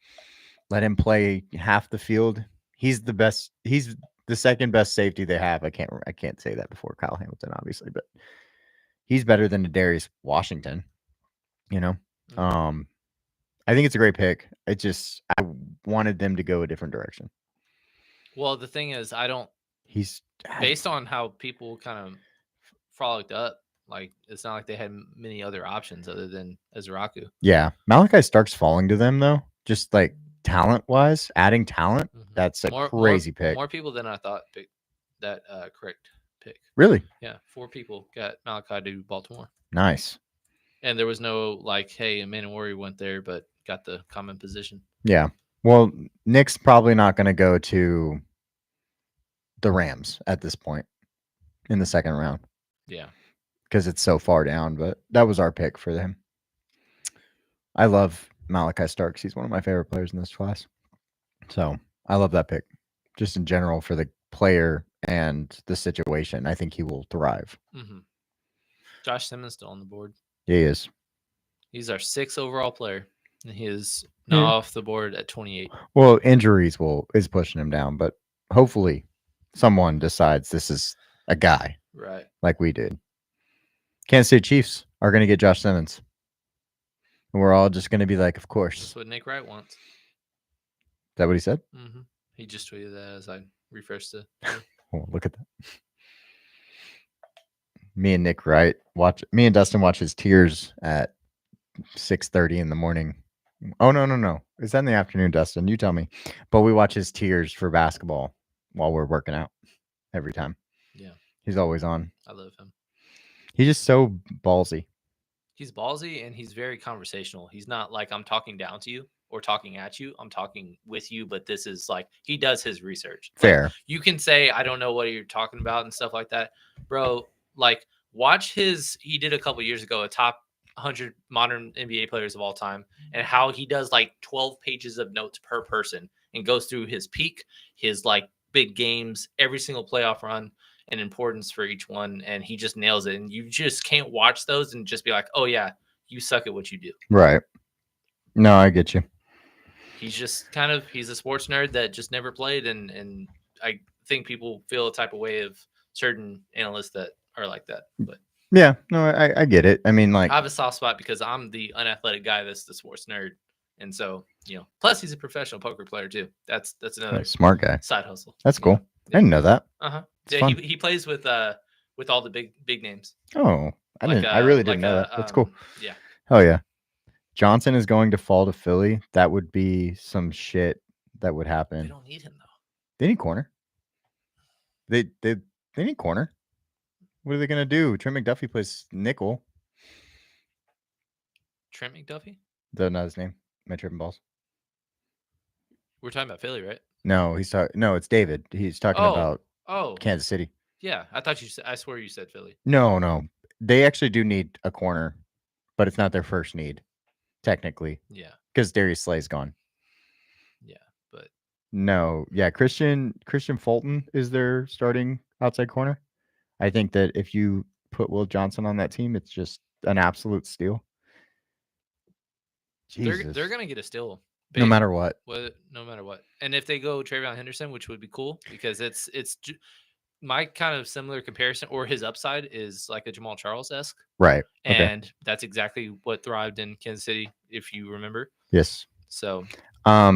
let him play half the field. He's the best. He's the second best safety they have. I can't say that before Kyle Hamilton, obviously, but he's better than Darius Washington. You know. Mm-hmm. I think it's a great pick. I wanted them to go a different direction. Well, the thing is, he's based on how people kind of frolicked up. Like, it's not like they had many other options other than Izaraku. Yeah. Malaki Starks falling to them, though, just like talent-wise, adding talent, that's a crazy pick. More people than I thought picked that correct pick. Really? Yeah. 4 people got Malaki to Baltimore. Nice. And there was no, like, hey, Emmanwori went there, but got the common position. Yeah. Well, Nick's probably not going to go to the Rams at this point in the second round. Yeah. Because it's so far down, but that was our pick for him. I love Malaki Starks. He's one of my favorite players in this class. So I love that pick. Just in general for the player and the situation. I think he will thrive. Mm-hmm. Josh Simmons still on the board. Yeah, he is. He's our 6th overall player. And he is now off the board at 28. Well, injuries is pushing him down, but hopefully someone decides this is a guy. Right. Like we did. Kansas City Chiefs are going to get Josh Simmons. And we're all just going to be like, of course. That's what Nick Wright wants. Is that what he said? Mm-hmm. He just tweeted that as I refreshed it. Oh, look at that. Me and Nick Wright me and Dustin watch his tiers at 6:30 in the morning. Oh, no. Is that in the afternoon, Dustin? You tell me. But we watch his tiers for basketball while we're working out every time. Yeah. He's always on. I love him. He's just so ballsy. He's ballsy and he's very conversational. He's not like I'm talking down to you or talking at you. I'm talking with you, but this is like he does his research. Fair. Like, you can say, I don't know what you're talking about and stuff like that. Bro, like watch he did a couple years ago, a top 100 modern NBA players of all time, and how he does like 12 pages of notes per person and goes through his peak, his like big games, every single playoff run and importance for each one. And he just nails it. And you just can't watch those and just be like, oh yeah, you suck at what you do. Right. No, I get you. He's just he's a sports nerd that just never played. And I think people feel a type of way of certain analysts that are like that, but yeah, no, I get it. I mean, like I have a soft spot because I'm the unathletic guy that's the sports nerd, And so, plus he's a professional poker player too. That's another smart guy. side hustle. That's cool. I didn't know that. Yeah, he plays with all the big names. Oh, I really didn't know that. That's cool. Yeah. Oh yeah. Johnson is going to fall to Philly. That would be some shit that would happen. They don't need him though. They need corner. They need corner. What are they gonna do? Trent McDuffie plays nickel. Trent McDuffie? That's not his name. Am I tripping balls? We're talking about Philly, right? No, No, it's David. He's talking about Kansas City. Yeah, I swear you said Philly. No. They actually do need a corner, but it's not their first need, technically. Yeah. Because Darius Slay's gone. Yeah, but no, yeah, Christian Fulton is their starting outside corner. I think that if you put Will Johnson on that team, it's just an absolute steal. Jesus. They're gonna get a steal. No matter what. No matter what. And if they go TreVeyon Henderson, which would be cool because it's my kind of similar comparison, or his upside is like a Jamal Charles-esque. Right. And that's exactly what thrived in Kansas City, if you remember. Yes. So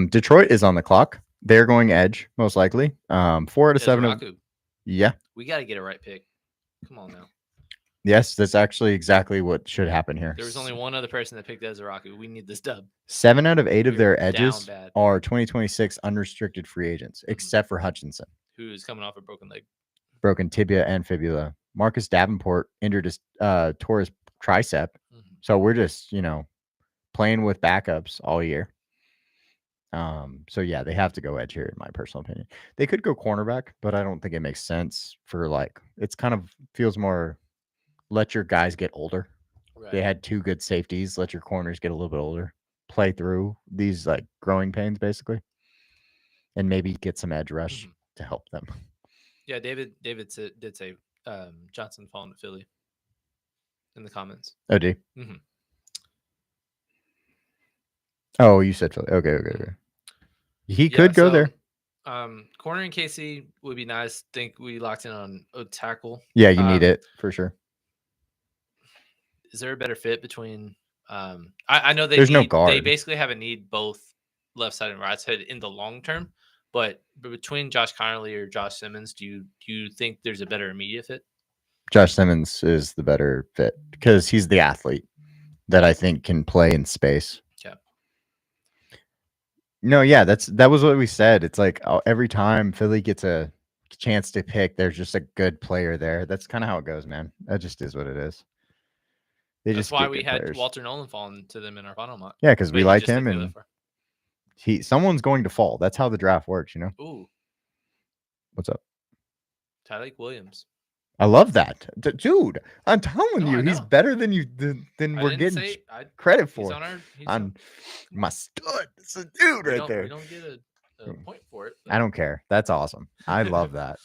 Detroit is on the clock. They're going edge, most likely. 4 out of 7. Yeah. We got to get a right pick. Come on now. Yes, that's actually exactly what should happen here. There was only one other person that picked Ezraku. We need this dub. 7 out of 8 of their edges are 2026 unrestricted free agents, except for Hutchinson, who's coming off a broken leg, broken tibia and fibula. Marcus Davenport injured his tore his tricep. So we're just playing with backups all year. So yeah, they have to go edge here, in my personal opinion. They could go cornerback, but I don't think it makes sense for it's kind of feels more. Let your guys get older. Right. They had 2 good safeties. Let your corners get a little bit older. Play through these growing pains, basically, and maybe get some edge rush to help them. Yeah, David did say Johnson falling to Philly in the comments. Oh, did he? Oh, you said Philly. Okay. He could go there. Corner in KC would be nice. Think we locked in on a tackle. Yeah, you need it for sure. Is there a better fit between? I know there's no guard. They basically have a need both left side and right side in the long term, but between Josh Conerly or Josh Simmons, do you think there's a better immediate fit? Josh Simmons is the better fit because he's the athlete that I think can play in space. Yeah. No, yeah, that was what we said. It's like every time Philly gets a chance to pick, there's just a good player there. That's kind of how it goes, man. That just is what it is. That's why we had Walter Nolan falling to them in our final mock. Yeah, because we liked him, and someone's going to fall. That's how the draft works, Ooh. What's up? Tyleik Williams. I love that, dude. I'm telling you, he's better than we're getting credit for. He's on my stud. It's a dude right there. We don't get a point for it. I don't care. That's awesome. I love that.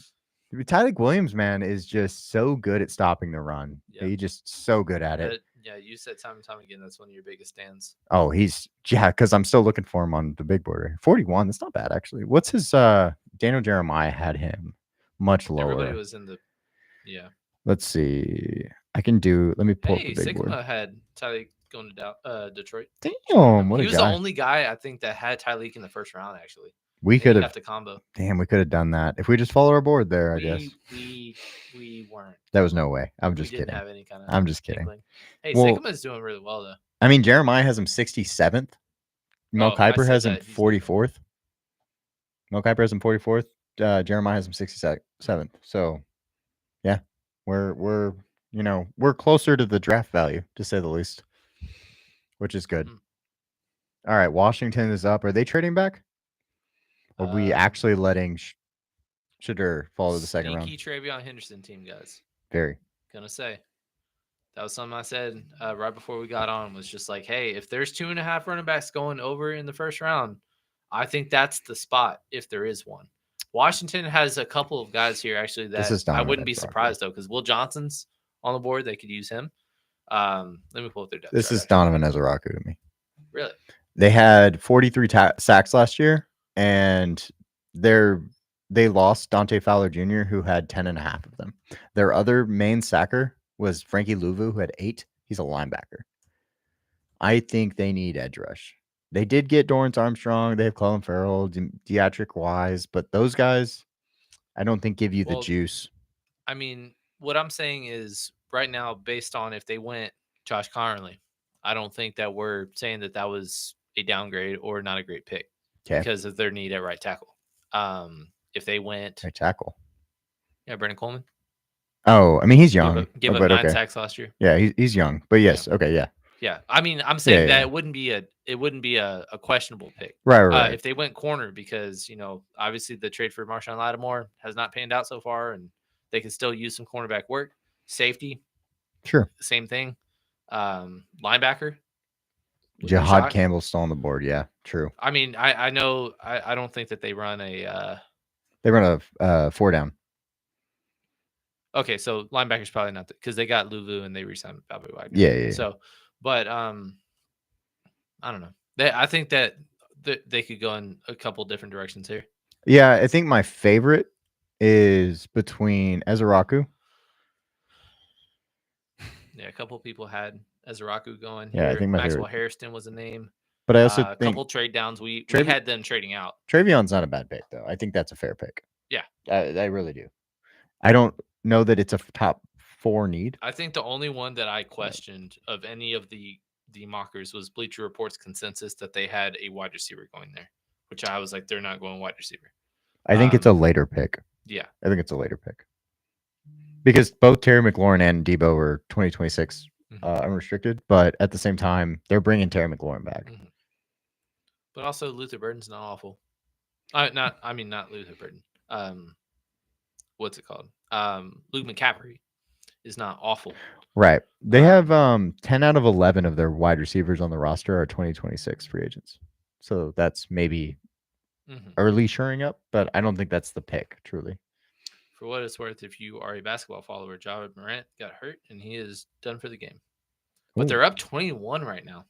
Tyleik Williams, man, is just so good at stopping the run. Yeah. He's just so good at it. Yeah, you said time and time again that's one of your biggest stands. Oh, because I'm still looking for him on the big board. 41, that's not bad, actually. What's his Daniel Jeremiah had him much lower. Everybody was in the Let's see. Let me pull up the big Sigma board. had Tyleik going to Detroit. Damn, what he was the only guy I think that had Tyleik in the first round, actually. We could have to combo. Damn, we could have done that if we just follow our board there. I guess we weren't. That was no way. I'm just kidding. Have any kind of I'm just kidding. Tinkling. Hey, Sigma's doing really well though. I mean, Jeremiah has him 67th. Mel Kiper has him 44th. Mel Kiper has him 44th. Jeremiah has him 67th. So, yeah, we're closer to the draft value, to say the least, which is good. All right, Washington is up. Are they trading back? Or are we actually letting Shedeur fall to the second round? Sneaky TreVeyon Henderson team, guys. Very. Gonna say. That was something I said right before we got on, was just like, hey, if there's 2.5 running backs going over in the first round, I think that's the spot if there is one. Washington has a couple of guys here, actually, that I wouldn't be surprised, though, because Will Johnson's on the board. They could use him. Let me pull up their depth. This is Donovan Ezraku to me. Really? They had 43 sacks last year. And they lost Dante Fowler Jr., who had 10.5 of them. Their other main sacker was Frankie Louvu, who had 8. He's a linebacker. I think they need edge rush. They did get Dorrance Armstrong. They have Clelin Ferrell, Deatrick Wise, but those guys, I don't think give you the juice. I mean, what I'm saying is right now, based on if they went Josh Connerly, I don't think that we're saying that that was a downgrade or not a great pick because of their need at right tackle. If they went right tackle, Brendan Coleman. Oh, I mean, he's young. Give up 9 sacks last year. Yeah, he's young, but yes, okay, yeah. Yeah, I mean, I'm saying that it wouldn't be a questionable pick, right? If they went corner, because obviously the trade for Marshawn Lattimore has not panned out so far, and they can still use some cornerback work. Safety, sure, same thing. Linebacker, Jahad Campbell's still on the board. Yeah, true. I mean, I know I don't think that they run a. They run a 4 down. Okay, so linebacker's probably not because they got Luvu and they re-signed Bobby Wagner. Yeah. So, but I don't know. I think that they could go in a couple different directions here. Yeah, I think my favorite is between Ezeraku. Yeah, a couple people had Ezeraku going. Yeah, here. I think my Maxwell favorite. Hairston was a name. But I also think a couple trade downs. We had them trading out. Travion's not a bad pick, though. I think that's a fair pick. Yeah, I really do. I don't know that it's a top 4 need. I think the only one that I questioned of any of the mockers was Bleacher Report's consensus that they had a wide receiver going there, which I was like, they're not going wide receiver. I think it's a later pick. Yeah, I think it's a later pick because both Terry McLaurin and Debo were 2026 unrestricted, but at the same time, they're bringing Terry McLaurin back. Mm-hmm. But also, Luther Burden's not awful. Not Luther Burden. What's it called? Luke McCaffrey is not awful. Right. They have 10 out of 11 of their wide receivers on the roster are 2026 free agents. So that's maybe early shoring up, but I don't think that's the pick, truly. For what it's worth, if you are a basketball follower, Javid Morant got hurt and he is done for the game. But they're up 21 right now.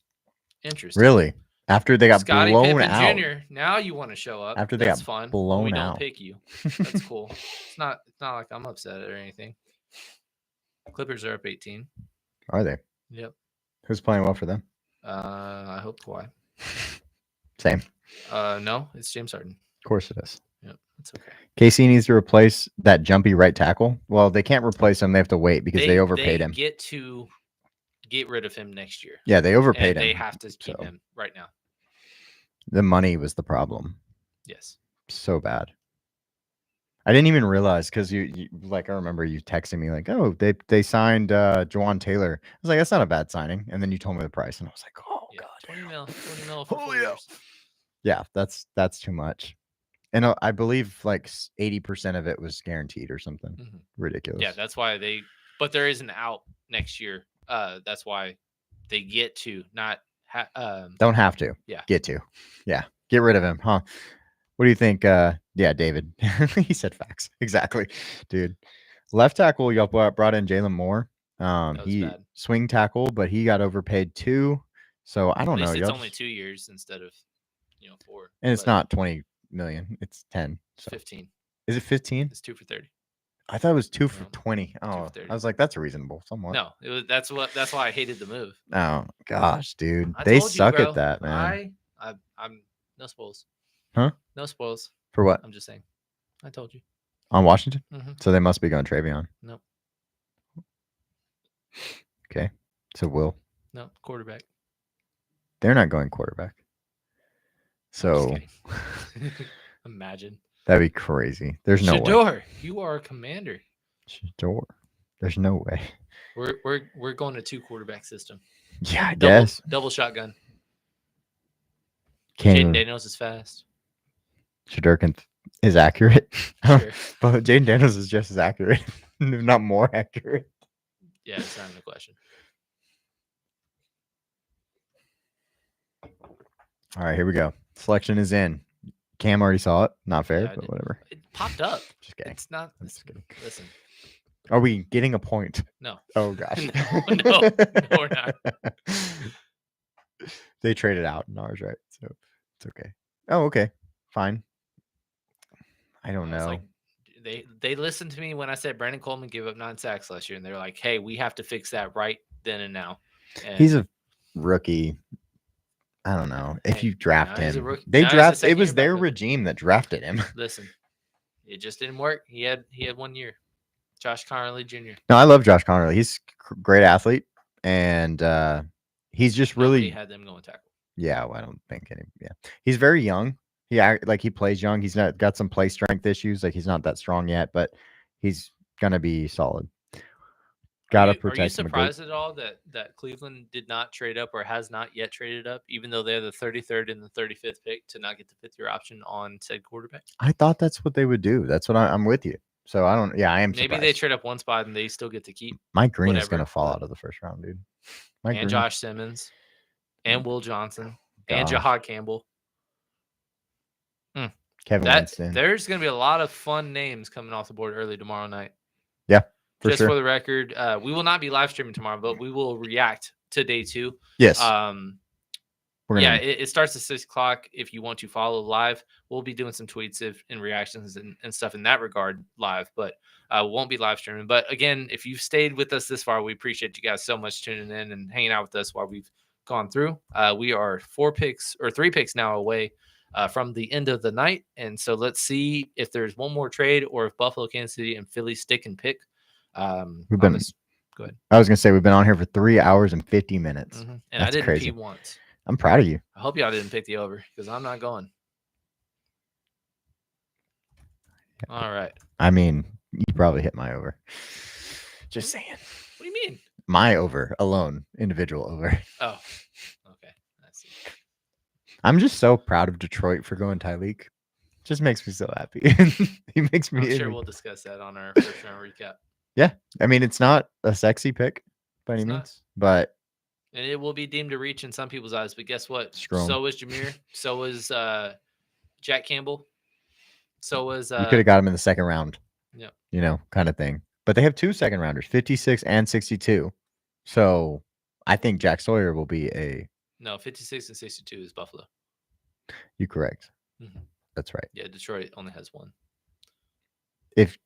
Interesting. Really? After they got Scottie blown Pippen out. Jr. Now you want to show up. After they got fun. blown we out. Don't pick you. That's cool. It's not like I'm upset or anything. Clippers are up 18. Are they? Yep. Who's playing well for them? I hope Kawhi. Same. No, it's James Harden. Of course it is. Yep, it's okay. KC needs to replace that jumpy right tackle. Well, they can't replace him. They have to wait because they overpaid him. They get to get rid of him next year. Yeah, they overpaid him. They have to keep him right now. The money was the problem. Yes. So bad. I didn't even realize because you like I remember you texting me like, oh, they signed Jawan Taylor. I was like, that's not a bad signing. And then you told me the price, and I was like, oh god, 20 mil for 4 years. Yeah, that's too much. And I believe like 80% of it was guaranteed or something ridiculous. Yeah, that's why but there is an out next year. That's why they get to not don't have to. Yeah, get to. Yeah, get rid of him, huh? What do you think? Yeah, David. He said facts. Exactly, dude. Left tackle, y'all brought in Jalen Moore. He bad. Swing tackle, but he got overpaid too. So I don't know. It's only 2 years instead of 4. And it's not 20 million. It's 10. So. 15. Is it 15? It's 2 for 30. I thought it was 2 for 20. Oh, I was like, that's reasonable, somewhat. No, that's why I hated the move. Oh gosh, dude, they suck at that, man. I'm no spoils. Huh? No spoils. For what? I'm just saying. I told you. On Washington? Mm-hmm. So they must be going Travion. Nope. Okay. So Will. No, quarterback. They're not going quarterback. So imagine. That'd be crazy. There's no Shedeur, way. You are a commander. Shedeur. There's no way. We're going to 2 quarterback system. Yeah, I guess. Double shotgun. Jaden Daniels is fast. Shedeur is accurate. Sure. But Jaden Daniels is just as accurate, if not more accurate. Yeah, it's not even a question. All right, here we go. Selection is in. Cam already saw it. Not fair, but whatever. It popped up. Just kidding. It's not. I'm just kidding. Listen. Are we getting a point? No. Oh gosh. No, we're not. They traded out in ours, right? So it's okay. Oh, okay. Fine. I don't know. Like, they listened to me when I said Brandon Coleman gave up 9 sacks last year, and they're like, "Hey, we have to fix that right then and now." And he's a rookie. I don't know if you draft him. It was their regime that drafted him. Listen, it just didn't work. He had 1 year. Josh Conerly Jr. No, I love Josh Conerly. He's a great athlete, and he's just really had them going tackle. Yeah, well, I don't think any. Yeah, he's very young. He plays young. He's not got some play strength issues. Like he's not that strong yet, but he's gonna be solid. Gotta protect him. Are you surprised at all that Cleveland did not trade up or has not yet traded up, even though they're the 33rd and the 35th pick, to not get the 5th-year option on said quarterback? I thought that's what they would do. That's what I'm with you. So I don't. Yeah, I am. Maybe surprised. They trade up one spot and they still get to keep. Mike Green is gonna fall out of the first round, dude. And Josh Simmons, and Will Johnson, and Jahad Campbell. Kevin Winston. There's going to be a lot of fun names coming off the board early tomorrow night. Yeah, for the record, we will not be live streaming tomorrow, but we will react to day 2. Yes. It starts at 6:00. If you want to follow live, we'll be doing some tweets and reactions and stuff in that regard live, but we won't be live streaming. But again, if you've stayed with us this far, we appreciate you guys so much tuning in and hanging out with us while we've gone through. We are 3 picks now away from the end of the night. And so let's see if there's one more trade or if Buffalo, Kansas City, and Philly stick and pick. Go ahead. I was going to say, we've been on here for 3 hours and 50 minutes. Mm-hmm. And that's I didn't pee once. I'm proud of you. I hope y'all didn't pick the over because I'm not going. All right. I mean, you probably hit my over. Just saying. What do you mean? My over alone, individual over. Oh, okay. I see. I'm just so proud of Detroit for going Tyreek. Just makes me so happy. He makes me. I'm sure we'll discuss that on our first round recap. Yeah, I mean, it's not a sexy pick by any means, but and it will be deemed a reach in some people's eyes. But guess what? So is Jameer. So is Jack Campbell. So was you could have got him in the second round. Yeah, you know, kind of thing. But they have 2 second rounders, 56 and 62. So I think Jack Sawyer will be a 56 and 62 is Buffalo. You're correct. Mm-hmm. That's right. Yeah, Detroit only has 1. If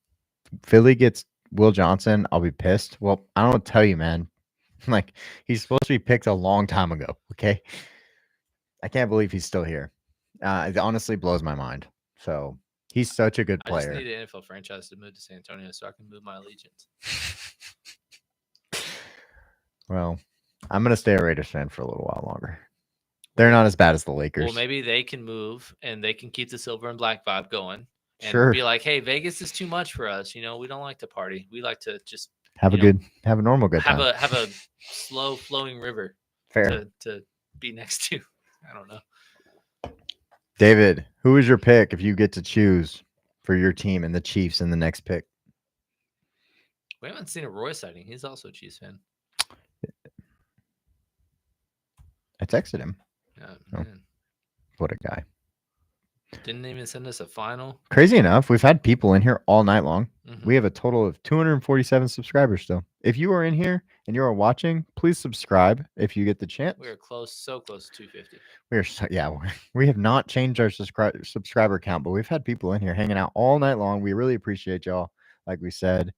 Philly gets Will Johnson, I'll be pissed. Well, I don't tell you, man. Like, he's supposed to be picked a long time ago. Okay. I can't believe he's still here. It honestly blows my mind. So he's such a good player. I just need an NFL franchise to move to San Antonio so I can move my allegiance. Well, I'm going to stay a Raiders fan for a little while longer. They're not as bad as the Lakers. Well, maybe they can move and they can keep the silver and black vibe going. And be like, hey, Vegas is too much for us. You know, we don't like to party. We like to just have a normal good time. Have a slow flowing river. Fair. To be next to. I don't know. David, who is your pick if you get to choose for your team and the Chiefs in the next pick? We haven't seen a Roy sighting. He's also a Chiefs fan. I texted him. Oh, what a guy. Didn't even send us a final. Crazy enough, we've had people in here all night long. Mm-hmm. We have a total of 247 subscribers still. If you are in here and you are watching, please subscribe if you get the chance. We are so close to 250. We have not changed our subscriber count, but we've had people in here hanging out all night long. We really appreciate y'all, like we said.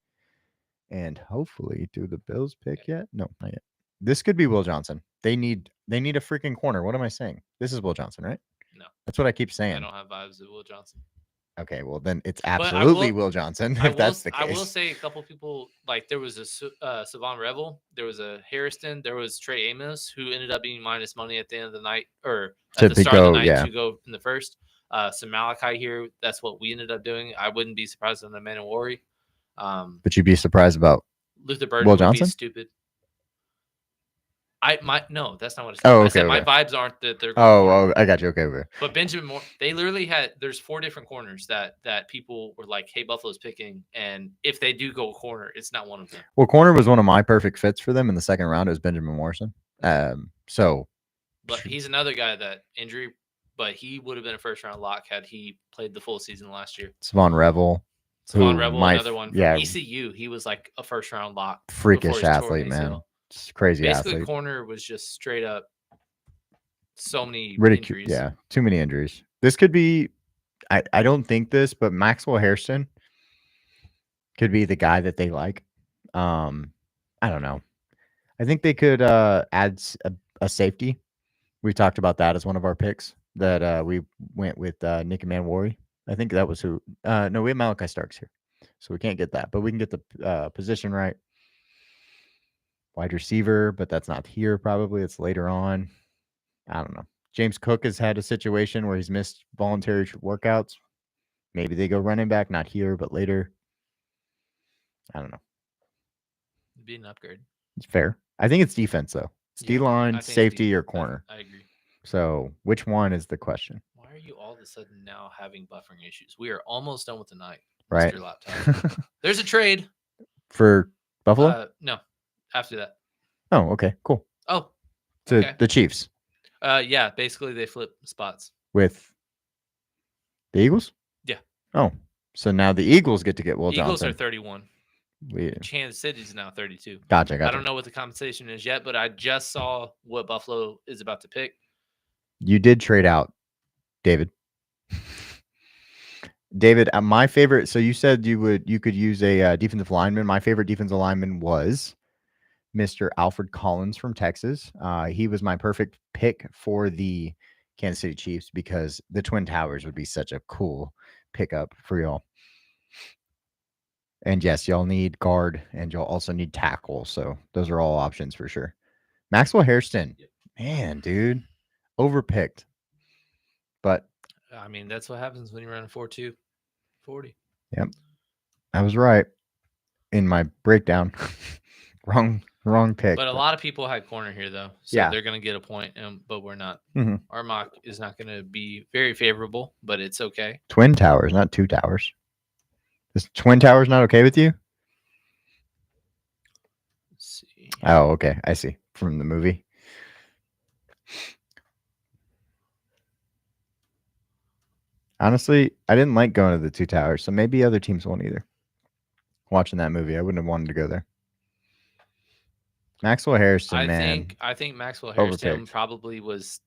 And hopefully, do the Bills pick yet? No, not yet. This could be Will Johnson. They need a freaking corner. What am I saying? This is Will Johnson, right? No. That's what I keep saying. I don't have vibes of Will Johnson. Okay, well, then it's absolutely Will Johnson, if that's the case. I will say a couple people, like there was a Savon Revel, there was a Harrison, there was Trey Amos, who ended up being minus money at the end of the night, or at the start of the night to go in the first. Some Malachi here, that's what we ended up doing. I wouldn't be surprised on the Man and Worry. But you'd be surprised about Luther Burden Will would Johnson? Be stupid. No, that's not what I said. Oh, okay, I said my vibes aren't that they're. Oh, I got you. Okay. But Benjamin Moore, they literally there's 4 different corners that people were like, "Hey, Buffalo's picking," and if they do go corner, it's not one of them. Well, corner was one of my perfect fits for them in the second round. It was Benjamin Morrison. But he's another guy that injury, but he would have been a first round lock had he played the full season last year. Savon Revel. Another one from ECU. He was like a first round lock. Freakish athlete, man. Crazy basically athlete. Corner was just straight up so many injuries. Yeah, too many injuries. This could be I don't think this, but Maxwell Hairston could be the guy that they like. I don't know. I think they could add a safety We talked about that as one of our picks that we went with Nick Manwari. I think that was who. No, we have Malachi Starks here, so we can't get that, but we can get the position right. Wide receiver, but that's not here. Probably it's later on. I don't know. James Cook has had a situation where he's missed voluntary workouts. Maybe they go running back, not here, but later. I don't know. It'd be an upgrade. It's fair. I think it's defense though. It's D-line, safety, or corner. I agree. So which one is the question? Why are you all of a sudden now having buffering issues? We are almost done with the night. Right. Mr. Laptop. There's a trade for Buffalo. No, after that. Oh, okay, cool. Oh, to the Chiefs. Yeah, basically they flip spots with the Eagles. Yeah. Oh, so now the Eagles get to get Will Eagles Johnson. Are 31. Kansas City's now 32. Gotcha. I don't know what the compensation is yet, but I just saw what Buffalo is about to pick. You did trade out, David. David, my favorite. So you said you could use a defensive lineman. My favorite defensive lineman was Mr. Alfred Collins from Texas. He was my perfect pick for the Kansas City Chiefs because the Twin Towers would be such a cool pickup for y'all. And yes, y'all need guard and y'all also need tackle. So those are all options for sure. Maxwell Hairston, man, dude, overpicked. But I mean, that's what happens when you run a 4.2 40. Yep. I was right in my breakdown. wrong pick. But a lot of people had corner here though. So they're going to get a point, but we're not. Mm-hmm. Our mock is not going to be very favorable, but it's okay. Twin Towers, not two towers. Is Twin Towers not okay with you? Let's see. Oh, okay. I see. From the movie. Honestly, I didn't like going to the two towers, so maybe other teams won't either. Watching that movie, I wouldn't have wanted to go there. Maxwell Hairston, I think Maxwell Hairston probably was.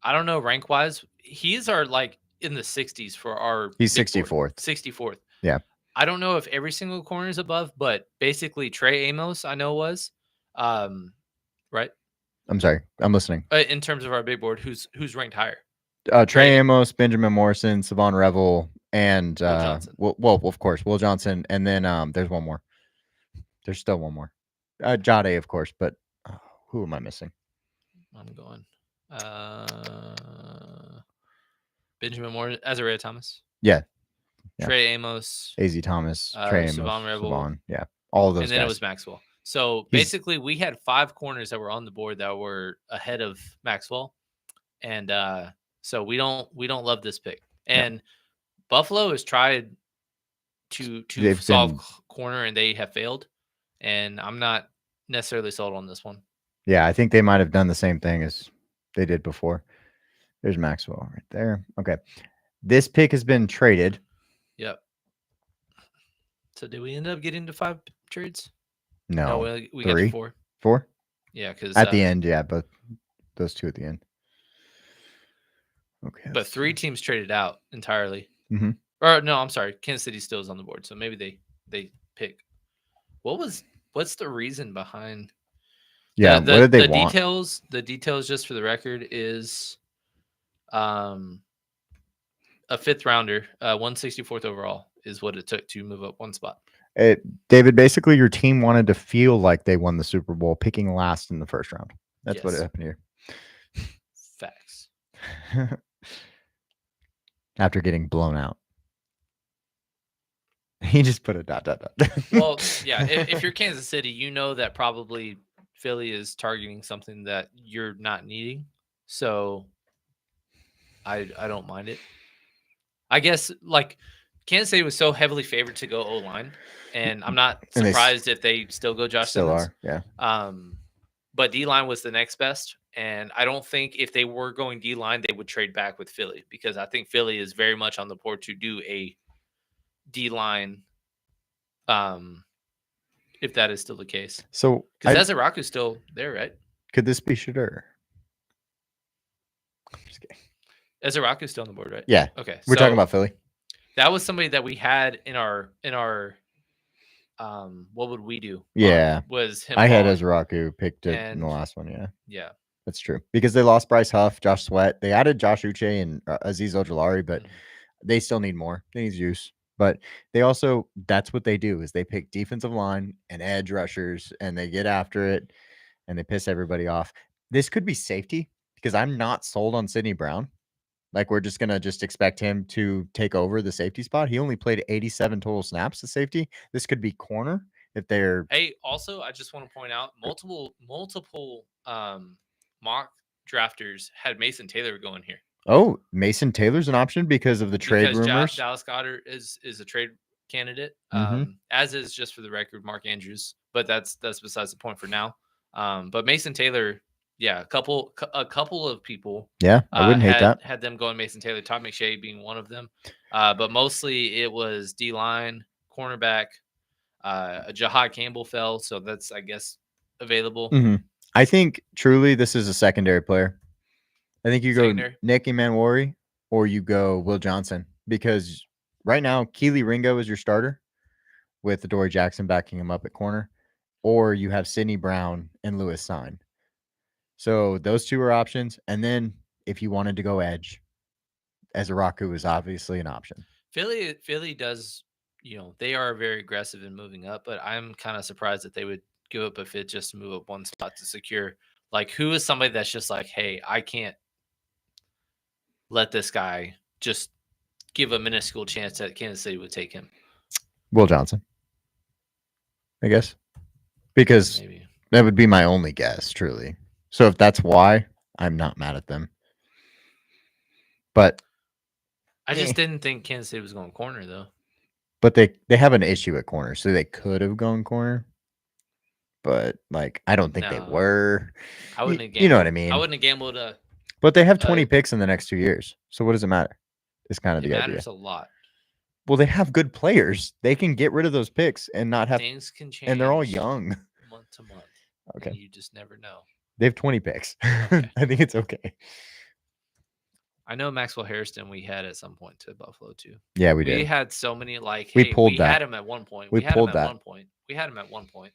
I don't know rank wise. He's our like in the 60s for our. He's 64th. 64th. Yeah. I don't know if every single corner is above, but basically Trey Amos, I know was, right. I'm sorry, I'm listening. In terms of our big board, who's ranked higher? Trey Amos, Benjamin Morrison, Savon Revel, and well, of course, Will Johnson, and then there's one more. There's still one more. Jade, of course, but who am I missing? I'm going. Benjamin Morrison, Azariah Thomas. Yeah. Trey Amos, AZ Thomas, Trey Amos, Savon Revel. Savon. Yeah, all of those. And then guys. It was Maxwell. So basically, we had 5 corners that were on the board that were ahead of Maxwell, and so we don't love this pick. And Buffalo has tried to solve corner, and they have failed. And I'm not necessarily sold on this one. Yeah, I think they might have done the same thing as they did before. There's Maxwell right there. Okay, this pick has been traded. Yep. So did we end up getting to 5 trades? No, we got to 4. 4? Yeah, because at the end, but those 2 at the end. Okay. But 3 teams traded out entirely. Mm-hmm. Or no, I'm sorry. Kansas City still is on the board, so maybe they pick. What's the reason behind? Yeah, what did they want? The details, just for the record, is a 5th rounder, 164th overall is what it took to move up 1 spot. David, basically your team wanted to feel like they won the Super Bowl, picking last in the first round. That's what happened here. Facts. After getting blown out. He just put a ... Well, yeah, if you're Kansas City, you know that probably Philly is targeting something that you're not needing. So I don't mind it. I guess like Kansas City was so heavily favored to go O-line, and I'm not surprised if they still go Josh Simmons. Yeah. But D-line was the next best, and I don't think if they were going D-line, they would trade back with Philly, because I think Philly is very much on the board to do a D-line, if that is still the case. So because Ezraku's still there, right? Could this be Shedeur? I'm just kidding. Ezraku's still on the board, right? Yeah. Okay. We're talking about Philly. That was somebody that we had in our what would we do? Yeah. Was him. I had Ezraku picked it in the last one, yeah. Yeah. That's true because they lost Bryce Huff, Josh Sweat. They added Josh Uche and Azeez Ojulari, but they still need more. They need juice. But they also, that's what they do is they pick defensive line and edge rushers and they get after it and they piss everybody off. This could be safety because I'm not sold on Sidney Brown. Like we're just going to just expect him to take over the safety spot. He only played 87 total snaps to safety. This could be corner if they're. Hey, also, I just want to point out multiple mock drafters had Mason Taylor going here. Oh, Mason Taylor's an option because of the trade rumors. Dallas Goedert is a trade candidate, as is, just for the record, Mark Andrews. But that's besides the point for now. But Mason Taylor, yeah, a couple of people. Yeah, I wouldn't hate that. Had them going Mason Taylor, Todd McShay being one of them. But mostly it was D-line, cornerback. Jahad Campbell fell, so that's, I guess, available. I think truly this is a secondary player. I think you go Nick Emmanwori or you go Will Johnson because right now Keely Ringo is your starter with Adoree Jackson backing him up at corner, or you have Sidney Brown and Lewis Sign. So those two are options. And then if you wanted to go edge, Ezeraku is obviously an option. Philly does, they are very aggressive in moving up, but I'm kind of surprised that they would give up a fit just to move up one spot to secure. Like, who is somebody that's just like, hey, I can't let this guy just give a minuscule chance that Kansas City would take him? Will Johnson, I guess, because maybe that would be my only guess, truly. So if that's why, I'm not mad at them. But I just didn't think Kansas City was going corner, though. But they have an issue at corner, so they could have gone corner. But, like, I don't think they were. I wouldn't have gambled. You know what I mean? I wouldn't have gambled. But they have 20 picks in the next 2 years. So what does it matter? It's kind of the idea. It matters a lot. Well, they have good players. They can get rid of those picks and not have. Things can change. And they're all young. Month to month. Okay. You just never know. They have 20 picks. Okay. I think it's okay. I know Maxwell Hairston we had at some point to Buffalo too. Yeah, we did. We had so many, like, we had him at one point. We pulled that. We had him at one point.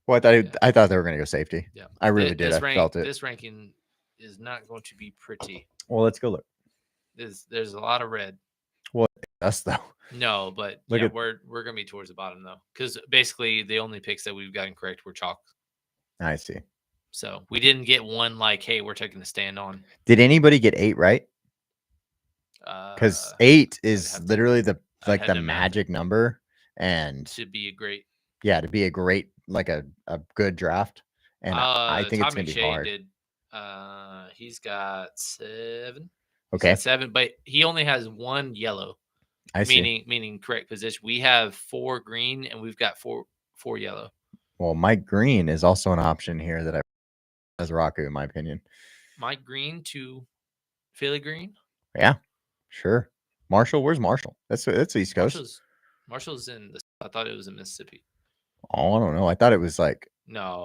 Well, I thought they were going to go safety. Yeah, I really did. I felt it. This ranking is not going to be pretty. Well, let's go look. There's a lot of red. Well, us though. No, but we're going to be towards the bottom though, because basically the only picks that we've gotten correct were chalk. I see. So we didn't get one like, hey, we're taking a stand on. Did anybody get 8 right? Because 8 is literally the magic number, and to be a great. Yeah, to be a great, like a good draft, and I think it's gonna be hard. He's got 7. Okay, 7, but he only has 1 yellow. Meaning correct position. We have 4 green and we've got 4 yellow. Well, Mike Green is also an option here that as Raku, in my opinion. Mike Green to Philly Green. Yeah, sure. Marshall, where's Marshall? That's East Coast. Marshall's in. I thought it was in Mississippi. Oh, I don't know. I thought it was like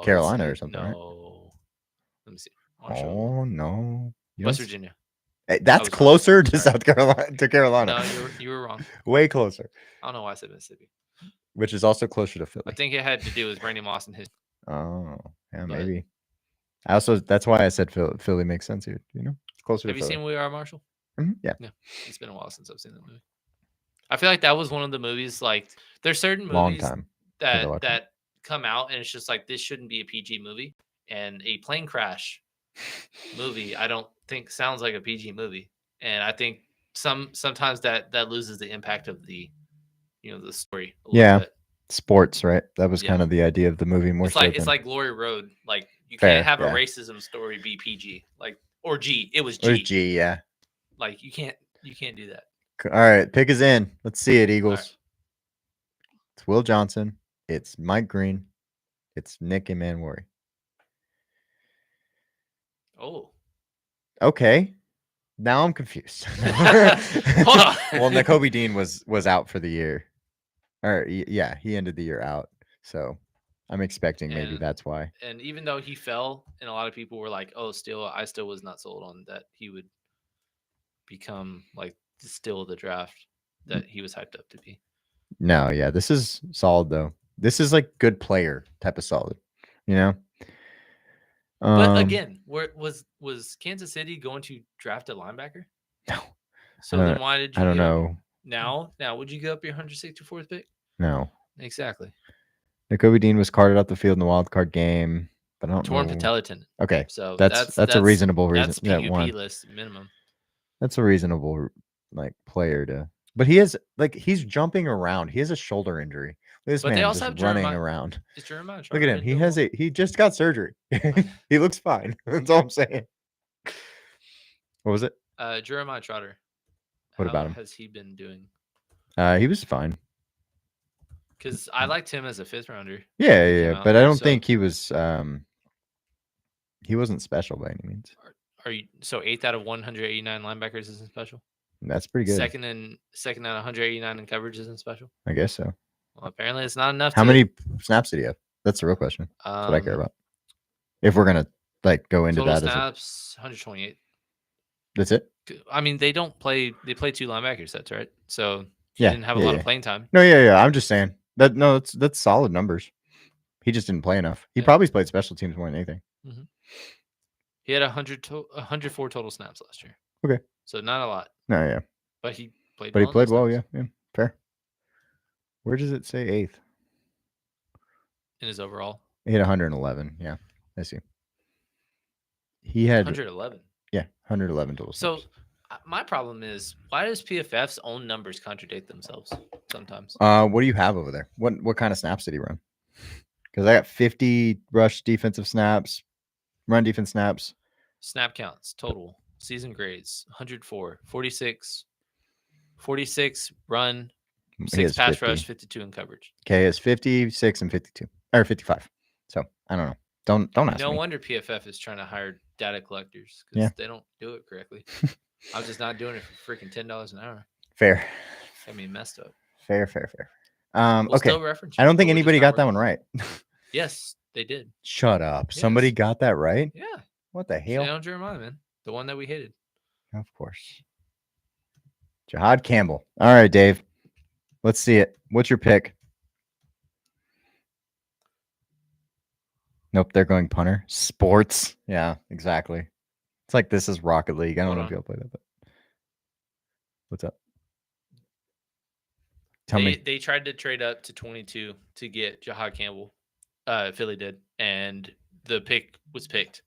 Carolina or something. No, right? Let me see. Marshall. Oh no, West Virginia. That's closer to South Carolina to Carolina. No, you were wrong. Way closer. I don't know why I said Mississippi. Which is also closer to Philly. I think it had to do with Randy Moss and his. Oh, yeah, maybe. That's why I said Philly makes sense here. It's closer. Have you seen We Are Marshall? Mm-hmm. Yeah. It's been a while since I've seen that movie. I feel like that was one of the movies. Like, there's certain movies that come out and it's just like, this shouldn't be a PG movie, and a plane crash movie I don't think sounds like a PG movie, and I think sometimes that loses the impact of the the story a little bit. Sports, right? That was kind of the idea of the movie. It's like Glory Road. Like, you can't have a racism story be PG, like, or G. It was G. It was G, yeah. Like, you can't do that. All right, pick is in. Let's see it, Eagles. Right. It's Will Johnson. It's Mike Green. It's Nick Emmanwori. Oh. Okay. Now I'm confused. Hold on. Well, Nakobe Dean was out for the year. Or yeah, he ended the year out. So I'm expecting maybe that's why. And even though he fell, and a lot of people were like, "Oh, I still was not sold on that he would become like still the draft that he was hyped up to be." No, yeah, this is solid though. This is like good player type of solid, But again, was Kansas City going to draft a linebacker? No. So then why did you? I don't know. Now, would you give up your 164th pick? No. Exactly. Nakobe Dean was carted off the field in the wild card game, but I don't Torn know. patella tendon. Okay, so that's a reasonable reason. That's PUP list minimum. That's a reasonable player to. But he has he's jumping around. He has a shoulder injury. This man just running around. Is Jeremiah Look at him. He just got surgery. He looks fine. That's all I'm saying. What was it? Jeremiah Trotter. What about him? Has he been doing? He was fine. Because I liked him as a 5th rounder. Yeah. But I don't think he was. He wasn't special by any means. Are you 8th out of 189 linebackers isn't special? That's pretty good. Second out of 189 in coverage isn't special. I guess so. Well, apparently it's not enough. How many snaps did he have? That's the real question. That's what I care about. If we're gonna go into total that, snaps 128. That's it. I mean, they don't play. They play 2 linebacker sets, right? So he didn't have a lot of playing time. No, yeah. I'm just saying that. No, that's solid numbers. He just didn't play enough. He probably played special teams more than anything. Mm-hmm. He had 104 total snaps last year. Okay. So not a lot. No, yeah. But he played. But he played well. Yeah. Fair. Where does it say 8th? In his overall. He had 111. Yeah, I see. He had 111. Yeah, 111 total. So my problem is, why does PFF's own numbers contradict themselves sometimes? What do you have over there? What kind of snaps did he run? Because I got 50 rush defensive snaps, run defense snaps. Snap counts total season grades 104, 46 run, 6 pass 50. Rush, 52 in coverage. Okay, it's 56 and 52 or 55. So I don't know. Don't ask me. No wonder PFF is trying to hire data collectors because they don't do it correctly. I'm just not doing it for freaking $10 an hour. Fair. I mean, messed up. Fair. We'll okay. I don't think anybody got that one right. Yes, they did. Shut up. Yes. Somebody got that right? Yeah. What the hell? Down Jeremiah, man. The one that we hated. Of course. Jahad Campbell. All right, Dave. Let's see it. What's your pick? Nope, they're going punter. Sports. Yeah, exactly. It's like this is Rocket League. I don't know if you'll play that, but what's up? Tell me. They tried to trade up to 22 to get Jahad Campbell. Philly did, and the pick was picked,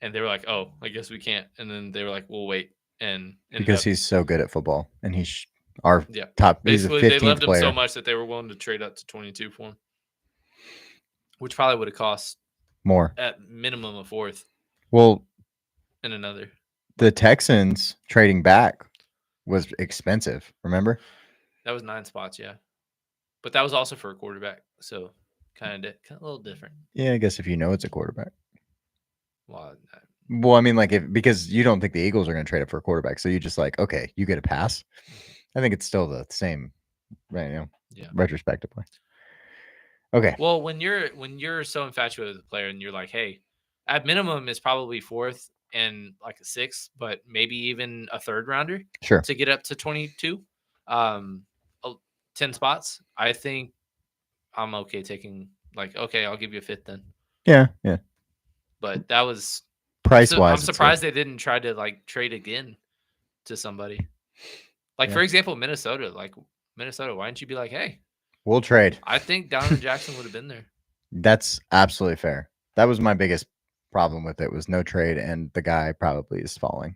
and they were like, "Oh, I guess we can't." And then they were like, "We'll wait." And because he's so good at football, and he's our top. Basically, they loved him so much that they were willing to trade up to 22 for him, which probably would have cost more, at minimum a 4th. Well, and another. The Texans trading back was expensive. Remember? That was 9 spots, yeah, but that was also for a quarterback, so kind of a little different. Yeah, I guess if you know it's a quarterback. Well, I mean, because you don't think the Eagles are going to trade up for a quarterback, so you just okay, you get a pass. I think it's still the same, right? Retrospectively. Okay. Well, when you're so infatuated with the player and you're like, hey, at minimum it's probably 4th and like a 6th, but maybe even a 3rd rounder. Sure. To get up to 22, 10 spots. I think I'm okay taking okay, I'll give you a 5th then. Yeah. But that was price wise. I'm surprised they didn't try to trade again to somebody. For example, Minnesota. Minnesota, why didn't you be like, hey, we'll trade? I think Donovan Jackson would have been there. That's absolutely fair. That was my biggest problem with it was no trade, and the guy probably is falling.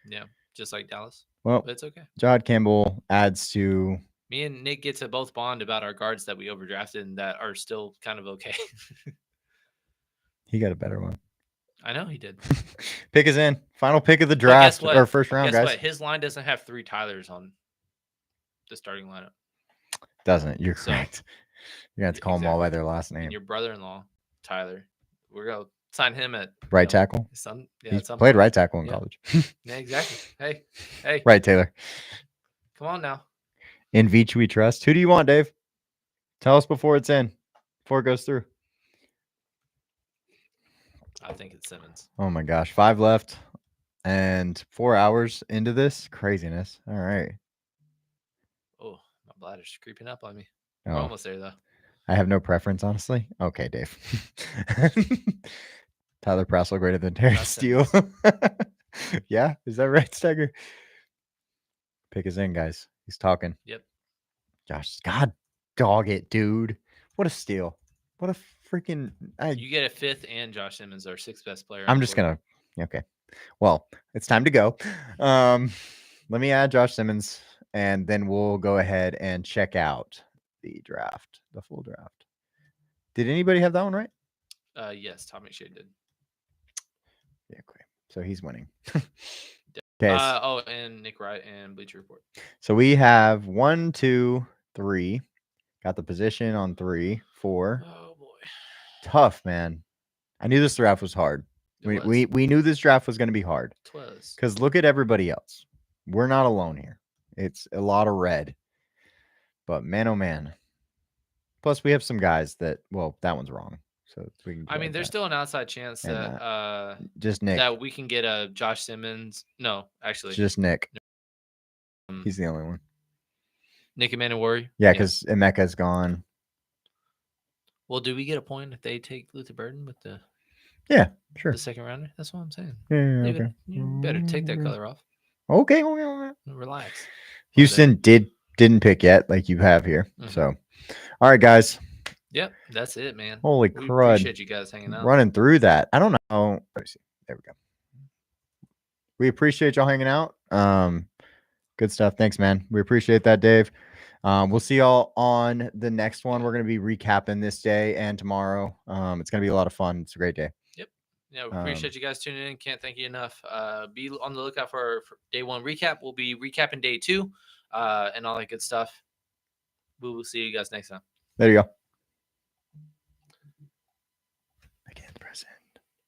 Yeah, just like Dallas. Well, but it's okay. Jahad Campbell adds to. Me and Nick get to both bond about our guards that we overdrafted and that are still kind of okay. He got a better one. I know he did. Pick is in. Final pick of the draft or first round, guys. What? His line doesn't have 3 Tylers on the starting lineup. Doesn't it? You're correct. You're going to have to call them all by their last name. And your brother-in-law, Tyler. We're going to sign him at right tackle. He played right tackle in college. Yeah, exactly. Hey. Right, Taylor. Come on now. In Veach we trust. Who do you want, Dave? Tell us before it goes through. I think it's Simmons. Oh my gosh. 5 left and 4 hours into this craziness. All right. Oh, my bladder's creeping up on me. We're almost there, though. I have no preference, honestly. Okay, Dave. Tyler Prassel greater than Terrence Steele. Yeah, is that right, Steiger? Pick us in, guys. He's talking. Yep. Josh, God, dog it, dude. What a steal. What a freaking. You get a 5th and Josh Simmons, our 6th best player. I'm just going to. Okay. Well, it's time to go. Let me add Josh Simmons, and then we'll go ahead and check out the draft, the full draft. Did anybody have that one right? Yes, Tom McShay did. Yeah, okay. So he's winning. Okay. And Nick Wright and Bleacher Report. So we have 1, 2, 3. Got the position on 3, 4. Oh boy. Tough, man. I knew this draft was hard. We knew this draft was going to be hard. It was. Because look at everybody else. We're not alone here. It's a lot of red. But man, oh man. Plus, we have some guys that, well, that one's wrong. So we can. I mean, there's still an outside chance that just Nick, that we can get a Josh Simmons. No, actually, just Nick. He's the only one. Nick Emmanuel. Yeah, because Emeka's gone. Well, do we get a point if they take Luther Burden with the? Yeah, sure. The second rounder. That's what I'm saying. Yeah, okay. You better take that color off. Okay. Relax. Houston didn't pick yet, like you have here. Mm-hmm. So, all right, guys. Yep, that's it, man. Holy crud! Appreciate you guys hanging out, running through that. I don't know. Let me see. There we go. We appreciate y'all hanging out. Good stuff. Thanks, man. We appreciate that, Dave. We'll see y'all on the next one. We're going to be recapping this day and tomorrow. It's going to be a lot of fun. It's a great day. Yep. Yeah, we appreciate you guys tuning in. Can't thank you enough. Be on the lookout for day 1 recap. We'll be recapping day 2 and all that good stuff. We will see you guys next time. There you go.